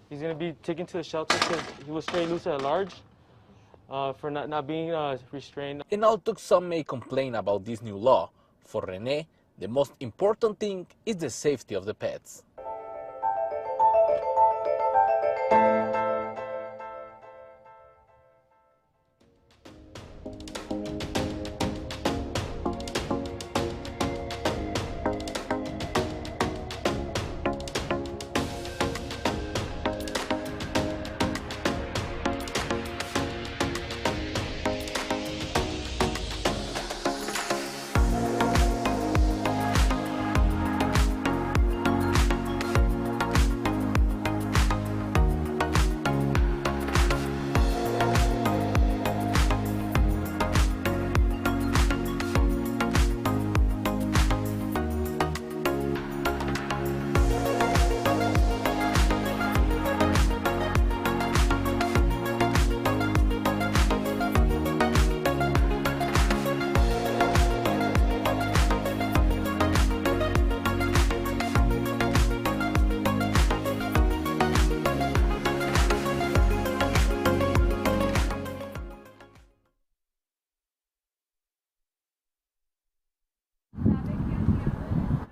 He's going to be taken to the shelter because he was straight loose at large for not being restrained. And although some may complain about this new law, for Renee, the most important thing is the safety of the pets.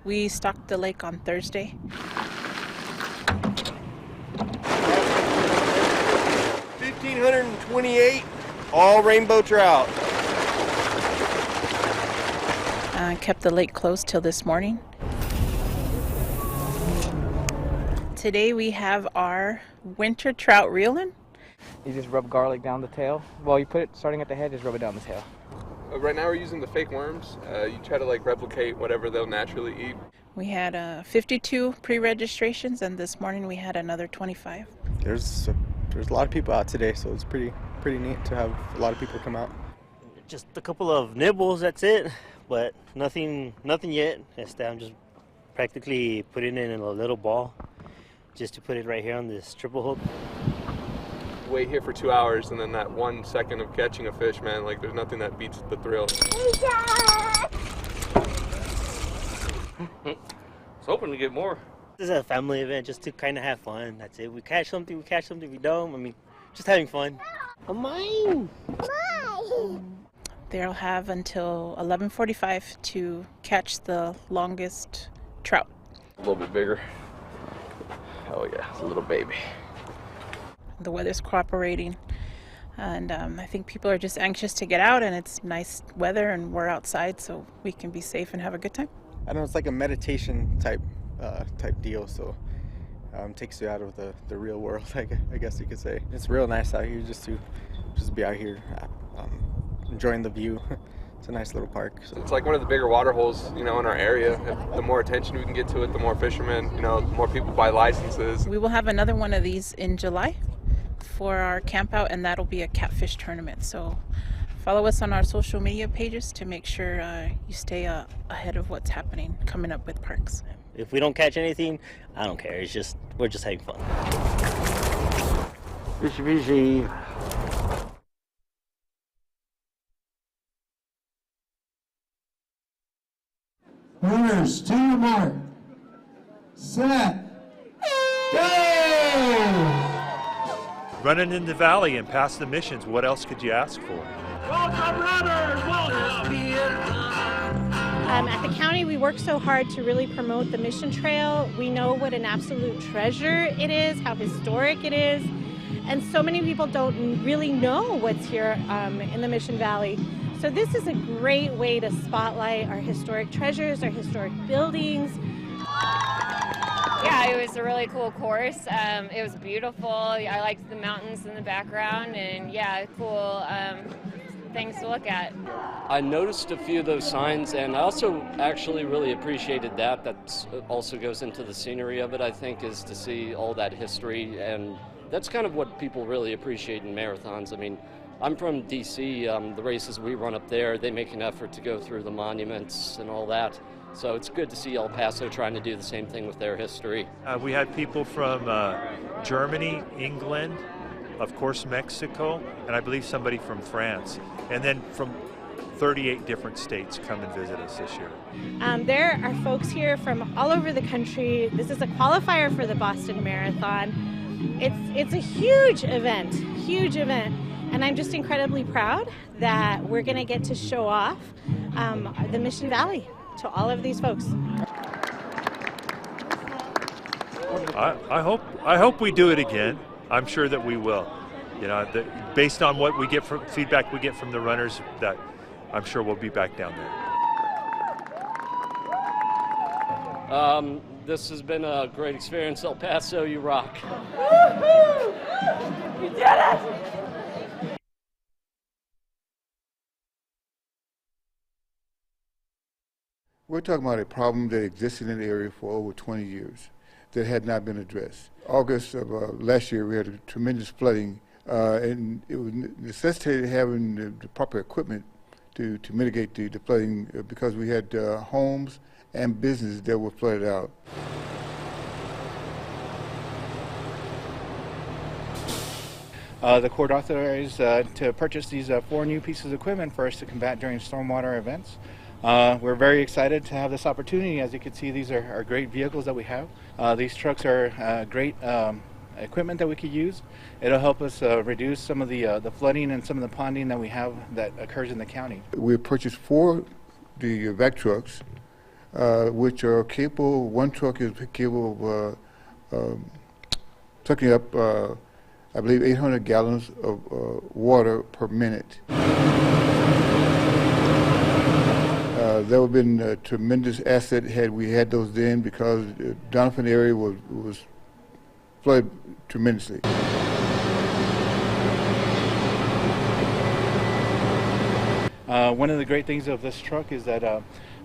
We stocked the lake on Thursday. $1,528, all rainbow trout. Kept the lake closed till this morning. Today we have our winter trout reeling. You just rub garlic down the tail. Well, you put it starting at the head, just rub it down the tail. Right now we're using the fake worms. You try to replicate whatever they'll naturally eat. We had 52 pre-registrations, and this morning we had another 25. There's a lot of people out today, so it's pretty neat to have a lot of people come out. Just a couple of nibbles, that's it, but nothing yet. I'm just practically putting it in a little ball, just to put it right here on this triple hook. Wait here for 2 hours, and then that 1 second of catching a fish, man, there's nothing that beats the thrill. was hoping to get more. This is a family event just to kind of have fun. That's it. We catch something, we catch something, we don't. I mean, just having fun. Mine! They'll have until 11:45 to catch the longest trout. A little bit bigger. Oh yeah, it's a little baby. The weather's cooperating, and I think people are just anxious to get out, and it's nice weather and we're outside so we can be safe and have a good time. I know it's like a meditation type deal, so takes you out of the real world, I guess you could say. It's real nice out here just to be out here enjoying the view. It's a nice little park. So. It's like one of the bigger water holes, in our area. The more attention we can get to it, the more fishermen, the more people buy licenses. We will have another one of these in July for our camp out, and that'll be a catfish tournament. So follow us on our social media pages to make sure you stay ahead of what's happening coming up with parks. If we don't catch anything, I don't care. We're just having fun. Fishy, fishy. Runners, to your mark. Set. Go! Running in the valley and past the missions, what else could you ask for? Welcome, runners! Welcome! At the county, we work so hard to really promote the Mission Trail. We know what an absolute treasure it is, how historic it is, and so many people don't really know what's here in the Mission Valley. So this is a great way to spotlight our historic treasures, our historic buildings. Yeah, it was a really cool course. It was beautiful. I liked the mountains in the background, and yeah, cool things to look at. I noticed a few of those signs, and I also actually really appreciated that. That also goes into the scenery of it, I think, is to see all that history, and that's kind of what people really appreciate in marathons. I mean, I'm from D.C. The races we run up there, they make an effort to go through the monuments and all that. So it's good to see El Paso trying to do the same thing with their history. We had people from Germany, England, of course Mexico, and I believe somebody from France. And then from 38 different states come and visit us this year. There are folks here from all over the country. This is a qualifier for the Boston Marathon. It's a huge event, and I'm just incredibly proud that we're going to get to show off the Mission Valley to all of these folks. I hope we do it again. I'm sure that we will. Based on what we get from feedback we get from the runners, that I'm sure we'll be back down there. This has been a great experience, El Paso. You rock. Woo-hoo! You did it! We're talking about a problem that existed in the area for over 20 years that had not been addressed. August of last year, we had a tremendous flooding, and it was necessitated having the proper equipment to mitigate the flooding because we had homes and businesses that were flooded out. The court authorized to purchase these 4 new pieces of equipment for us to combat during stormwater events. We're very excited to have this opportunity. As you can see, these are great vehicles that we have. These trucks are great equipment that we could use. It'll help us reduce some of the flooding and some of the ponding that we have that occurs in the county. We purchased 4 the vac trucks, which are capable. One truck is capable of sucking up, I believe, 800 gallons of water per minute. That would have been a tremendous asset had we had those then, because the Donovan area was flooded tremendously. One of the great things of this truck is that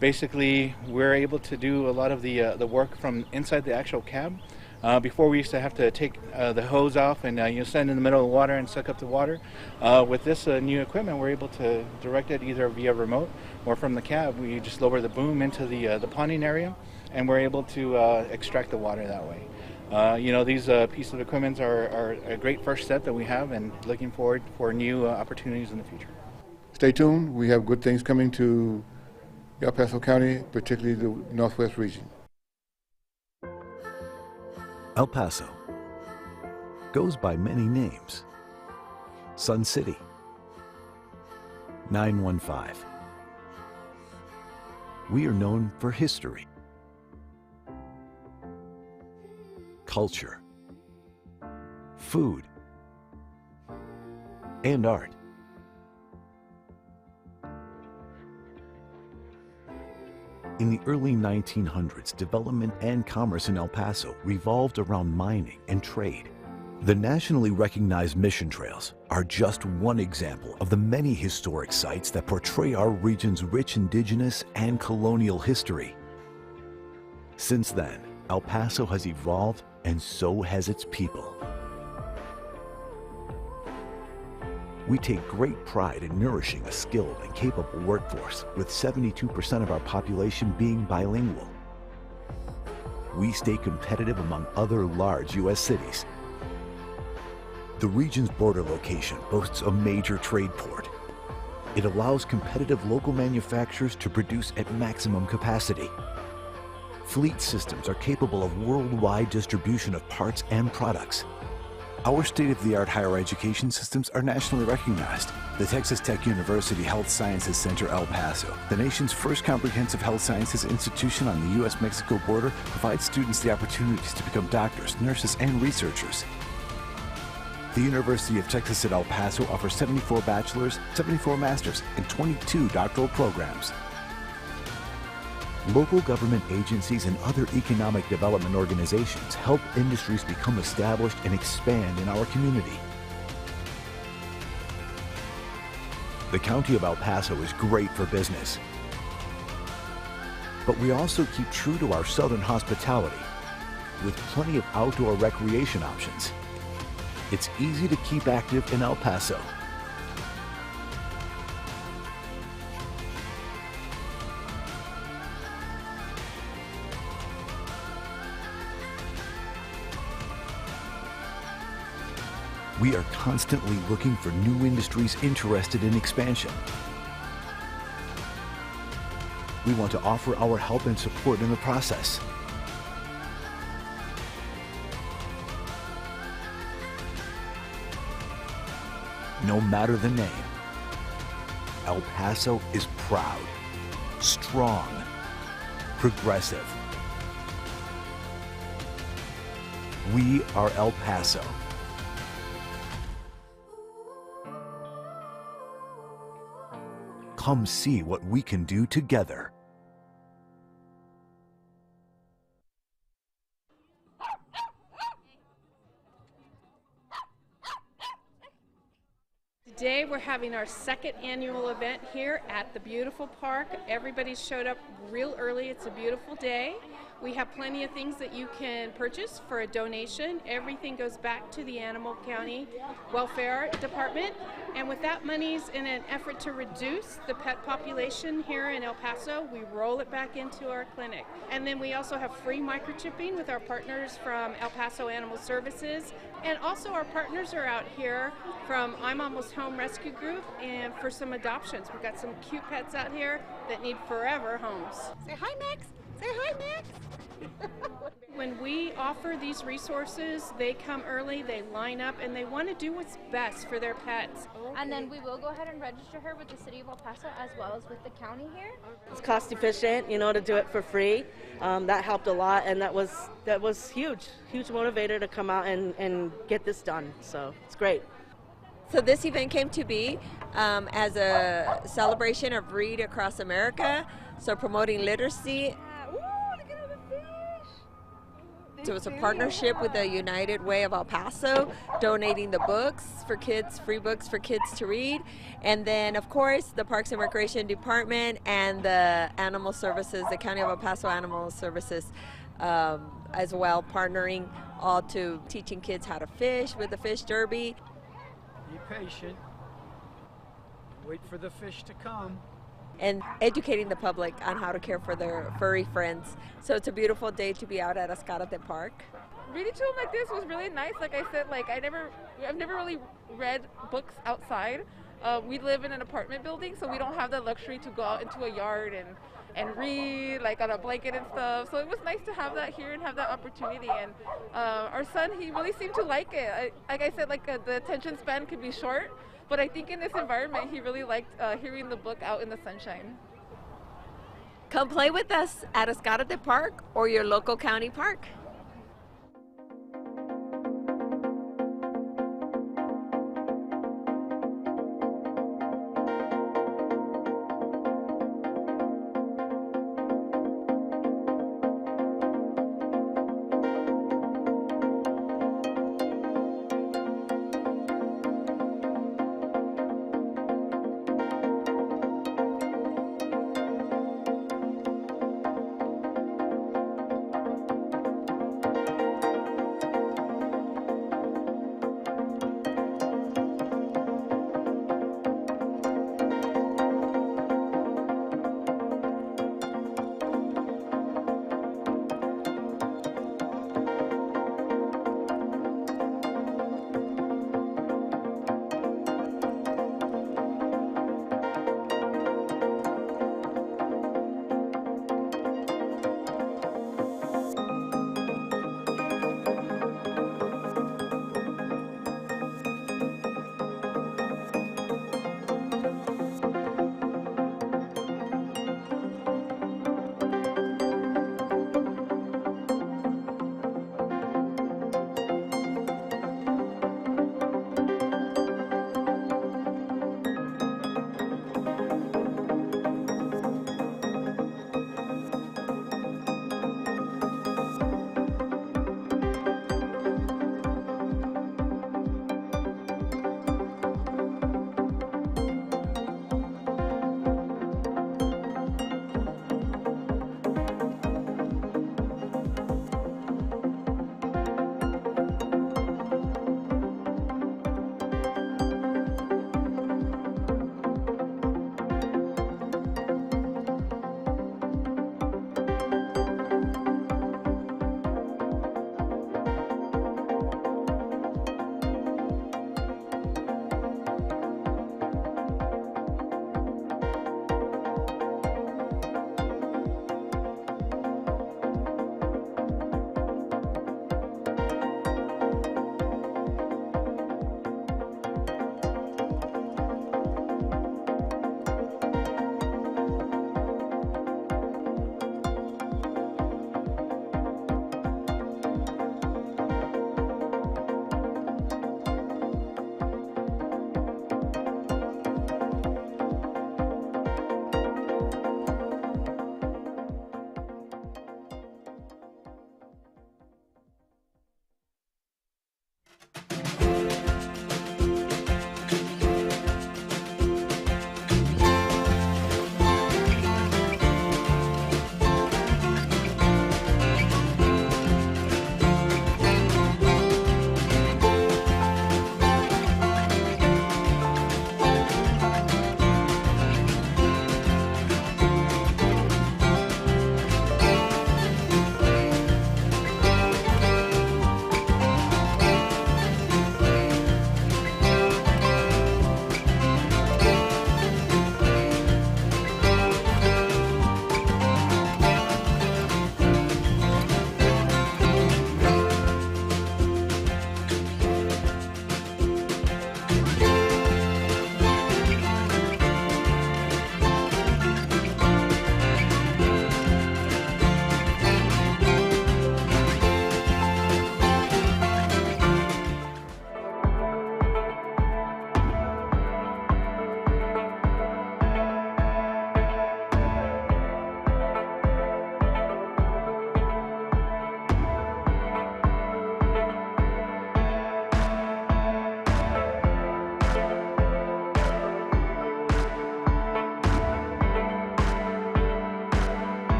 basically we're able to do a lot of the work from inside the actual cab. Before we used to have to take the hose off and stand in the middle of the water and suck up the water. With this new equipment, we're able to direct it either via remote or from the cab. We just lower the boom into the ponding area, and we're able to extract the water that way. These pieces of equipment are a great first step that we have, and looking forward for new opportunities in the future. Stay tuned. We have good things coming to El Paso County, particularly the Northwest region. El Paso goes by many names. Sun City, 915. We are known for history, culture, food, and art. In the early 1900s, development and commerce in El Paso revolved around mining and trade. The nationally recognized mission trails are just one example of the many historic sites that portray our region's rich indigenous and colonial history. Since then, El Paso has evolved, and so has its people. We take great pride in nourishing a skilled and capable workforce, with 72% of our population being bilingual. We stay competitive among other large U.S. cities. The region's border location boasts a major trade port. It allows competitive local manufacturers to produce at maximum capacity. Fleet systems are capable of worldwide distribution of parts and products. Our state-of-the-art higher education systems are nationally recognized. The Texas Tech University Health Sciences Center El Paso, the nation's first comprehensive health sciences institution on the U.S.-Mexico border, provides students the opportunities to become doctors, nurses, and researchers. The University of Texas at El Paso offers 74 bachelor's, 74 master's, and 22 doctoral programs. Local government agencies and other economic development organizations help industries become established and expand in our community. The County of El Paso is great for business, but we also keep true to our southern hospitality with plenty of outdoor recreation options. It's easy to keep active in El Paso. We are constantly looking for new industries interested in expansion. We want to offer our help and support in the process. No matter the name, El Paso is proud, strong, progressive. We are El Paso. Come see what we can do together. Today we're having our second annual event here at the beautiful park. Everybody showed up real early. It's a beautiful day. We have plenty of things that you can purchase for a donation. Everything goes back to the Animal County Welfare Department. And with that money's in an effort to reduce the pet population here in El Paso, we roll it back into our clinic. And then we also have free microchipping with our partners from El Paso Animal Services. And also our partners are out here from I'm Almost Home Rescue Group and for some adoptions. We've got some cute pets out here that need forever homes. Say hi, Max. Say hi, Max. When we offer these resources, they come early, they line up, and they want to do what's best for their pets. And then we will go ahead and register her with the City of El Paso as well as with the county here. It's cost efficient, to do it for free. That helped a lot, and that was huge motivator to come out and get this done. So it's great. So this event came to be as a celebration of Read Across America, so promoting literacy. So it's a partnership with the United Way of El Paso, donating the books for kids, free books for kids to read. And then, of course, the Parks and Recreation Department and the Animal Services, the County of El Paso Animal Services as well, partnering all to teaching kids how to fish with the fish derby. Be patient. Wait for the fish to come. And educating the public on how to care for their furry friends. So it's a beautiful day to be out at Ascarate Park. Reading to them like this was really nice. Like I said, I've never really read books outside. We live in an apartment building, so we don't have the luxury to go out into a yard read like on a blanket and stuff. So it was nice to have that here and have that opportunity. And our son, he really seemed to like it. Like I said, the attention span could be short, but I think in this environment, he really liked hearing the book out in the sunshine. Come play with us at Ascarate Park or your local county park.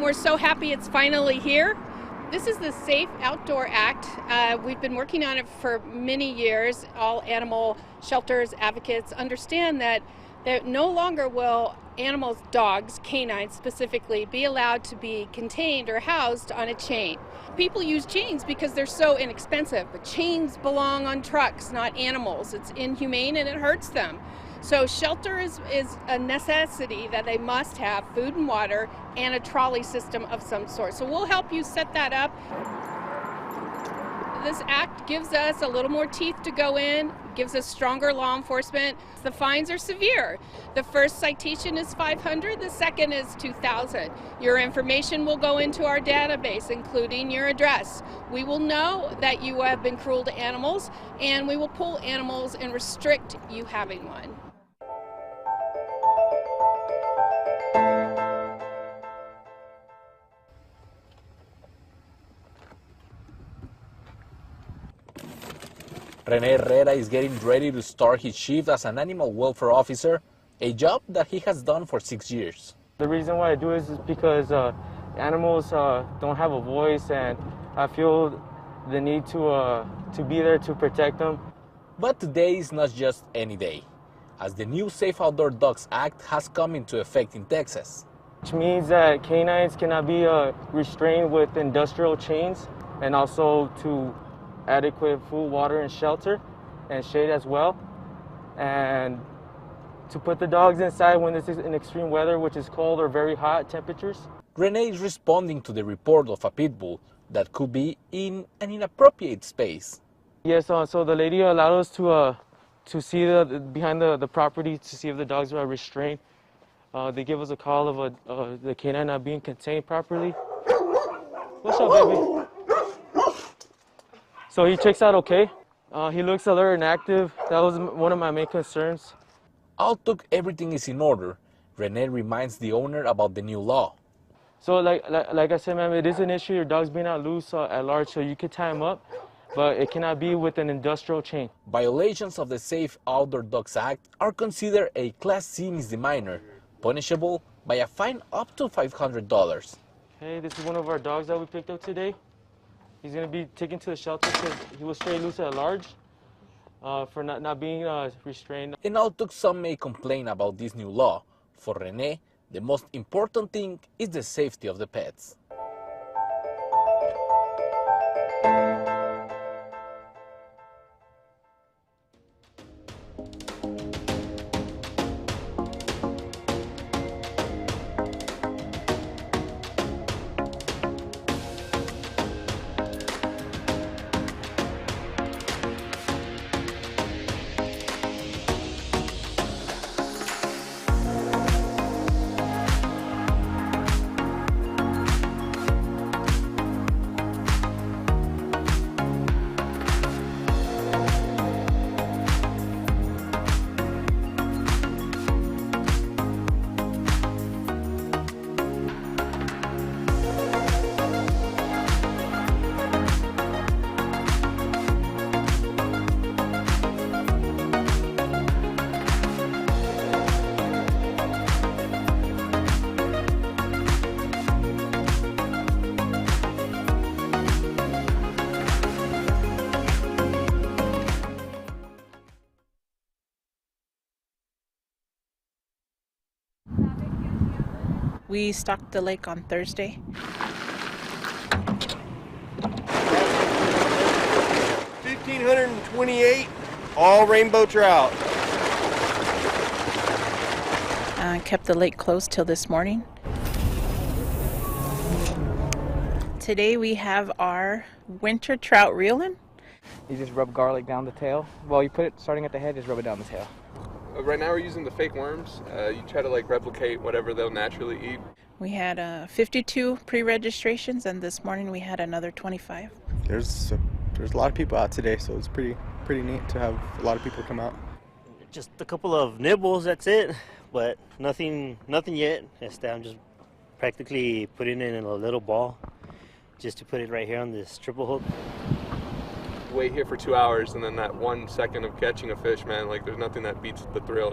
We're so happy it's finally here. This is the Safe Outdoor Act. We've been working on it for many years. All animal shelters, advocates understand that no longer will animals, dogs, canines specifically, be allowed to be contained or housed on a chain. People use chains because they're so inexpensive, but chains belong on trucks, not animals. It's inhumane and it hurts them. So shelter is a necessity that they must have, food and water, and a trolley system of some sort. So we'll help you set that up. This act gives us a little more teeth to go in, gives us stronger law enforcement. The fines are severe. The first citation is $500, the second is $2,000. Your information will go into our database, including your address. We will know that you have been cruel to animals, and we will pull animals and restrict you having one. Rene Herrera is getting ready to start his shift as an animal welfare officer, a job that he has done for 6 years. The reason why I do is because animals don't have a voice, and I feel the need to be there to protect them. But today is not just any day, as the new Safe Outdoor Dogs Act has come into effect in Texas. Which means that canines cannot be restrained with industrial chains, and also to adequate food, water, and shelter, and shade as well. And to put the dogs inside when it's in extreme weather, which is cold or very hot temperatures. Rene is responding to the report of a pit bull that could be in an inappropriate space. Yes, so the lady allowed us to see behind the property to see if the dogs were restrained. They give us a call of the canine not being contained properly. What's up, baby? So he checks out okay. He looks alert and active. That was one of my main concerns. Although everything is in order, Rene reminds the owner about the new law. So like I said, ma'am, it is an issue. Your dog's being out loose at large, so you can tie him up, but it cannot be with an industrial chain. Violations of the Safe Outdoor Dogs Act are considered a Class C misdemeanor, punishable by a fine up to $500. Hey, this is one of our dogs that we picked up today. He's going to be taken to the shelter because he was straight loose at large for not being restrained. And although some may complain about this new law, for Rene, the most important thing is the safety of the pets. We stocked the lake on Thursday. $1,528, all rainbow trout. Kept the lake closed till this morning. Today we have our winter trout reeling. You just rub garlic down the tail. Well, you put it starting at the head, just rub it down the tail. Right now we're using the fake worms. You try to replicate whatever they'll naturally eat. We had 52 pre-registrations, and this morning we had another 25. There's a lot of people out today, so it's pretty neat to have a lot of people come out. Just a couple of nibbles, that's it, but nothing yet. I'm just practically putting it in a little ball just to put it right here on this triple hook. Wait here for 2 hours, and then that 1 second of catching a fish, man, there's nothing that beats the thrill.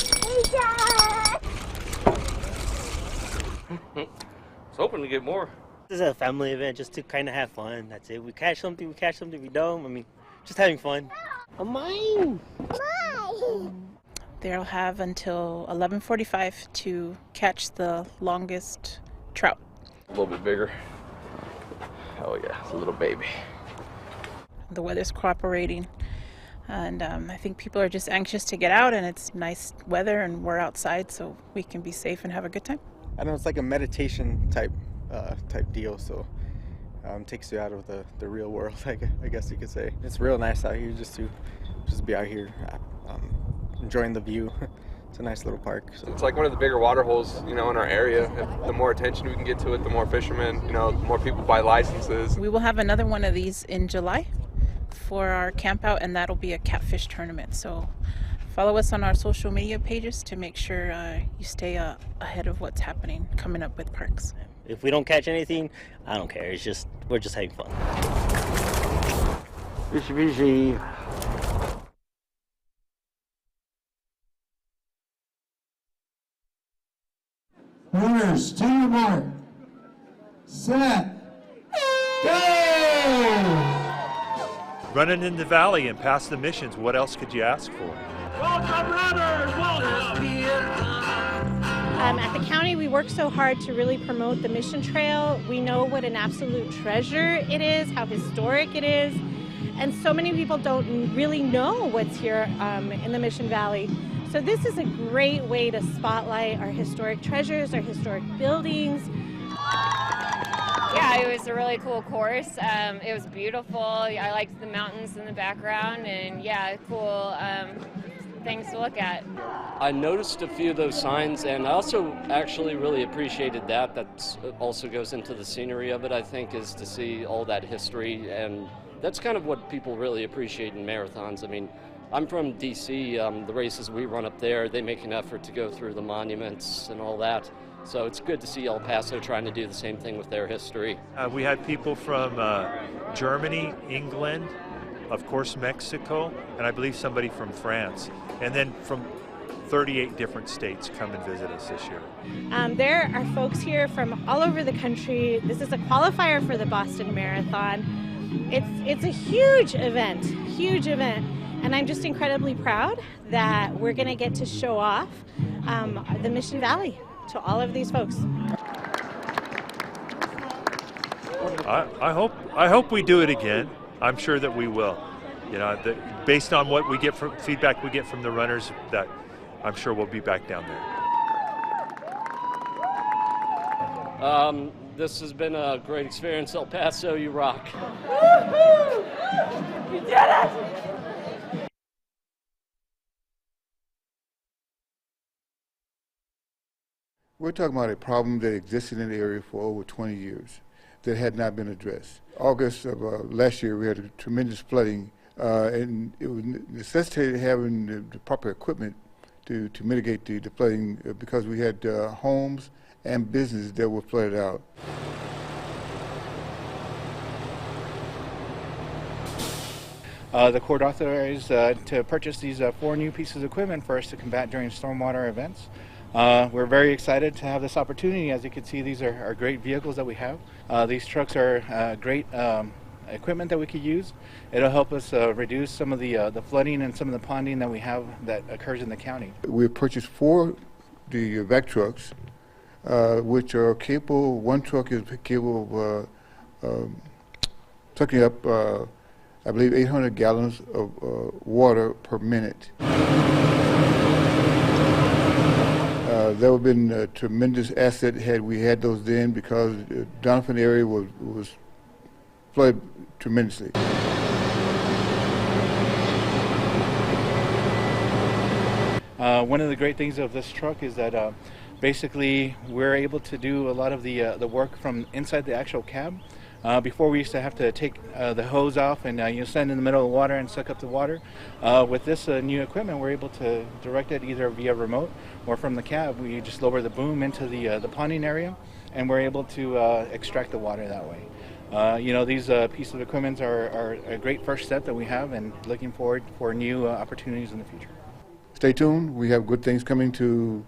hoping to get more. This is a family event just to kind of have fun. That's it. We catch something, we don't. I mean, just having fun. Mine! They'll have until 11:45 to catch the longest trout. A little bit bigger. Oh yeah, it's a little baby. The weather's cooperating, and I think people are just anxious to get out, and it's nice weather, and we're outside, so we can be safe and have a good time. I know it's like a meditation type deal, so takes you out of the real world, I guess you could say. It's real nice out here just to be out here enjoying the view. It's a nice little park. So. It's like one of the bigger water holes, in our area. The more attention we can get to it, the more fishermen, the more people buy licenses. We will have another one of these in July for our camp out, and that'll be a catfish tournament. So follow us on our social media pages to make sure you stay ahead of what's happening coming up with parks. If we don't catch anything, I don't care. We're just having fun. Fishy. Runners, to your mark. Set. Go! Running in the valley and past the missions, what else could you ask for? Welcome, runners! Welcome! At the county, we work so hard to really promote the Mission Trail. We know what an absolute treasure it is, how historic it is, and so many people don't really know what's here in the Mission Valley. So this is a great way to spotlight our historic treasures, our historic buildings. Yeah, it was a really cool course. It was beautiful. I liked the mountains in the background, and yeah, cool things to look at. I noticed a few of those signs, and I also actually really appreciated that. That also goes into the scenery of it, I think, is to see all that history, and that's kind of what people really appreciate in marathons. I mean, I'm from D.C. The races we run up there, they make an effort to go through the monuments and all that. So it's good to see El Paso trying to do the same thing with their history. We had people from Germany, England, of course Mexico, and I believe somebody from France. And then from 38 different states come and visit us this year. There are folks here from all over the country. This is a qualifier for the Boston Marathon. It's a huge event, and I'm just incredibly proud that we're going to get to show off the Mission Valley to all of these folks. I hope we do it again. I'm sure that we will. Based on what we get from feedback we get from the runners, that I'm sure we'll be back down there. This has been a great experience, El Paso. You rock. Woo-hoo! You did it! We're talking about a problem that existed in the area for over 20 years that had not been addressed. August of last year, we had a tremendous flooding, and it was necessitated having the proper equipment to mitigate the flooding because we had homes and businesses that were flooded out. The court authorized to purchase these 4 new pieces of equipment for us to combat during stormwater events. We're very excited to have this opportunity. As you can see, these are great vehicles that we have. These trucks are great equipment that we could use. It'll help us reduce some of the flooding and some of the ponding that we have that occurs in the county. We purchased 4 the vac trucks, which are capable. One truck is capable of sucking up, I believe, 800 gallons of water per minute. That would have been a tremendous asset had we had those then, because the Donovan area was flooded tremendously. One of the great things of this truck is that basically we're able to do a lot of the work from inside the actual cab. Before we used to have to take the hose off and stand in the middle of the water and suck up the water. With this new equipment, we're able to direct it either via remote or from the cab. We just lower the boom into the ponding area, and we're able to extract the water that way. These pieces of equipment are a great first step that we have, and looking forward for new opportunities in the future. Stay tuned. We have good things coming to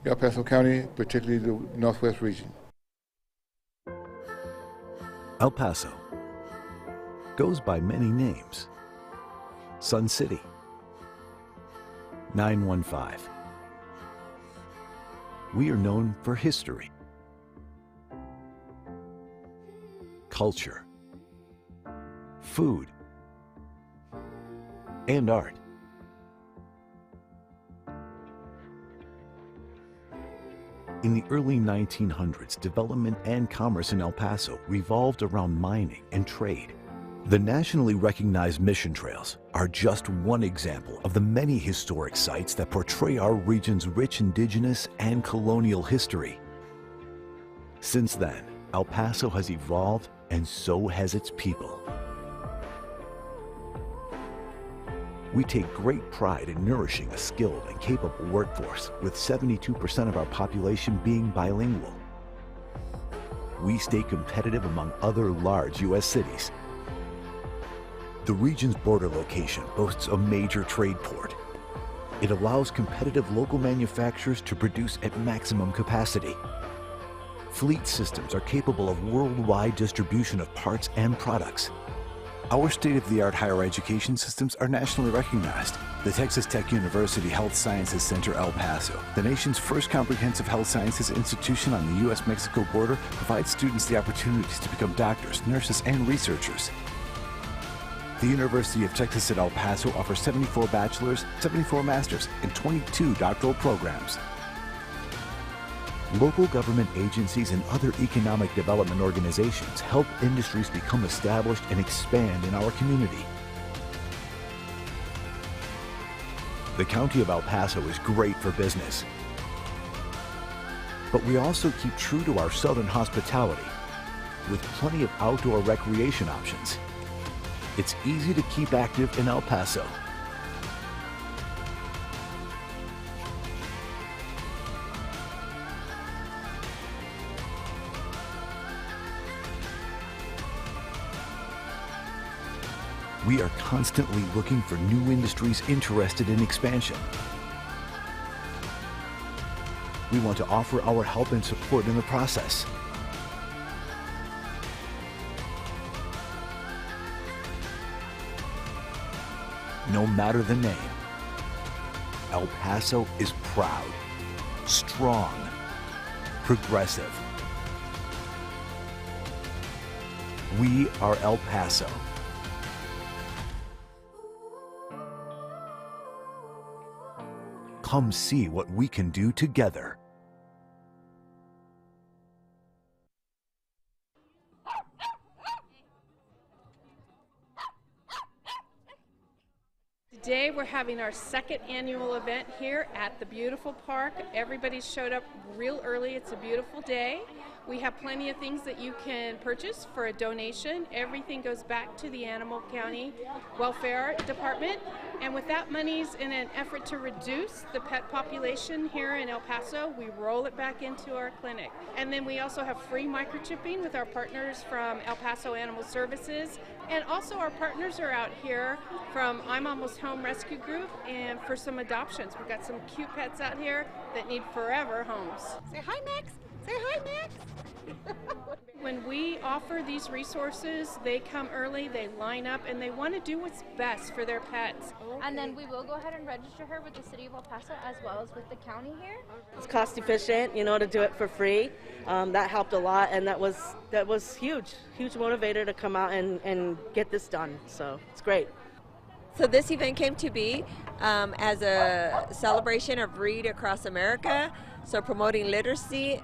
El Paso County, particularly the Northwest region. El Paso goes by many names. Sun City, 915. We are known for history, culture, food, and art. In the early 1900s, development and commerce in El Paso revolved around mining and trade. The nationally recognized mission trails are just one example of the many historic sites that portray our region's rich indigenous and colonial history. Since then, El Paso has evolved, and so has its people. We take great pride in nourishing a skilled and capable workforce, with 72% of our population being bilingual. We stay competitive among other large U.S. cities. The region's border location boasts a major trade port. It allows competitive local manufacturers to produce at maximum capacity. Fleet systems are capable of worldwide distribution of parts and products. Our state-of-the-art higher education systems are nationally recognized. The Texas Tech University Health Sciences Center El Paso, the nation's first comprehensive health sciences institution on the U.S.-Mexico border, provides students the opportunities to become doctors, nurses, and researchers. The University of Texas at El Paso offers 74 bachelor's, 74 master's, and 22 doctoral programs. Local government agencies and other economic development organizations help industries become established and expand in our community. The County of El Paso is great for business, but we also keep true to our southern hospitality with plenty of outdoor recreation options. It's easy to keep active in El Paso. We are constantly looking for new industries interested in expansion. We want to offer our help and support in the process. No matter the name, El Paso is proud, strong, progressive. We are El Paso. Come see what we can do together. Today we're having our second annual event here at the beautiful park. Everybody showed up real early. It's a beautiful day. We have plenty of things that you can purchase for a donation. Everything goes back to the Animal County Welfare Department. And with that money's in an effort to reduce the pet population here in El Paso, we roll it back into our clinic. And then we also have free microchipping with our partners from El Paso Animal Services. And also our partners are out here from I'm Almost Home Rescue Group and for some adoptions. We've got some cute pets out here that need forever homes. Say hi, Max. Say hi, Max. When we offer these resources, they come early, they line up, and they want to do what's best for their pets. And then we will go ahead and register her with the City of El Paso as well as with the county here. It's cost efficient, to do it for free. That helped a lot, and that was huge motivator to come out and get this done. So it's great. So this event came to be as a celebration of Read Across America, so promoting literacy.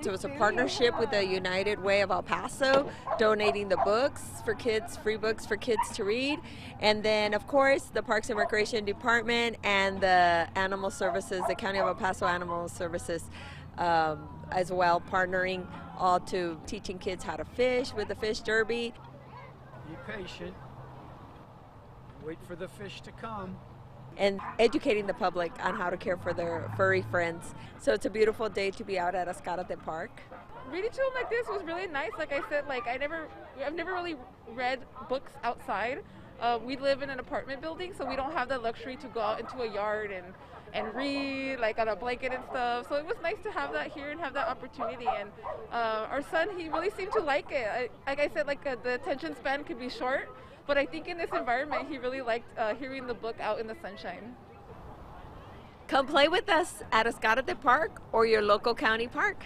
So it's a partnership with the United Way of El Paso, donating the books for kids, free books for kids to read. And then, of course, the Parks and Recreation Department and the Animal Services, the County of El Paso Animal Services as well, partnering all to teaching kids how to fish with the fish derby. Be patient. Wait for the fish to come. And educating the public on how to care for their furry friends. So it's a beautiful day to be out at Ascarate Park. Reading to them like this was really nice. Like I said, I've never really read books outside. We live in an apartment building, so we don't have the luxury to go out into a yard and read like on a blanket and stuff. So it was nice to have that here and have that opportunity. And our son, he really seemed to like it. Like I said, the attention span could be short, but I think in this environment, he really liked hearing the book out in the sunshine. Come play with us at Ascarate Park or your local county park.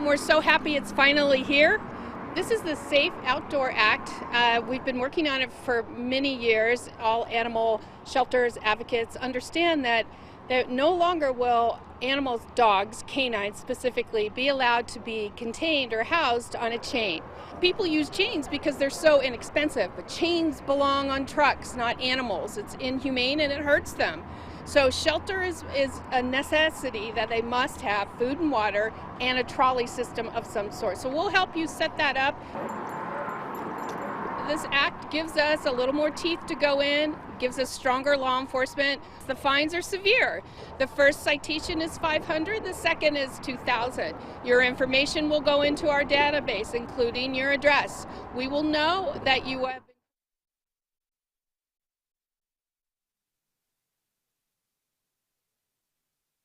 we're so happy it's finally here. This is the Safe Outdoor Act. We've been working on it for many years. All animal shelters, advocates understand that no longer will animals, dogs, canines specifically, be allowed to be contained or housed on a chain. People use chains because they're so inexpensive, but chains belong on trucks, not animals. It's inhumane and it hurts them. So shelter is a necessity that they must have, food and water, and a trolley system of some sort. So we'll help you set that up. This act gives us a little more teeth to go in, gives us stronger law enforcement. The fines are severe. The first citation is $500, the second is $2,000. Your information will go into our database, including your address. We will know that you have.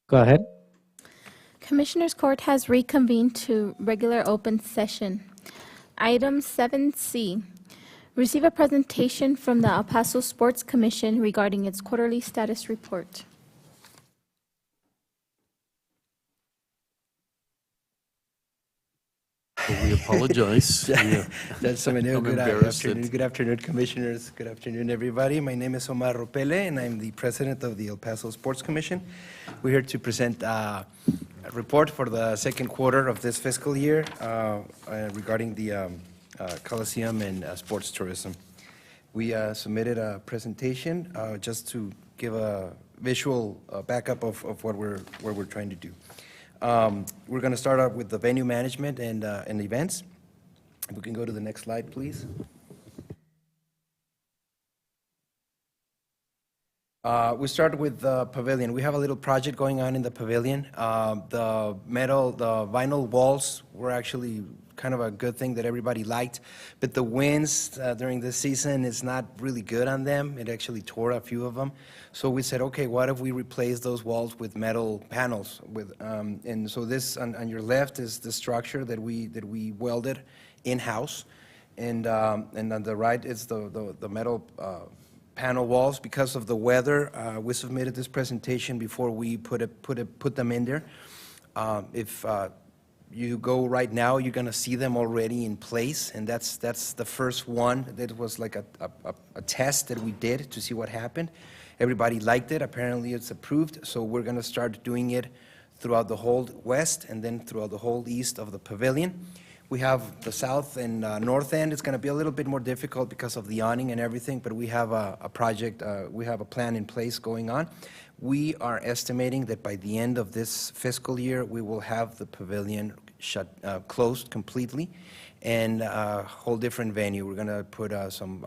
Go ahead. Commissioners Court has reconvened to regular open session. Item 7C. Receive a presentation from the El Paso Sports Commission regarding its quarterly status report. Well, we apologize. Judge Moreno, good afternoon, commissioners. Good afternoon, everybody. My name is Omar Ropele, and I'm the president of the El Paso Sports Commission. We're here to present a report for the second quarter of this fiscal year regarding the Coliseum and sports tourism. We submitted a presentation just to give a visual backup of what we're trying to do. We're going to start out with the venue management and events. If we can go to the next slide, please. We start with the pavilion. We have a little project going on in the pavilion. The vinyl walls were actually kind of a good thing that everybody liked, but the winds during this season is not really good on them. It actually tore a few of them. So we said, okay, what if we replace those walls with metal panels? And so this on your left is the structure that we welded in-house, and on the right is the metal panel walls. Because of the weather, we submitted this presentation before we put them in there. If you go right now, you're going to see them already in place, and that's the first one. That was like a test that we did to see what happened. Everybody liked it. Apparently it's approved, so we're going to start doing it throughout the whole west and then throughout the whole east of the pavilion. We have the south and north end. It's going to be a little bit more difficult because of the awning and everything, but we have a project, we have a plan in place going on. We are estimating that by the end of this fiscal year, we will have the pavilion closed completely and a whole different venue. We're going to put some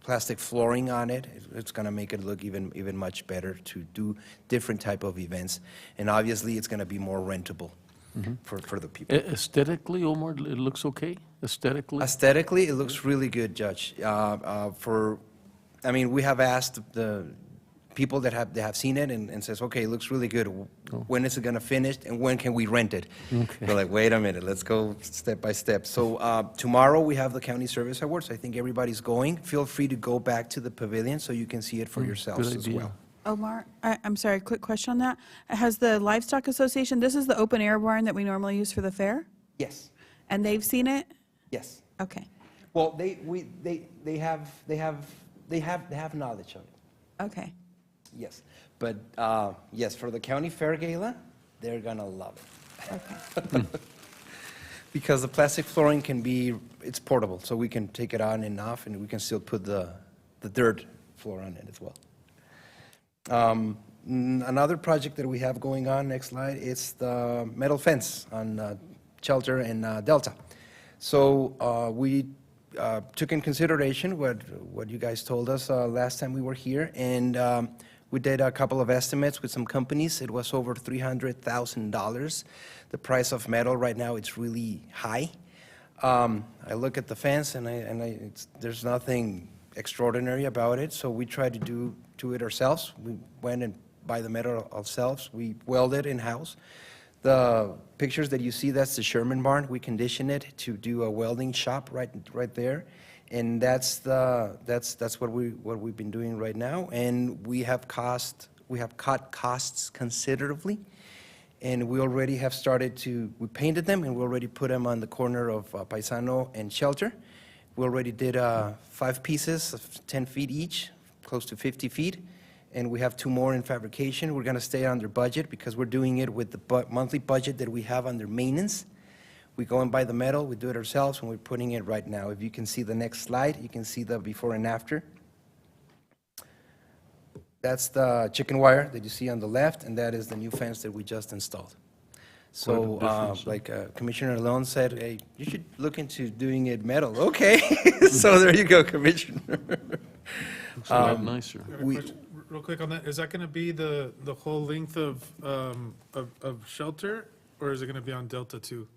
plastic flooring on it. It's going to make it look even much better to do different type of events. And obviously, it's going to be more rentable. Mm-hmm. for the people. Aesthetically, Omar, it looks okay? Aesthetically? Aesthetically, it looks really good, Judge. We have asked the people that have seen it and says, okay, it looks really good. When is it going to finish and when can we rent it? Okay. We're like, wait a minute, let's go step by step. So tomorrow we have the County Service Awards. I think everybody's going. Feel free to go back to the pavilion so you can see it for yourselves as well. Omar, I'm sorry, quick question on that. Has the Livestock Association, this is the open air barn that we normally use for the fair? Yes. And they've seen it? Yes. Okay. Well, they have knowledge of it. Okay. Yes. But yes, for the county fair gala, they're gonna love it. Okay. Because the plastic flooring it's portable, so we can take it on and off, and we can still put the dirt floor on it as well. Another project that we have going on, next slide, is the metal fence on Shelter and Delta. So we took in consideration what you guys told us last time we were here, and we did a couple of estimates with some companies. It was over $300,000. The price of metal right now, it's really high. I look at the fence and there's nothing extraordinary about it, so we tried to do it ourselves. We went and buy the metal ourselves. We welded in-house. The pictures that you see, that's the Sherman barn. We conditioned it to do a welding shop right there, and that's what we've been doing right now. And we have cut costs considerably, And we already have started we painted them, and we already put them on the corner of Paisano and Shelter. We already did 5 pieces of 10 feet each, close to 50 feet, and we have 2 more in fabrication. We're going to stay under budget because we're doing it with the monthly budget that we have under maintenance. We go and buy the metal, we do it ourselves, and we're putting it right now. If you can see the next slide, you can see the before and after. That's the chicken wire that you see on the left, and that is the new fence that we just installed. So, like Commissioner Alon said, hey, you should look into doing it metal. Okay, so there you go, Commissioner. Looks a lot nicer. Real quick on that, is that going to be the whole length of Shelter, or is it going to be on Delta too?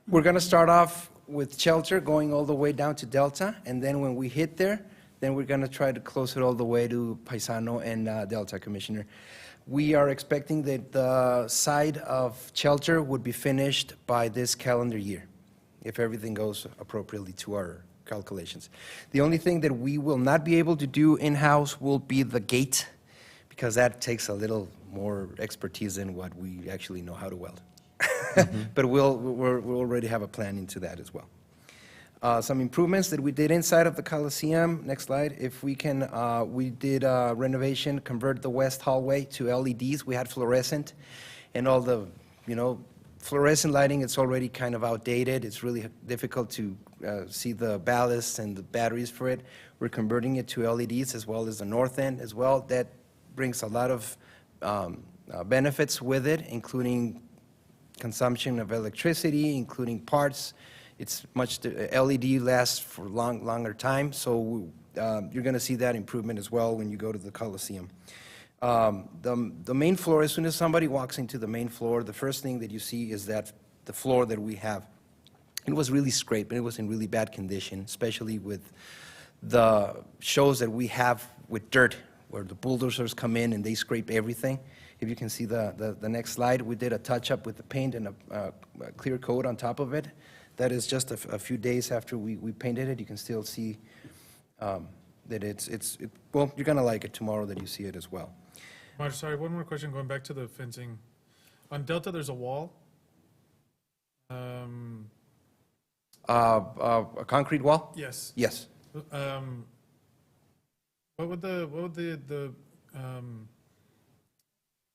We're going to start off with Shelter, going all the way down to Delta, and then when we hit there, then we're going to try to close it all the way to Paisano and Delta, Commissioner. We are expecting that the side of Shelter would be finished by this calendar year, if everything goes appropriately to our calculations. The only thing that we will not be able to do in-house will be the gate, because that takes a little more expertise than what we actually know how to weld. But we'll already have a plan into that as well. Some improvements that we did inside of the Coliseum. Next slide. If we can, we did a renovation, convert the west hallway to LEDs. We had fluorescent, and all the, fluorescent lighting, it's already kind of outdated. It's really difficult to see the ballasts and the batteries for it. We're converting it to LEDs, as well as the north end as well. That brings a lot of benefits with it, including consumption of electricity, including parts. It's LED lasts for longer time, so you're going to see that improvement as well when you go to the Coliseum. The main floor, as soon as somebody walks into the main floor, the first thing that you see is that the floor that we have. It was really scraped, and it was in really bad condition, especially with the shows that we have with dirt, where the bulldozers come in and they scrape everything. If you can see the next slide, we did a touch-up with the paint and a clear coat on top of it. That is just a few days after we painted it. You can still see that well, you're going to like it tomorrow that you see it as well. Marge, sorry, one more question going back to the fencing. On Delta, there's a wall. A concrete wall? Yes. Yes. What would the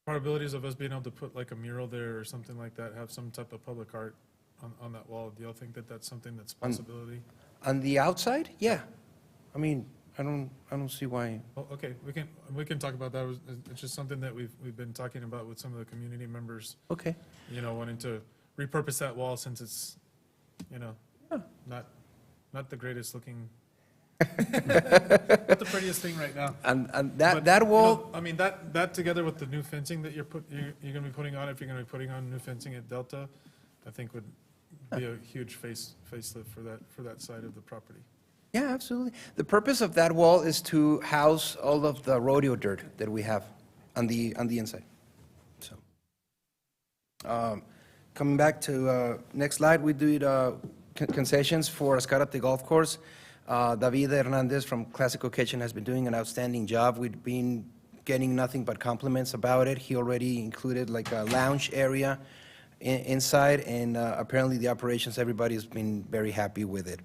probabilities of us being able to put like a mural there or something like that, have some type of public art on that wall? Do y'all think that that's something that's a possibility? On the outside? Yeah. I mean, I don't see why. Oh, okay, we can talk about that. It's just something that we've been talking about with some of the community members. Okay. Wanting to repurpose that wall since it's, not the greatest looking, not the prettiest thing right now. And that wall. I mean that together with the new fencing that you're going to be putting on, if you're going to be putting on new fencing at Delta, I think would be a huge facelift for that side of the property. Yeah, absolutely. The purpose of that wall is to house all of the rodeo dirt that we have on the inside. So, coming back to next slide, we did concessions for Ascarate Golf Course. David Hernandez from Classical Kitchen has been doing an outstanding job. We've been getting nothing but compliments about it. He already included like a lounge area inside, and apparently the operations, everybody's been very happy with it.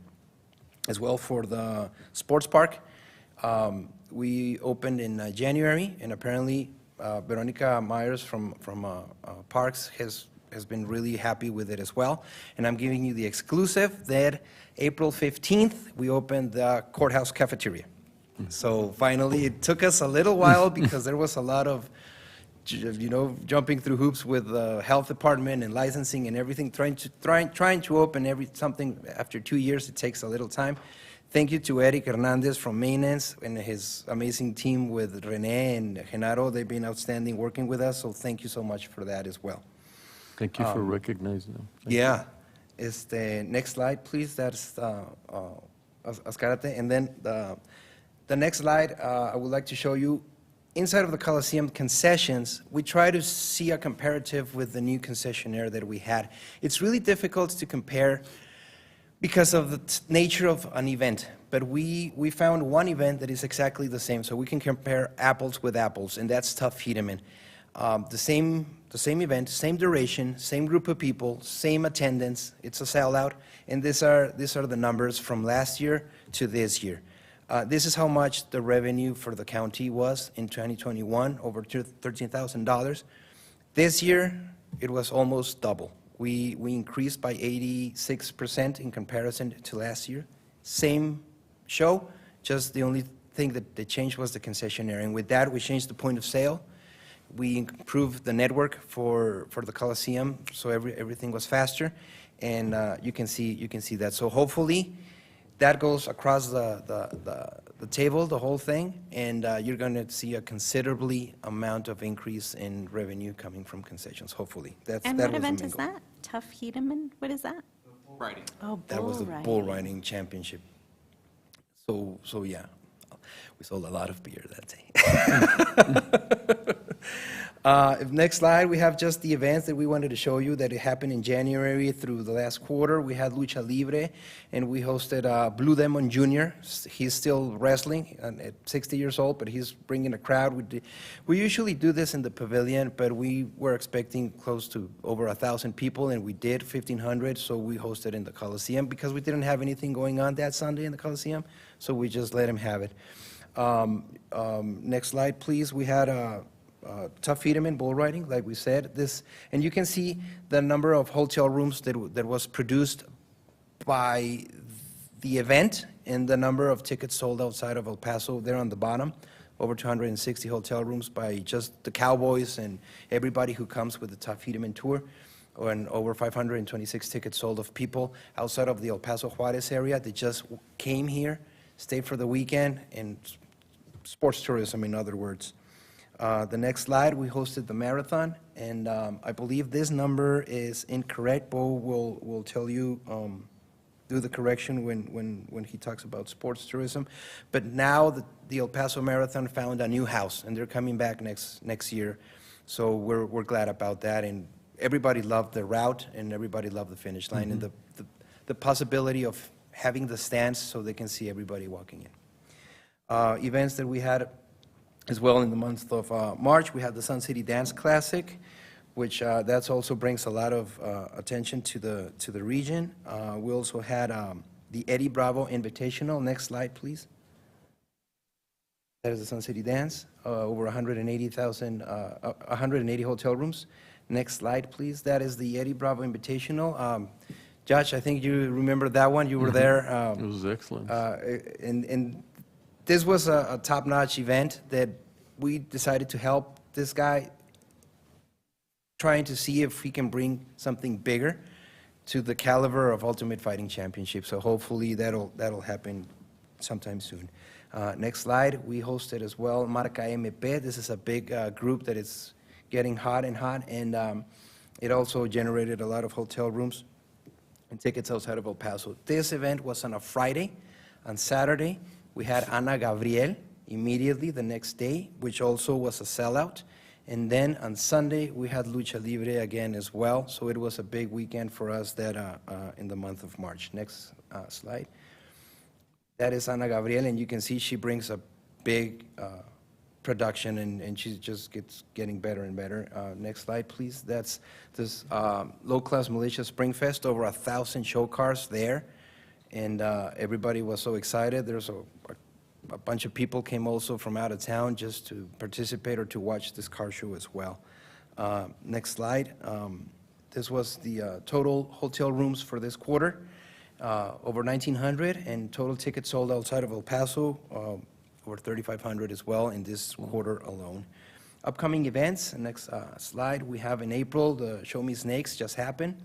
As well for the sports park, we opened in January, and apparently Veronica Myers from Parks has been really happy with it as well. And I'm giving you the exclusive that April 15th, we opened the courthouse cafeteria. So finally, it took us a little while because there was a lot of jumping through hoops with the health department and licensing and everything, trying to open something after 2 years. It takes a little time. Thank you to Eric Hernandez from maintenance and his amazing team with Rene and Genaro. They've been outstanding working with us, so thank you so much for that as well. Thank you for recognizing them. Yeah. Next slide, please. That's Ascarate. And then the next slide, I would like to show you inside of the Coliseum concessions. We try to see a comparative with the new concessionaire that we had. It's really difficult to compare because of the nature of an event, but we found one event that is exactly the same, so we can compare apples with apples, and that's Tough Hedeman. The same event, same duration, same group of people, same attendance. It's a sellout, and these are the numbers from last year to this year. This is how much the revenue for the county was in 2021, over $13,000. This year, it was almost double. We increased by 86% in comparison to last year. Same show, just the only thing that changed was the concessionaire. And with that, we changed the point of sale. We improved the network for the Coliseum, so everything was faster. And you can see that. So hopefully, that goes across the table, the whole thing, and you're going to see a considerably amount of increase in revenue coming from concessions, hopefully. And what event is that? Tough Hedeman? What is that? Bull riding. Oh, that was the bull riding championship. So yeah, we sold a lot of beer that day. Next slide, we have just the events that we wanted to show you that it happened in January through the last quarter. We had Lucha Libre, and we hosted Blue Demon Jr. He's still wrestling at 60 years old, but he's bringing a crowd. We usually do this in the pavilion, but we were expecting close to over 1,000 people, and we did 1,500, so we hosted in the Coliseum because we didn't have anything going on that Sunday in the Coliseum, so we just let him have it. Next slide, please. We had Tough Hedeman bull riding, like we said. And you can see the number of hotel rooms that was produced by the event and the number of tickets sold outside of El Paso there on the bottom. Over 260 hotel rooms by just the Cowboys and everybody who comes with the Tough Hedeman tour. And over 526 tickets sold of people outside of the El Paso Juarez area that just came here, stayed for the weekend, and sports tourism, in other words. The next slide, we hosted the marathon, and I believe this number is incorrect. Bo will tell you, do the correction when he talks about sports tourism. But now the El Paso Marathon found a new house, and they're coming back next year. So we're glad about that, and everybody loved the route, and everybody loved the finish line, and the possibility of having the stands so they can see everybody walking in. Events that we had as well in the month of March, we had the Sun City Dance Classic, which that also brings a lot of attention to the region. We also had the Eddie Bravo Invitational. Next slide, please. That is the Sun City Dance, over 180 hotel rooms. Next slide, please. That is the Eddie Bravo Invitational. Josh, I think you remember that one. You were there. It was excellent. And this was a top-notch event that we decided to help this guy, trying to see if he can bring something bigger to the caliber of Ultimate Fighting Championship. So hopefully that'll happen sometime soon. Next slide, we hosted as well Marca MP. This is a big group that is getting hot, and it also generated a lot of hotel rooms and tickets outside of El Paso. This event was on a Friday. On Saturday, we had Ana Gabriel immediately the next day, which also was a sellout. And then on Sunday, we had Lucha Libre again as well. So it was a big weekend for us that in the month of March. Next slide. That is Ana Gabriel, and you can see she brings a big production, and she just getting better and better. Next slide, please. That's this low-class militia Spring Fest, over 1,000 show cars there. And everybody was so excited. There's a bunch of people came also from out of town just to participate or to watch this car show as well. Next slide. This was the total hotel rooms for this quarter, over 1,900, and total tickets sold outside of El Paso, over 3,500 as well in this quarter alone. Upcoming events, next slide, we have in April, the Show Me Snakes just happened.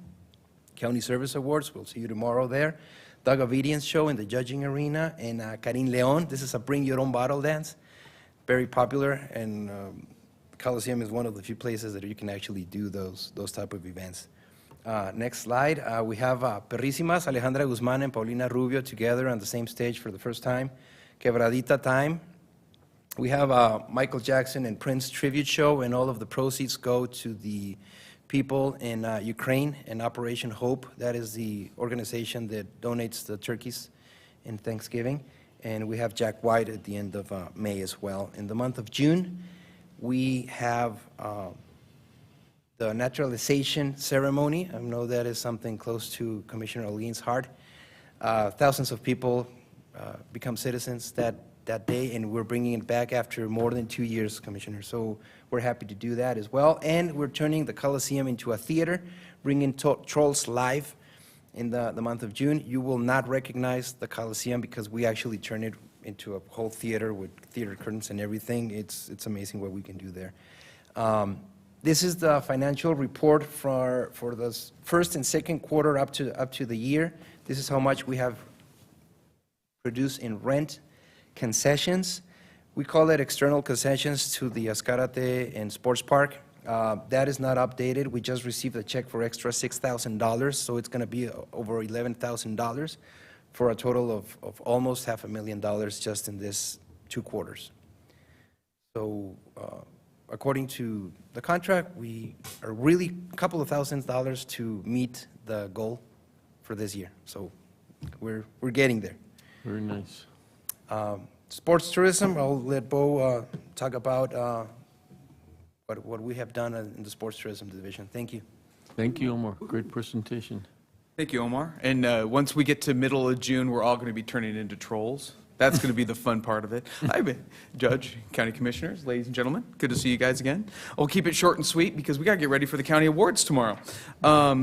County Service Awards, we'll see you tomorrow there. Doug Obedience Show in the judging arena, and Karin Leon. This is a bring your own bottle dance, very popular, and Coliseum is one of the few places that you can actually do those type of events. Next slide, we have Perrísimas, Alejandra Guzman and Paulina Rubio together on the same stage for the first time. Quebradita Time. We have Michael Jackson and Prince tribute show, and all of the proceeds go to the people in Ukraine and Operation Hope. That is the organization that donates the turkeys in Thanksgiving. And we have Jack White at the end of May as well. In the month of June, we have the naturalization ceremony. I know that is something close to Commissioner Olean's heart. Thousands of people become citizens that day, and we're bringing it back after more than 2 years, Commissioner. So we're happy to do that as well. And we're turning the Coliseum into a theater, bringing Trolls Live in the month of June. You will not recognize the Coliseum because we actually turn it into a whole theater with theater curtains and everything. It's amazing what we can do there. This is the financial report for the first and second quarter up to the year. This is how much we have produced in rent concessions. We call it external concessions to the Ascarate and Sports Park. That is not updated. We just received a check for extra $6,000, so it's going to be over $11,000 for a total of almost $500,000 just in this 2 quarters. So according to the contract, we are really a couple of $1,000s to meet the goal for this year. So we're getting there. Very nice. Sports tourism, I'll let Bo talk about what we have done in the sports tourism division. Thank you. Thank you, Omar. Great presentation. Thank you, Omar. And once we get to middle of June, we're all going to be turning into trolls. That's going to be the fun part of it. Hi, Judge, County Commissioners, ladies and gentlemen. Good to see you guys again. I'll keep it short and sweet because we got to get ready for the county awards tomorrow.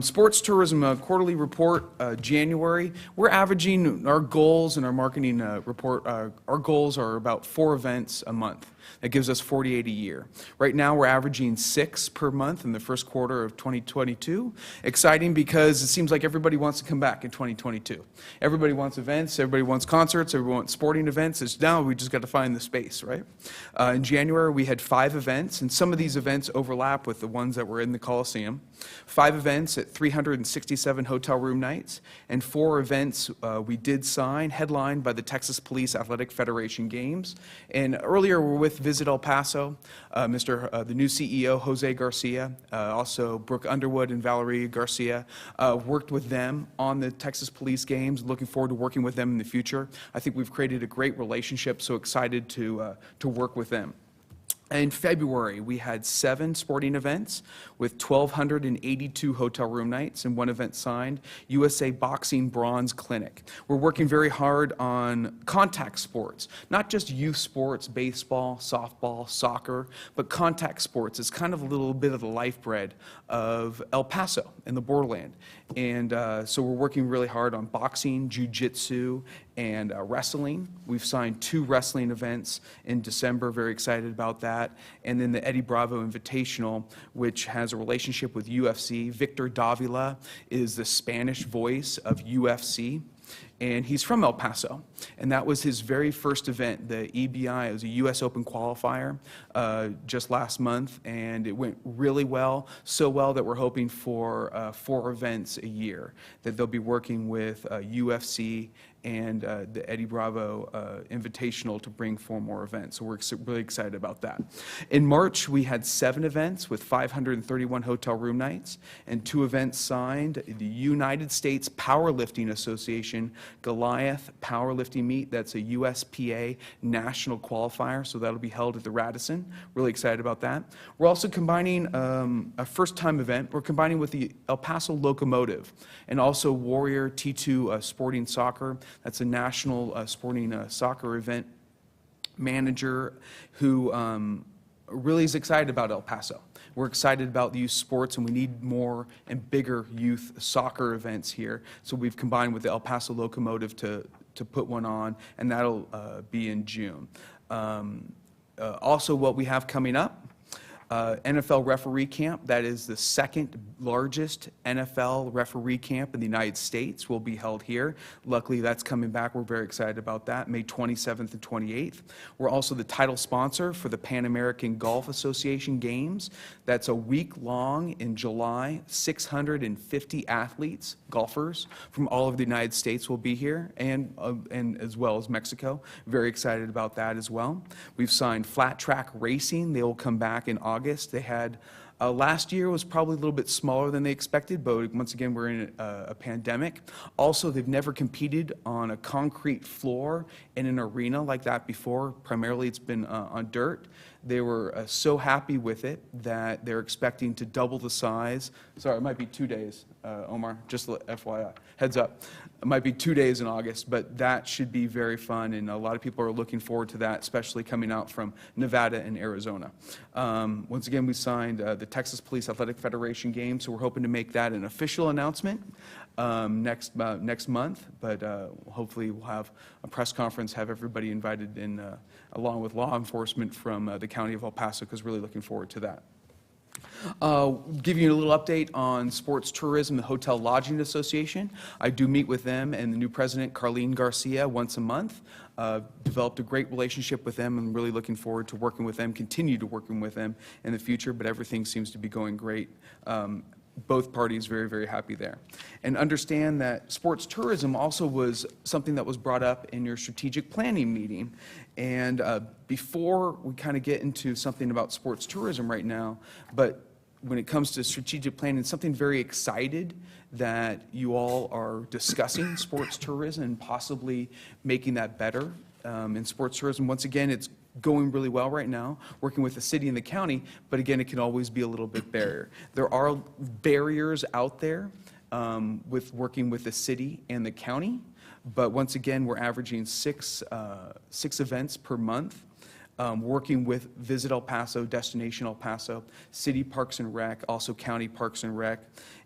Sports tourism quarterly report, January. We're averaging our goals in our marketing report. Our goals are about 4 events a month. That gives us 48 a year. Right now, we're averaging 6 per month in the first quarter of 2022. Exciting because it seems like everybody wants to come back in 2022. Everybody wants events, everybody wants concerts, everybody wants sporting events. It's now we just got to find the space, right? In January, we had 5 events, and some of these events overlap with the ones that were in the Coliseum. 5 events at 367 hotel room nights, and 4 events we did sign, headlined by the Texas Police Athletic Federation Games. And earlier, we're with Visit El Paso, the new CEO, Jose Garcia, also Brooke Underwood and Valerie Garcia, worked with them on the Texas Police Games. Looking forward to working with them in the future. I think we've created a great relationship, so excited to work with them. In February, we had 7 sporting events with 1,282 hotel room nights and 1 event signed, USA Boxing Bronze Clinic. We're working very hard on contact sports, not just youth sports, baseball, softball, soccer, but contact sports is kind of a little bit of the lifeblood of El Paso and the borderland. And so we're working really hard on boxing, jiu-jitsu, and wrestling. We've signed 2 wrestling events in December, very excited about that. And then the Eddie Bravo Invitational, which has a relationship with UFC. Victor Davila is the Spanish voice of UFC. And he's from El Paso, and that was his very first event, the EBI. It was a U.S. Open qualifier just last month, and it went really well, so well that we're hoping for 4 events a year, that they'll be working with UFC and the Eddie Bravo Invitational to bring 4 more events. So we're really excited about that. In March, we had 7 events with 531 hotel room nights and 2 events signed. The United States Powerlifting Association Goliath Powerlifting Meet, that's a USPA national qualifier, so that'll be held at the Radisson. Really excited about that. We're also combining a first-time event. We're combining with the El Paso Locomotive and also Warrior T2 Sporting Soccer. That's a national sporting soccer event manager who really is excited about El Paso. We're excited about youth sports, and we need more and bigger youth soccer events here. So we've combined with the El Paso Locomotive to put one on, and that'll be in June. Also, what we have coming up, NFL referee camp. That is the 2nd largest NFL referee camp in the United States, will be held here. Luckily, that's coming back. We're very excited about that, May 27th and 28th. We're also the title sponsor for the Pan American Golf Association Games. That's a week long in July. 650 athletes, golfers from all over the United States will be here, and as well as Mexico. Very excited about that as well. We've signed Flat Track Racing. They will come back in August. They had Last year was probably a little bit smaller than they expected, but once again, we're in a pandemic. Also, they've never competed on a concrete floor in an arena like that before. Primarily, it's been on dirt. They were so happy with it that they're expecting to double the size. Sorry, it might be 2 days, Omar, just FYI, heads up. It might be 2 days in August, but that should be very fun, and a lot of people are looking forward to that, especially coming out from Nevada and Arizona. Once again, we signed the Texas Police Athletic Federation game, so we're hoping to make that an official announcement next month, but hopefully we'll have a press conference, have everybody invited in, along with law enforcement from the County of El Paso, because really looking forward to that. Give you a little update on Sports Tourism, the Hotel Lodging Association. I do meet with them and the new president, Carlene Garcia, once a month. Developed a great relationship with them and really looking forward to working with them, continue to working with them in the future, but everything seems to be going great. Both parties very, very happy there. And understand that sports tourism also was something that was brought up in your strategic planning meeting. And before we kind of get into something about sports tourism right now, but when it comes to strategic planning, something very excited that you all are discussing sports tourism and possibly making that better in sports tourism. Once again, it's going really well right now, working with the city and the county, but again, it can always be a little bit barrier. There are barriers out there with working with the city and the county, but once again, we're averaging six events per month. Working with Visit El Paso, Destination El Paso, City Parks and Rec, also County Parks and Rec.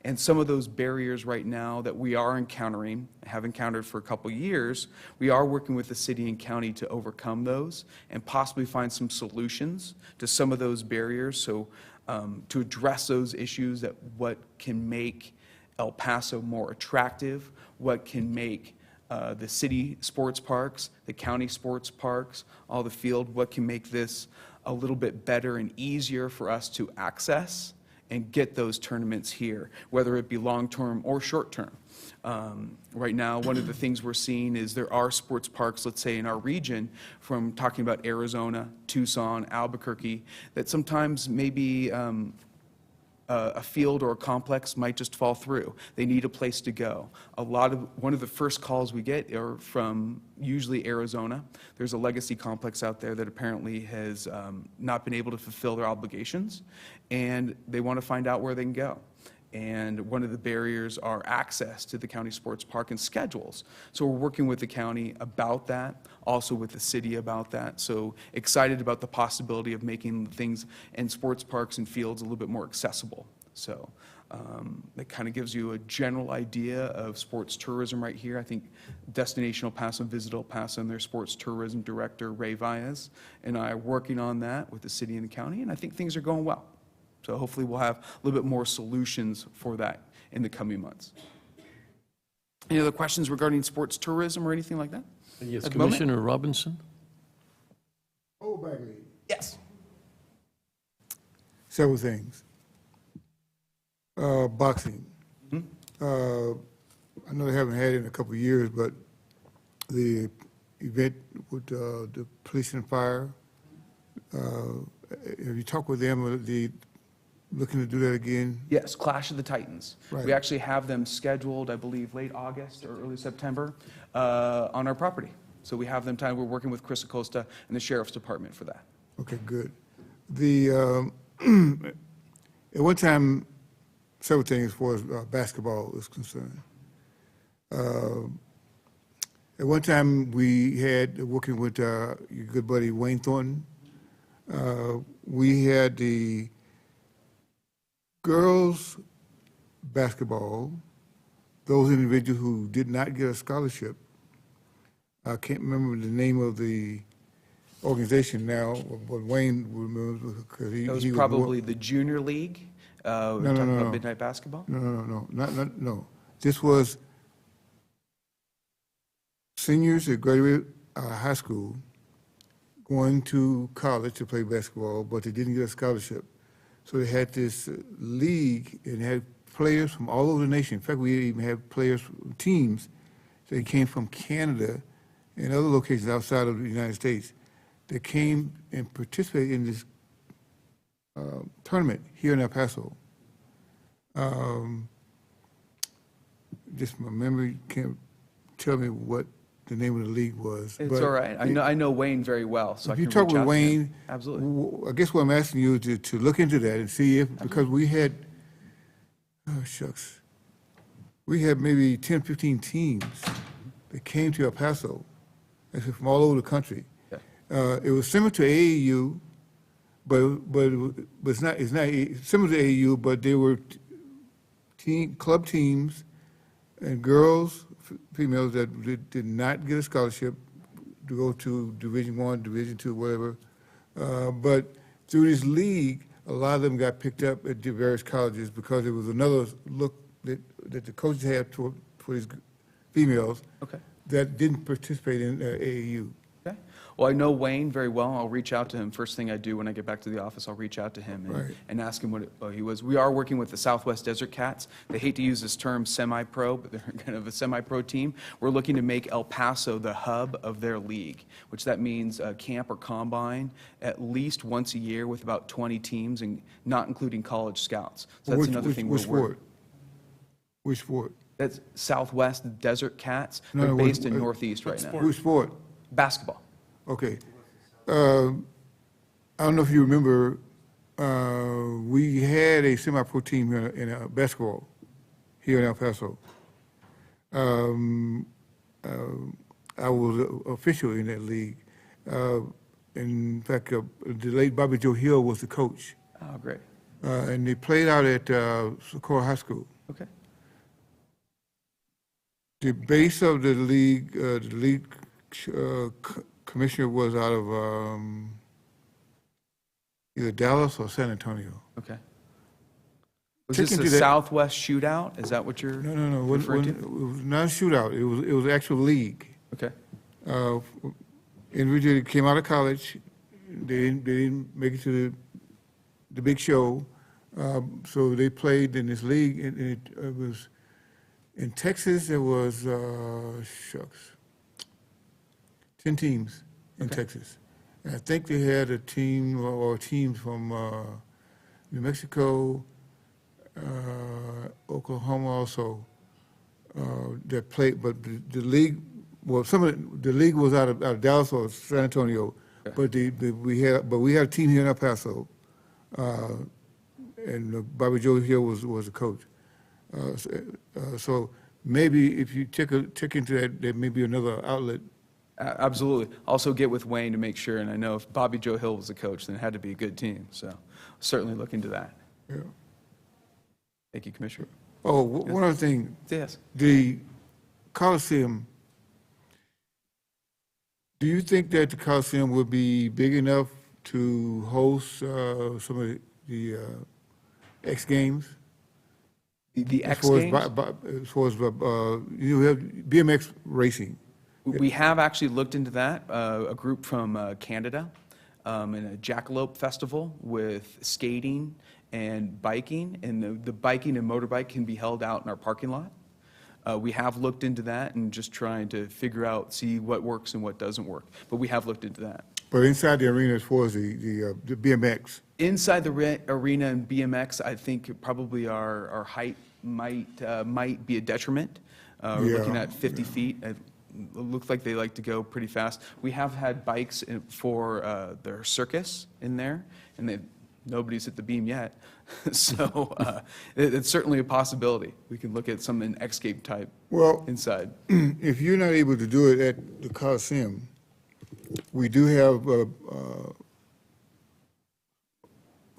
And some of those barriers right now that we are encountering, have encountered for a couple years, we are working with the city and county to overcome those and possibly find some solutions to some of those barriers. So to address those issues, that what can make El Paso more attractive, what can make the city sports parks, the county sports parks, all the field, what can make this a little bit better and easier for us to access and get those tournaments here, whether it be long-term or short-term. Right now, one of the things we're seeing is there are sports parks, let's say in our region, from talking about Arizona, Tucson, Albuquerque, that sometimes maybe a field or a complex might just fall through. They need a place to go. One of the first calls we get are from usually Arizona. There's a legacy complex out there that apparently has not been able to fulfill their obligations, and they want to find out where they can go. And one of the barriers are access to the county sports park and schedules. So we're working with the county about that, also with the city about that. So excited about the possibility of making things in sports parks and fields a little bit more accessible. So that kind of gives you a general idea of sports tourism right here. I think Destination El Paso, Visit El Paso, and their sports tourism director, Ray Valles, and I are working on that with the city and the county, and I think things are going well. So hopefully we'll have a little bit more solutions for that in the coming months. Any other questions regarding sports tourism or anything like that? Yes, Commissioner Robinson. Oh, Bagley. Yes. Several things. Boxing. I know they haven't had it in a couple of years, but the event with the police and fire, have you talked with them, or looking to do that again? Yes, Clash of the Titans. Right. We actually have them scheduled, I believe, late August or early September on our property. So we have them time. We're working with Chris Acosta and the Sheriff's Department for that. Okay, good. At one time, several things as far as basketball is concerned. At one time, we had, working with your good buddy Wayne Thornton, we had the girls basketball, those individuals who did not get a scholarship. I can't remember the name of the organization now, but Wayne remembers, because he was probably the Junior League. No, about Midnight Basketball? No. This was seniors that graduated high school going to college to play basketball, but they didn't get a scholarship. So they had this league and had players from all over the nation. In fact, we even had players, teams that came from Canada and other locations outside of the United States that came and participated in this tournament here in El Paso. Just my memory can't tell me what the name of the league was. It's all right. I know Wayne very well, so I If can you talk reach with out to him. Wayne, Absolutely. I guess what I'm asking you is to look into that and see if, because we had, oh shucks, we had maybe 10, 15 teams that came to El Paso, actually from all over the country. It was similar to AAU, but it's not similar to AAU, but they were club teams and girls, females that did not get a scholarship to go to Division I, Division II, whatever. But through this league, a lot of them got picked up at the various colleges because it was another look that the coaches had for these females that didn't participate in AAU. Okay. Well, I know Wayne very well. I'll reach out to him. First thing I do when I get back to the office, I'll reach out to him and ask him what he was. We are working with the Southwest Desert Cats. They hate to use this term semi-pro, but they're kind of a semi-pro team. We're looking to make El Paso the hub of their league, which that means camp or combine at least once a year with about 20 teams, and not including college scouts. So that's another thing we're working. Which sport? That's Southwest Desert Cats. They're based in Northeast right now. Which sport? Basketball. Okay. I don't know if you remember, we had a semi-pro team here in basketball here in El Paso. I was an official in that league. In fact, the late Bobby Joe Hill was the coach. Oh, great. And they played out at Socorro High School. Okay. The base of the league commissioner was out of either Dallas or San Antonio. Okay. Was this a Southwest shootout? Is that what you're referring to? It was not a shootout. It was actual league. Okay. Enrique came out of college. They didn't make it to the big show, so they played in this league. And it was in Texas. There was 10 teams in Texas. And I think they had a team or teams from New Mexico, Oklahoma also that played, but the league, well, the league was out of Dallas or San Antonio, but we had a team here in El Paso, and Bobby Joe Hill was the coach. So maybe if you check into that, there may be another outlet. Absolutely. Also get with Wayne to make sure, and I know if Bobby Joe Hill was the coach, then it had to be a good team. So certainly look into that. Yeah. Thank you, Commissioner. Oh, one other thing. Yes. The Coliseum, do you think that the Coliseum would be big enough to host some of the X Games? The X Games? As far as you have BMX racing. We have actually looked into that. A group from Canada in a jackalope festival with skating and biking, and the biking and motorbike can be held out in our parking lot. We have looked into that and just trying to figure out, see what works and what doesn't work. But we have looked into that. But inside the arena, as far as the BMX? Inside the arena and BMX, I think probably our height might be a detriment. We're looking at 50 feet. It looks like they like to go pretty fast. We have had bikes for their circus in there, and nobody's hit the beam yet. So it's certainly a possibility. We can look at some escape type inside. If you're not able to do it at the Coliseum, we do have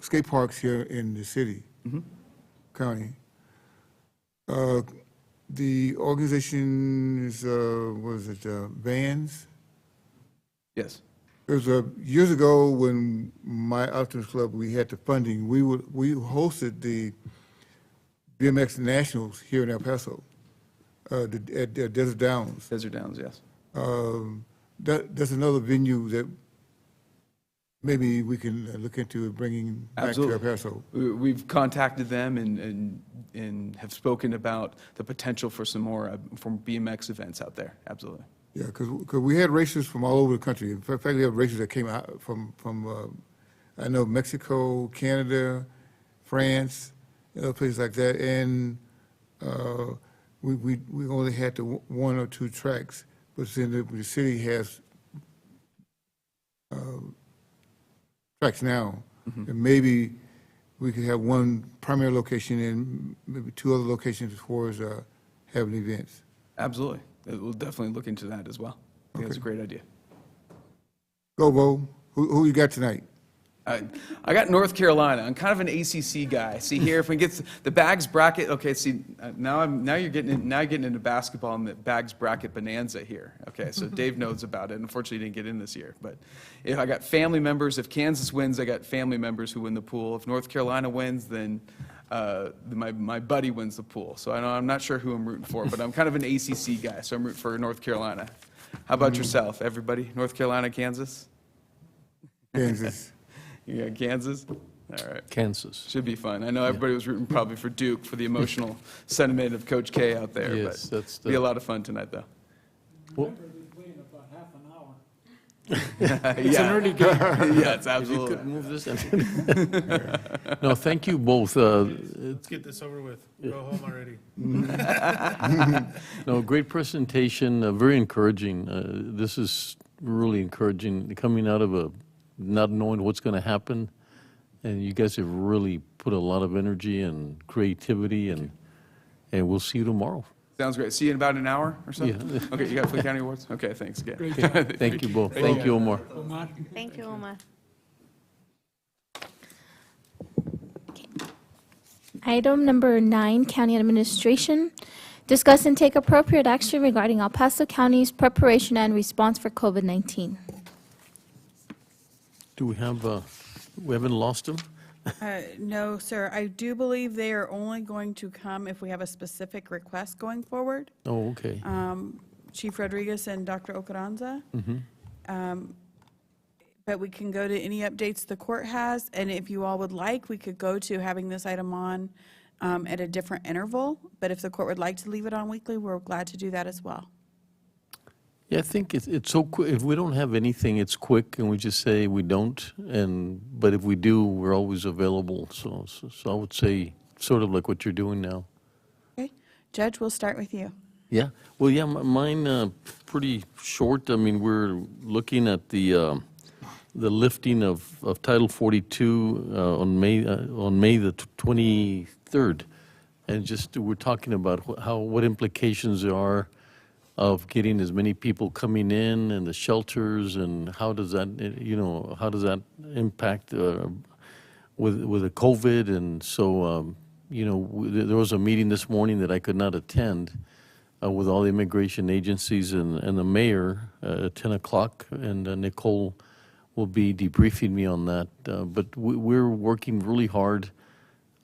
skate parks here in the city, county. The organization is, what is it, Vans? Yes. It was years ago when my Optimus Club, we had the funding. We hosted the BMX Nationals here in El Paso, at Desert Downs. Desert Downs, yes. That's another venue that maybe we can look into bringing back to El Paso. We've contacted them and have spoken about the potential for some more from BMX events out there. Absolutely. Yeah, because we had racers from all over the country. In fact, we have racers that came out from I know Mexico, Canada, France, other places like that, and we only had the one or two tracks, but then the city has tracks now, and maybe we could have one primary location and maybe two other locations as far as having events. Absolutely. We'll definitely look into that as well. I think that's a great idea. Go, Bo. Who you got tonight? I got North Carolina. I'm kind of an ACC guy. See here, if we get the bags bracket. Okay, see now you're getting into basketball and the bags bracket bonanza here. Okay, so Dave knows about it. Unfortunately, he didn't get in this year. But if I got family members, if Kansas wins, I got family members who win the pool. If North Carolina wins, then my buddy wins the pool. So I'm not sure who I'm rooting for, but I'm kind of an ACC guy, so I'm rooting for North Carolina. How about yourself, everybody? North Carolina, Kansas? Kansas. You got Kansas? All right. Kansas. Should be fun. I know everybody was rooting probably for Duke for the emotional sentiment of Coach K out there. Yes, but that's be a lot of fun tonight, though. Well, It's an early game. Yes, absolutely. If you could move this in. No, thank you both. Let's get this over with. Go home already. No, great presentation, very encouraging. This is really encouraging, coming out of not knowing what's going to happen, and you guys have really put a lot of energy and creativity, and we'll see you tomorrow. Sounds great. See you in about an hour or so? Yeah. Okay, you got Fleet County Awards? Okay, thanks again. Great job. Thank you both. Thank you, Omar. Thank you, Omar. Item number 9, County Administration. Discuss and take appropriate action regarding El Paso County's preparation and response for COVID-19. Do we haven't lost him? No, sir. I do believe they are only going to come if we have a specific request going forward. Oh, okay. Chief Rodriguez and Dr. Ocaranza. Mm-hmm. But we can go to any updates the court has, and if you all would like, we could go to having this item on at a different interval. But if the court would like to leave it on weekly, we're glad to do that as well. Yeah, I think it's so quick. If we don't have anything, it's quick, and we just say we don't. But if we do, we're always available. So I would say sort of like what you're doing now. Okay, Judge, we'll start with you. Yeah. Well, yeah, mine pretty short. I mean, we're looking at the lifting of Title 42 on May the 23rd, and just we're talking about what implications there are of getting as many people coming in and the shelters, and how does that impact with the COVID. And so there was a meeting this morning that I could not attend with all the immigration agencies and the mayor at 10 o'clock, and Nicole will be debriefing me on that. But we're working really hard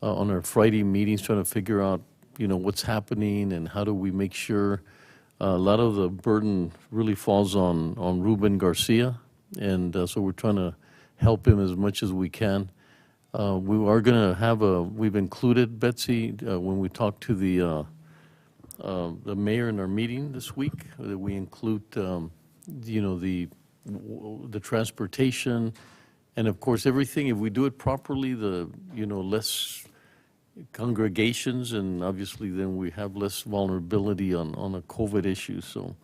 on our Friday meetings, trying to figure out what's happening and how do we make sure. A lot of the burden really falls on Ruben Garcia, and so we're trying to help him as much as we can. We are going to have we've included, Betsy, when we talk to the mayor in our meeting this week, that we include, the transportation, and of course everything, if we do it properly, less congregations, and obviously then we have less vulnerability on a COVID issue. So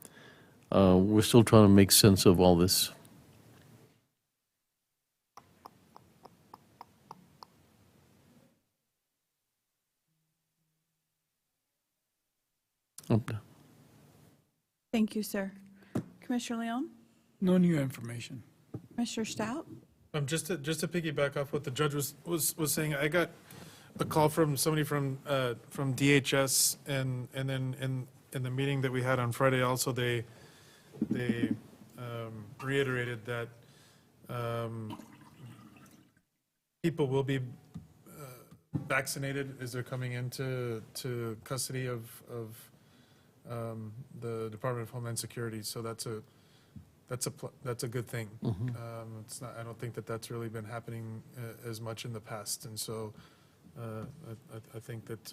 we're still trying to make sense of all this. Thank you, sir. Commissioner Leon? No new information. Commissioner Stout? Just to piggyback off what the judge was saying, I got a call from somebody from DHS, and then in the meeting that we had on Friday also, they reiterated that people will be vaccinated as they're coming into custody of the Department of Homeland Security. So that's a good thing. Mm-hmm. It's not. I don't think that's really been happening as much in the past, and so I think that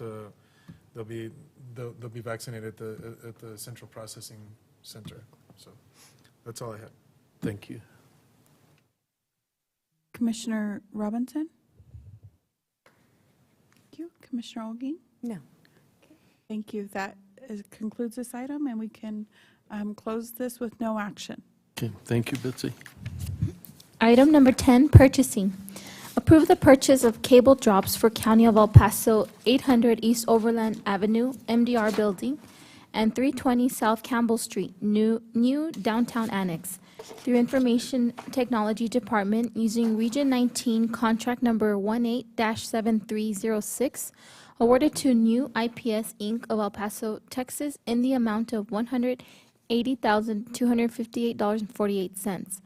they'll be vaccinated at the Central Processing Center. So that's all I had. Thank you. Commissioner Robinson? Thank you. Commissioner Olguin? No. Thank you. That concludes this item, and we can close this with no action. Okay, thank you, Betsy. Item number 10, purchasing. Approve the purchase of cable drops for County of El Paso 800 East Overland Avenue, MDR Building, and 320 South Campbell Street, new downtown annex, through Information Technology Department using Region 19 contract number 18-7306, awarded to New IPS Inc. of El Paso, Texas, in the amount of $180,258.48.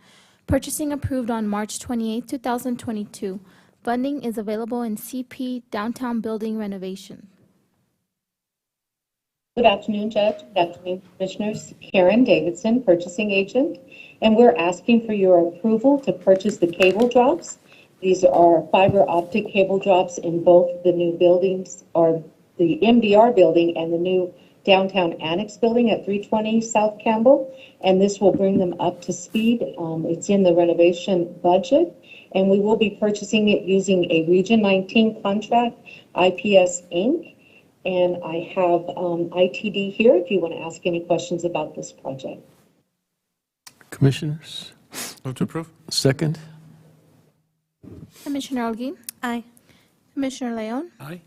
Purchasing approved on March 28, 2022. Funding is available in CP Downtown Building Renovation. Good afternoon, Judge. Good afternoon, Commissioners. Karen Davidson, Purchasing Agent, and we're asking for your approval to purchase the cable drops. These are fiber optic cable drops in both the new buildings, or the MDR building and the new downtown annex building at 320 South Campbell, and this will bring them up to speed. It's in the renovation budget, and we will be purchasing it using a Region 19 contract, IPS Inc., and I have ITD here if you want to ask any questions about this project. Commissioners? Move to approve. Second? Commissioner Olguin? Aye. Commissioner Leon? Aye.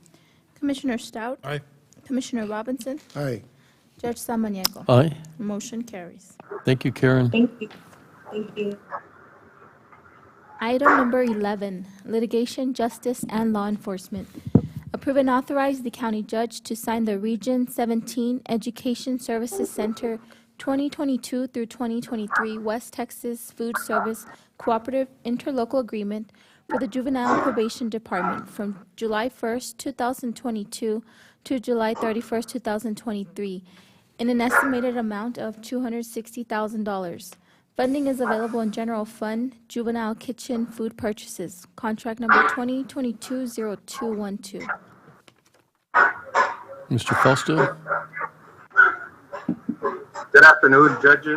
Commissioner Stout? Aye. Commissioner Robinson? Aye. Judge Samaniego? Aye. Motion carries. Thank you, Karen. Thank you. Thank you. Item number 11, litigation, justice, and law enforcement. Approve and authorize the county judge to sign the Region 17 Education Services Center 2022 through 2023 West Texas Food Service Cooperative Interlocal Agreement for the Juvenile Probation Department from July 1st, 2022 to July 31st, 2023 in an estimated amount of $260,000. Funding is available in General Fund, Juvenile Kitchen Food Purchases, contract number 2022-0212. Mr. Fausto? Good afternoon, Judge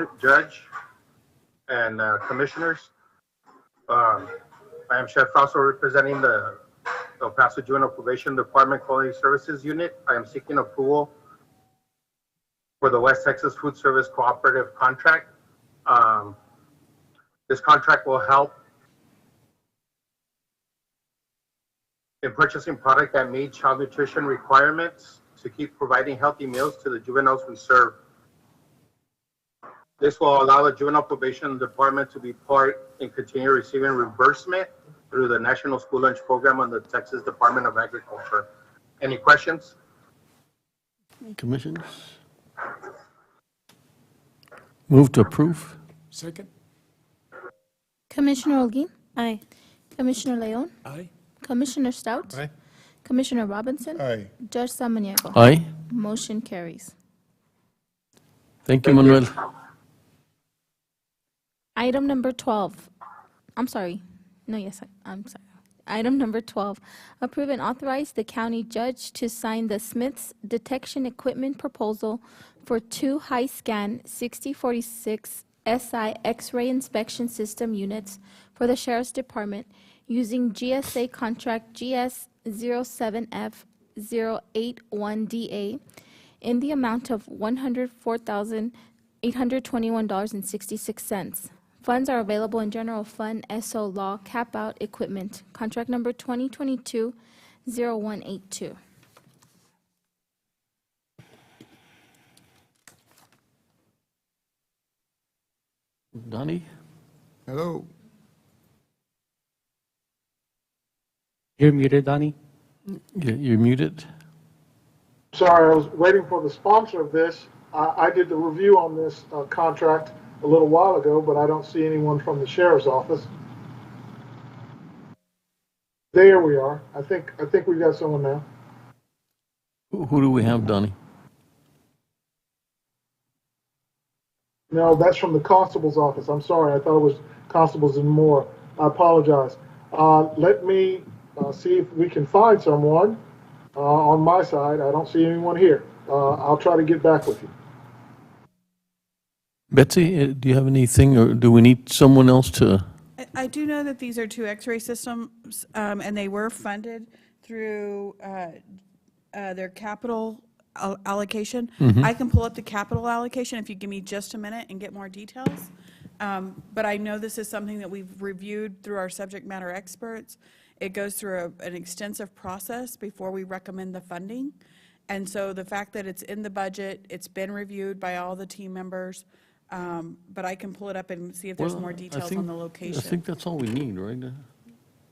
and Commissioners. I am Chef Fausto, representing the El Paso Juvenile Probation Department Quality Services Unit. I am seeking approval for the West Texas Food Service Cooperative Contract. This contract will help in purchasing product that meet child nutrition requirements to keep providing healthy meals to the juveniles we serve. This will allow the Juvenile Probation Department to be part and continue receiving reimbursement through the National School Lunch Program on the Texas Department of Agriculture. Any questions? Commissioners? Move to approve. Second? Commissioner Olguin? Aye. Commissioner Leon? Aye. Commissioner Stout? Aye. Commissioner Robinson? Aye. Judge Samaniego? Aye. Motion carries. Thank you, Manuel. Item number 12. I'm sorry. No, yes, I'm sorry. Item number 12. Approve and authorize the county judge to sign the Smiths Detection Equipment Proposal for 2 high-scan 6046 SI X-ray inspection system units for the Sheriff's Department using GSA contract GS07F081DA in the amount of $104,821.66. Funds are available in General Fund, SO Law, Cap Out Equipment, contract number 2022-0182. Donnie? Hello. You're muted, Donnie. You're muted. Sorry, I was waiting for the sponsor of this. I did the review on this contract a little while ago, but I don't see anyone from the sheriff's office. There we are. I think we've got someone now. Who do we have, Donnie? No, that's from the constable's office. I'm sorry. I thought it was constables and more. I apologize. Let me see if we can find someone on my side. I don't see anyone here. I'll try to get back with you. Betsy, do you have anything, or do we need someone else to? I do know that these are two X-ray systems, and they were funded through their capital allocation. Mhm. I can pull up the capital allocation if you give me just a minute and get more details. But I know this is something that we've reviewed through our subject matter experts. It goes through an extensive process before we recommend the funding. And so the fact that it's in the budget, it's been reviewed by all the team members, but I can pull it up and see if there's Well, more I details think- on the location. I think that's all we need, right?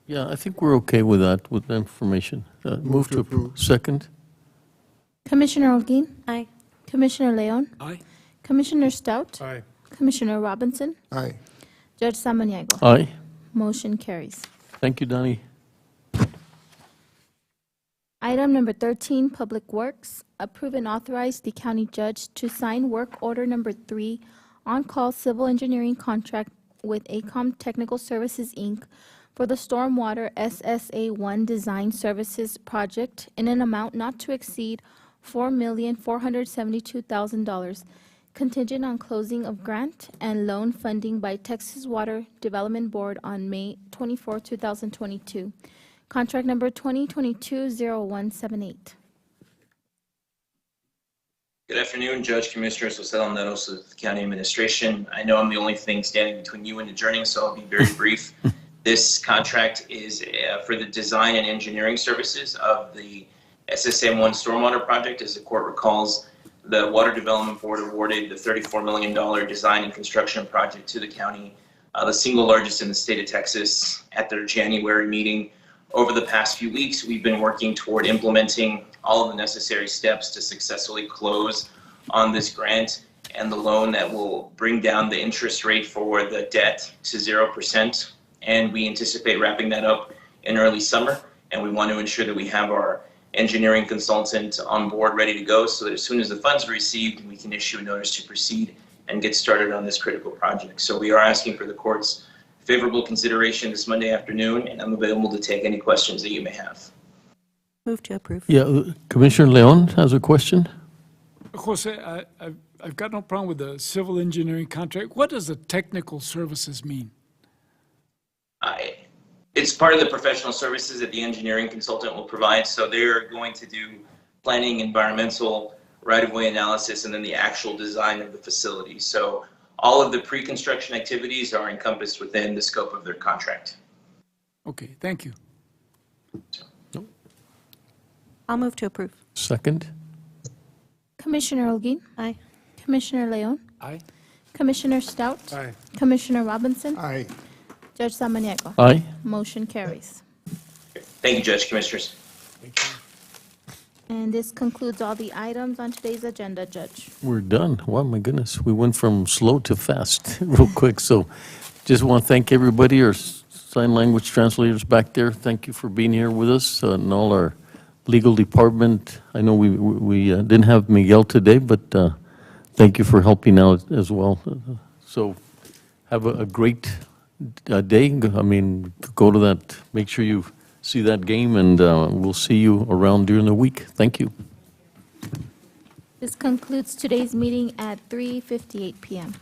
Yeah, I think we're okay with that, with the information. Move to approve. Second? Commissioner Holguín? Aye. Commissioner Leon? Aye. Commissioner Stout? Aye. Commissioner Robinson? Aye. Judge Samaniego? Aye. Motion carries. Thank you, Donnie. Item number 13, Public Works. Approve and authorize the county judge to sign work order number 3 on-call civil engineering contract with ACOM Technical Services, Inc. for the Stormwater SSA1 Design Services Project in an amount not to exceed $4,472,000, contingent on closing of grant and loan funding by Texas Water Development Board on May 24, 2022. Contract number 2022-0178. Good afternoon, Judge, Commissioners, Jose Alneros of the County Administration. I know I'm the only thing standing between you and adjourning, so I'll be very brief. This contract is for the design and engineering services of the SSM1 Stormwater Project. As the court recalls, the Water Development Board awarded the $34 million design and construction project to the county, the single largest in the state of Texas, at their January meeting. Over the past few weeks, we've been working toward implementing all of the necessary steps to successfully close on this grant and the loan that will bring down the interest rate for the debt to 0%. And we anticipate wrapping that up in early summer. And we want to ensure that we have our engineering consultant on board ready to go so that as soon as the funds are received, we can issue a notice to proceed and get started on this critical project. So we are asking for the court's favorable consideration this Monday afternoon, and I'm available to take any questions that you may have. Move to approve. Yeah, Commissioner Leon has a question. Jose, I've got no problem with the civil engineering contract. What does the technical services mean? It's part of the professional services that the engineering consultant will provide. So they're going to do planning, environmental, right-of-way analysis, and then the actual design of the facility. So all of the pre-construction activities are encompassed within the scope of their contract. Okay, thank you. I'll move to approve. Second? Commissioner Holguín? Aye. Commissioner Leon? Aye. Commissioner Stout? Aye. Commissioner Robinson? Aye. Judge Samaniego? Aye. Motion carries. Thank you, Judge, Commissioners. And this concludes all the items on today's agenda, Judge. We're done. Wow, my goodness. We went from slow to fast real quick. So just want to thank everybody, our sign language translators back there. Thank you for being here with us and all our legal department. I know we didn't have Miguel today, but thank you for helping out as well. So have a great day. I mean, go to that, make sure you see that game, and we'll see you around during the week. Thank you. This concludes today's meeting at 3:58 p.m.